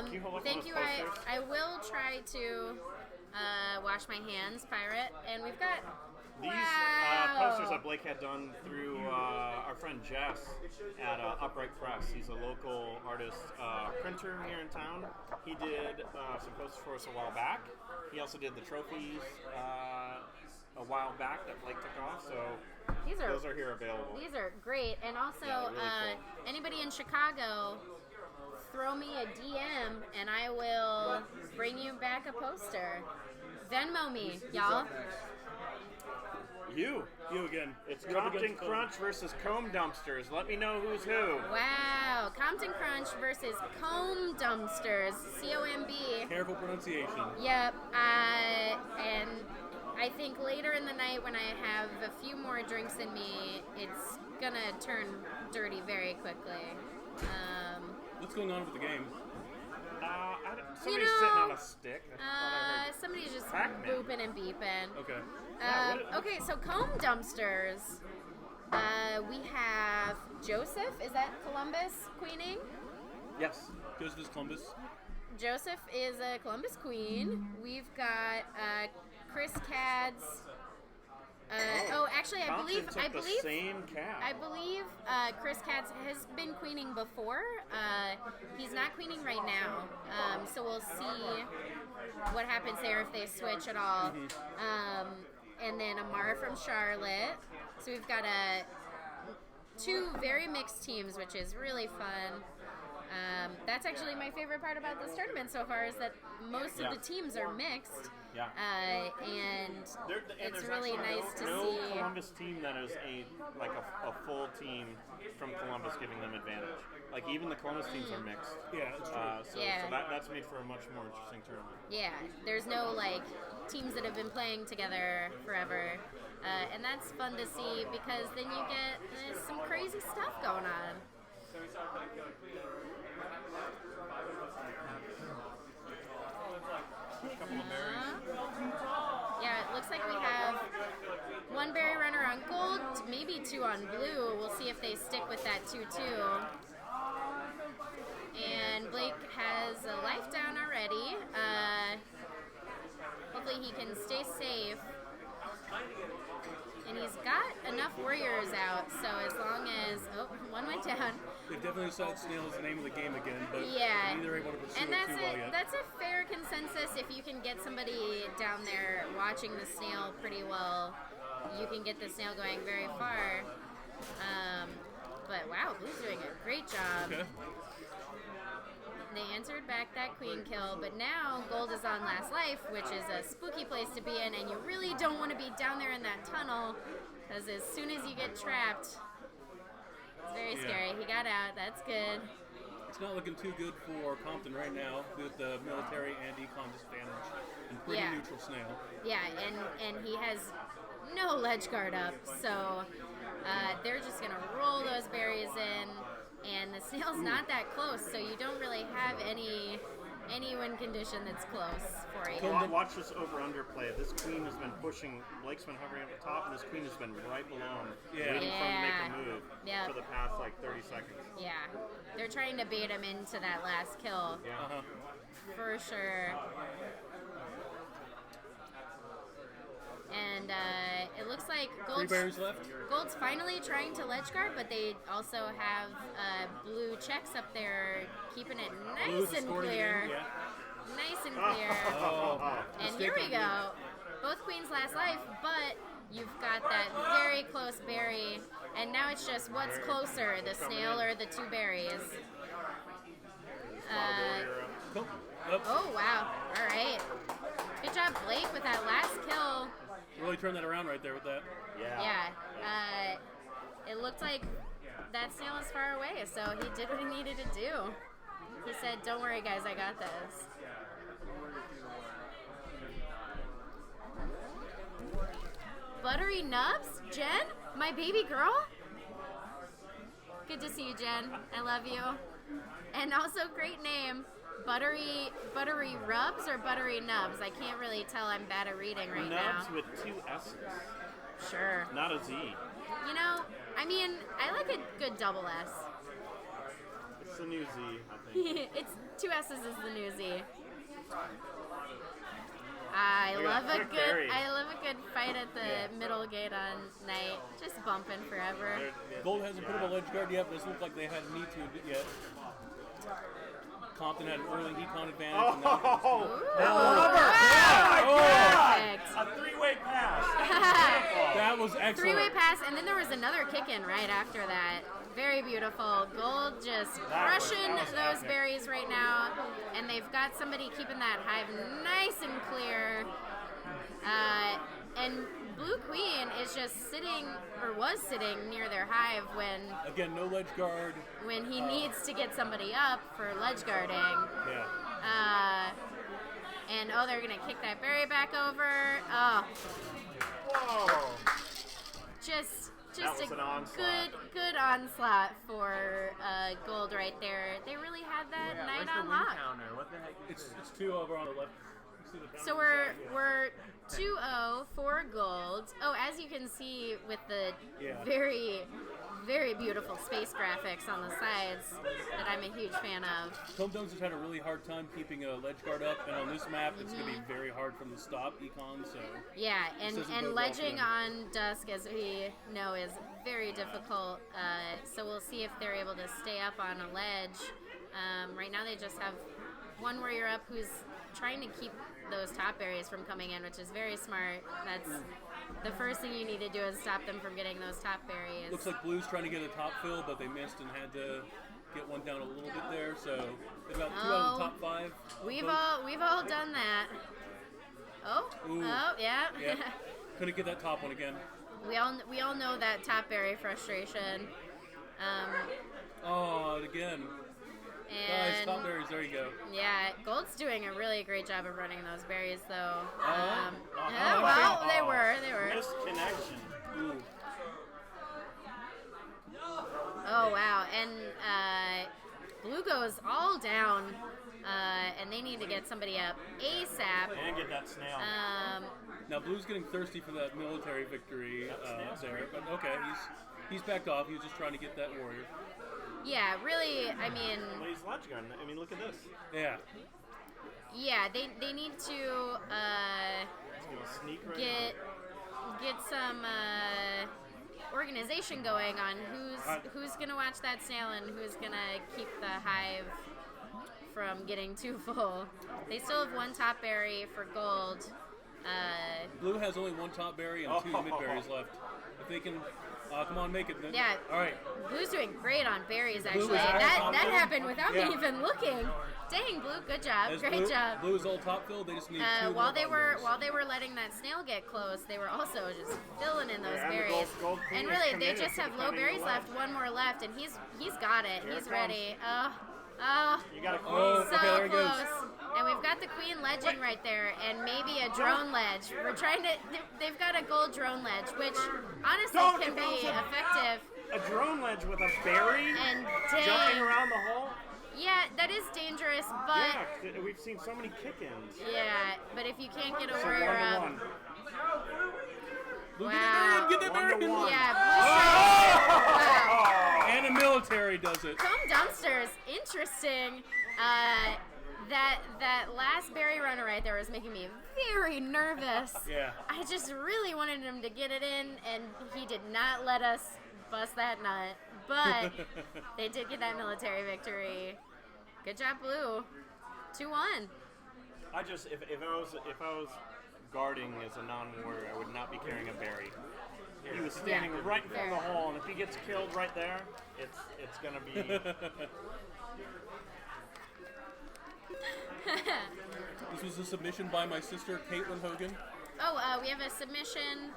Can you hold up Thank those you. posters? I will try to wash my hands, Pirate. And we've got These posters that Blake had done through our friend Jess at Upright Press. He's a local artist, printer here in town. He did some posters for us a while back. He also did the trophies a while back that Blake took off. So those are here available. These are great. And also, really cool. Anybody in Chicago, throw me a DM and I will bring you back a poster. Venmo me, y'all. You again. It's You're up Compton against Comb. Crunch versus Comb Dumpsters. Let me know who's who. Wow, Compton Crunch versus Comb Dumpsters, C-O-M-B. Careful pronunciation. Yep, and I think later in the night when I have a few more drinks in me, it's gonna turn dirty very quickly. What's going on with the game? Somebody's sitting on a stick. Somebody's just Pac-Man. booping and beeping. Okay. Okay, so Comb Dumpsters. We have Joseph. Is that Columbus queening? Yes. Joseph is Columbus. Joseph is a Columbus queen. We've got Chris Cads. Actually, I believe the same cat. I believe Chris Cads has been queening before. He's not queening right now, so we'll see what happens there if they switch at all. And then Amara from Charlotte. So we've got two very mixed teams, which is really fun. That's actually my favorite part about this tournament so far is that most of the teams are mixed. Yeah. And it's there's really actually nice to no see. Columbus team that is a full team from Columbus giving them advantage. Like even the Columbus teams are mixed. Yeah, that's true. Yeah. So that's made for a much more interesting tournament. Yeah, there's no like teams that have been playing together forever, and that's fun to see because then you get some crazy stuff going on. Couple of berries. Yeah, it looks like we have one berry runner on gold, maybe two on blue. We'll see if they stick with that 2-2. And Blake has a life down already. Hopefully he can stay safe. And he's got enough warriors out, so as long as... Oh, one went down. They've definitely decided Snail is the name of the game again, but Yeah, neither able to pursue and it too well yet. that's a fair consensus. If you can get somebody down there watching the snail pretty well, you can get the snail going very far. But wow, Blue's doing a great job. Okay. They answered back that queen kill, but now Gold is on last life, which is a spooky place to be in, and you really don't want to be down there in that tunnel, because as soon as you get trapped, it's very scary. He got out. That's good. It's not looking too good for Compton right now with the military and econ disadvantage and pretty neutral Snail. Yeah, and he has no ledge guard up, so they're just going to roll those berries in, and the snail's not that close, so you don't really have any win condition that's close for you. Watch this over-under play. This queen has been pushing. Blake's been hovering at the top, and this queen has been right below him, waiting for him to make a move for the past 30 seconds. Yeah, they're trying to bait him into that last kill. Yeah. For sure. And it looks like Three berries left. Gold's finally trying to ledge guard, but they also have blue checks up there, keeping it nice and clear. Nice and clear. And here we go. Both queens last life, but you've got that very close berry, and now it's just what's closer, the snail or the two berries. Oh wow! All right. Good job, Blake, with that last kill. Really turned that around right there with that. Yeah. It looked like that snail was far away, so he did what he needed to do. He said, "Don't worry, guys, I got this." Buttery Nubs? Jen? My baby girl? Good to see you, Jen. I love you. And also, great name. Buttery Rubs or Buttery Nubs? I can't really tell. I'm bad at reading right now. Nubs with 2 S's. Sure. Not a Z. You know, I mean, I like a good double S. It's the new Z, I think. It's 2 S's is the new Z. I Look at love that a quick good. berry. I love a good fight at the middle gate on night. Just bumping forever. Gold hasn't put up a ledge guard yet. Doesn't look like they had a need to yet. Compton had an early econ advantage. Perfect. A three-way pass. That was excellent. Three-way pass, and then there was another kick-in right after that. Very beautiful. Gold just crushing those berries right now, and they've got somebody keeping that hive nice and clear. And Blue Queen is just sitting, or was sitting near their hive Again, no ledge guard. when he needs to get somebody up for ledge guarding. Yeah. And they're gonna kick that berry back over. Oh. Whoa. Just That was a an onslaught. good onslaught for Gold right there. They really had that night on lock. What the heck? It's 2 over on the left. You see the So we're 2-0 for Gold. Oh, as you can see with the very, very beautiful space graphics on the sides that I'm a huge fan of. Comb Domes has had a really hard time keeping a ledge guard up, and on this map, it's going to be very hard from the stop econ. So Yeah, this doesn't and bode well for ledging them. on Dusk, as we know, is very difficult. So we'll see if they're able to stay up on a ledge. Right now, they just have one warrior up who's trying to keep those top berries from coming in, which is very smart. That's the first thing you need to do is stop them from getting those top berries. Looks like Blue's trying to get a top fill, but they missed and had to get one down a little bit there. So they've got 2 out of the top 5. We've all done that. Ooh. Yeah. Yeah. Couldn't get that top one again. we all know that top berry frustration. Again. And Guys, top berries, there you go. Yeah, Gold's doing a really great job of running those berries, though. Oh, They were. Missed connection. Ooh. Oh wow, and Blue goes all down, and they need to get somebody up ASAP. And get that snail. Now Blue's getting thirsty for that military victory there, but okay, he's backed off. He was just trying to get that warrior. Yeah, really. I mean, Well, he's ledge guarding. I mean, look at this. Yeah. yeah, they need to He's gonna sneak right get some organization going on who's gonna watch that snail and who's gonna keep the hive from getting too full. They still have one top berry for Gold. Blue has only one top berry and 2 mid berries left. If they can, come on, make it then. Yeah. All right. Blue's doing great on berries, Blue actually. is all That top filled? happened without Yeah. me even looking. Dang, Blue, good job. As Great Blue, job. Blue is all top filled. They just need 2 While more they bottom were berries. letting that snail get close, they were also just filling in those and the berries. gold queen And is really, they committed just to have low defending berries the left. ledge. One more left, and he's got it. Here it He's comes. ready. You got a queen. So okay, there it goes. close. And we've got the queen ledging right there, and maybe a drone ledge. We're trying to. They've got a gold drone ledge, which honestly Don't can be bounce it. effective. A drone ledge with a berry And jumping dang. around the hole. Yeah, that is dangerous, but Yeah, we've seen so many kick-ins. yeah, but if you can't get a So warrior up, 1-1. Blue, wow. get the berry, get the berry. Yeah, Blue And a military does it. Comb Dumpsters, interesting. That last berry runner right there was making me very nervous. Yeah. I just really wanted him to get it in, and he did not let us bust that nut. But they did get that military victory. Good job, Blue. 2-1. I just if I was guarding as a non-warrior, I would not be carrying a berry. He was standing Yeah, right in front of the fair. hole, and if he gets killed right there, it's gonna be. This was a submission by my sister, Caitlin Hogan. Oh, we have a submission.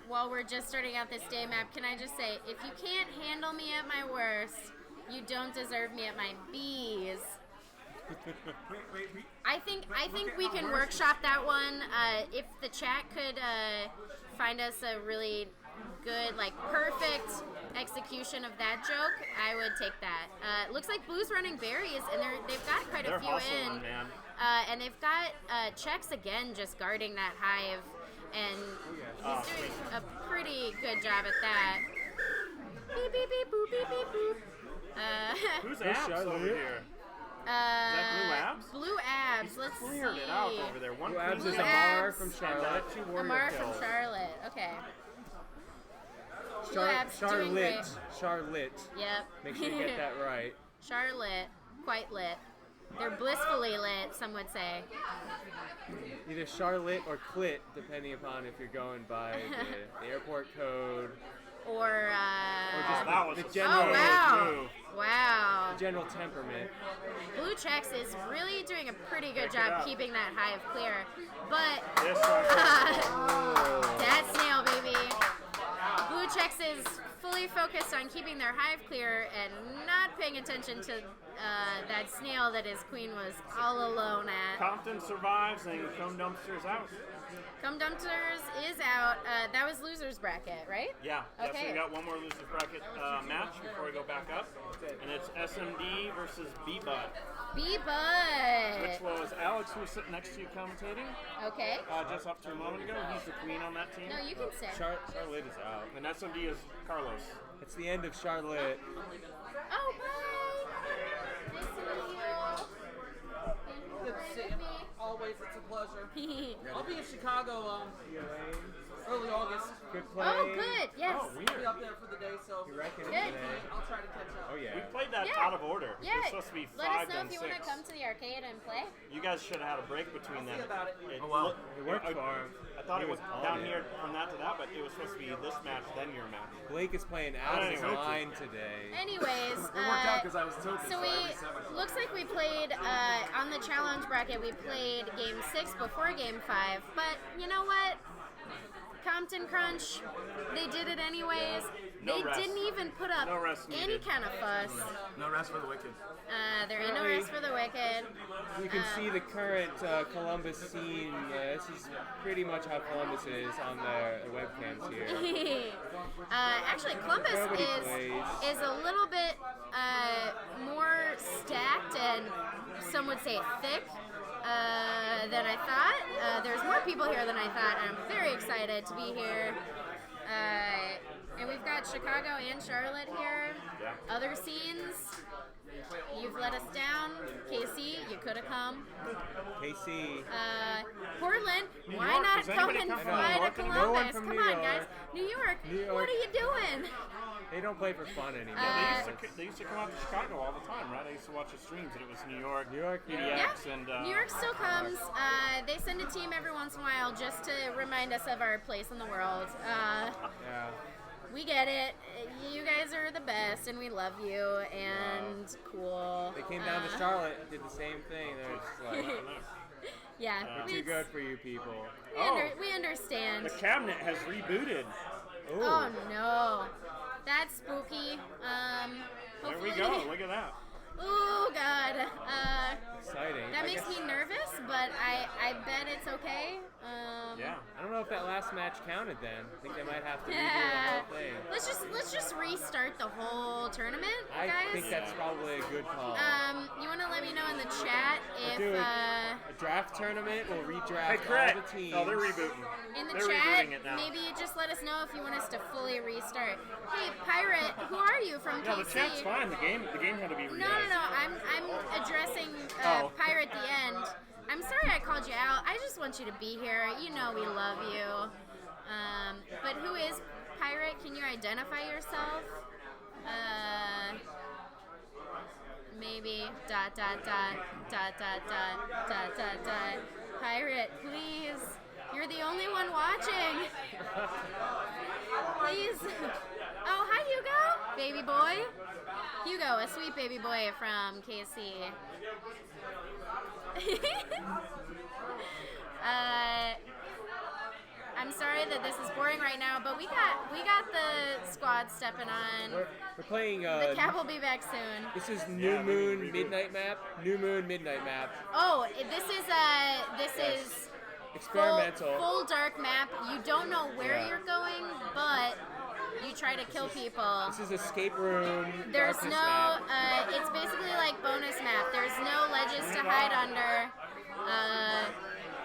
While we're just starting out this day map, can I just say, if you can't handle me at my worst, you don't deserve me at my bees. I think we can workshop that one. If the chat could find us a really good, like perfect execution of that joke, I would take that. Looks like Blue's running berries, and they've got quite a They're few hustling, in. man. And they've got Checks again just guarding that hive, and he's doing a pretty good job at that. Beep, beep, beep, boop, beep, beep, boop. Who's Apps over here? that Blue Abs? Blue Abs. He's Let's cleared see. it out over there. One Blue Abs Blue is Abs. Amar from Charlotte. And, 2 warrior Amar kills. from Charlotte. Okay. Blue Abs doing Charlotte. great. Charlotte. Yep. Make sure you get that right. Charlotte. Quite lit. They're blissfully lit, some would say. Either Charlotte or Clit, depending upon if you're going by the airport code. Or just that was the a general Oh, wow. move. Wow. the general temperament. Blue Checks is really doing a pretty good job keeping that hive clear. But This one. that snail, baby. Blue Checks is fully focused on keeping their hive clear and not paying attention to that snail that his queen was all alone at. Compton survives and Comb Dumpster's out. Come Dumpsters is out. That was loser's bracket, right? Yeah. So Okay. we got one more loser's bracket match before we go back up. And it's SMD versus B-Bud. B-Bud. Which was Alex, who was sitting next to you commentating. Okay. Just up to a moment ago. He's the queen on that team. No, you can sit. Charlotte is out. And SMD is Carlos. It's the end of Charlotte. Oh, bye. Nice to meet you. Good to see you. Always, it's a pleasure. I'll be in Chicago early August. Good play. Oh, good. Yes. Oh, I'll weird. be up there for the day, so You reckon Good. today? I'll try to catch up. Oh yeah. We played that Yeah. out of order. Yeah. It was supposed to be 5 Let us know then if you 6. want to come to the arcade and play. You guys should have had a break between them. see about it. Oh, wow. It worked for him. I thought He it was was on down it. here from that to that, but it was supposed to be this match, then your match. Blake is playing out of his Anyway. mind today. Anyways, It worked out because I was tilted. so looks like we played on the challenge bracket. We played game 6 before game 5, but you know what? Compton Crunch, they did it anyways. No They rest. didn't even put up No rest any needed. kind of fuss. No rest for the wicked. There ain't no rest for the wicked. You can see the current Columbus scene. This is pretty much how Columbus is on their webcams here. Actually, Columbus Nobody is a little bit more stacked and some would say thick than I thought. There's more people here than I thought, and I'm very excited to be here. And we've got Chicago and Charlotte here. Yeah. Other scenes. You've let us down. KC, you could have come. KC. Portland, New why York, not does come anybody and come from fly New to York anymore? No one Columbus? from Come New on, York. guys. New York, New York. what are you doing? They don't play for fun anymore. They used to come out to Chicago all the time, right? I used to watch the streams, and it was New York, yeah. PDX, and New York still comes. They send a team every once in a while just to remind us of our place in the world. Yeah. We get it. You guys are the best, and we love you, and cool. They came down to Charlotte and did the same thing. They're just like, Yeah. we're too good for you people. We understand. the cabinet has rebooted. Oh no. That's spooky. There we Hopefully. go. Look at that. Oh God. Exciting. That I makes guess- me nervous, but I bet it's okay. I don't know if that last match counted then. I think they might have to redo Yeah. the whole thing. Let's just restart the whole tournament, I guys. think that's probably a good call. You want to let me know in the chat if Do a draft tournament. We'll redraft Hey, Craig. all the teams. Oh, they're rebooting. in the They're chat rebooting it now. maybe just let us know if you want us to fully restart. Hey, Pirate, who are you from Yeah, KC? the chat's fine. The game had to be No, redone. no. I'm addressing Oh. Pirate at the end. I'm sorry I called you out. I just want you to be here. You know we love you. But who is Pirate? Can you identify yourself? Maybe dot dot dot dot dot dot dot dot dot. Pirate, please. You're the only one watching. Please. Oh, hi Hugo, baby boy. Hugo, a sweet baby boy from KC. I'm sorry that this is boring right now, but we got the squad stepping on. We're playing. The cap will be back soon. This is New Moon Midnight Map. New Moon Midnight Map. Oh, this is Experimental. full dark map. You don't know where Yeah. you're going, but you try to kill people. This is escape room. There's darkness no. map. It's basically like bonus map. There's no ledges to hide under.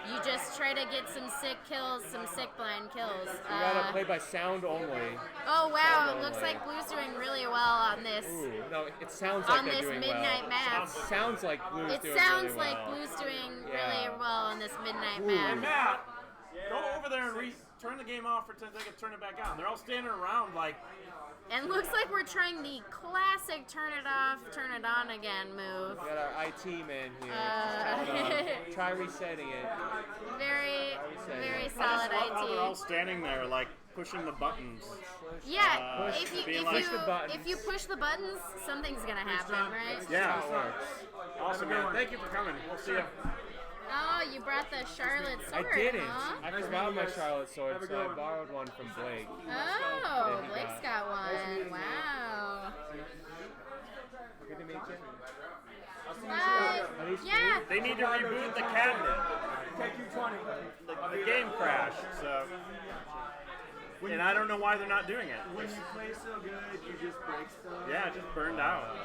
you just try to get some sick kills, some sick blind kills. You gotta play by sound only. Oh wow! Sound It looks only. like Blue's doing really well on this. Ooh, no, it sounds like on they're this doing midnight well. match. Sounds like Blue's It doing sounds really like well. Blue's doing Yeah. really well on this midnight Hey match. Matt, go over there and turn the game off for 10 seconds, turn it back on. They're all standing around like. And looks like we're trying the classic turn it off, turn it on again move. We got our IT man here. Try resetting it. Very, very I solid just love how they're all IT. standing there like pushing the buttons. Yeah, Push, if being you like- if you push the buttons, something's gonna happen, right? Yeah, it works. Awesome, man. Thank you for coming. We'll see you. Oh, you brought the Charlotte sword, I didn't. huh? I forgot my Charlotte sword, so I borrowed one from Blake. Oh, That he Blake's got one. Wow. Good to meet you. Bye. Yeah. They need to reboot the cabinet. The game crashed, so. And I don't know why they're not doing it. When you play so good, you just break stuff. Yeah, it just burned out.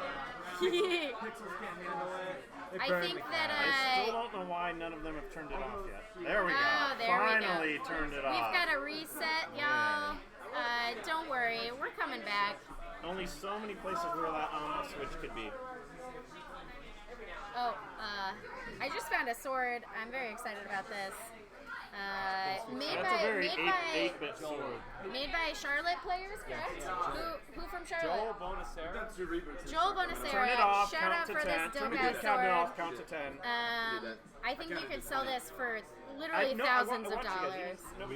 Pixels can't handle it. I think that I still don't know why none of them have turned it off yet. There we go. Oh, there Finally we go. turned it We've off. got a reset, y'all. Don't worry, we're coming back. Only so many places where that switch could be. Oh, I just found a sword. I'm very excited about this. Made That's a very by 8-bit sword. made by Charlotte players, correct? Who from Charlotte? Joel Bonacera. Joel Bonacera. Turn it off, Shout count out to for 10. this Turn dope the ass good cabinet sword. off, count to 10. I think you could sell this for literally thousands of dollars. So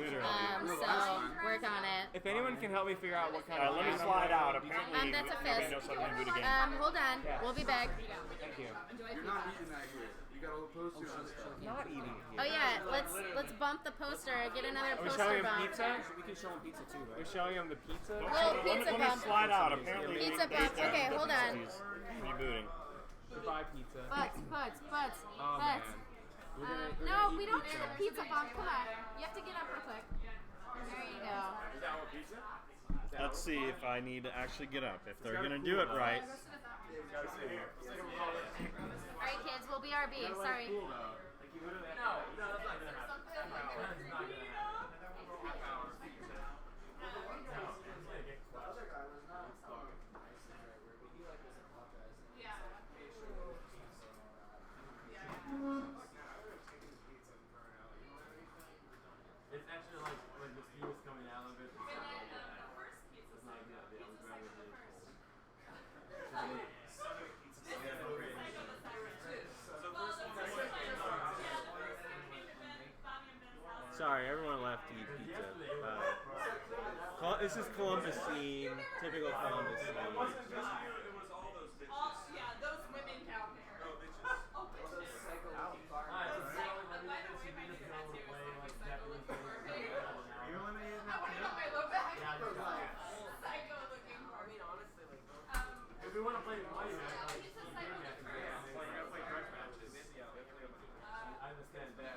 work on it. If anyone can help me figure out what kind of. Let me slide out. Apparently, That's a nobody fist. knows how to reboot a game. Hold on. We'll be back. Thank you. You're not eating that here. You got all the posters and stuff. Not eating it. Oh yeah, let's bump the poster. Get another Are we poster showing him bump. pizza? We can show him pizza too, right? We're showing him the pizza? Little pizza Let me bump. slide out. Apparently, Pizza bump. Okay, hold on. Rebooting. Goodbye, pizza. Butts. Oh, man. We're gonna No, we don't need a pizza bump. Come on. You have to get up real quick. There you go. Let's see if I need to actually get up. If they're gonna do it right. Alright kids, we'll BRB. Sorry. It's actually like when the steam is coming out of it. It's not good. Yeah, we'd rather do it. Sorry, everyone left to eat pizza. This is Columbus scene, typical Columbus scene. If we want to play money match, I understand that.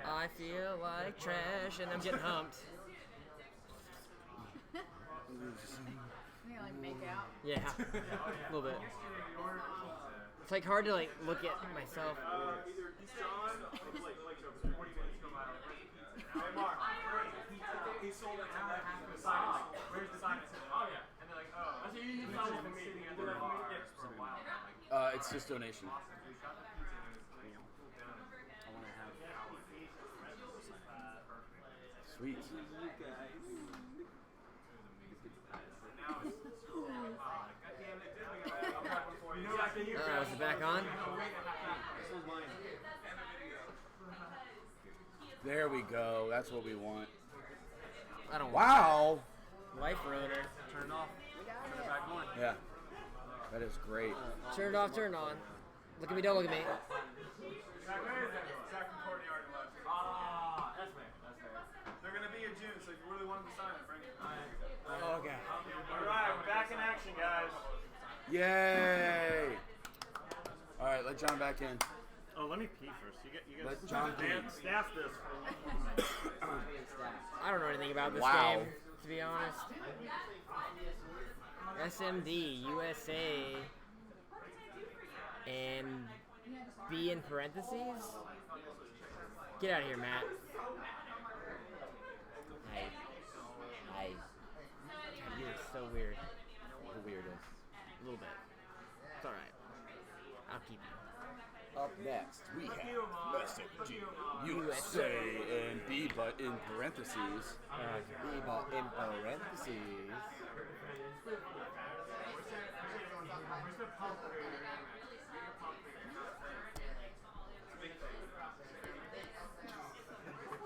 I feel like trash and I'm getting humped. You like make out? Yeah, a little bit. It's like hard to like look at myself. He sold it now. Where's the sign? Oh yeah. And they're like, oh. I said you need to for me. You do that for me? Yeah, for a while. It's just donation. Sweet. Is it back on? There we go. That's what we want. I don't. Wow. Life ruiner. Turn it off. Turn it back on. Yeah. That is great. Turn it off. Turn it on. Look at me. Don't look at me. That's fair. They're gonna be in June, so if you really want them to sign it, bring it. Oh, okay. All right. guys. Yay! All right, let John back in. Oh, let me pee first. You guys Let John pee. staff this. I don't know anything about this Wow. game, to be honest. SMD, USA, and B in parentheses? Get out of here, Matt. Hey. God, you are so weird. The weirdest. A little bit. It's alright. I'll keep you. Up next, we have SMD, USA, and B, but in parentheses. B, but in parentheses.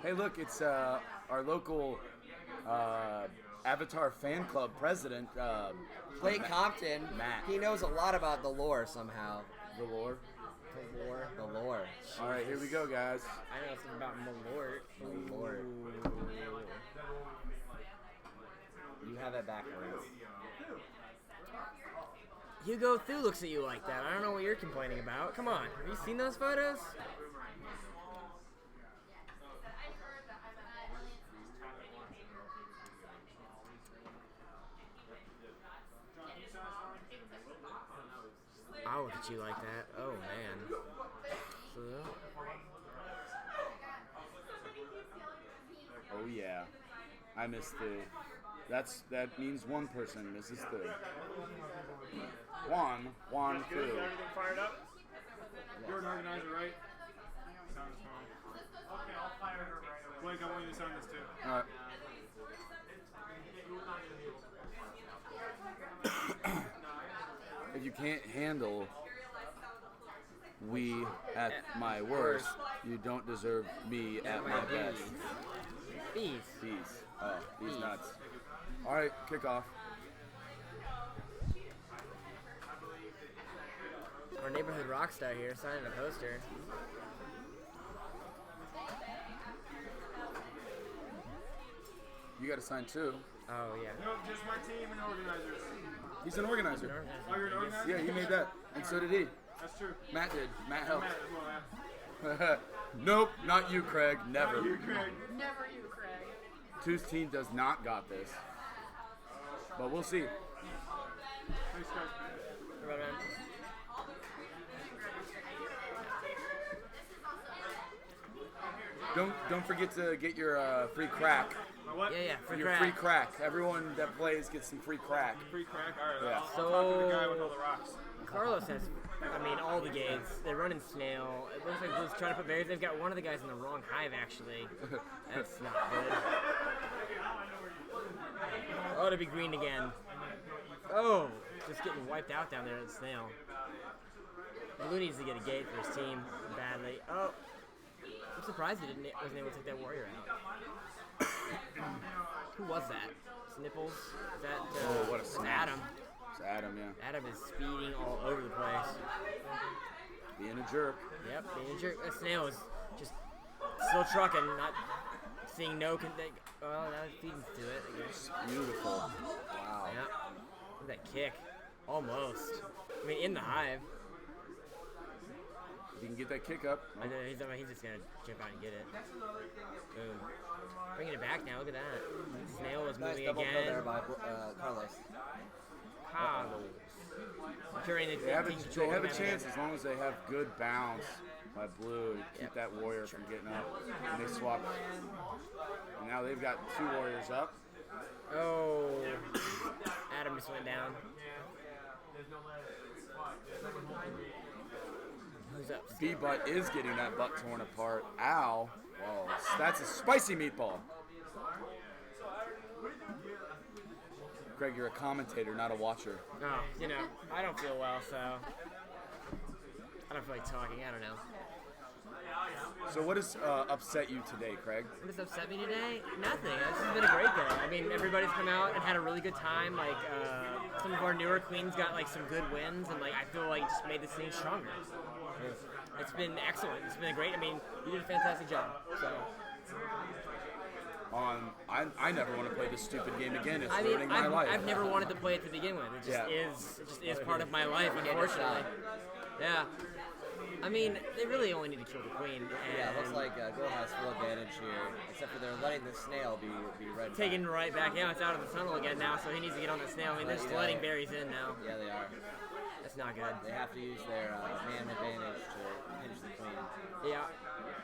Hey, look, it's our local Avatar fan club president, Blake Compton. Matt. He knows a lot about the lore somehow. The lore? The lore. All right, here we go, guys. I know something about Malort. Malort. You have it backwards. Hugo Thu looks at you like that. I don't know what you're complaining about. Come on. Have you seen those photos? I'll look at you like that. Oh, man. Oh yeah, I missed the. That means one person misses the. Juan Good? Fu. Everything fired up? You're an organizer, right? Sounds fine. Okay, I'll fire her right away. Blake, I want you to sign this too. All right. If you can't handle we at my worst, you don't deserve me at my best. Bees. Oh, these nuts. All right, kick off. Our neighborhood rock star here signing a poster. You got to sign too. Oh, yeah. No, just my team and organizers. He's an organizer. Oh, you're an organizer? Yeah, he made that, and so did he. That's true. Matt did. Matt helped. Matt as well, Nope, not you, Craig. Never. Not you, Craig. Never you, Craig. Two's team does not got this, but we'll see. Thanks, Craig. Right, man. Don't forget to get your free crack. My what? Yeah, free Your crack. free crack. Everyone that plays gets some free crack. Free crack? Alright, Yeah. I'll talk to the guy with all the rocks. Carlos has, all the gates. They're running snail. It looks like Blue's trying to put berries. They've got one of the guys in the wrong hive, actually. That's not good. Oh, to be green again. Oh, just getting wiped out down there at the snail. Blue needs to get a gate for his team badly. Oh, I'm surprised he wasn't able to take that warrior out. Who was that? Snipples? Is that Oh, what a it's smash. Adam? It's Adam, yeah. Adam is speeding all over the place. Being a jerk. Yep, being a jerk. That snail is just still trucking, not seeing no. Well, now it feeds to it, I guess. Beautiful. Wow. Yeah. Look at that kick. Almost. I mean, in the hive. If you can get that kick up. He's just gonna jump out and get it. Boom. Bringing it back now. Look at that. Snail is Nice moving double kill again. there by Carlos. Carlos. Carrying the They have taking a control of the chance map. as long as they have good bounce by Blue to keep that warrior from getting up. And they swap. And now they've got two warriors up. Oh. Adam just went down. Who's up? B-Butt is getting that butt torn apart. Ow. Whoa. That's a spicy meatball. Greg, you're a commentator, not a watcher. No, I don't feel well, so I don't feel like talking. I don't know. So what has upset you today, Craig? What has upset me today? Nothing. This has been a great day. I mean, everybody's come out and had a really good time. Like, some of our newer queens got, some good wins, and, I feel like it just made this thing stronger. It's been excellent. It's been great. I mean, you did a fantastic job. So. I never want to play this stupid game again. It's I mean, ruining my life. I've never wanted to play it to begin with. It just is part of my life, unfortunately. Yeah. I mean, they really only need to kill the queen. And Yeah, it looks like Gold has full advantage here, except for they're letting the snail be red. taken right back. Yeah, it's out of the tunnel again now, so he needs to get on the snail. I mean, they're just letting berries in now. Yeah, they are. That's not good. They have to use their man advantage to pinch the queen. Yeah.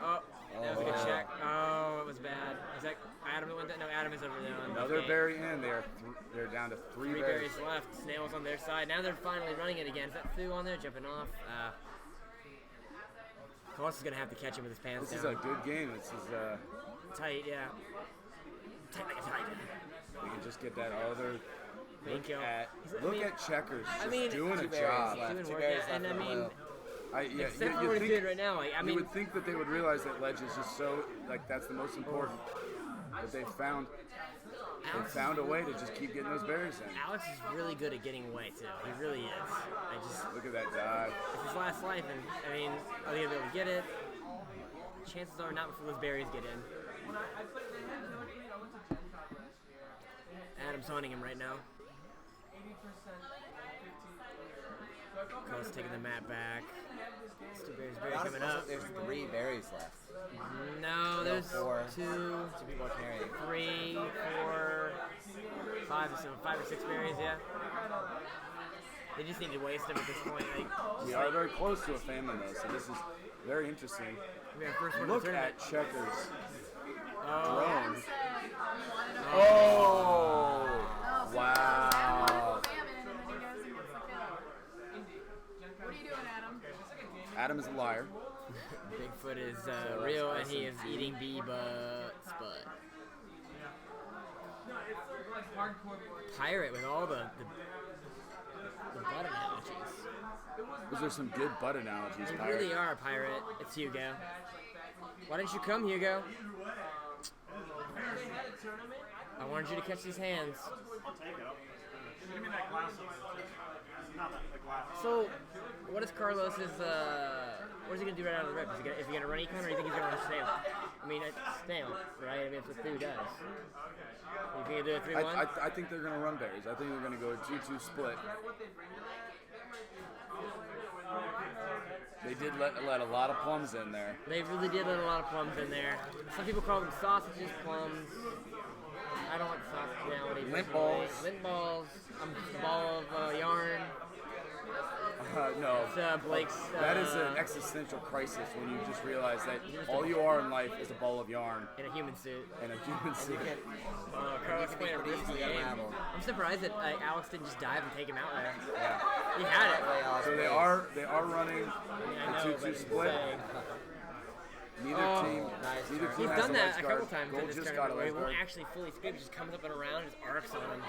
Oh, that was a good check. Oh, it was bad. Is that Adam that went down? No, Adam is over there. Another berry in. They're down to three berries left. Snail's on their side. Now they're finally running it again. Is that Thu on there jumping off? Colossus is gonna have to catch him with his pants This down. is a good game. This is tight, yeah. Tight like a tiger. We can just get that other. Look at Checkers. I mean, doing a two berries job. left. Doing work, and I mean, except for you what he's think- doing right now, like, I you mean, would think that they would realize that ledge is just so that's the most important. But they found a way to just keep getting those berries in. Alex is really good at getting away too. He really is. I just look at that dive. It's his last life, and I mean, are they gonna be able to get it? Chances are not before those berries get in. Adam's hunting him right now. Cole's taking the map back. There's two berries coming up. There's 3 berries left. No, there's 4. 2, 2 people carrying. 3, 4, 5 or 6 berries, yeah. They just need to waste them at this point. We are very close to a famine though, so this is very interesting. We have first one Look to turn at Checkers. Oh. Drone. Oh, Wow. What are you doing, Adam? Adam is a liar. Bigfoot is real, and he is eating bee butts, but Pirate with all the butt analogies. Those are some good butt analogies, They Pirate. really are, Pirate. It's Hugo. Why didn't you come, Hugo? I wanted you to catch these hands. I'll take it. Give me that glass. Not the glass. So, what is Carlos's, what is he going to do right out of the rip? Is he going to run econ, or do you think he's going to run snail? I mean, it's snail, right? I mean, it's what Thu does. You think he'll do a 3-1? I think they're going to run berries. I think they're going to go a 2-2 split. They did let a lot of plums in there. They really did let a lot of plums in there. Some people call them sausages, plums. I don't like the sausage analogy. Lint balls. Lint balls. A ball of yarn. No. It's Blake's. That is an existential crisis when you just realize that all you are in life is a ball of yarn. In a human suit. In a human suit. Carlos playing a risky game. I'm surprised that Alex didn't just dive and take him out there. Yeah. He had it. So they are running a 2-2 split. Neither team He's has done a that ledge a couple guard. times Gold in this just got a tournament where he ledge won't guard. actually fully scoop, just comes up and around, just arcs on him.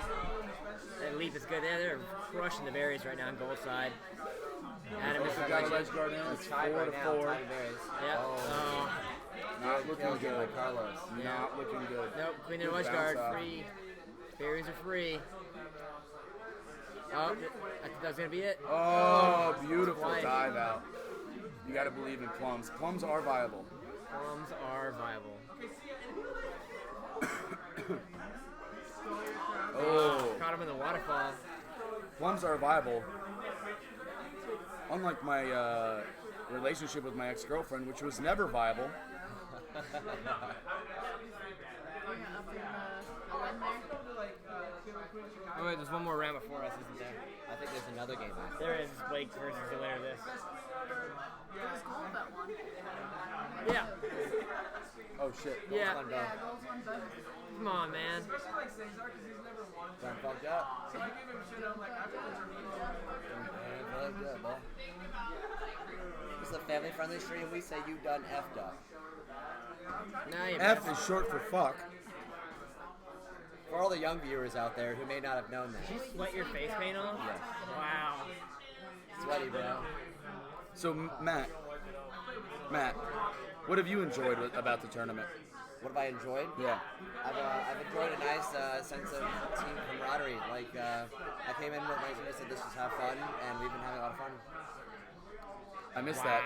That leap is good. They're crushing the berries right now on Gold side. Adam is got a ledge guard in. It's 4-4. Yeah. Oh. Not looking good. Carlos. Not looking good. Nope. Queen and Good ledge guard bounce off. free. Berries are free. Oh, I think that was gonna be it. Oh, beautiful Twice. dive out. You got to believe in plums. Plums are viable. Plums are viable. Oh. Caught him in the waterfall. Plums are viable. Unlike my relationship with my ex-girlfriend, which was never viable. Oh wait, there's one more round before us, isn't there? I think there's another game after. There is Blake versus the winner of this. It was gold that one. Yeah. Oh shit. Yeah. Yeah, gold's won both. Come on, man. Done fucked up. Good, boy. This is a family-friendly stream. We say you done effed up. F is short for fuck. For all the young viewers out there who may not have known that. Did you sweat your face paint off? Yes. Wow. Sweaty, bro. So Matt, what have you enjoyed about the tournament? What have I enjoyed? Yeah. I've enjoyed a nice sense of team camaraderie. Like I came in with my team and said this is have fun, and we've been having a lot of fun. I missed that.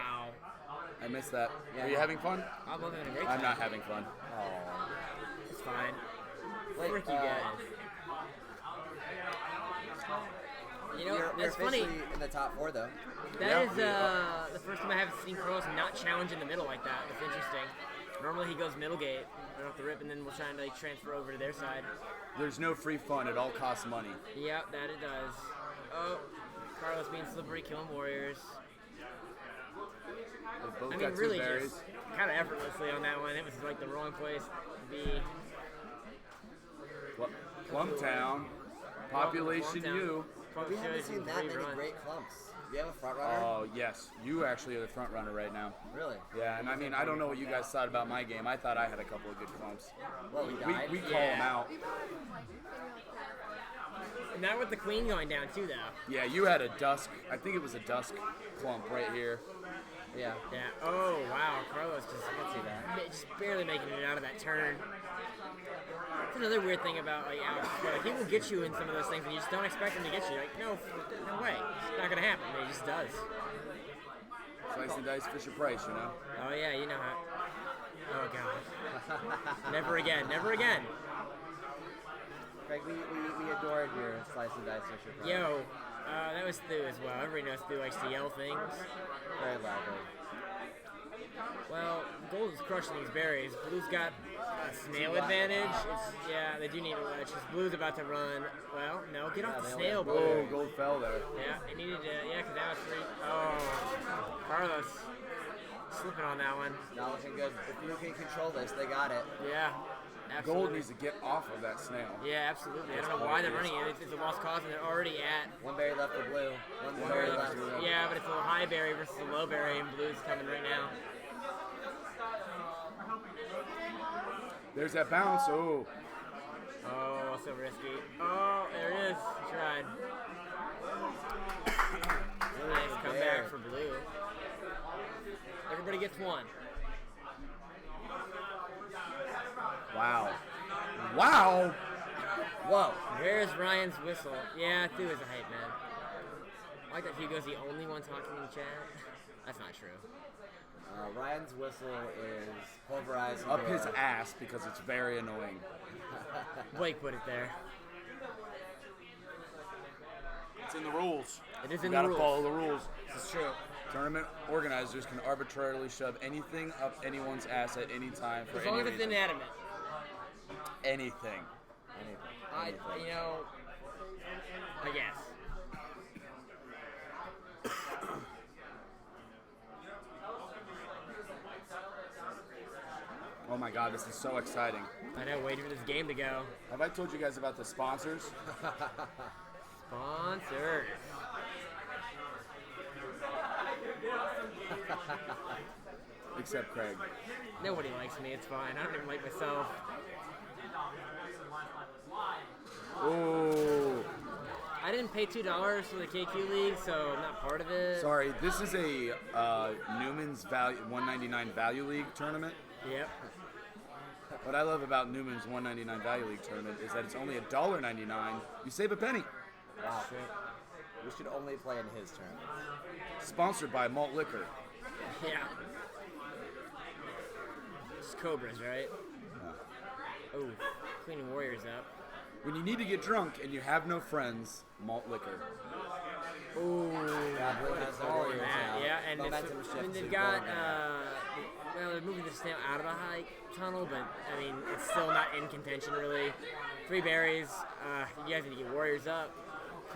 I missed that. Yeah. Are you having fun? I'm having a great I'm time. not having fun. Oh. It's fine. Wait, Frick you guys. You know, we're it's funny. officially in the top 4, though. That is the first time I have seen Carlos not challenge in the middle like that. It's interesting. Normally he goes middle gate, right off the rip, and then we'll try and like transfer over to their side. There's no free fun. It all costs money. Yep, that it does. Oh, Carlos being slippery, killing warriors. They both I got mean, two really berries. just kind of effortlessly on that one. It was like the wrong place to be. Plumtown. Population Plumtown. U. We haven't seen that many great clumps. Do you have a front runner? Oh, yes. You actually are the front runner right now. Really? Yeah, and I mean, I don't know what you guys thought about my game. I thought I had a couple of good clumps. Well, we died? We call them out. Not with the queen going down, too, though. Yeah, you had a dusk. I think it was a dusk clump right here. Yeah. Yeah. Oh, wow. Carlos just barely making it out of that turn. That's another weird thing about Alex. Like, he will get you in some of those things, and you just don't expect him to get you. Like, no way. It's not going to happen. But he just does. Slice and dice, Fisher Price, you know? Oh, yeah, you know how. Oh, God. Never again. Never again. Greg, we adored your slice and dice Fisher Price. Yo, that was Stu as well. Everybody knows Stu likes to yell things. Very loudly. Well, Gold is crushing these berries. Blue's got a snail advantage. Yeah, they do need a ledge. Because Blue's about to run. Well, no, get off the snail, Blue. Oh, Gold fell there. Yeah, they needed to. Yeah, because that was free. Oh, Carlos slipping on that one. Not looking good. If you can control this, they got it. Yeah, absolutely. Gold needs to get off of that snail. Yeah, absolutely. I don't know why they're running it. It's a lost cause, and they're already at. One berry left for Blue. One berry berry left. Yeah, but it's a high berry versus a low berry, and Blue's coming right now. There's that bounce. Oh. Oh, so risky. Oh, there it is. Tried. Nice comeback for Blue. Everybody gets one. Wow. Wow. Whoa. There's Ryan's whistle. Yeah, Thu is a hype man. I like that Hugo's the only one talking in chat. That's not true. Ryan's whistle is pulverizing. Up his ass because it's very annoying. Blake put it there. It's in the rules. It is You in the gotta rules. follow the rules. This is true. Tournament organizers can arbitrarily shove anything up anyone's ass at any time for As any long as it's reason. inanimate. Anything. You know, I guess. Oh my god, this is so exciting. I know, waiting for this game to go. Have I told you guys about the sponsors? Sponsors. Except Craig. Nobody likes me, it's fine. I don't even like myself. Oh. I didn't pay $2 for the KQ League, so I'm not part of it. Sorry, this is a Newman's Value 199 Value League tournament. Yep. What I love about Newman's 199 Value League tournament is that it's only $1.99. You save a penny. Wow. We should only play in his tournament. Sponsored by Malt Liquor. Yeah. It's Cobras, right? Oh, Queen and Warriors up. When you need to get drunk and you have no friends, Malt Liquor. Ooh, Yeah, Blue what a has call their on Warriors that. now. Yeah, and Momentum it's, shift and to they've got, Gold now. well, they're moving the snail out of the high tunnel, but, I mean, it's still not in contention, really. 3 berries. You guys need to get Warriors up.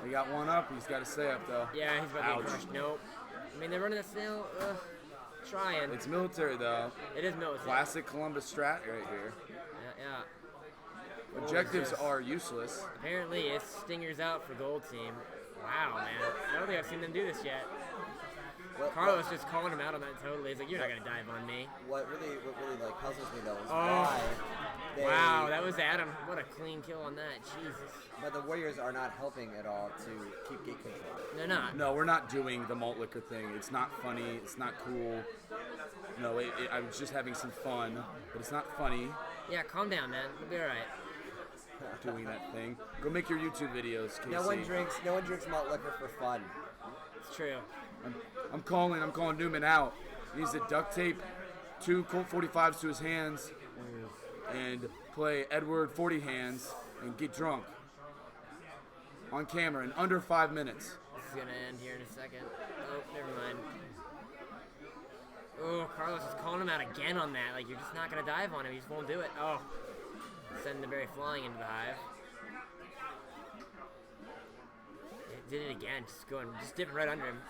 We got one up. He's got to stay up, though. Yeah, he's about to Ouch. get crushed. Nope. I mean, they're running the snail. Trying. It's military, though. It is military. Classic Columbus strat right here. Yeah. Objectives are useless. Apparently, it's Stingers out for Gold Team. Wow, man. I don't think I've seen them do this yet. Carlos just calling him out on that totally. He's like, you're not going to dive on me. What really like puzzles me though is Oh. why they, Wow, that was Adam. What a clean kill on that. Jesus. But the Warriors are not helping at all to keep gate control. They're not. No, we're not doing the Malt Liquor thing. It's not funny. It's not cool. No, I was just having some fun, but it's not funny Yeah, calm down, man. We'll be all right. doing that thing. Go make your YouTube videos, Casey. No one drinks malt liquor for fun. It's true. I'm calling Newman out. He needs to duct tape 2 Colt 45s to his hands and play Edward 40 Hands and get drunk on camera in under 5 minutes. This is gonna end here in a second. Oh, never mind. Oh, Carlos is calling him out again on that. Like, you're just not gonna dive on him. He just won't do it. Oh, sending the berry flying into the hive. It did it again. Just dipping right under him.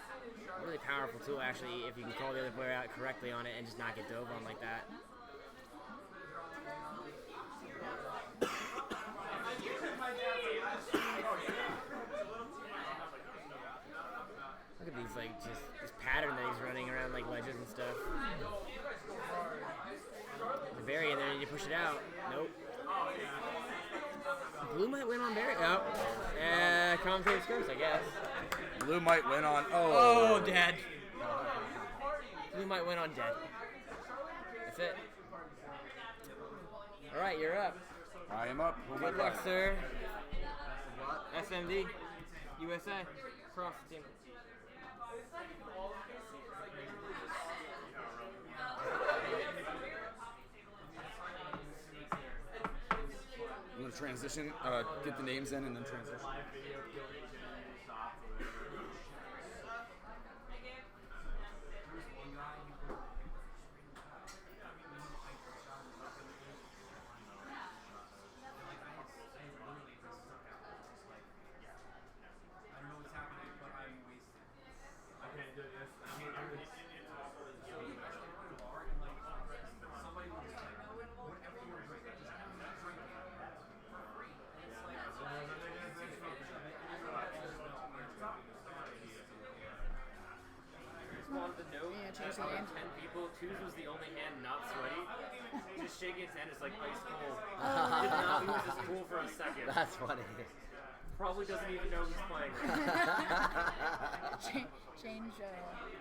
Really powerful tool, actually, if you can call the other player out correctly on it and just not get dove on like that. Look at these, like, just this pattern that he's running around, like, ledges and stuff. The berry in there, and you push it out. Nope. Blue might win on berry. Oh. Commentator's curse, I guess. Blue might win on... Oh, dead. Blue might win on dead. That's it. All right, you're up. I am up. Good luck, sir. SMD. USA. Cross the team. I'm going to transition, get the names in and then transition. Change the name. 10 people, Twos was the only hand not sweaty. Just shaking his hand is like ice cold. Did not lose his cool for a second. That's funny. Probably doesn't even know who's playing. Change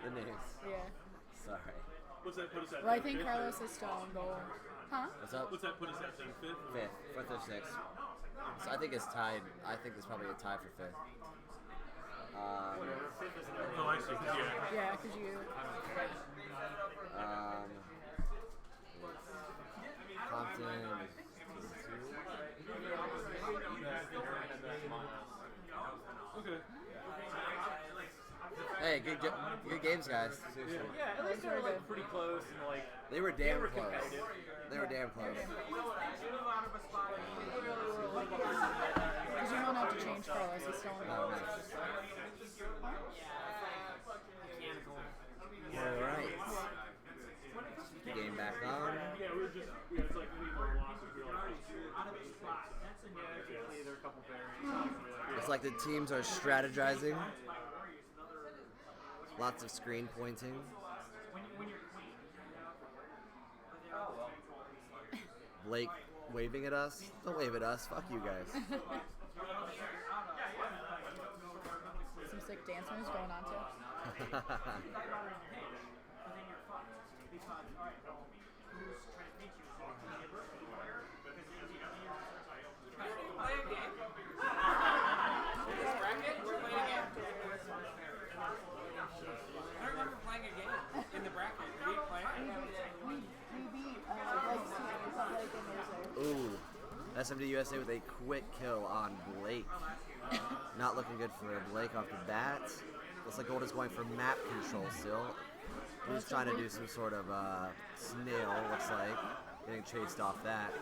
the names. Yeah. Sorry. What's that put us at? Well, I think fifth, Carlos is still on goal. Huh? What's up? What's that put us at then? Fifth? Fifth or sixth. So I think it's tied. I think there's probably a tie for fifth. Oh, I see. Yeah, because you. Compton. Okay. Hey, good games, guys. Seriously. Yeah, at least they were like pretty close and like They were damn close. competitive. They were damn close. Because you don't have to change Carlos. He's still on goal. All right. Game back on. Yeah, we were just it's like we were lost. We were like, there were a couple berries. It's like the teams are strategizing. Lots of screen pointing. Blake waving at us. Don't wave at us. Fuck you guys. Some sick dance moves going on too. Ooh, SMD USA with a quick kill on Blake. Not looking good for Blake off the bat. Looks like Gold is going for map control still. He's trying to do some sort of snail, looks like. Getting chased off that.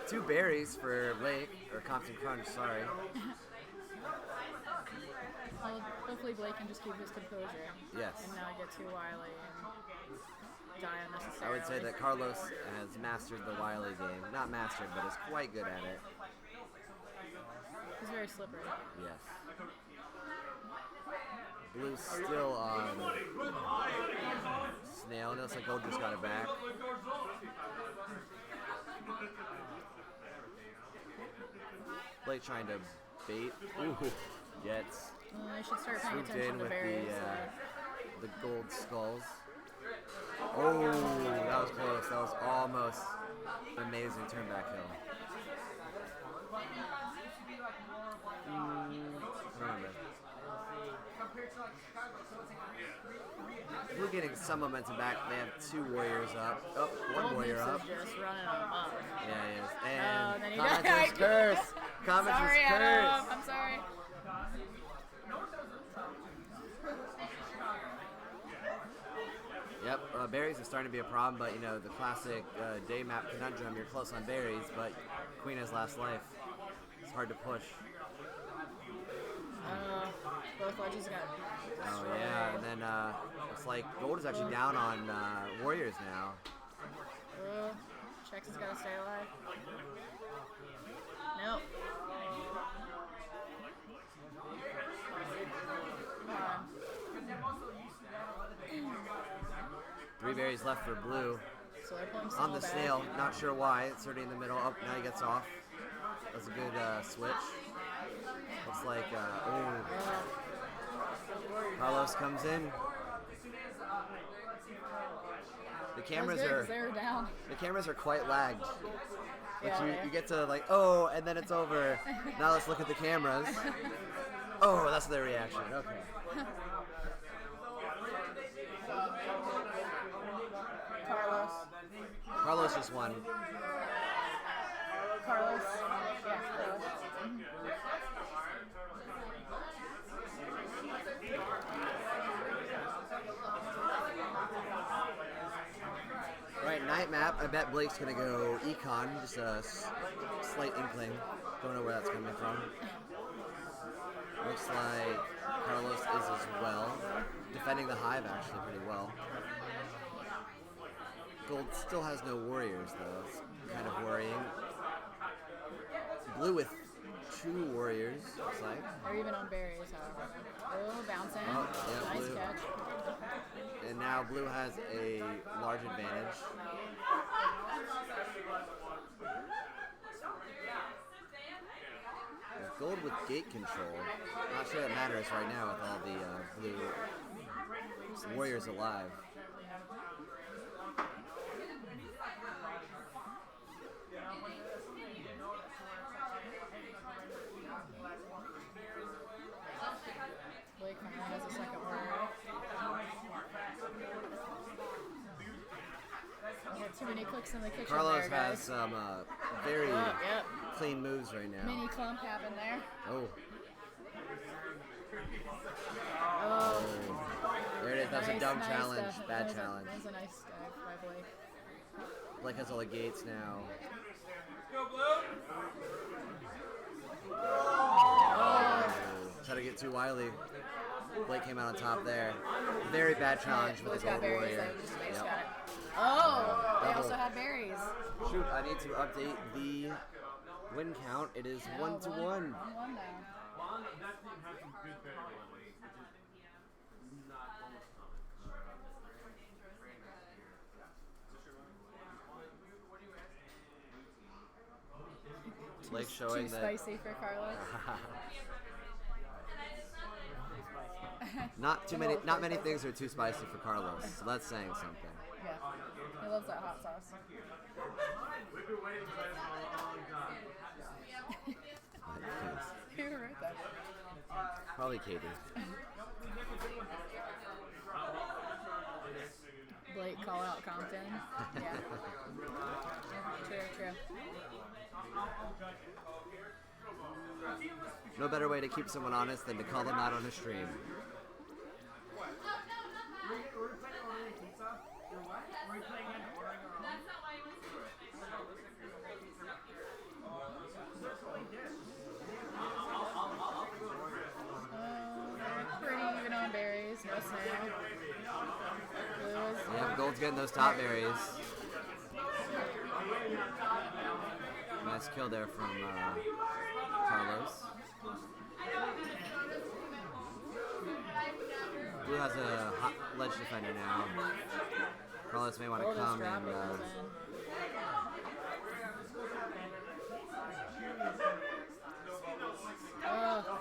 2 berries for Blake, or Compton Crunch, sorry. Well, hopefully Blake can just keep his composure. Yes. And not get too wily and die unnecessarily. I would say that Carlos has mastered the Wily game. Not mastered, but is quite good at it. He's very slippery. Yes. Blue's still on Snail. It looks like Gold just got it back. Blake trying to bait. Ooh, gets I should start paying swooped attention in to with berries. the gold skulls. Oh, that was close. That was almost an amazing turn back hill. Remember. Blue getting some momentum back. They have 2 warriors up. Oh, 1 warrior up. Just running them up. Yeah, he is. Oh, then And he Comments is curse. Comments Sorry, is curse. Adam. I'm sorry. Yep, berries is starting to be a problem, but you know, the classic day map conundrum, you're close on berries, but Queen has last life. It's hard to push. Both ledges got Oh destroyed. yeah, and then it's like Gold is actually down on Warriors now. Chex has got to stay alive. Nope. 3 berries left for Blue. So they're playing On the back. snail, not sure why. It's already in the middle. Oh, now he gets off. That's a good switch. Looks like, Carlos comes in. The cameras That was good, are 'cause they were down. the cameras are quite lagged. Like Yeah, you get to like, oh, and then it's over. Now let's look at the cameras. Oh, that's their reaction. Okay. Carlos. Carlos just won. Carlos. Yeah, Carlos. Right, night map. I bet Blake's gonna go econ. Just a slight inkling. Don't know where that's coming from. Looks like Carlos is as well. Defending the hive actually pretty well. Gold still has no warriors though. It's kind of worrying. Blue with 2 warriors, looks like. Or even on berries, however. Oh, bouncing. Oh, yeah, nice Blue. catch. And now Blue has a large advantage. Gold with gate control. Not sure that matters right now with all the Blue warriors alive. Blake finally has a second warrior. Too many clicks in the kitchen Carlos there, guys. has some very Yep. clean moves right now. Mini clump happened there. Oh. Oh. There it is. That's a Nice, dumb nice challenge. stuff. Bad That was challenge. That was a nice dive by Blake. Blake has all the gates now. Try to get too wily. Blake came out on top there. Very bad challenge with Blake's the got gold berries. warrior. They just space Yep. got it. Oh, they Double. also had berries. Shoot, I need to update the win count. It is 1-1. 1-1 now. Blake showing Too that. spicy for Carlos. Not many things are too spicy for Carlos. So that's saying something. Yeah, he loves that hot sauce. Who wrote that? Probably Katie. Blake call out Compton. Yeah. True. No better way to keep someone honest than to call them out on a stream. Pretty even on berries. No snail. Lewis. Yep, Gold's getting those top berries. Nice kill there from Carlos. Blue has a hot ledge defender now. Carlos may want to Gold is come dropping and those in. Oh.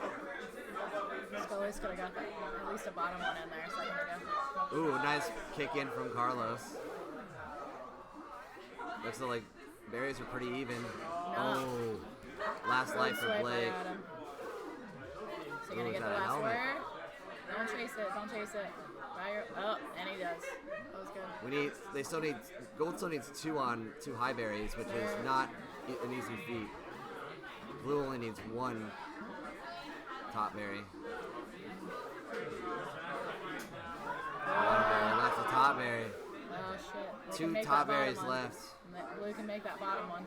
Scully's could have got that, at least a bottom one in there a second ago. ooh, nice kick in from Carlos. Looks like berries are pretty even. Oh, last life for Swipe Blake. at him. Is he Ooh, gonna is get the that a last helmet? word? Don't chase it. fire. Oh, and he does. That was good. They still need. Gold still needs 2 on 2 high berries, which is not an easy feat. Blue only needs 1 top berry. One berry, that's a top berry. Oh shit. They 2 can make top that bottom berries one. left. Blue can make that bottom one.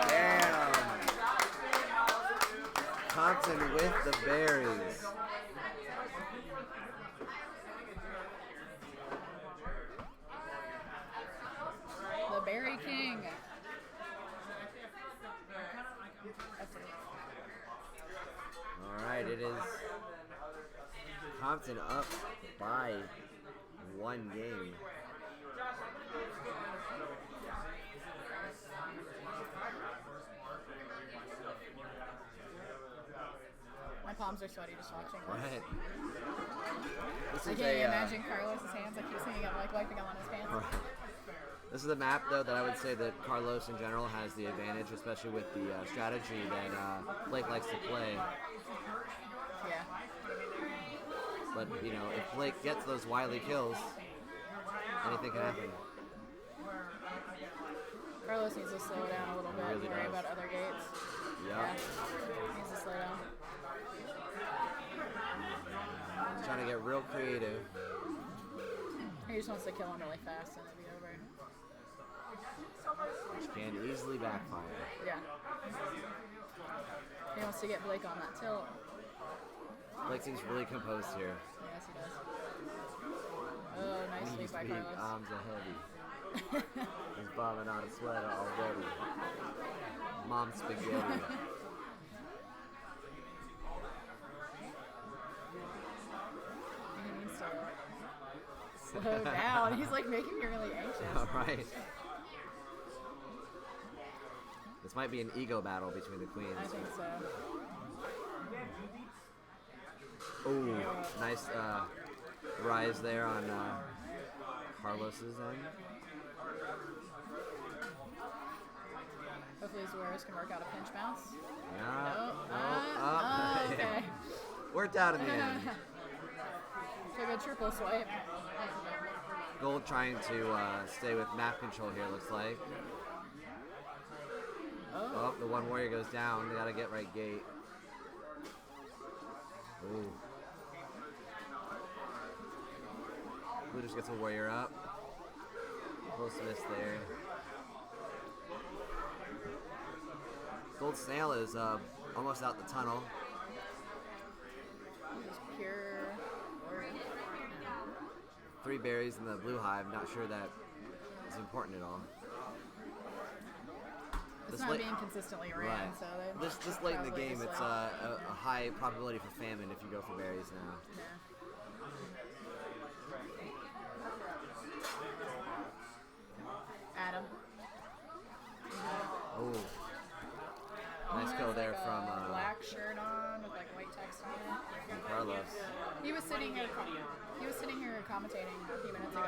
Damn. Compton with the berries. The Berry King. All right, it is Compton up by 1 game. My palms are sweaty just watching this. Right. This I is can't even imagine Carlos's hands. I keep seeing him like wiping them on his pants. Right. This is a map, though, that I would say that Carlos in general has the advantage, especially with the strategy that Blake likes to play. Yeah. But, you know, if Blake gets those wily kills, anything can happen. Carlos needs to slow down a little bit. He really Worry does. about other gates. Yep. Yeah. He needs to slow down. He's trying to get real creative. He just wants to kill him really fast and it'll be over. Which can easily backfire. Yeah. He wants to get Blake on that tilt. Blake seems really composed here. Yes, he does. Oh, nice Knees sweep by weak, Carlos. arms are heavy. He's bombing out a sweater already. Mom spaghetti. He needs to slow down. He's like making me really anxious. All right. This might be an ego battle between the queens. I think so. Ooh, nice rise there on Carlos's end. Hopefully his warriors can work out a pinch bounce. Yeah. Okay. Worked out in the end. Took a triple swipe. Gold trying to stay with map control here, looks like. Oh, the one warrior goes down. They gotta get right gate. Ooh. Blue just gets a warrior up. Close miss there. Gold Snail is almost out the tunnel. Just pure warrior. 3 berries in the blue hive. Not sure that is important at all. It's not being consistently ran, right. so they This late in the probably game, just it's like- a high probability for famine if you go for berries now. Yeah. Adam. Oh, nice kill there from black shirt on with like white text on it. from Carlos. He was sitting here. He was sitting here commentating a few minutes ago.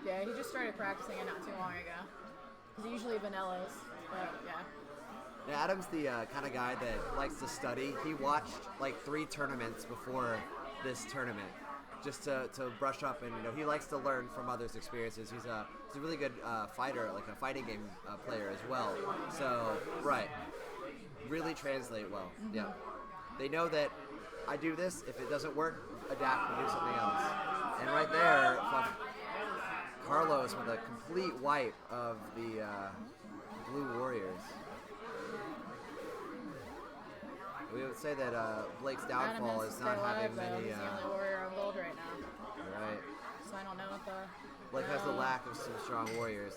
Yeah, he just started practicing it not too long ago. He's usually vanillas, but yeah. Yeah, Adam's the kind of guy that likes to study. He watched like 3 tournaments before this tournament, just to brush up, and he likes to learn from others' experiences. He's a really good fighter, like a fighting game player as well. So really translate well. Mm-hmm. Yeah, they know that I do this. If it doesn't work, adapt and do something else. And right there, Carlos with a complete wipe of the Blue Warriors. We would say that Blake's downfall is not having many. He's the only warrior on gold right now. Right. So I don't know what the. Blake has the lack of some strong warriors,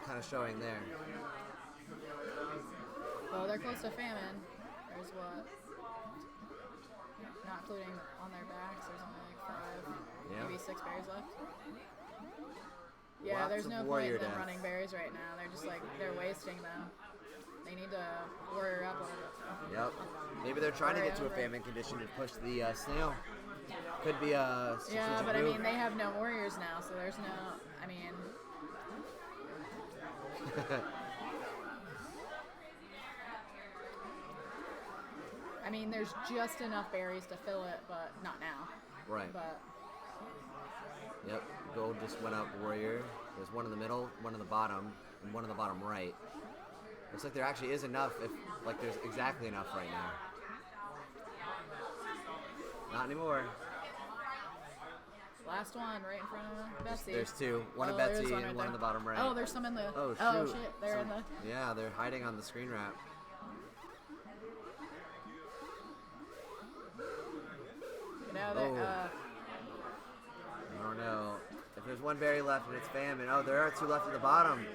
kind of showing there. Well, they're close to famine. There's what? Not including on their backs, there's only like 5, maybe 6 berries left. Yeah, Lots there's of no point warrior in them death. running berries right now. They're just like, they're wasting them. They need to warrior up a little bit. Yep. Maybe they're trying to get to a Warrior famine condition to push the snail. Could be a strategic Yeah, but I move. mean, they have no warriors now, so there's no. I mean, I mean, there's just enough berries to fill it, but not now. Right. But Yep. Gold just went up Warrior. There's one in the middle, one in the bottom, and one in the bottom right. Looks like there actually is enough. If like there's exactly enough right now. Not anymore. last one right in front of Betsy. There's two. One in there's Betsy one right and one there. in the bottom right. Oh, there's some in the. Oh, shoot. Oh shit! They're in the. Yeah, they're hiding on the screen wrap. Get out of there. Oh. Oh no. If there's one berry left and it's famine. Oh, there are two left at the bottom.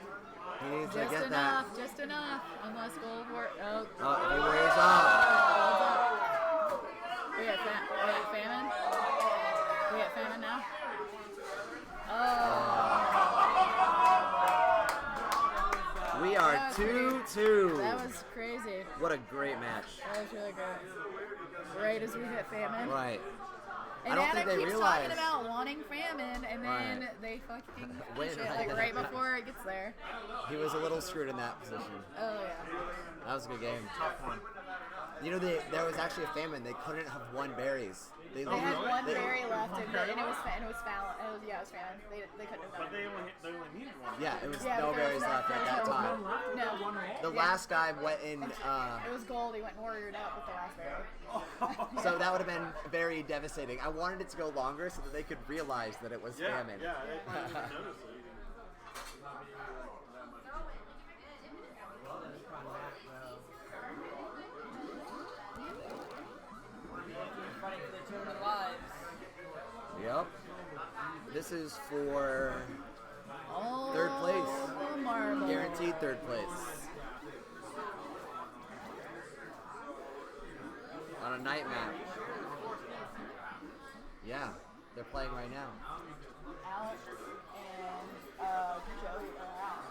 He needs to Just get enough, that. just enough. Unless gold work. Oh. Oh, he wears off. Gold's up. We at famine. We at famine now. Oh. We are That was 2-2. That was crazy. What a great match. That was really good. Right as we hit famine. Right. And I don't Adam think they keeps realize. talking about wanting famine, and then Right. they fucking Wait, finish it like right before it gets there. He was a little screwed in that position. Oh yeah. That was a good game. Tough one. You know, there was actually a famine. They couldn't have won berries. They had one berry left, and it was famine. It was famine. They couldn't have done But they only needed one. Yeah, it was Yeah, no but there berries was no- left at there that was no time. one left. No. The Yeah. last guy went in. It was gold. He went warriored up with the last berry. So that would have been very devastating. I wanted it to go longer so that they could realize that it was famine. Yeah, they didn't even notice it. Fighting for their tournament lives. Yep. This is for Oh, third place. marble. Guaranteed third place. On a night match. Yeah, they're playing right now. Alex and Joey are out.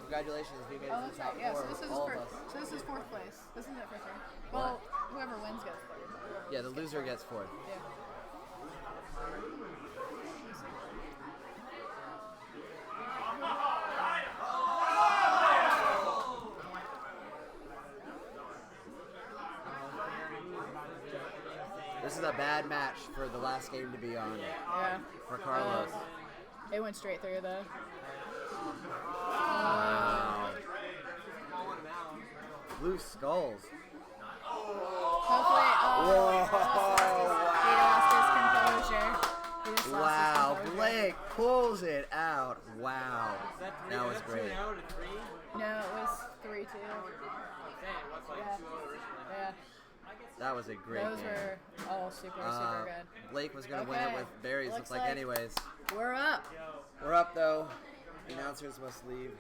Congratulations, we made it Oh, to that's the top right. Yeah, four so this with is all for, of us. so this is fourth place. This isn't for third. Well, whoever wins gets third. Yeah, the loser gets fourth. Yeah. This is a bad match for the last game to be on. Yeah. For Carlos. It went straight through though. Wow. Blue skulls. Hopefully, he lost his composure. He just lost Wow, his composure. Blake pulls it out. Wow. That was great. No, it was 3-2. Yeah. Yeah. That was a great Those game. were all super good. Blake was going to win it with berries, looks like anyways. We're up. We're up though. The announcers must leave.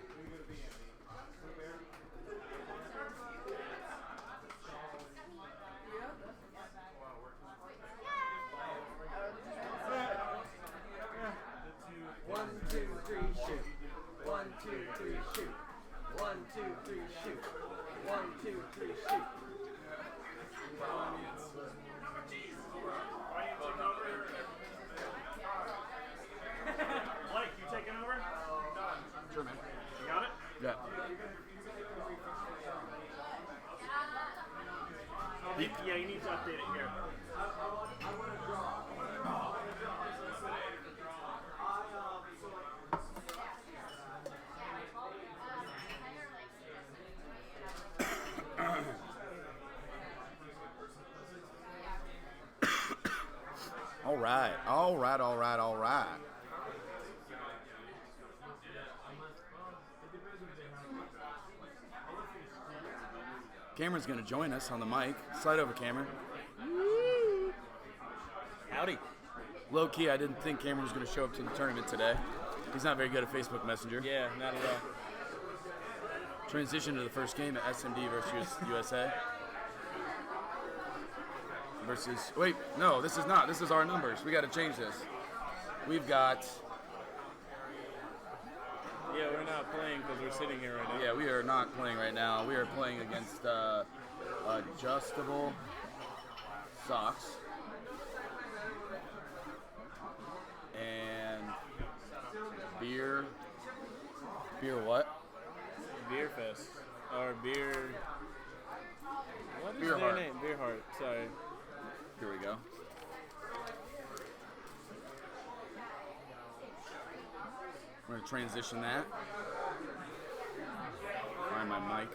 One, two, three, shoot. 1, 2, 3, shoot. 1, 2, 3, shoot. 1, 2, 3, shoot. Blake, you taking over? Sure, man. You got it? Yeah. Yeah, you need to update it here. All right, all right, all right, all right. Cameron's going to join us on the mic. Slide over, Cameron. Howdy. Low key, I didn't think Cameron was going to show up to the tournament today. He's not very good at Facebook Messenger. Yeah, not at all. Transition to the first game at SMD versus USA. Wait, no, this is not. This is our numbers. We got to change this. We've got. Yeah, we're not playing because we're sitting here right now. Yeah, we are not playing right now. We are playing against adjustable socks and beer Beer what? Beer Fest. Or Beer... What is Beer their Heart. name? Beer Heart, sorry. Here we go. We're going to transition that. Find my mic.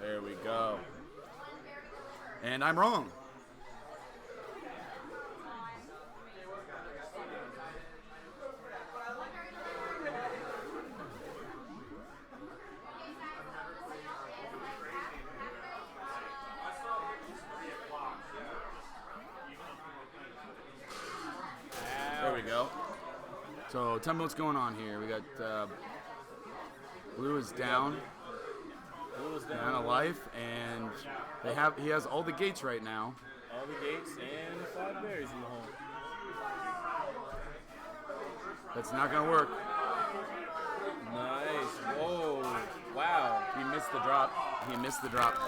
There we go. And I'm wrong. There we go. So tell me what's going on here. We got Blue is down. Blue is Down a life, and he has all the gates right now. All the gates and the 5 berries in the hole. That's not gonna work. Nice. Whoa. Wow. He missed the drop. He missed the drop.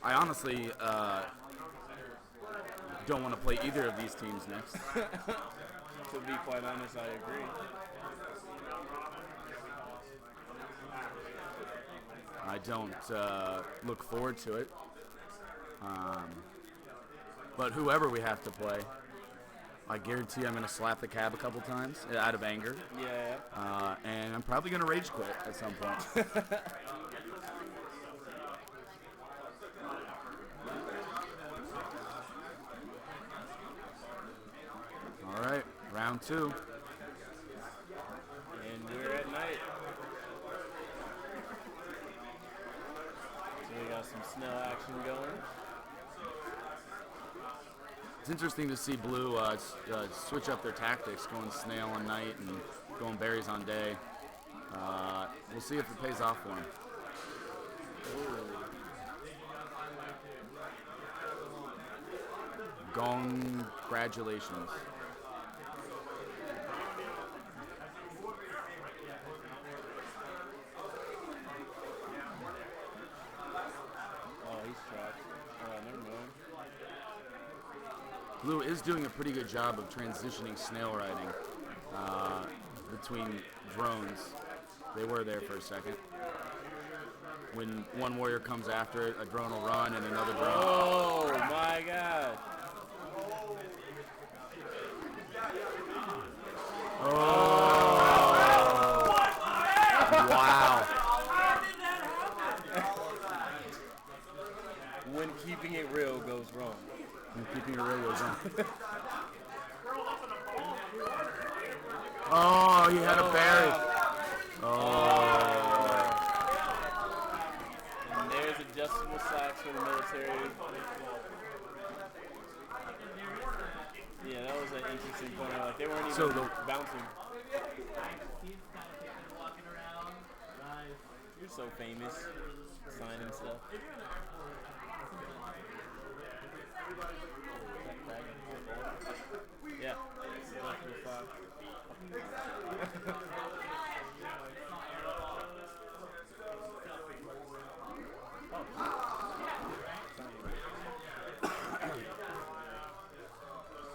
I honestly don't want to play either of these teams next. To be quite honest, I agree. I don't look forward to it. But whoever we have to play, I guarantee I'm going to slap the cab a couple times out of anger. Yeah. And I'm probably going to rage quit at some point. All right, round 2. And we're at night. So we got some Snell action going. It's interesting to see Blue switch up their tactics, going snail on night and going berries on day. We'll see if it pays off for him. Congratulations. Oh, he's trapped. Oh, never mind. Blue is doing a pretty good job of transitioning snail riding between drones. They were there for a second. When one warrior comes after it, a drone will run and another drone. Oh my god. Oh. Wow. When keeping it real goes wrong. When keeping it real goes wrong. Oh, he had a berry. Oh. And there's adjustable socks for the military. Yeah, that was an interesting point. Like they weren't even bouncing. You're so famous, signing stuff. Yeah.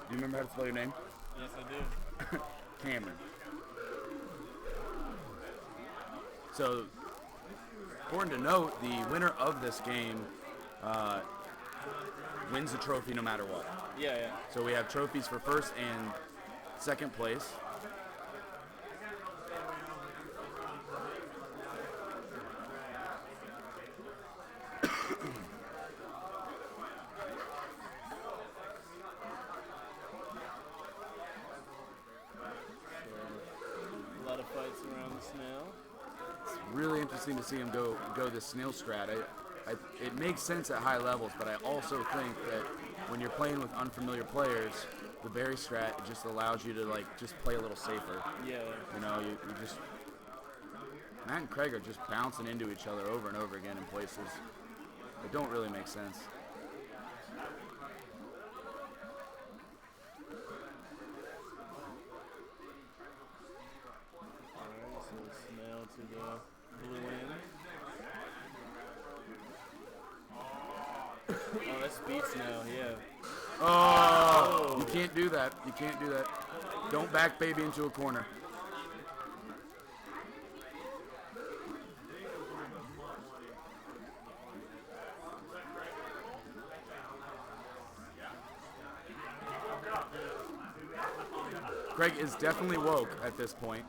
Do you remember how to spell your name? Yes, I do. Cameron. So, important to note, the winner of this game wins the trophy no matter what. Yeah, yeah. So we have trophies for first and second place. A lot of fights around the snail. It's really interesting to see him go the snail strat. It makes sense at high levels, but I also think that when you're playing with unfamiliar players, the berry strat just allows you to just play a little safer. Yeah. You know, you just Matt and Craig are just bouncing into each other over and over again in places that don't really make sense. Alright, so snail to the blue end. Oh, that's speed snail, yeah. Oh, you can't do that. You can't do that. Don't back baby into a corner. Craig is definitely woke at this point.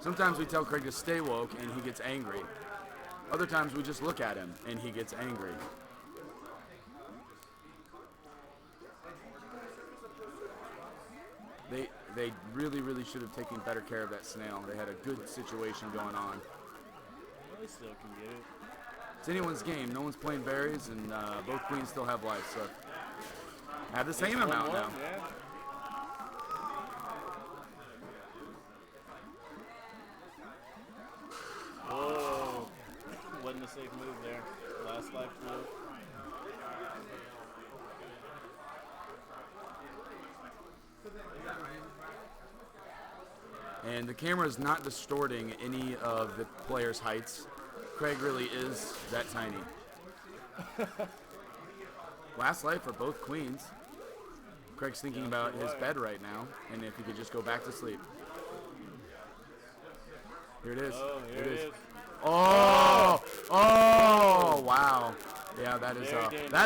Sometimes we tell Craig to stay woke and he gets angry. Other times we just look at him and he gets angry. They really should have taken better care of that snail. They had a good situation going on. They still can get it. It's anyone's game. No one's playing berries, and both queens still have life. So have the same amount now. Yeah. Oh, wasn't a safe move there. Last life blue. And the camera is not distorting any of the players' heights. Craig really is that tiny. Last life for both queens. Craig's thinking about his bed right now, and if he could just go back to sleep. Here it is. Oh, here it is. Oh! Oh! Wow. Yeah, that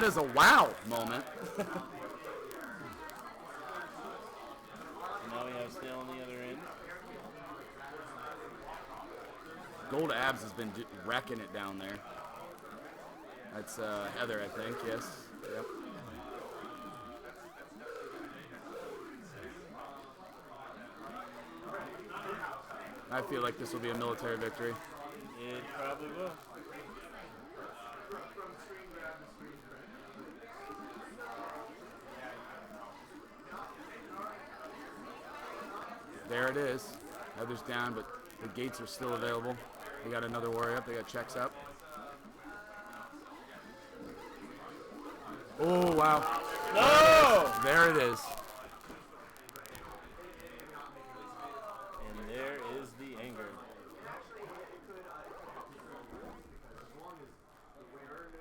is a wow moment. Now we have snail on the other end. Gold Abs has been wrecking it down there. That's Heather, I think. Yes. Yep. I feel like this will be a military victory. It probably will. There it is. Heather's down, but the gates are still available. They got another warrior up. They got checks up. Oh, wow. No! There it is. And there is the anger.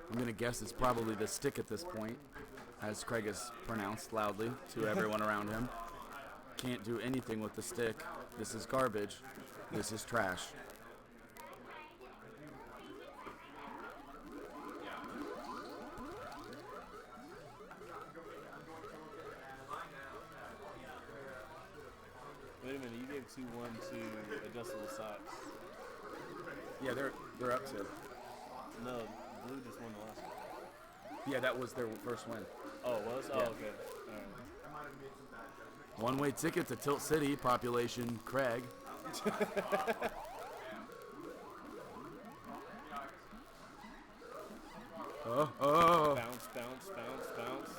I'm going to guess it's probably the stick at this point, as Craig has pronounced loudly to everyone around him. Can't do anything with the stick. This is garbage. This is trash. Wait a minute, you gave 2-1 to adjustable socks. Yeah, they're up to. No, blue just won the last one. Yeah, that was their first win. Oh, it was? Yeah. Oh, okay. All right. One-way ticket to Tilt City, population Craig. Oh. Bounce, bounce, bounce, bounce.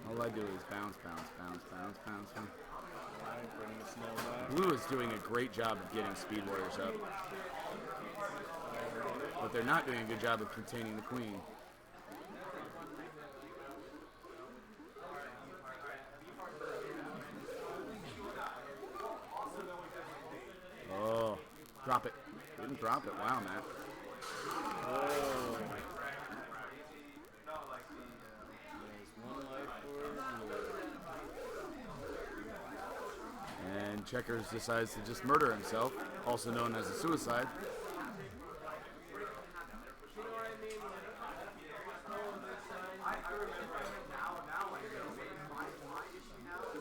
All I do is bounce, bounce, bounce, bounce, bounce. All right, bringing the snow back. Blue is doing a great job of getting Speed Warriors up. But they're not doing a good job of containing the queen. Oh, drop it. Didn't drop it. Wow, Matt. Oh. There's one life for blue. And Checkers decides to just murder himself, also known as a suicide.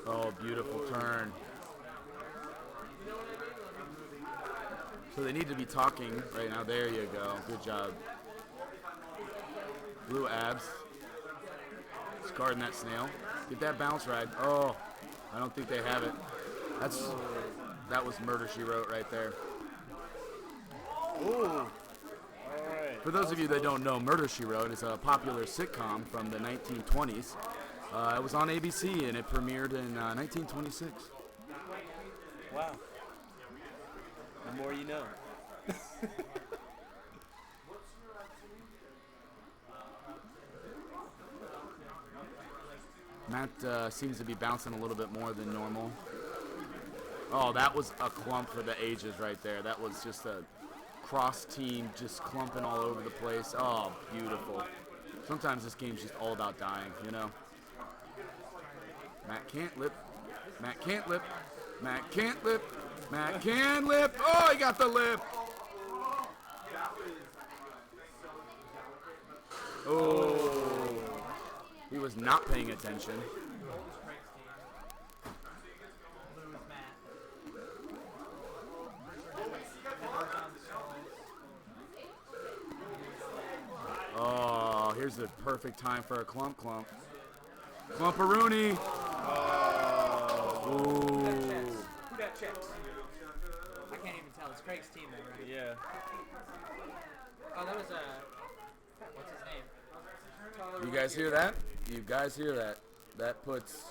Oh, beautiful turn. So they need to be talking right now. There you go. Good job. Blue Abs. Just guarding that snail. Get that bounce ride. Oh, I don't think they have it. That was Murder, She Wrote right there. Ooh. All right. For those of you that don't know, Murder, She Wrote is a popular sitcom from the 1920s. It was on ABC and it premiered in 1926. Wow. The more you know. Matt seems to be bouncing a little bit more than normal. Oh, that was a clump for the ages right there. That was just a cross team just clumping all over the place. Oh, beautiful. Sometimes this game's just all about dying, you know? Matt can't Matt can't lip. Matt can't lip. Matt can lip. Oh, he got the lip. Oh, he was not paying attention. Oh, here's the perfect time for a clump. Clumparoonie. Who got checks? I can't even tell. It's Craig's team, though, right? Yeah. Oh, that was what's his name? You guys hear that? You guys hear that? That puts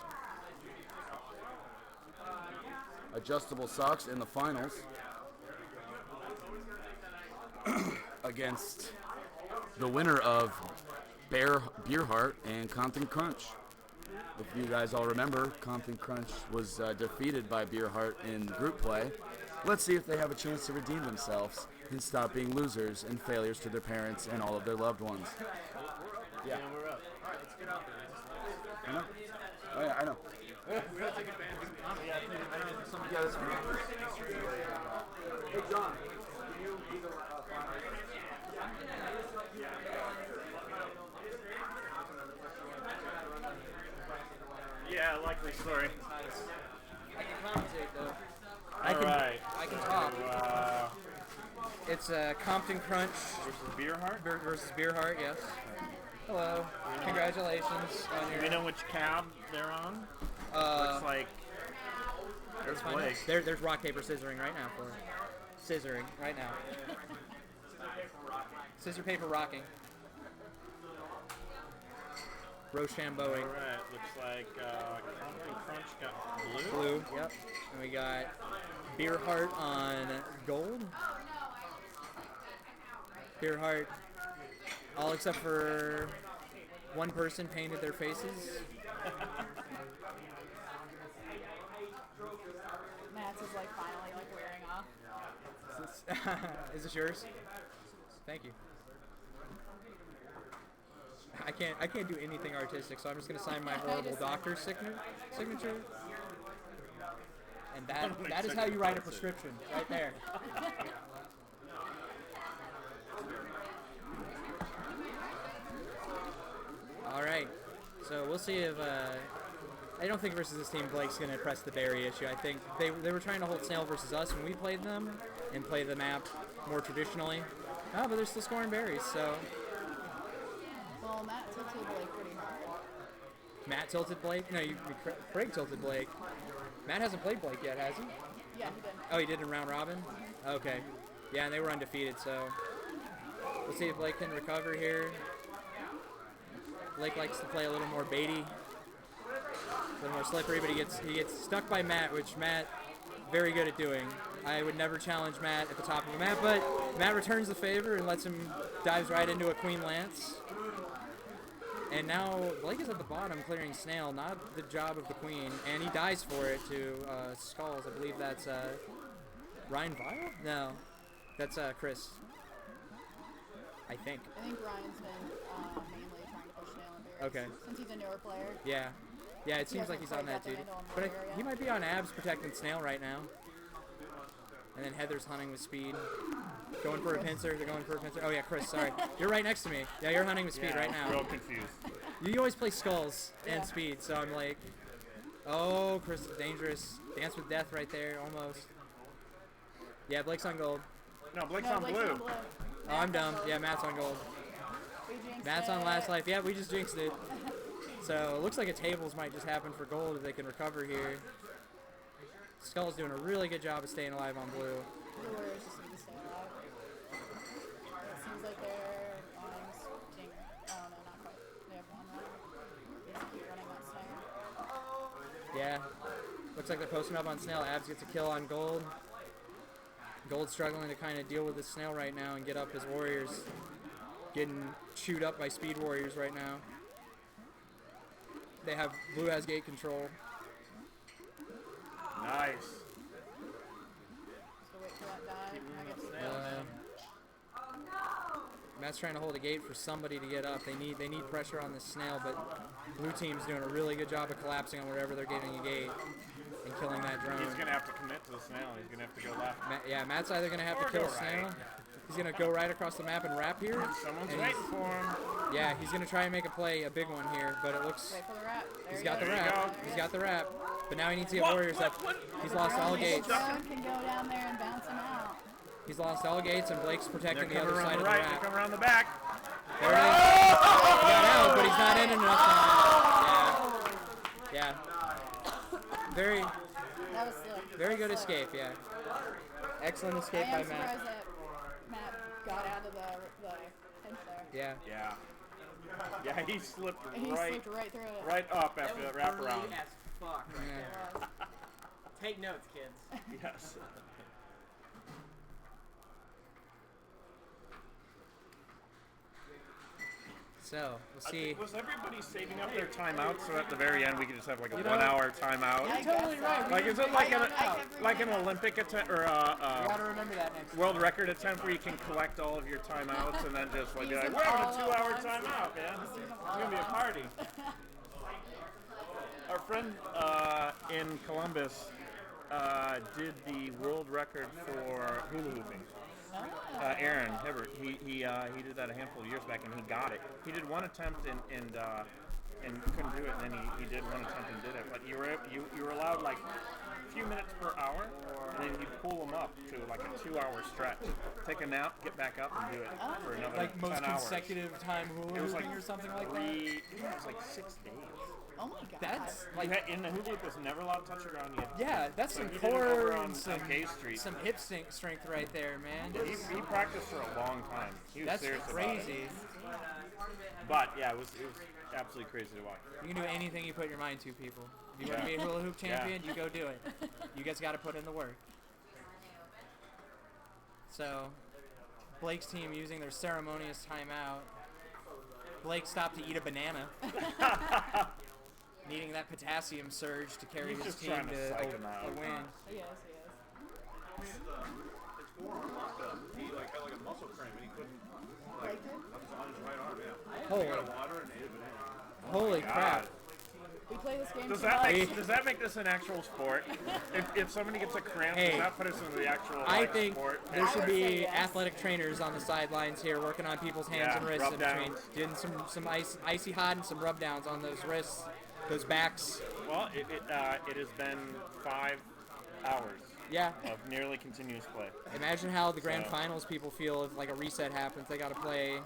Adjustable Socks in the finals against the winner of Beerheart and Compton Crunch. If you guys all remember, Compton Crunch was defeated by Beerheart in group play. Let's see if they have a chance to redeem themselves and stop being losers and failures to their parents and all of their loved ones. Yeah. We're up. All right, let's get out there. I know. Oh, yeah, I know. We gotta take advantage of the Hey, John, can you be the Yeah, likely story. I can commentate though. I can talk. It's Compton Crunch versus Beerheart. Versus Beerheart, yes. Hello. Congratulations on your. Do we know which cab they're on? Looks like there's Blake. There's rock paper scissoring right now for scissoring right now. Scissor paper rocking. Rochambeauing. Alright, looks like Compton Crunch got blue. Blue, yep. And we got Beerheart on gold. Beerheart, all except for one person painted their faces. Matt's is like finally like wearing off. Is this yours? Thank you. I can't do anything artistic, so I'm just gonna sign my horrible doctor's signature. And that is how you write a prescription, right there. All right, so we'll see if I don't think versus this team Blake's gonna press the berry issue. I think they were trying to hold snail versus us when we played them and play the map more traditionally. Oh, but they're still scoring berries, so. Well, Matt tilted Blake pretty hard. Matt tilted Blake? No, Craig tilted Blake. Matt hasn't played Blake yet, has he? Yeah, he did. Oh, he did in round robin? Okay. Yeah, and they were undefeated, so we'll see if Blake can recover here. Blake likes to play a little more baity, a little more slippery, but he gets stuck by Matt, which Matt very good at doing. I would never challenge Matt at the top of the map, but Matt returns the favor and lets him dives right into a Queen Lance. And now Blake is at the bottom clearing snail, not the job of the queen, and he dies for it to Skulls. I believe that's Ryan Vile? No, that's Chris. I think. I think Ryan's been mainly trying to push snail and berries. Okay. Since he's a newer player. Yeah. Yeah, it seems like he's on that duty. But he might be on abs protecting snail right now. And then Heather's hunting with speed. Going for a pincer. They're going for a pincer. Oh, yeah, Chris, sorry. You're right next to me. Yeah, you're hunting with speed right now. I'm real confused. You always play skulls and speed, so I'm like, oh, Chris is dangerous. Dance with death right there, almost. Yeah, Blake's on gold. No, Blake's on blue. Oh, I'm dumb. Yeah, Matt's on gold. Matt's on last life. Yeah, we just jinxed it. So it looks like a tables might just happen for gold if they can recover here. Skull's doing a really good job of staying alive on blue. The Warriors just need to stay alive. It seems like their lines being, oh no, not quite. They have one run. They just keep running on snail. Yeah. Looks like they're posting up on snail. Abs gets a kill on gold. Gold's struggling to kind of deal with the snail right now and get up his warriors. Getting chewed up by speed warriors right now. They have blue has gate control. Nice. So wait for that dive. Matt's trying to hold a gate for somebody to get up. They need pressure on this snail, but blue team's doing a really good job of collapsing on wherever they're getting a gate. and killing that drone. He's gonna have to commit to the snail. He's gonna have to go left. Yeah, Matt's either gonna have Or to kill go snail. right. He's gonna go right across the map and wrap here. Someone's and waiting for him. Yeah, he's gonna try and make a play, a big one here, but it looks. Wait for the wrap. There He's he got the goes. wrap. He's got the wrap. But now he needs to get warriors up. He's lost all gates. Drone can go down there and bounce him out. He's lost all gates, and Blake's protecting the other side of the Right, wrap. they come around the back. There it is. He got out, but he's not in enough time. Yeah. Very, That was slick. very good escape. Yeah. Excellent escape I by am Matt. surprised that Matt got out of the pinch there. Yeah. Yeah. Yeah, he slipped He right, slipped right through it. right up after that wraparound. As fuck right there. Take notes, kids. Yes. So, we'll see. Was everybody saving up their timeout so at the very end we could just have like a You know, 1 hour timeout? You're totally right. Like, is it like an Olympic attempt or You gotta remember that next world record attempt where you can collect all of your timeouts and then just like be like, we're having a 2 hour timeout, man. It's gonna be a party. Our friend in Columbus did the world record for hula hooping. Aaron Hibbert, he did that a handful of years back and he got it. He did one attempt and couldn't do it, and then he did one attempt and did it. But you were allowed like a few minutes per hour, and then you'd pull them up to like a 2 hour stretch. Take a nap, get back up, and do it for another Like 10 most hours. consecutive time hula It was hooping like or something like that? It was like 6 days. Oh my god. That's Like in the hula hoop was never allowed to touch the ground yet. Yeah, that's So some he did it core over on and some K Street. some hip strength right there, man. He practiced for a long time. He was That's serious crazy. about it. But yeah, it was absolutely crazy to watch. You can do anything you put your mind to, people. If you want to be a hula hoop champion, you go do it. You guys got to put in the work. So, Blake's team using their ceremonious timeout. Blake stopped to eat a banana. Needing that potassium surge to carry He's his just team trying to to psych him out. a win. Yes, yes. His forearm locked up. He had like a muscle cramp and he couldn't on his right arm, yeah. Holy. He got water and ate a banana. Holy crap. We play this game Does so that much. does that make this an actual sport? If somebody gets a cramp, Hey, does that put us into the actual I like, think sport? there should be athletic trainers on the sidelines here working on people's hands Yeah, and wrists rub in between. downs. Doing some icy hot and some rub downs on those wrists, those backs. Well, it has been 5 hours. Yeah. Of nearly continuous play. Imagine how the grand So- finals people feel if like a reset happens. They got to play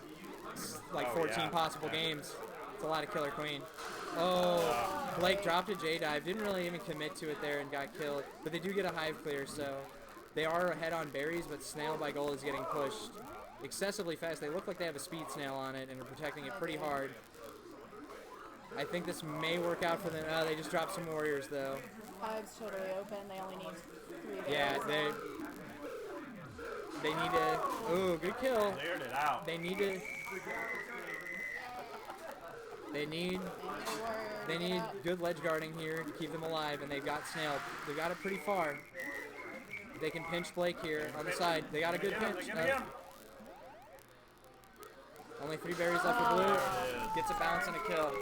like Oh, 14 yeah. possible games. It's a lot of Killer Queen. Oh, Blake dropped a J-dive. Didn't really even commit to it there and got killed. But they do get a hive clear, so they are ahead on berries, but Snail by Gold is getting pushed excessively fast. They look like they have a speed snail on it and are protecting it pretty hard. I think this may work out for them. They just dropped some warriors, though. Hive's totally open. They only need 3 Yeah, days. they need to. Ooh, good kill. Cleared it out. They need to. They need good ledge guarding here to keep them alive, and they've got Snail. They've got it pretty far. They can pinch Blake here on the side. They got a good pinch. Only 3 berries left for Blue. Gets a bounce and a kill.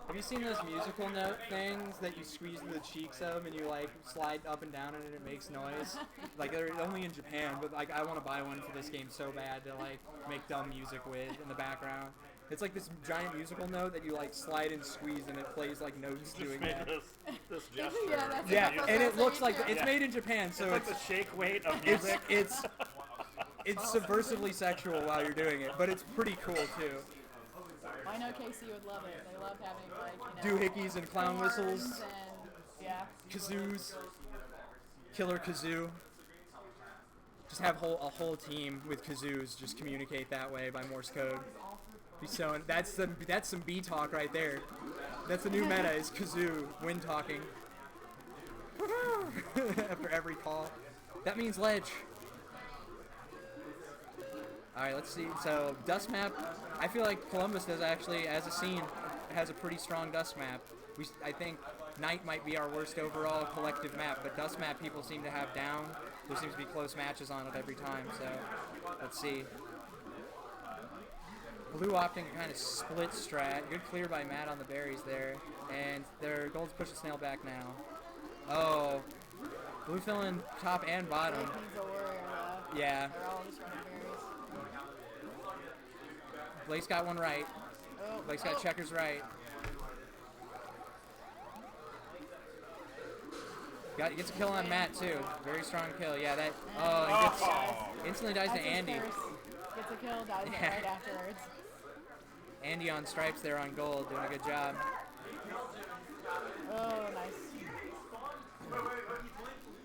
Have you seen those musical note things that you squeeze the cheeks of and you like slide up and down and it makes noise? Like they're only in Japan, but like I want to buy one for this game so bad to like make dumb music with in the background. It's like this giant musical note that you like slide and squeeze and it plays like notes doing it. This gesture. Yeah, and it looks like it's made in Japan, so it's like the shake weight of music. It's subversively sexual while you're doing it, but it's pretty cool too. I know KC would love it. They love having like, you know, Doohickeys and clown horns whistles. and yeah. Kazoos, killer kazoo. Just have a whole team with kazoos. Just communicate that way by Morse code. Be so that's some B talk right there. That's the new meta is kazoo wind talking. After every call, that means ledge. All right, let's see. So dust map. I feel like Columbus does actually, as a scene, has a pretty strong dust map. I think night might be our worst overall collective map, but dust map people seem to have down. There seems to be close matches on it every time. So let's see. Blue opting kind of split strat. Good clear by Matt on the berries there. And their gold's pushing Snail back now. Oh. Blue filling top and bottom. Blake needs a warrior left. Yeah. They're all just running berries. Blake's got one right. Oh, Blake's got checkers right. Gets a kill on Matt too. Very strong kill. Yeah, that. Oh, he gets, instantly dies to That's his Andy. curse. Gets a kill, dies right afterwards. Andy on stripes there on gold, doing a good job. Oh, nice.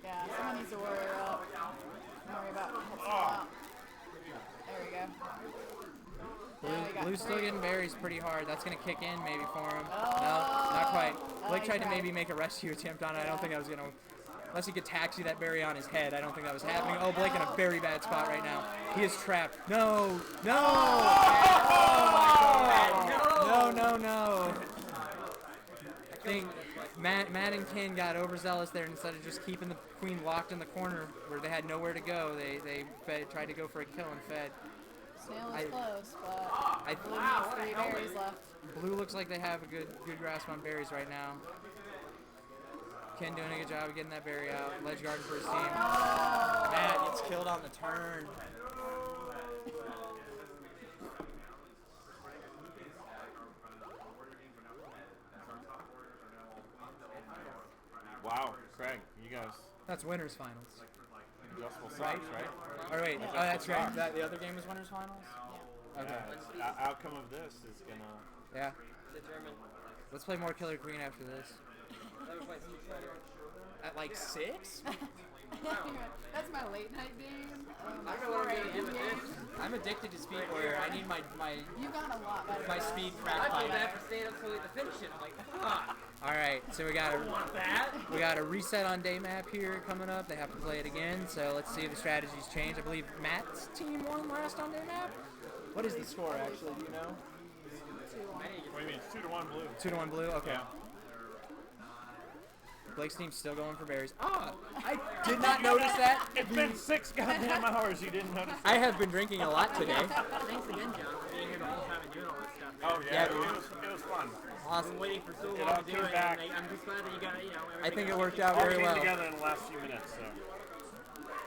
Yeah, someone needs to warrior up. Don't worry about heading out. There we go. Blue's still getting berries pretty hard. That's going to kick in maybe for him. No, not quite. Blake tried to maybe make a rescue attempt on it. I don't think I was going to... Unless he could taxi that berry on his head. I don't think that was happening. Oh, Blake in a very bad spot right now. He is trapped. No! No! Oh, no. I think Matt and Ken got overzealous there, and instead of just keeping the queen locked in the corner where they had nowhere to go, they tried to go for a kill and fed. Snail is close, but Blue needs 3 berries left. Blue looks like they have a good grasp on berries right now. Ken doing a good job of getting that berry out. Ledge guarding for his team. Matt gets killed on the turn. Wow, Craig, you guys. That's winners finals. Adjustable socks, right? Oh wait, that's right. The other game was winners finals. Yeah. Okay. Outcome of this is gonna. Yeah. Let's play more Killer Queen after this. At like 6? That's my late night game. I don't know what I'm gonna do with this. I'm addicted to Speed Warrior. I need my You've gotten a lot better. my speed crack I feel fight. bad for staying up so late to finish it. I'm like, fuck. All right, so we got want that. we got a reset on day map here coming up. They have to play it again. So let's see if the strategies change. I believe Matt's team won last on day map. What is the score actually? Do you know? What do you mean? It's 2-1 blue. 2-1 blue. Okay. Yeah. Blake's team's still going for berries. Ah, I did not notice that. It's been 6 goddamn hours. You didn't notice. I have been drinking a lot today. Thanks again, John, for being here the whole time and doing all this stuff. Man. Oh yeah, it was fun. I've been waiting for so long to do it, and I'm just glad that you got, I think it worked out very all well. came together in the last few minutes. So.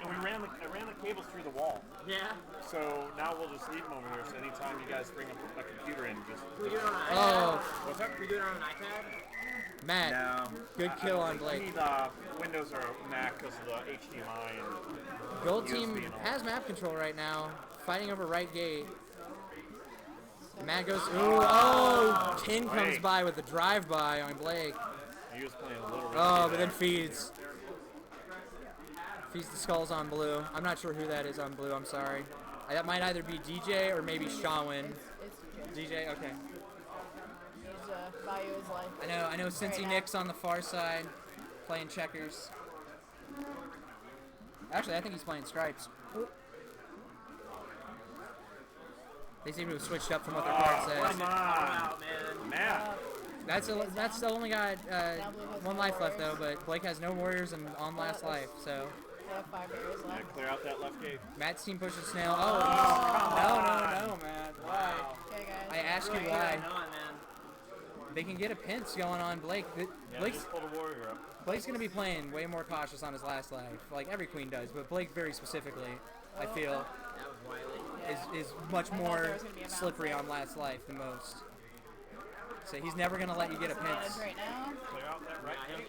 And I ran the cables through the wall. Yeah. So now we'll just leave them over here. So anytime you guys bring a computer in, just. Can we do it on an iPad? Oh. What's that? Can we do it on an iPad? Matt, No. good kill on We Blake. need Windows or Mac because of the HDMI and. Gold USB team and all. has map control right now, fighting over right gate. Matt goes, ooh, oh! Ken comes Wait. by with a drive-by on Blake. He was playing a little. Oh, risky but then there. feeds. Feeds the skulls on blue. I'm not sure who that is on blue, I'm sorry. That might either be DJ or maybe Shawin. It's DJ, okay. He's value his life. I know Cincy Right now. Nick's on the far side, playing checkers. Actually, I think he's playing stripes. They seem to have switched up from what their card says. Come on, Matt. That's only got one life left though, but Blake has no warriors and on last life, so. They have 5 berries Yeah, left. clear out that left gate. Matt's team pushes Snail. Oh, no, Matt. Why? Okay, guys. I asked you why. They can get a pinch going on Blake. Yeah, Blake's, just pull the warrior up. Blake's going to be playing way more cautious on his last life, like every queen does, but Blake very specifically, I feel, is much more slippery on last life than most. So he's never going to let you get a pinch. Right now. Clear out that right gate.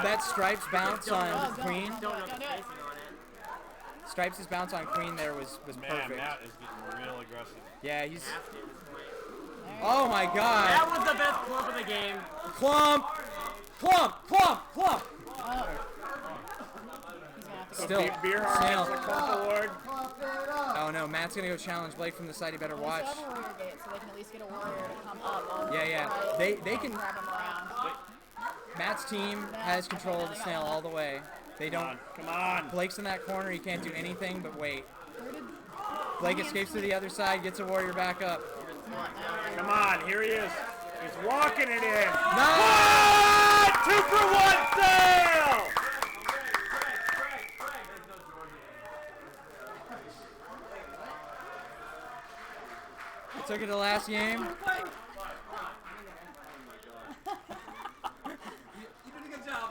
That Stripes bounce on Queen. Don't do it. Stripes' bounce on Queen there was Man, perfect. Matt is getting real aggressive. Yeah, he's. Oh my God! That was the best clump of the game. Clump! Still, Beer Snail. gets the clump award. Oh no, Matt's gonna go challenge Blake from the side. He better Well, watch. they still have a warrior gate, so they can at least get a warrior to come up on Yeah. right, They can. grab him around. Matt's team has control of the Snail all the way. They don't. Come on. Blake's in that corner. He can't do anything but wait. Blake escapes to the other side, gets a warrior back up. Come on, here he is. He's walking it in. No! 2 for 1 sale! took it to the last game. You did a good job.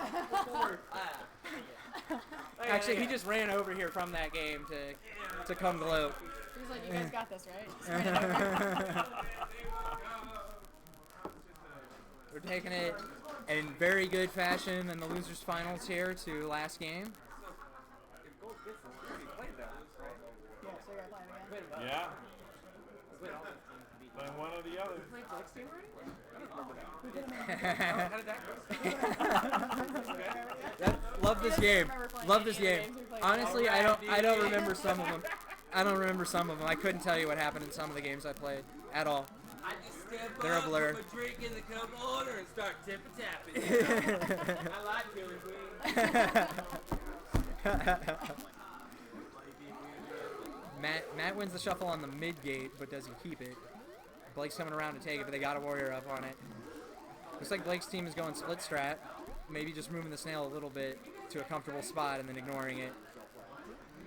Actually, he just ran over here from that game to come gloat. He's like, you guys got this, right? Just ran it over. We're taking it in very good fashion in the losers finals here to last game. Yeah. Playing one or the other. Love this game. Love this game. Honestly, I don't remember some of them. I don't remember some of them. I couldn't tell you what happened in some of the games I played at all. I just step They're a up, blur. put a drink in the cup holder and start tipping tapping. I like Killer Queen. Matt wins the shuffle on the mid gate, but does he keep it? Blake's coming around to take it, but they got a warrior up on it. Looks like Blake's team is going split strat, maybe just moving the snail a little bit to a comfortable spot and then ignoring it.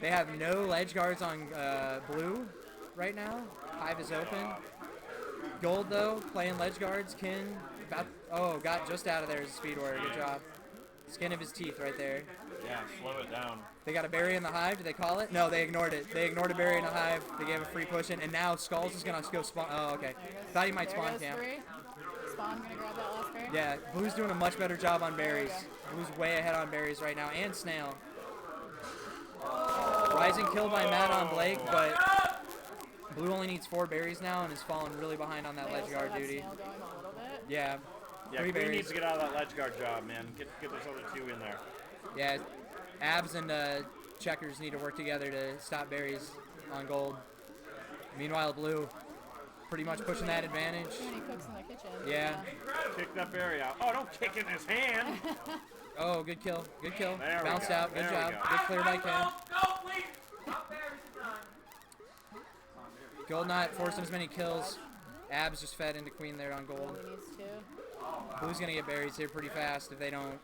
They have no ledge guards on blue right now. Hive is open. Gold, though, playing ledge guards. Kin, got just out of there as a speed warrior. Good job. Skin of his teeth right there. Yeah, slow it down. They got a berry in the hive. Did they call it? No, they ignored it. They ignored a berry in the hive. They gave a free push in, and now Skulls is going to go spawn. Oh, okay. Thought he might spawn camp. Spawn gonna grab that last berry. Yeah, Blue's doing a much better job on berries. Blue's way ahead on berries right now, and Snail. Rising kill by Matt on Blake, but Blue only needs 4 berries now and is falling really behind on that ledge guard duty. Yeah. Yeah, 3 Queen berries. needs to get out of that ledge guard job, man. Get those other 2 in there. Yeah, Abs and Checkers need to work together to stop berries on gold. Meanwhile, Blue pretty much pushing that advantage. Too many cooks in the kitchen. Yeah. Kick that berry out. Oh, don't kick it in his hand. Oh, good kill. Good kill. There we Bounced go. out. Good There we job. go. Good clear by Ken. Gold not forcing as many kills. Abs just fed into Queen there on gold. Blue's going to get berries here pretty fast if they don't.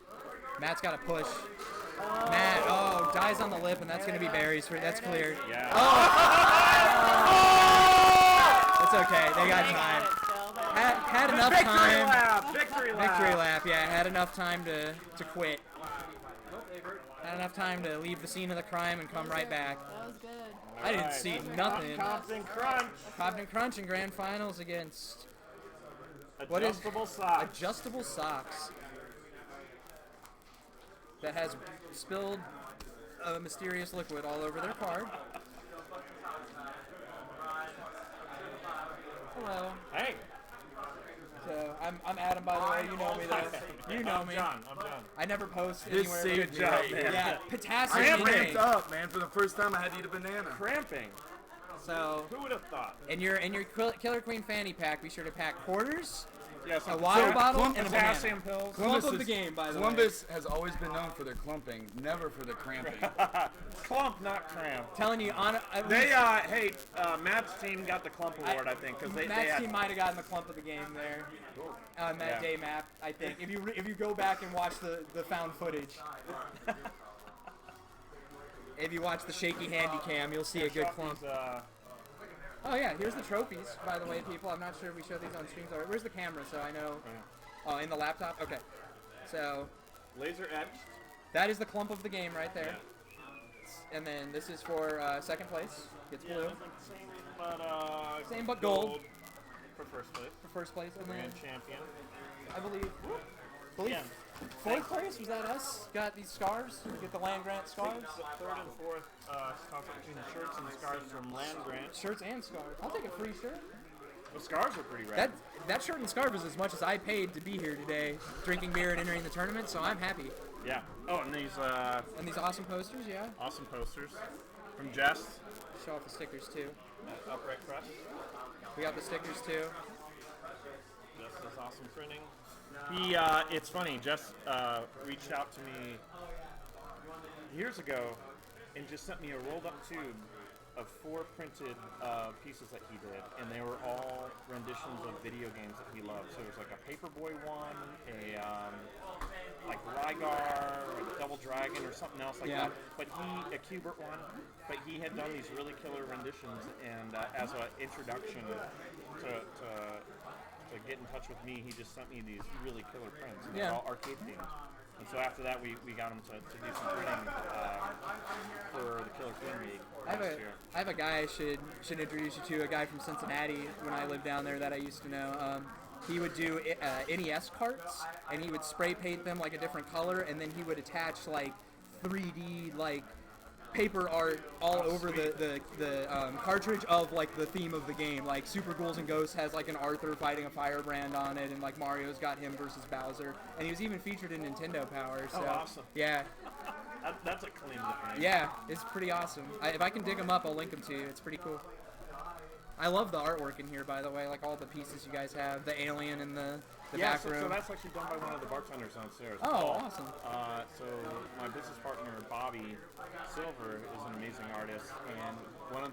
Matt's got to push. Matt, dies on the lip, and that's going to be berries. That's clear. Yeah. It's okay. They got time. Had enough time. Victory lap. Victory lap, yeah. Had enough time to quit. Had enough time to leave the scene of the crime and come right back. That was good. I didn't see nothing. Compton Crunch. Compton Crunch in grand finals against Adjustable Socks. Adjustable Socks. That has spilled a mysterious liquid all over their card. Hello. Hey. So I'm Adam, by the way. You know me though. You know me. I'm John. I never post This anywhere. saved Good me, job, man. Yeah, potassium. I intake. ramped up, man. For the first time, I had to eat a banana. Cramping. So Who would have thought? in your Killer Queen fanny pack, be sure to pack quarters, Yes, a water bottle, and a potassium banana. pills. Clump of the game, by the way. Columbus has always been known for their clumping, never for the cramping. Clump, not cramp. Telling you on. They Matt's team got the clump award, I think, because they Matt's had. team might have gotten the clump of the game there on that Yeah. day map. I think if you go back and watch the found footage, if you watch the shaky handy cam, you'll see a good clump. Oh yeah, here's the trophies, by the way, people. I'm not sure if we show these on streams already. Where's the camera so I know? Oh, in the laptop? Okay. So Laser etched. that is the clump of the game right there. And then this is for second place. Gets blue. Same but gold. For first place. For first place. And then Grand champion. I believe. Yeah. Fourth place, was that us? Got these scarves? Get the land grant scarves? The third and fourth toss up between shirts and scarves from Land Grant. Shirts and scarves. I'll take a free shirt. The scarves are pretty rad. That shirt and scarf is as much as I paid to be here today, drinking beer and entering the tournament, so I'm happy. Yeah. Oh, and these awesome posters, yeah. Awesome posters from Jess. Show off the stickers too. Upright Press. We got the stickers too. Jess does awesome printing. It's funny. Jess reached out to me years ago and just sent me a rolled up tube of 4 printed pieces that he did, and they were all renditions of video games that he loved. So there's like a Paperboy one, a like Rygar, or Double Dragon, or something else like that. But a Q*bert one. But he had done these really killer renditions, and as an introduction to get in touch with me, he just sent me these really killer prints. And they're all arcade themed. And so after that, we got him to do some printing for the Killer Queen League last year. I have a guy I should introduce you to, a guy from Cincinnati when I lived down there that I used to know. He would do NES carts, and he would spray paint them like a different color, and then he would attach like 3D like paper art all over the cartridge of like the theme of the game. Like Super Ghouls and Ghosts has like an Arthur fighting a firebrand on it, and like Mario's got him versus Bowser, and he was even featured in Nintendo Power. So, oh, awesome! Yeah, that's a claim to fame. Yeah, it's pretty awesome. If I can dig them up, I'll link them to you. It's pretty cool. I love the artwork in here, by the way. Like all the pieces you guys have, the alien in the back room. So that's actually done by one of the bartenders downstairs. Oh, awesome. So my business partner Bobby Silver is an amazing artist, and when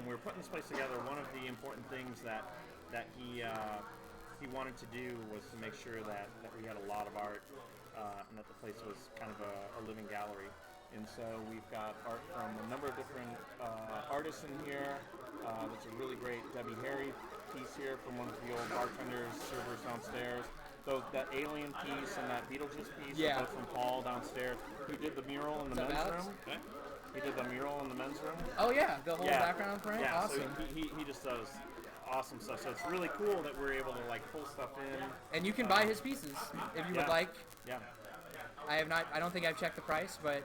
we were putting this place together, one of the important things that he wanted to do was to make sure that we had a lot of art, and that the place was kind of a living gallery. And so we've got art from a number of different artists in here. There's a really great Debbie Harry piece here from one of the old bartenders, servers downstairs. That alien piece and that Beetlejuice piece are both from Paul downstairs, who did the mural in the men's room. Okay. He did the mural in the men's room. Oh yeah, the whole background print? Yeah, awesome. So he just does awesome stuff. So it's really cool that we're able to like pull stuff in. And you can buy his pieces if you would like. Yeah. I don't think I've checked the price, but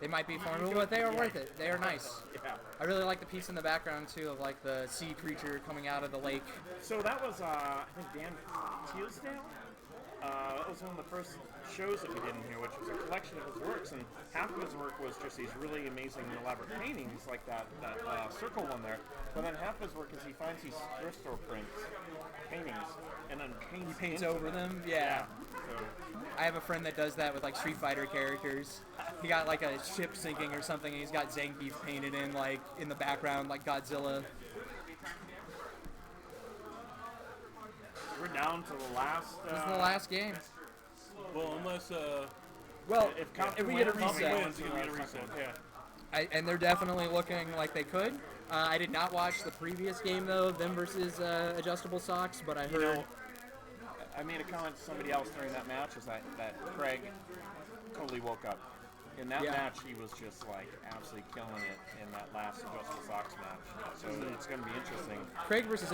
they might be formidable, but they are worth it. They are nice. Yeah. I really like the piece in the background too of like the sea creature coming out of the lake. So that was I think Dan Tealsdale. That was one of the first shows that we did in here, which was a collection of his works, and half of his work was just these really amazing elaborate paintings, like that circle one there. But then half of his work is he finds these thrift store paintings, and then paints over them. Yeah. So, I have a friend that does that with like Street Fighter characters. He got like a ship sinking or something, and he's got Zangief painted in like in the background, like Godzilla. We're down to the last. This is the last game. Well, unless if we get a reset, wins, you get a reset. Yeah. And they're definitely looking like they could. I did not watch the previous game though, them versus Adjustable Socks, but I heard. I made a comment to somebody else during that match is that Craig totally woke up. In that match, he was just like absolutely killing it in that last Adjustable Socks match. So it's going to be interesting. Craig versus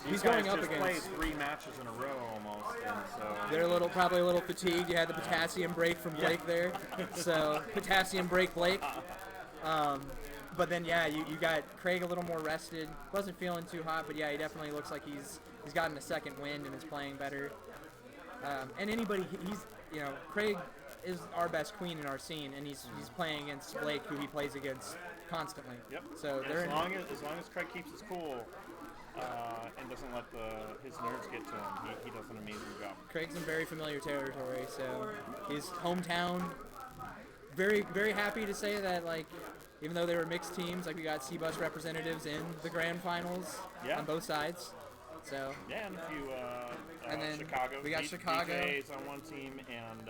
he's going going up just against. Played 3 matches in a row almost, and so they're probably a little fatigued. You had the potassium break from Blake there, so potassium break Blake. But then you got Craig a little more rested. Wasn't feeling too hot, but yeah, he definitely looks like he's gotten a second wind and is playing better. And anybody, Craig is our best queen in our scene, and he's playing against Blake, who he plays against constantly. Yep. So as long as Craig keeps his cool and doesn't let his nerves get to him, he does an amazing job. Craig's in very familiar territory, so his hometown. Very, very happy to say that, like, even though they were mixed teams, like we got C-Bus representatives in the grand finals on both sides. So yeah, and a few and then Chicago. We got Chicago. DJ is on one team, and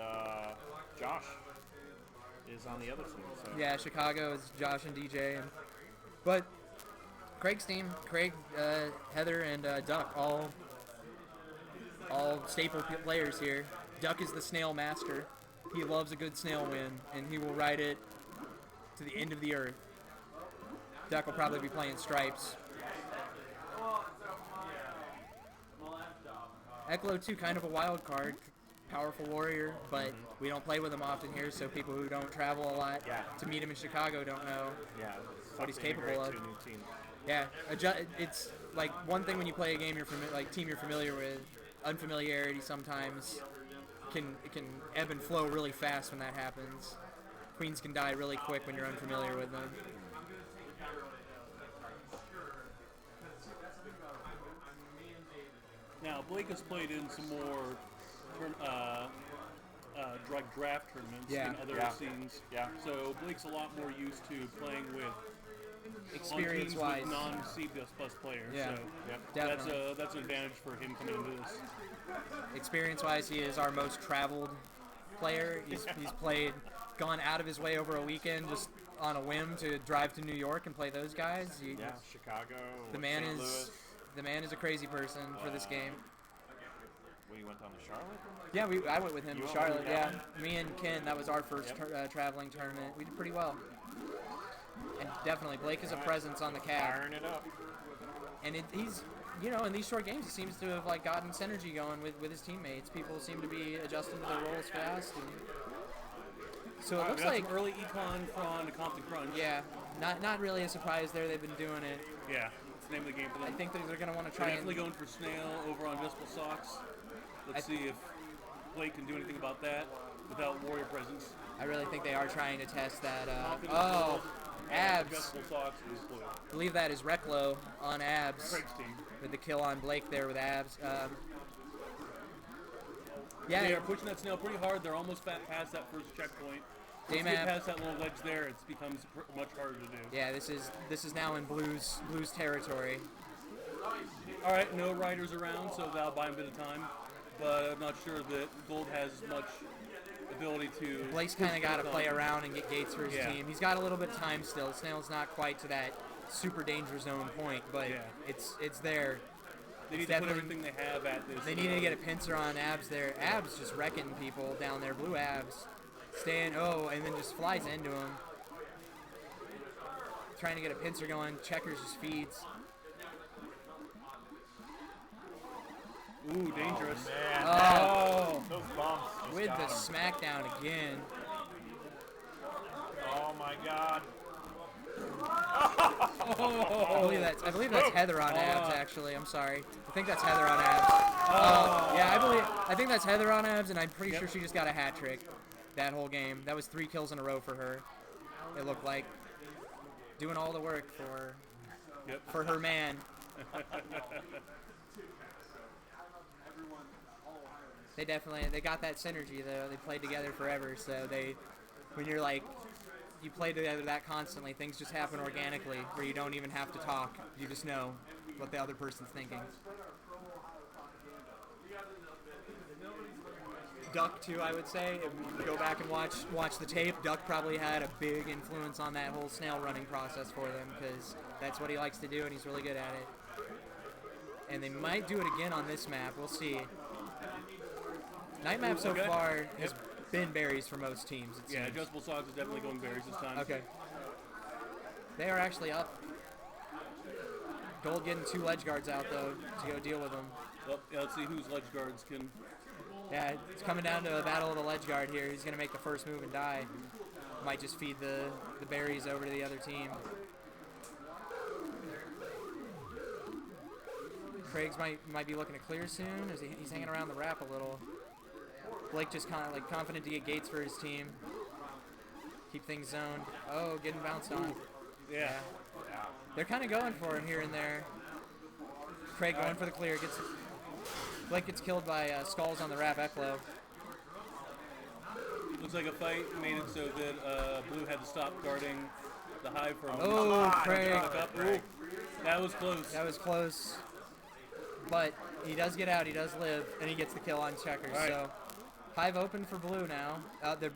Josh is on the other team. So. Yeah, Chicago is Josh and DJ, but Craig's team, Heather, and Duck, all staple players here. Duck is the snail master. He loves a good snail win, and he will ride it to the end of the earth. Duck will probably be playing Stripes. Eklo too, kind of a wild card, powerful warrior, but we don't play with him often here, so people who don't travel a lot to meet him in Chicago don't know what he's capable of. Yeah, it's like one thing when you play a game team you're familiar with. Unfamiliarity sometimes it can ebb and flow really fast when that happens. Queens can die really quick when you're unfamiliar with them. Now, Blake has played in some more draft tournaments and other scenes. Yeah. So Blake's a lot more used to playing with experience-wise. Non-C++ players. Yeah, So definitely. that's an advantage for him coming into this. Experience-wise, he is our most traveled player. He's gone out of his way over a weekend just on a whim to drive to New York and play those guys. Chicago. The man St. is Louis. the man is a crazy person for this game. Well, you went down to Charlotte? Yeah, I went with him You to went Charlotte. with Yeah, him? me and Ken. That was our first traveling tournament. We did pretty well. And definitely, Blake is a presence on the cab. Firing it up. And he's, in these short games, he seems to have like gotten synergy going with his teammates. People seem to be adjusting to their roles fast. And so it looks like some early econ Cron to Compton Crunch. Yeah, not really a surprise there. They've been doing it. Yeah, it's the name of the game for them. I think they're going to want to They're try definitely going for Snail over on Adjustable Socks. Let's see if Blake can do anything about that without Warrior presence. I really think they are trying to test that. Confidence Abs. Adjustable Socks is Blue. I believe that is Reklo on Abs. Craig's team. With the kill on Blake there with Abs. They are pushing that Snail pretty hard. They're almost past that first checkpoint. Once you get past that little ledge there, it becomes much harder to do. Yeah, this is now in Blues territory. All right, no riders around, so that'll buy him a bit of time. But I'm not sure that Gold has as much ability to. Blake's kind of got to play around and get gates for his team. He's got a little bit of time still. Snail's not quite to that super danger zone point, but it's there. They need to put everything they have at this. They need to get a pincer on Abs there. Abs just wrecking people down there. Blue Abs. And then just flies into him. Trying to get a pincer going. Checkers just feeds. Ooh, dangerous. Those bumps. With the smackdown again. Oh my God. I believe that's Heather on Abs, actually. I'm sorry. I think that's Heather on Abs. I think that's Heather on Abs, and I'm pretty sure she just got a hat trick that whole game. That was 3 kills in a row for her. It looked like doing all the work for her man. They got that synergy though. They played together forever, so when you're like, you play together that constantly, things just happen organically, where you don't even have to talk. You just know what the other person's thinking. Duck too, I would say. If you go back and watch the tape, Duck probably had a big influence on that whole Snail running process for them, because that's what he likes to do and he's really good at it. And they might do it again on this map. We'll see. Night map so far has been berries for most teams. It seems. Adjustable Socks is definitely going berries this time. Okay. They are actually up. Gold getting 2 ledge guards out though to go deal with them. Well, let's see whose ledge guards can. Yeah, it's coming down to a battle of the ledge guard here. He's gonna make the first move and die. Might just feed the berries over to the other team. Craig's might be looking to clear soon. As he's hanging around the wrap a little. Blake just kind of like confident to get gates for his team. Keep things zoned. Oh, getting bounced on. Yeah. They're kind of going for it here and there. Craig going for the clear. Blake gets killed by Skulls on the wrap Eklo. Looks like a fight made it so that Blue had to stop guarding the hive for a moment. Oh, Craig. That was close. That was close. But he does get out. He does live. And he gets the kill on Checkers. Right. So Hive open for Blue now. Let's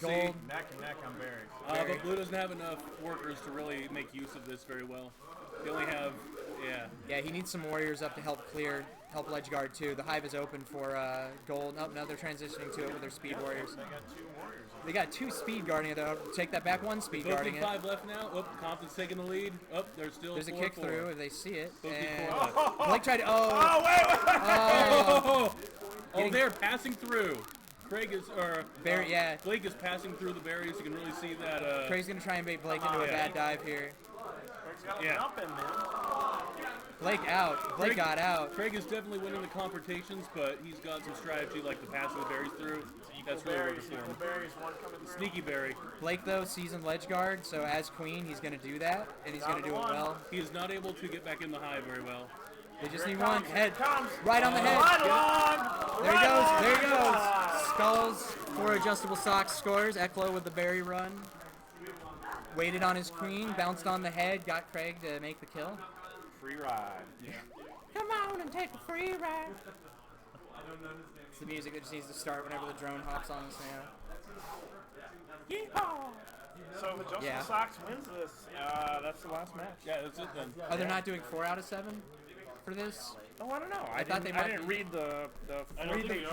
Gold. see. Neck and neck on berries. But Blue doesn't have enough workers to really make use of this very well. They only have, Yeah, he needs some warriors up to help ledge guard too. The Hive is open for Gold. Oh, no, they're transitioning to it with their speed warriors. They got 2 warriors. They got 2 speed guarding it though. Take that back, 1 speed guarding it. 5 left now. Oh, Compton's taking the lead. Oh, there's still There's a 4-4. kick through if they see it. Both And 4 left. Blake tried to. Oh, they're passing through. Blake is passing through the berries. You can really see that. Craig's gonna try and bait Blake into a bad dive here. Blake out. Blake got out. Craig is definitely winning the confrontations, but he's got some strategy like the passing the berries through. That's really working for him. Sneaky berry. Blake though, seasoned ledge guard, so as queen, he's gonna do that, and he's gonna do it well. He is not able to get back in the hive very well. They just need one head. Right on the head. There he goes. There he goes. Skulls for Adjustable Socks scores. Eklo with the berry run. waited on his queen, bounced on the head, got Craig to make the kill. Free ride. Yeah. Come on and take a free ride. It's the music that just needs to start whenever the drone hops on the snail. Yeehaw! So if Adjustable Yeah. Socks wins this, that's the last match. Yeah, that's it then. Oh, they're not doing 4 out of 7 for this? Oh, I don't know. I thought they I might didn't be. read the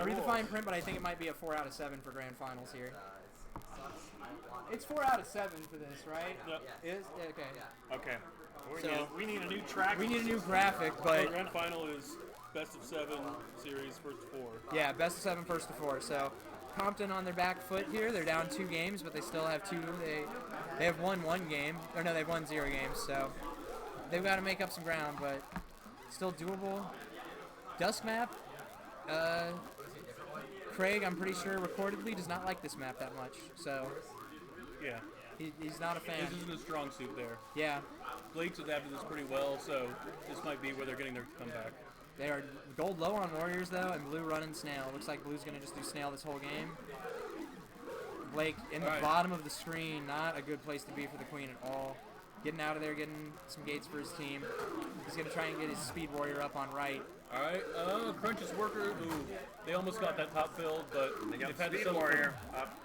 Read the fine print, but I think it might be a 4 out of 7 for grand finals here. It's 4 out of 7 for this, right? Yep. Is okay. Okay. So We need a new track. we need a new graphic, The but grand final is best of 7 series, first to 4. yeah, best of 7, first to 4. So Compton on their back foot here. They're down 2 games, but they still have 2. They have won 1 game, or no, they've won 0 games. So they've got to make up some ground, but still doable. Dusk map. Craig, I'm pretty sure recordedly does not like this map that much. So Yeah. he's not a fan. This isn't a strong suit there. Yeah. Blake's adapted this pretty well, so this might be where they're getting their comeback. They are gold low on Warriors, though, and blue running Snail. Looks like blue's going to just do Snail this whole game. Blake in the Alright. bottom of the screen, not a good place to be for the queen at all. Getting out of there, getting some gates for his team. He's going to try and get his speed warrior up on right. All right, Crunch's worker. Ooh, they almost got that top filled, but They got they've the had to Speed settle for- Warrior up.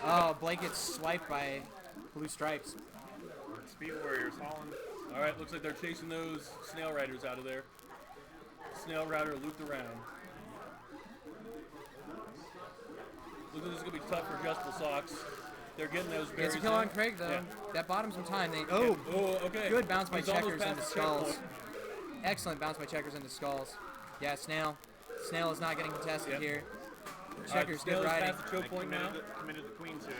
Oh, Blake gets swiped by blue stripes. Speed Warriors hauling. All right, looks like they're chasing those Snail Riders out of there. Snail Rider looped around. Looks like this is gonna be tough for Adjustable Socks. They're getting those berries. Gets a kill in. on Craig, though. Yeah. That bottoms some time. Oh, okay. Good bounce by He's almost Checkers past into the Skulls. checkpoint. Excellent bounce by Checkers into Skulls. Yeah, Snail. Snail is not getting contested Yep. here. All Checkers, right, good Snail's riding. past the choke point now. Committed the queen to it.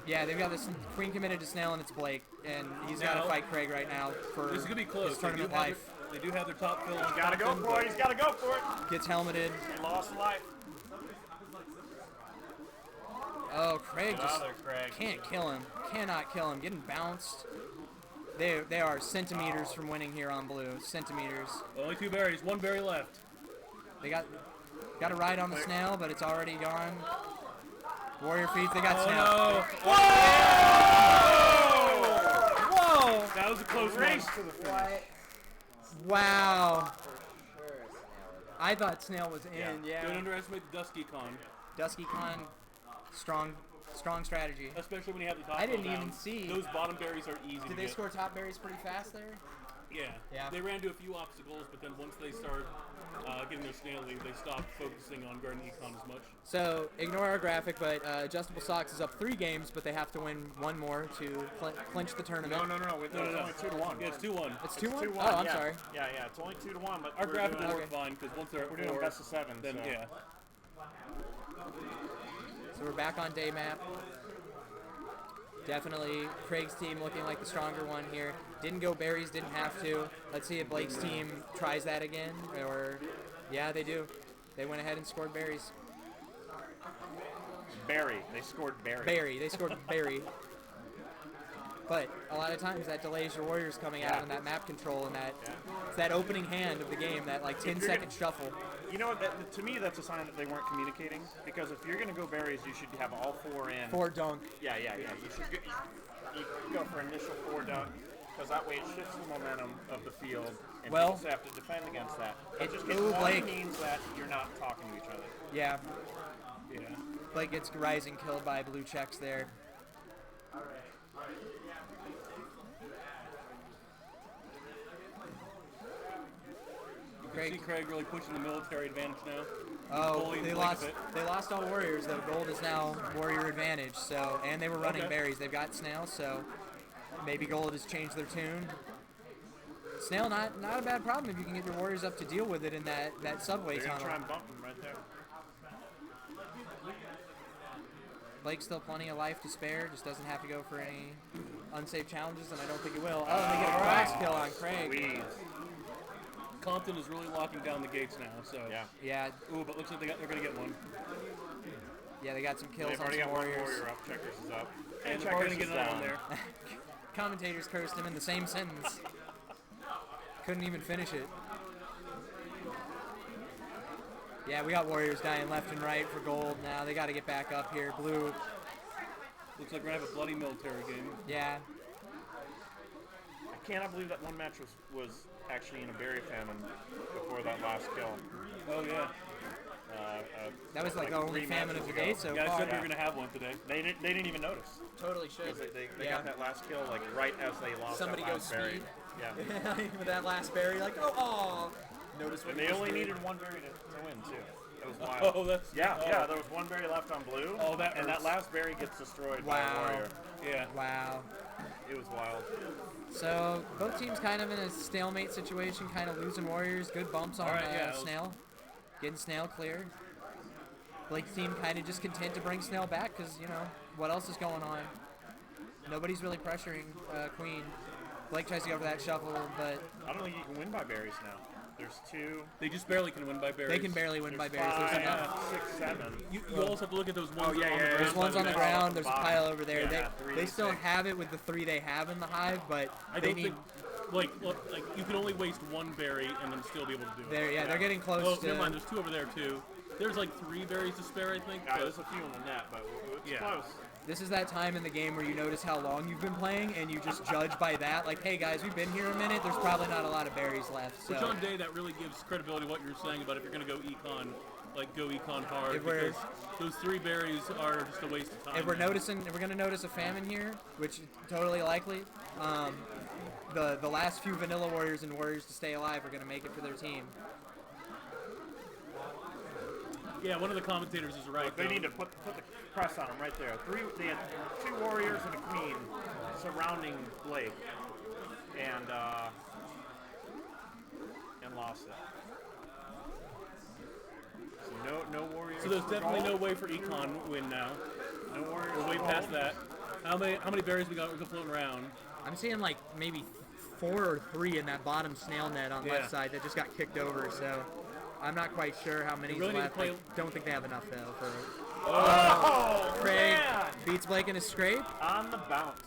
Yeah, they've got this queen committed to Snail, and it's Blake, and he's got to Now- fight Craig right now for This is gonna be close. his tournament life. They do have their top fill. On Gotta go Compton, for but- it. He's gotta go for it. Gets helmeted. He lost life. Oh, Craig Get out just of there, Craig. can't kill him. Cannot kill him. Getting bounced. They are centimeters from winning here on blue. Centimeters. Only 2 berries. 1 berry left. They got a ride on the Snail, but it's already gone. Warrior feeds. They got Snail. No. Whoa! That was a close Race one. to the finish. Wow. I thought Snail was in. Yeah. Don't underestimate the Dusky Con. Dusky Con, strong strategy. Especially when you have the top I didn't fill even down. see. Those bottom berries are easy to Did they get. score top berries pretty fast there? Yeah. Yeah. They ran to a few obstacles, but then once they start getting their snail lead, they stop focusing on Garden Econ as much. So ignore our graphic, but Adjustable Socks is up 3 games, but they have to win 1 more to clinch the tournament. No. It's only 2-1. Yeah, it's 2-1. It's 2-1? 2-1. Oh, I'm yeah. sorry. Yeah. It's only 2-1, but Our we're graphic doing- will work fine because once they're at We're doing 4, best of 7. then so. yeah. So we're back on day map. Definitely Craig's team looking like the stronger one here. Didn't go berries, didn't have to. Let's see if Blake's team tries that again. Or, yeah, they do. They went ahead and scored berries. Barry. They scored Barry. Barry. They scored Barry. But a lot of times that delays your warriors coming out on that map control and that it's that opening hand of the game, that like 10-second shuffle. You know, to me, that's a sign that they weren't communicating. Because if you're going to go berries, you should have all 4 in. 4 dunk. Yeah. You should you go for initial 4 dunk. Because that way it shifts the momentum of the field. And Well, people have to defend against that. it- Just ooh, one Blake. means that you're not talking to each other. Yeah. Yeah. Blake gets rising killed by blue checks there. You can see Craig really pushing the military advantage now. Oh, Bullying they Blake a lost. bit. They lost all warriors though. Gold is now warrior advantage. So, and they were running Okay. berries. They've got Snail. So, maybe Gold has changed their tune. Snail, not a bad problem if you can get your warriors up to deal with it in that subway They're going to tunnel. try and bump them right there. Blake's still plenty of life to spare. Just doesn't have to go for any unsafe challenges, and I don't think he will. Oh, and they get a cross kill on Craig. Squeeze. Compton is really locking down the gates now. So Yeah. Ooh, but looks like they're going to get one. Yeah, they got some kills They've on already some got one warriors. warrior up. Checkers is up. And they're probably going to Checkers get is another one down. there. Commentators cursed him in the same sentence. Couldn't even finish it. Yeah, we got warriors dying left and right for gold now. They got to get back up here. Blue. Looks like we're going to have a bloody military game. Yeah. cannot believe that one match was actually in a berry famine before that last kill. Oh yeah. That was like the only 3 famine matches of the day so Yeah, I far. said we were gonna have one today. They didn't even notice. Totally should. 'Cause they Yeah. got that last kill like right as they lost Somebody that goes last berry. speed. Yeah. With that last berry, like, oh. Notice what And he they just only did. needed one berry to win too. It was wild. Oh, that's yeah. There was one berry left on blue. Oh, that and that hurts. last berry gets destroyed by a Wow. warrior. Yeah. Wow. It was wild. So both teams kind of in a stalemate situation, kind of losing warriors. Good bumps on All right, yeah, Snail, getting Snail cleared. Blake's team kind of just content to bring Snail back because what else is going on? Nobody's really pressuring Queen. Blake tries to go for that shuffle, but I don't think you can win by berries now. There's 2. They just barely can win by berries. they can barely win by There's berries. There's 5, enough. 6, 7. You also have to look at those ones on the ground. There's ones on the ground. There's a pile over there. Yeah, They still have it with the 3 they have in the hive, but I they don't need. think like you can only waste 1 berry and then still be able to do it. They're getting close Oh, to. never mind. There's 2 over there too. There's like 3 berries to spare, I think. Yeah, but- there's a few in the net, but it's Yeah. close. This is that time in the game where you notice how long you've been playing and you just judge by that. Like, hey guys, we've been here a minute. There's probably not a lot of berries left. So Which on day that really gives credibility to what you're saying about if you're going to go econ, like go econ hard. If we're- because those 3 berries are just a waste of time. if we're man. if we're gonna notice a famine here, which is totally likely, the last few vanilla warriors and warriors to stay alive are gonna make it for their team. Yeah, one of the commentators is right. They though. need to put the press on them right there. They had 2 warriors and a queen surrounding Blake, and lost it. So no warriors. So there's definitely no way for econ win now. No warriors. We're way past that. How many berries we got floating around? I'm seeing like maybe 4 or 3 in that bottom snail net on the Yeah. left side that just got kicked over. So I'm not quite sure how many's really need to left. play- I don't think they have enough though. For Oh, Craig man. beats Blake in a scrape, On the bounce.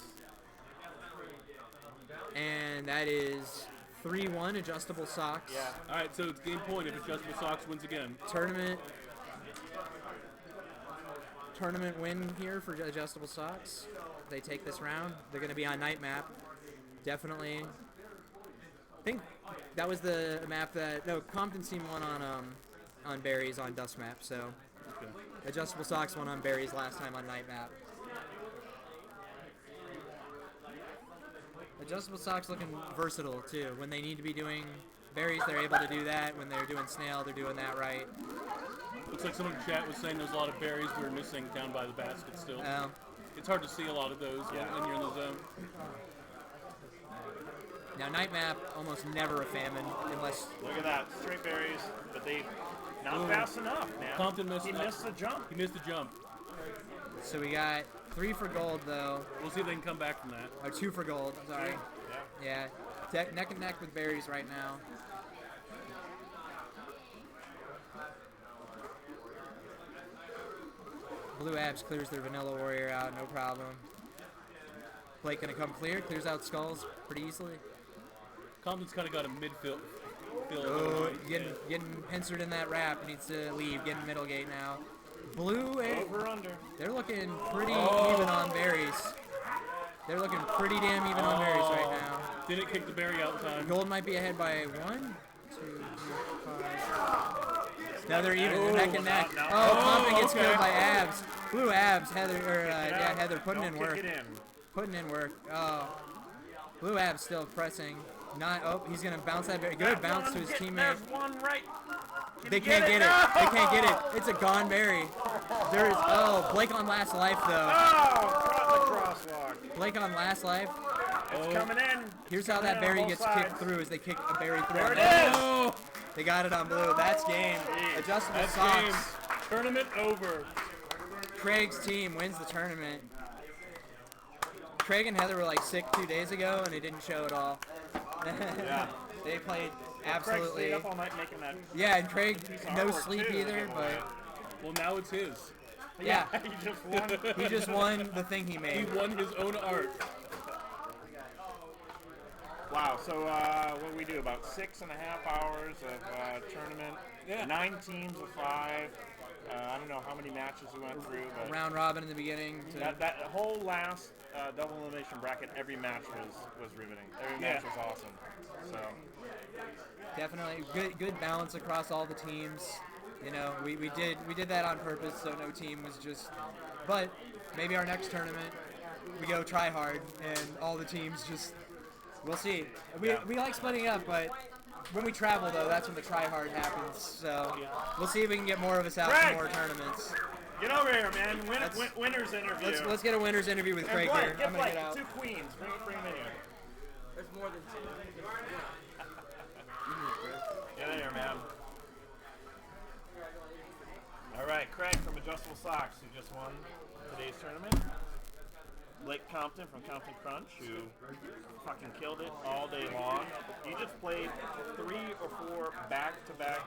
and that is 3-1 adjustable socks. Yeah. All right, so it's game point if Adjustable Socks wins again. Tournament win here for adjustable socks. They take this round. They're going to be on night map. Definitely. I think that was the map that Compton's team won on berries on dust map. So adjustable socks won on berries last time on night map. Adjustable socks looking versatile too. When they need to be doing berries, they're able to do that. When they're doing snail, they're doing that right. Looks like someone in chat was saying there's a lot of berries we were missing down by the basket still. Oh. It's hard to see a lot of those when you're in the zone. Now night map almost never a famine unless. Look at that, straight berries, but they not Ooh. fast enough, man. Compton missed. He missed the jump. He missed the jump. So we got 3 for gold though. We'll see if they can come back from that. Or 2 for gold. Sorry. Yeah. Neck and neck with berries right now. Blue Abs clears their vanilla warrior out, no problem. Blake gonna come clear, clears out skulls pretty easily. Compton's kind of got a midfield. Oh, getting pincered in that wrap. Needs to leave. Getting middle gate now. Blue over under. They're looking pretty even on berries. They're looking pretty damn even on berries right now. Didn't kick the berry out in time. Gold might be ahead by 1, 2, 5. Now they're even. They're neck and neck. Compton gets killed by Abs. Blue Abs. Heather putting in work. Putting in work. Oh. Blue Abs still pressing. He's gonna bounce that berry. Good bounce to his teammate. There's one right. They can't get it. They can't get it. It's a gone berry. There is. Blake on last life though. Oh, the crosswalk. Blake on last life. It's coming in. Here's how that berry gets kicked through: as they kick a berry through. There it is. Oh, they got it on blue. That's game. Adjustable That's socks. game. Tournament over. Craig's team wins the tournament. Craig and Heather were like sick 2 days ago, and it didn't show at all. Yeah. They played Craig absolutely. stayed up all night making that. Yeah, and Craig piece of no artwork, sleep too, either, that but Well, now it's his. yeah, He just won. he just won the thing he He made. won his own art. Wow. So what we do? About 6.5 hours of tournament. Yeah. 9 teams of 5. I don't know how many matches we went through, but Round robin in the beginning. that whole last double elimination bracket, every match was riveting. Every match was awesome. So Definitely good balance across all the teams. You know, we did that on purpose, so no team was just. But maybe our next tournament, we go try hard, and all the teams just. We'll see. We like splitting up, but when we travel though, that's when the try hard happens. So we'll see if we can get more of us out to more tournaments. Get over here, man. Winners interview. Let's get a winners interview with Craig here. I'm gonna get out. 2 queens. Bring them in here. There's more than 2. Get in here, man. All right, Craig from Adjustable Socks, who just won today's tournament. Blake Compton from Compton Crunch, who fucking killed it all day long. You just played 3 or 4 back-to-back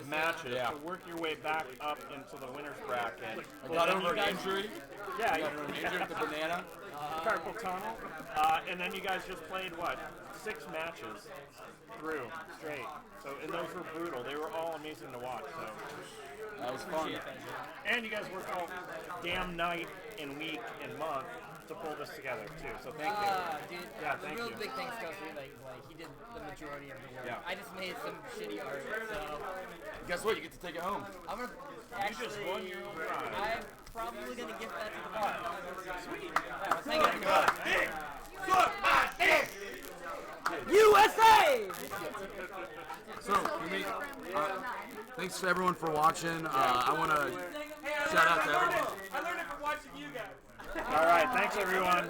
matches to work your way back up into the winner's bracket. I got over an injury. Yeah, I got over an injury with the banana. Carpal tunnel. And then you guys just played, 6 matches through straight. So, and those were brutal. They were all amazing to watch. So that was fun. And you guys worked all damn night and week and month to pull this together too. So thank you. Dude, yeah, thank the real you. big things goes to like he did the majority of the work. Yeah. I just made some shitty art. So guess what? You get to take it home. I'm gonna You just won your own prize. I'm probably gonna gift that to the bar. Sweet. Yeah, well, thank you. Suck my dick! USA! So, thanks to everyone for watching. I want to shout out to everyone. I learned it from watching you guys. All right, thanks everyone.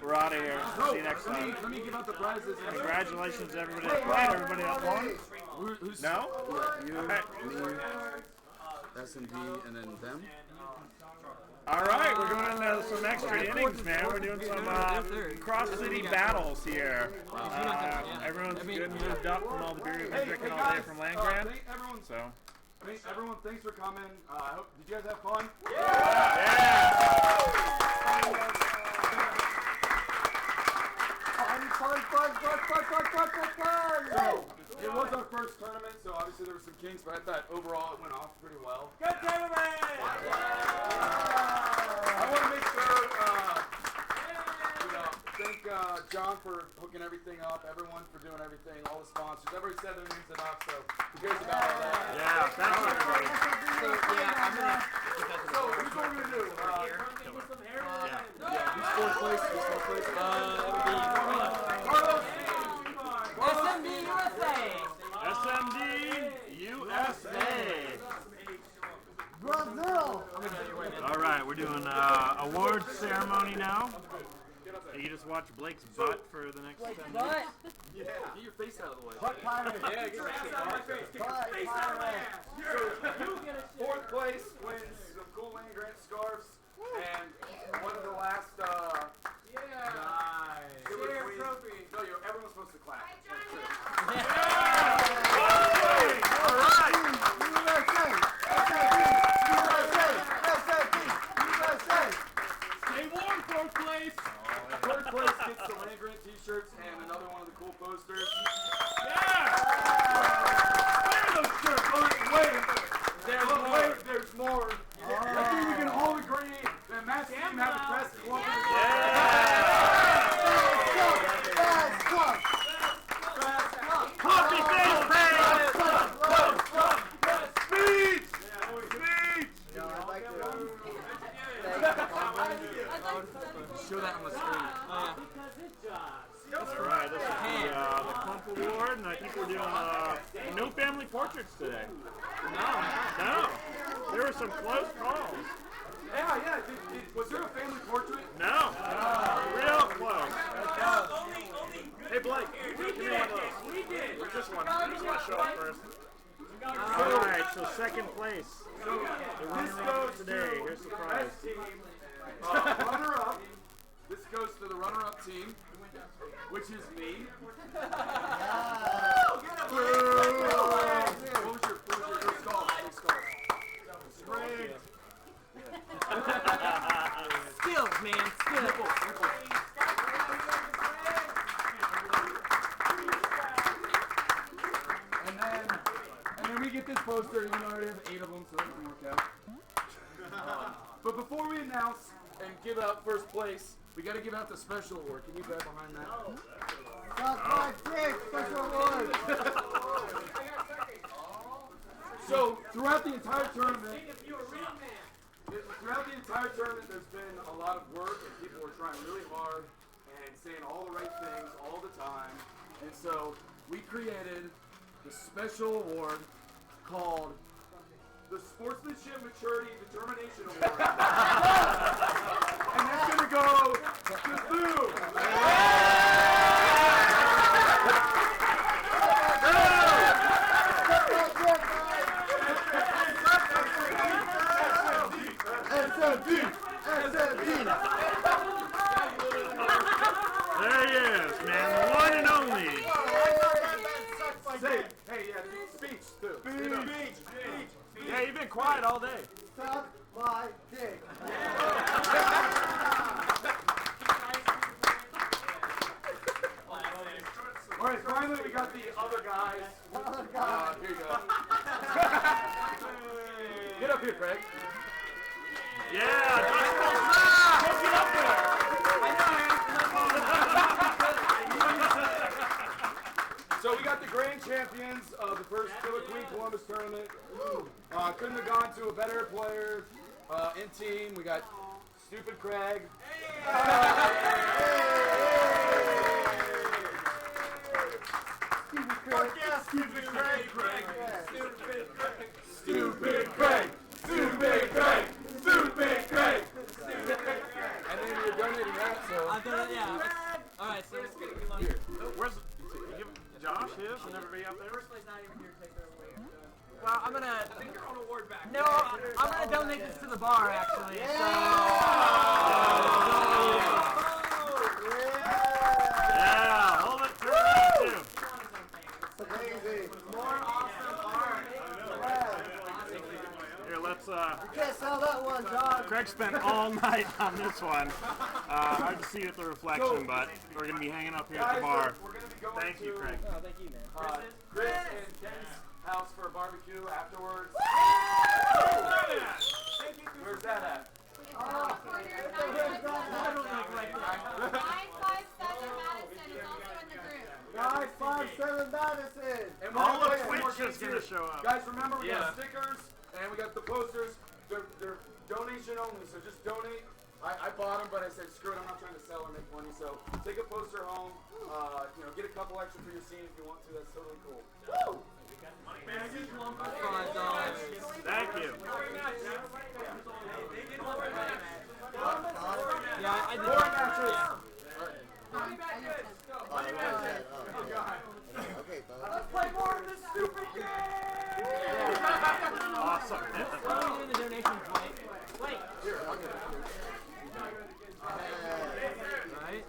We're out of here. See you next time. Let me give out the prizes. Congratulations to everybody that played, everybody that won. No? You, Okay. me, S&P, and then them. All right, we're going into some extra innings, man. We're doing some cross-city battles here. Everyone's good and moved up from all the beer we've been drinking all day from Land Grant. Everyone, thanks for coming. Did you guys have fun? So, it was our first tournament, so obviously there were some kinks, but I thought overall it went off pretty well. Good tournament! I want to make sure, thank John for hooking everything up, everyone for doing everything, all the sponsors. Everybody said their names enough, so who cares about all that? Yeah, thanks everybody. So, yeah, I'm gonna... So, here's what we're going to do. Who's fourth place? Carlos! SMD USA! SMD USA! Brazil! All right, we're doing awards ceremony now. You just watch Blake's butt for the next 10 minutes. Butt? Yeah, get your face out of the way. Butt pirate. Yeah, get your face out of the way. So, fourth place wins some cool Land Grant scarves and one of the last. Nice. Trophy. No, everyone's supposed to clap. All right. USA. Stay warm, fourth place. Third place gets the Land Grant t-shirts and another one of the cool posters. Yeah! Where are those shirts? Wait, there's more. I think we can all agree that Matt's team had the best club. Coffee face! Speech! Show that on the screen. That's right, this is the Clump Award, and I think we're doing no family portraits today. No. There were some close calls. Yeah. Was there a family portrait? No. Real close. Hey, Blake, give me one of those. We did. Just one. You just want to show up first. All right, so second place. The runner-up today. Here's the prize. Runner-up. This goes to the runner-up team, which is me. What was your skull? Straight. Skills, man, skills. And then we get this poster, even though I already have 8 of them, so that doesn't work out. But before we announce and give out first place, we got to give out the special award. Can you grab behind that? Suck my dick, special award. So throughout the entire tournament, there's been a lot of work, and people were trying really hard and saying all the right things all the time. And so we created the special award called the Sportsmanship Maturity Determination Award. And that's going to go to Boom. There he is, man. The one and only. Say, hey, yeah, speech, too. Speech. Yeah, you've been quiet all day. Suck my dick. All right, finally we got the other guys. Here you go. Get up here, Craig. Yeah, Don't get up there. So we got the grand champions of the first Killer Queen Columbus tournament. Couldn't have gone to a better player in team. We got Stupid Craig. Stupid Craig. And then you're donating that, so. I'm gonna, yeah. Alright, so Where's Josh his and everybody up there? First place not even here to take their away. Well, I'm gonna. Take your own award back. No, I'm gonna donate this to the bar actually. Yeah, hold it for that too. Amazing. More awesome art. Here, let's. You can't sell that one, John. Craig spent all night on this one. Hard to see at the reflection, but we're going to be hanging up here at the bar. Thank you, Craig. Oh, thank you, man. Chris and Ken's house for a barbecue afterwards. Where's that at? 957 Madison is also in the group. 957 Madison. And All we're the gonna play some more Twitch is games going to here. show up. Guys, remember we Yeah. got stickers and we got the posters. They're donation only, so just donate. I bought them, but I said screw it. I'm not trying to sell or make money. So take a poster home. Get a couple extra for your scene if you want to. That's totally cool. Woo! Thank you. Yeah, I did. More matches. Okay, Let's play more of this stupid game. Awesome. What are we doing the donation point? Wait. Here, I'll get it. Right?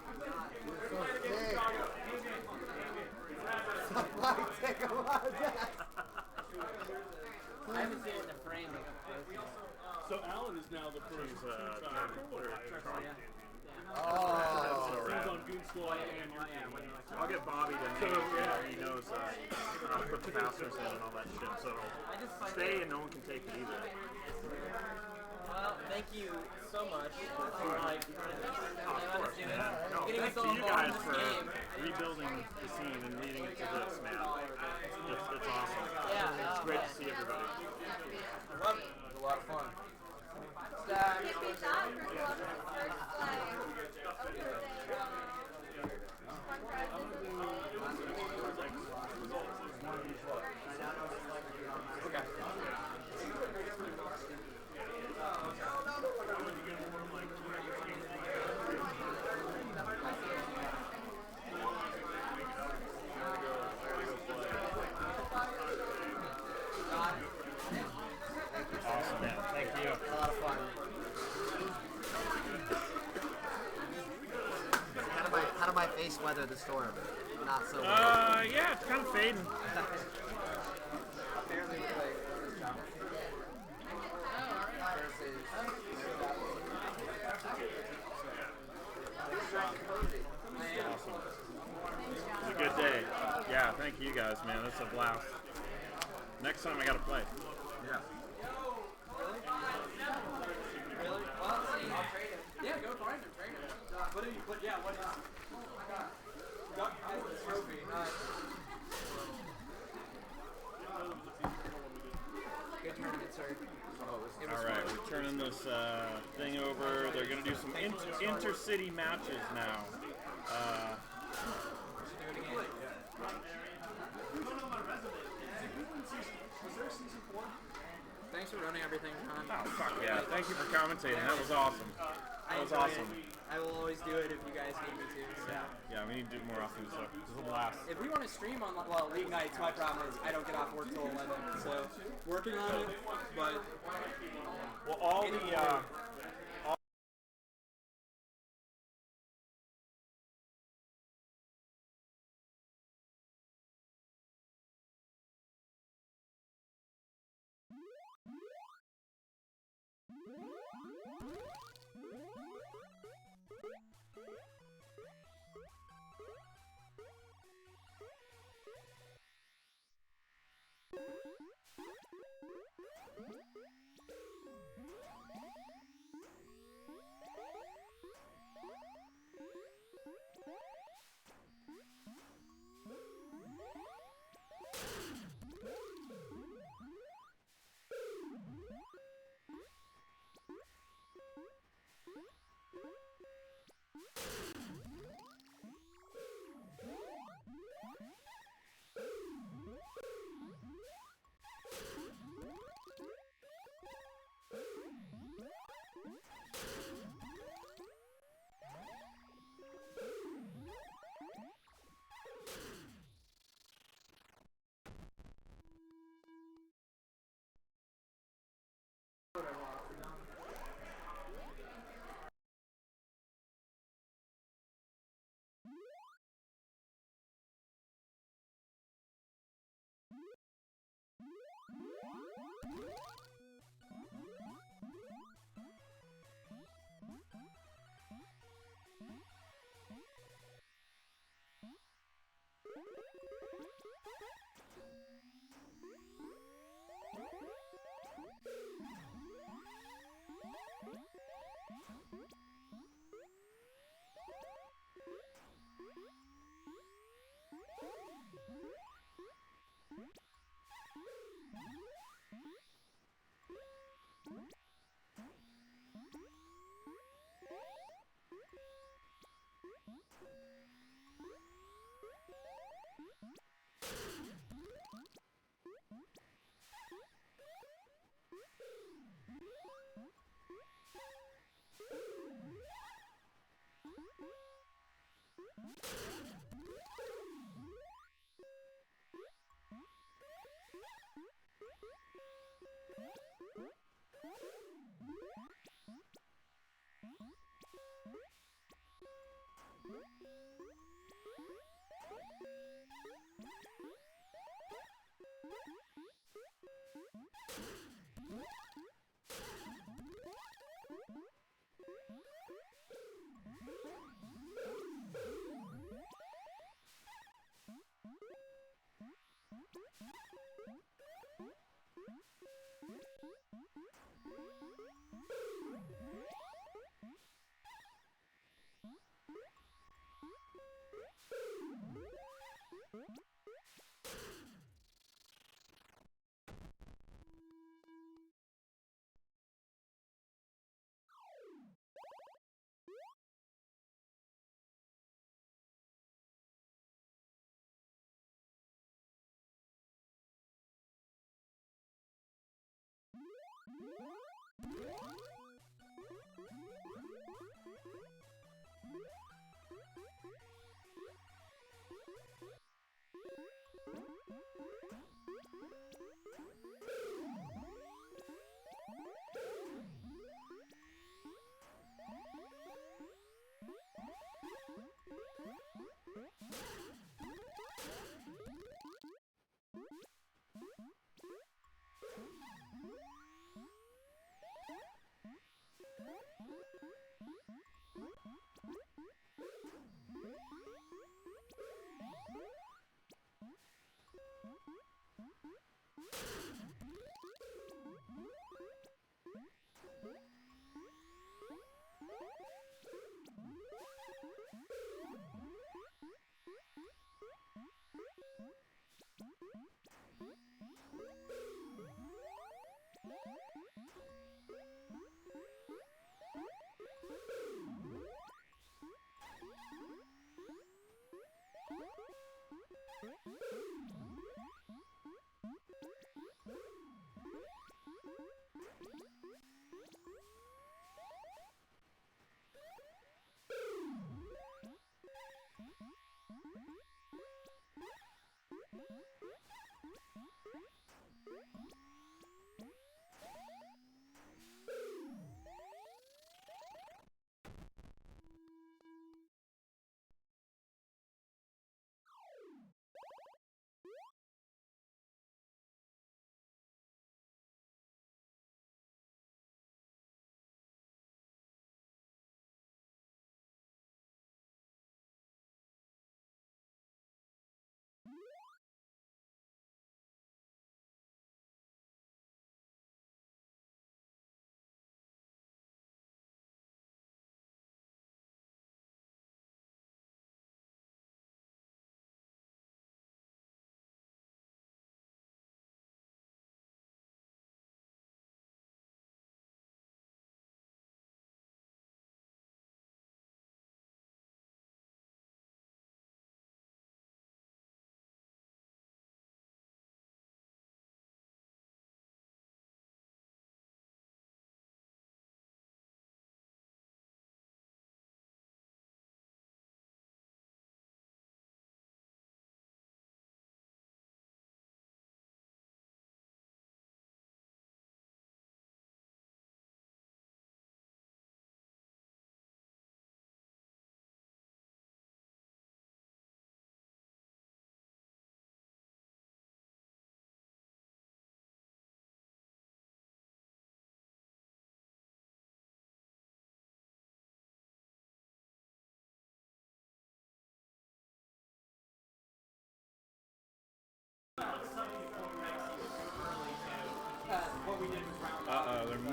I haven't seen it in the frame. So Alan is now the first. Oh. He's on Goon Squad and your team. I'll get Bobby to name he knows how to put the fasteners in and all that shit. So stay and no one can take it either. Well, thank you so much for like Oh, of course, man. No, getting thanks us to all you involved guys in for this game. rebuilding the scene and leading it to this, man. It's awesome. Yeah, It's great to see everybody. I love it. It was a lot of fun. Tippy top for Columbus first flag. Awesome, man. Thank you. A lot of fun. How do my face weather the storm? Not so well. Yeah, it's kind of fading. It's a good day. Yeah, thank you guys, man. It's a blast. Next time I gotta play. Yeah. Really? Well, see, I'll trade him. Yeah, go find him, trade him. What do you? What? Yeah. What is? Duck has the trophy. Good tournament, sir. All right, we're turning this thing over. They're gonna do some intercity matches now. Thanks for running everything, John. Oh, fuck yeah. Thank you for commentating. That was awesome. That was awesome. I will always do it if you guys need me to. So. Yeah, we need to do it more often, so this is a blast. If we want to stream on league nights, my problem is I don't get off work till 11. So working on it, but well, all the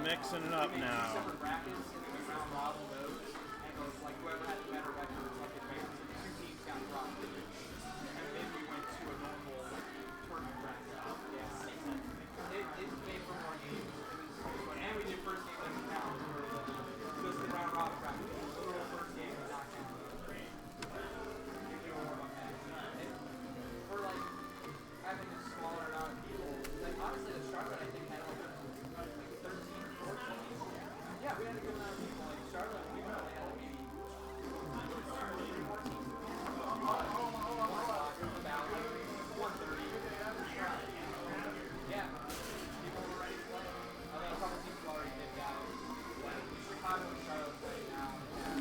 mixing it up now. Brackets and then round model those, and those like whoever had the better records, like advanced, two teams got dropped. And then we went to a normal tournament bracket. Yeah. It made for more games. And we did first game doesn't count. Just the round robin bracket. The literal first game does not count. You do a warm-up match. And for like having a smaller amount of people, like honestly the Charlotte I think had like 13, 14. Yeah, we had a good amount of people. Like Charlotte, we probably had like maybe 14. About like 130. Yeah. People were ready to play. I think a couple teams already picked out. Chicago and Charlotte playing now. Yeah.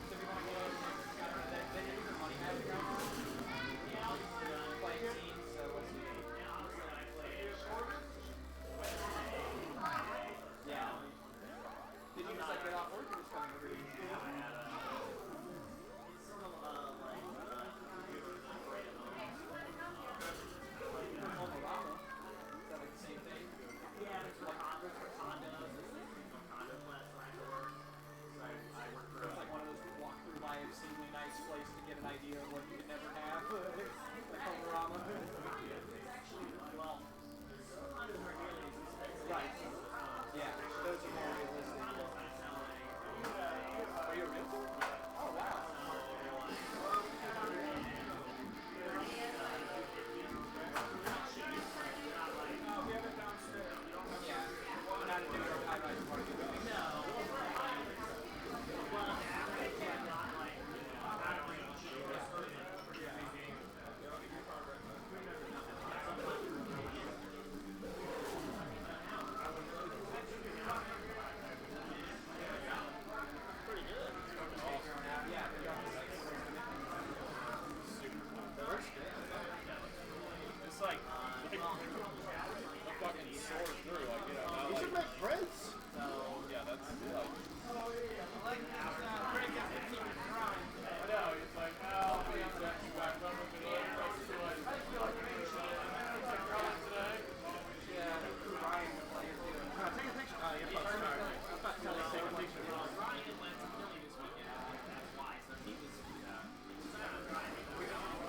So if you want to go, I don't know, they did the money magic right now. Playing teams, so let's see. Yeah. Did you just like get off work or just coming over? Oklahoma. Is that like the same thing? Yeah, it's like condos. It's like one of those walk through by obscenely nice place to get an idea of what you could never have. Like Oklahoma. Right. Yeah, those are more realistic. Are you a realtor? Oh, wow. We have it downstairs. Yeah. Well, not a New York high-rise market. It's like the fucking soars through. Like, you know, You should make prints. yeah, that's like. I know, it's like, oh, please, that's back up with it. I feel like today. Yeah, Ryan the player too. Take a picture. Oh, yeah, sorry. I thought you were taking a picture. Ryan went to Philly this weekend. That's why. So he was.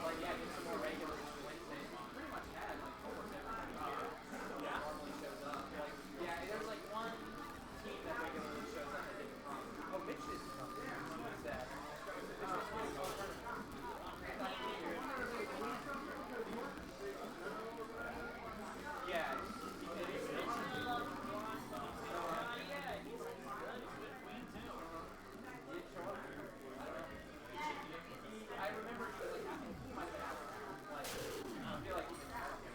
Like, yeah, get some more regulars for Wednesday. Pretty much had like almost every team normally shows up. Like, yeah, there's like one team that regularly shows up that didn't come. Oh, Mitch didn't come. Who is that? Yeah, he did. I remember he was like, I think he might have been out. Like, I feel like he didn't have it.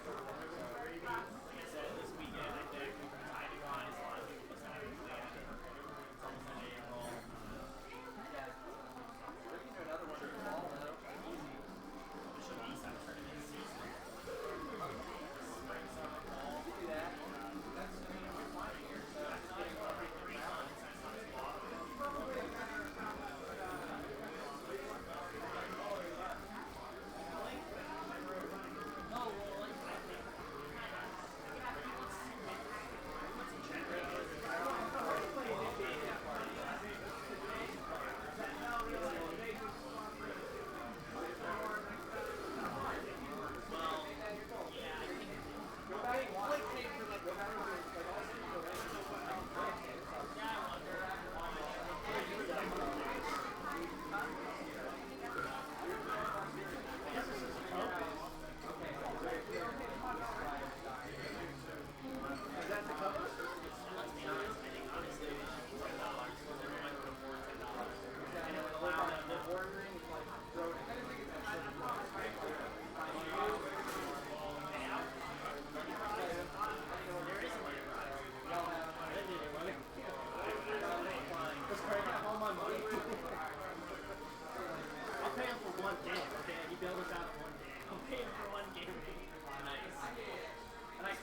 Like I said, this weekend, I think I do on is a lot of people listen to it. It's almost an April. Yeah. We can do another one in the fall, though. Easy. We should be some tournament season. Spring, summer, fall. We do that. That's, I mean, we're flying here, so it's getting every 3 months.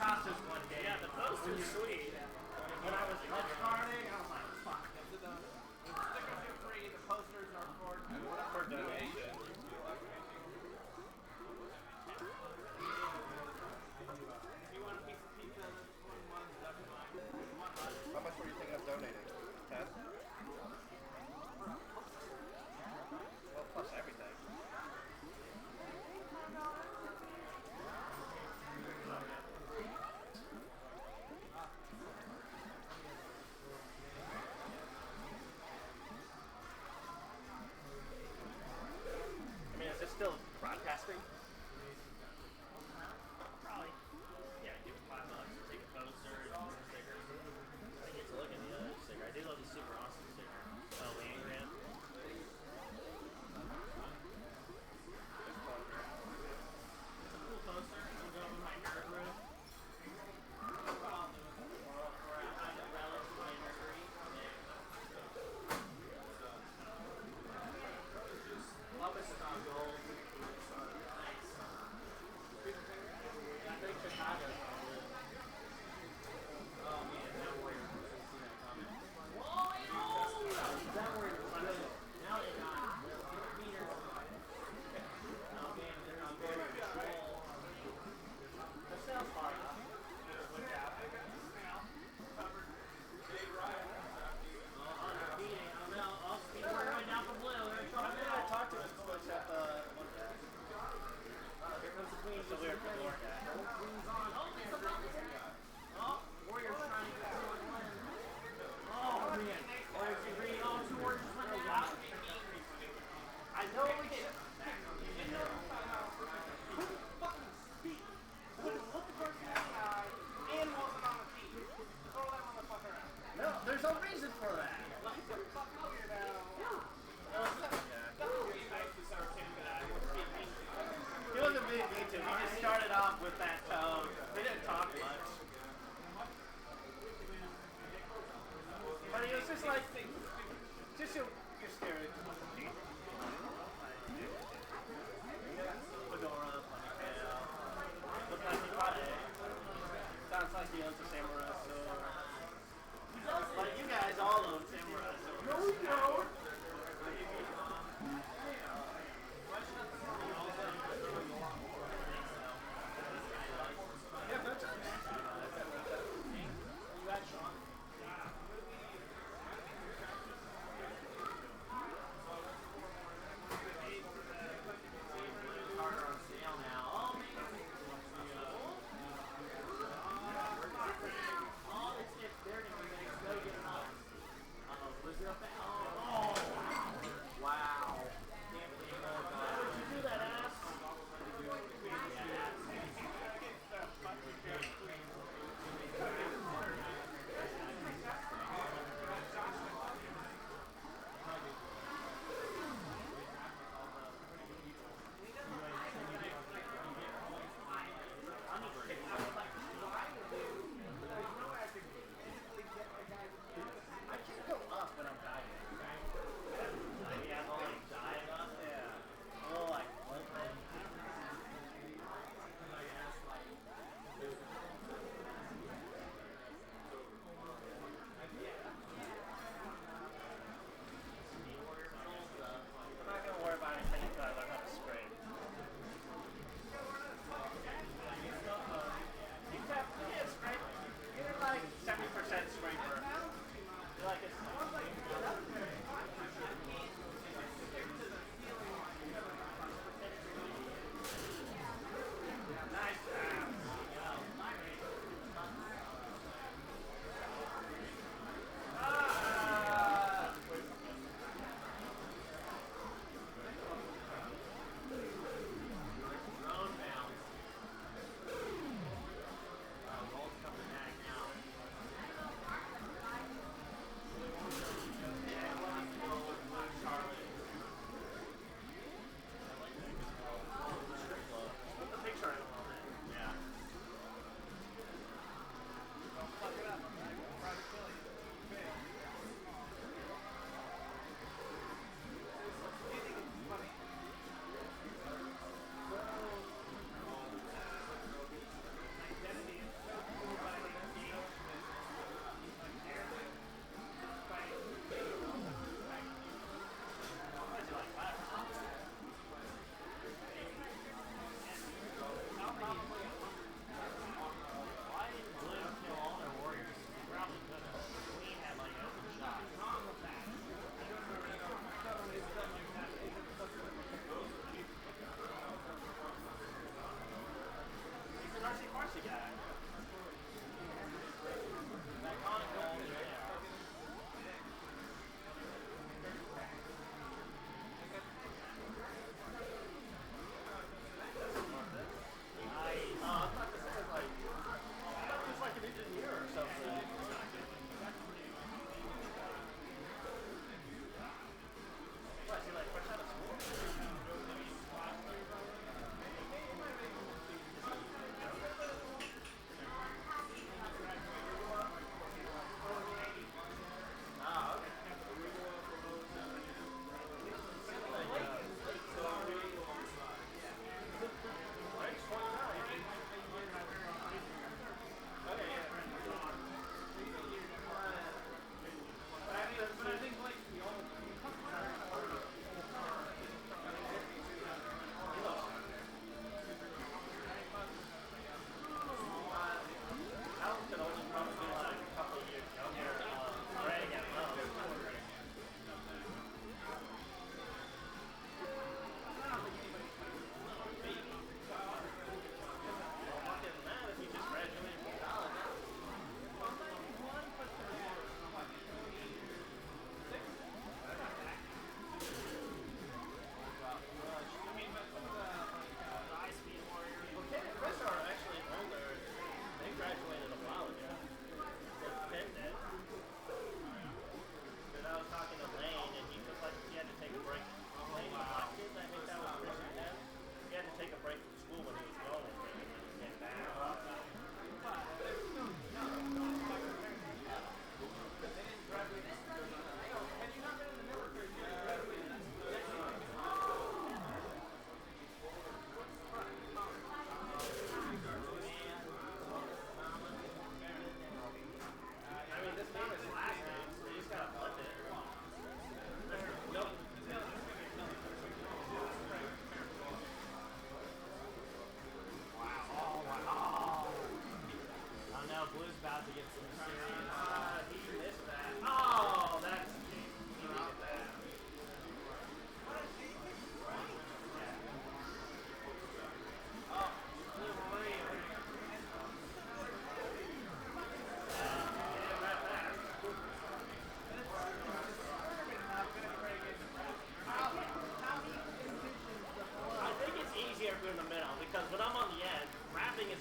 cost us one day. Yeah, the poster's sweet. When I was lunch carding, I was like, fuck. The stickers are free, the posters are for donation. How much were you thinking I know we should. No, there's no reason for that. He wasn't being mean to. He just started off with that tone. He didn't talk much. But he was just like, just your stereotypical. Fedora, ponytail. Looks like he probably sounds like he owns a samurai sword. But you guys all own samurai swords. No, we don't.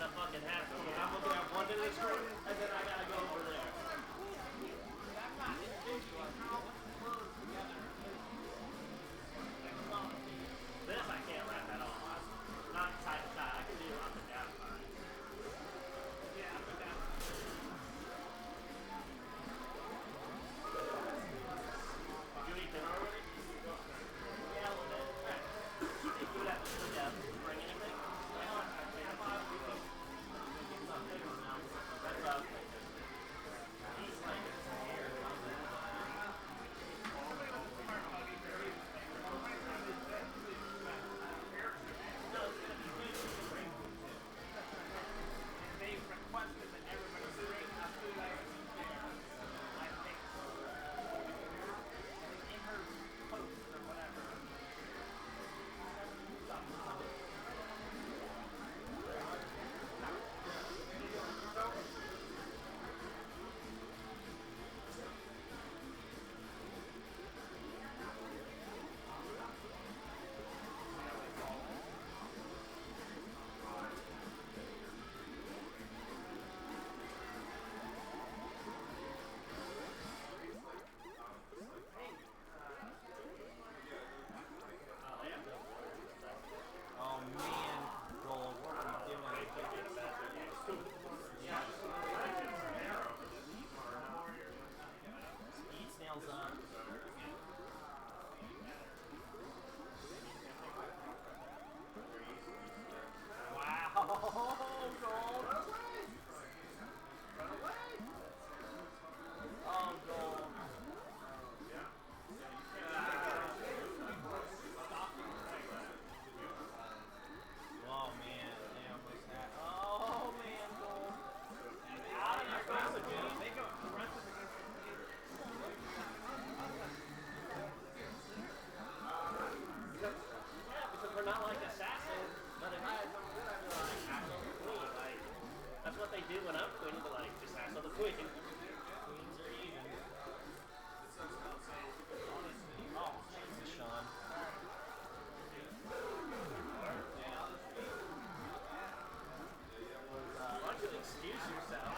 the fucking happen. I'm looking at one end of the screen, and then I gotta go over there. This I can't wrap at all. Not side to side. I can do up and down. Yeah, up and down. Did you eat dinner already? Yeah, a little bit. Alright. Hey, food at the desk. Bring anything? Excuse yourself.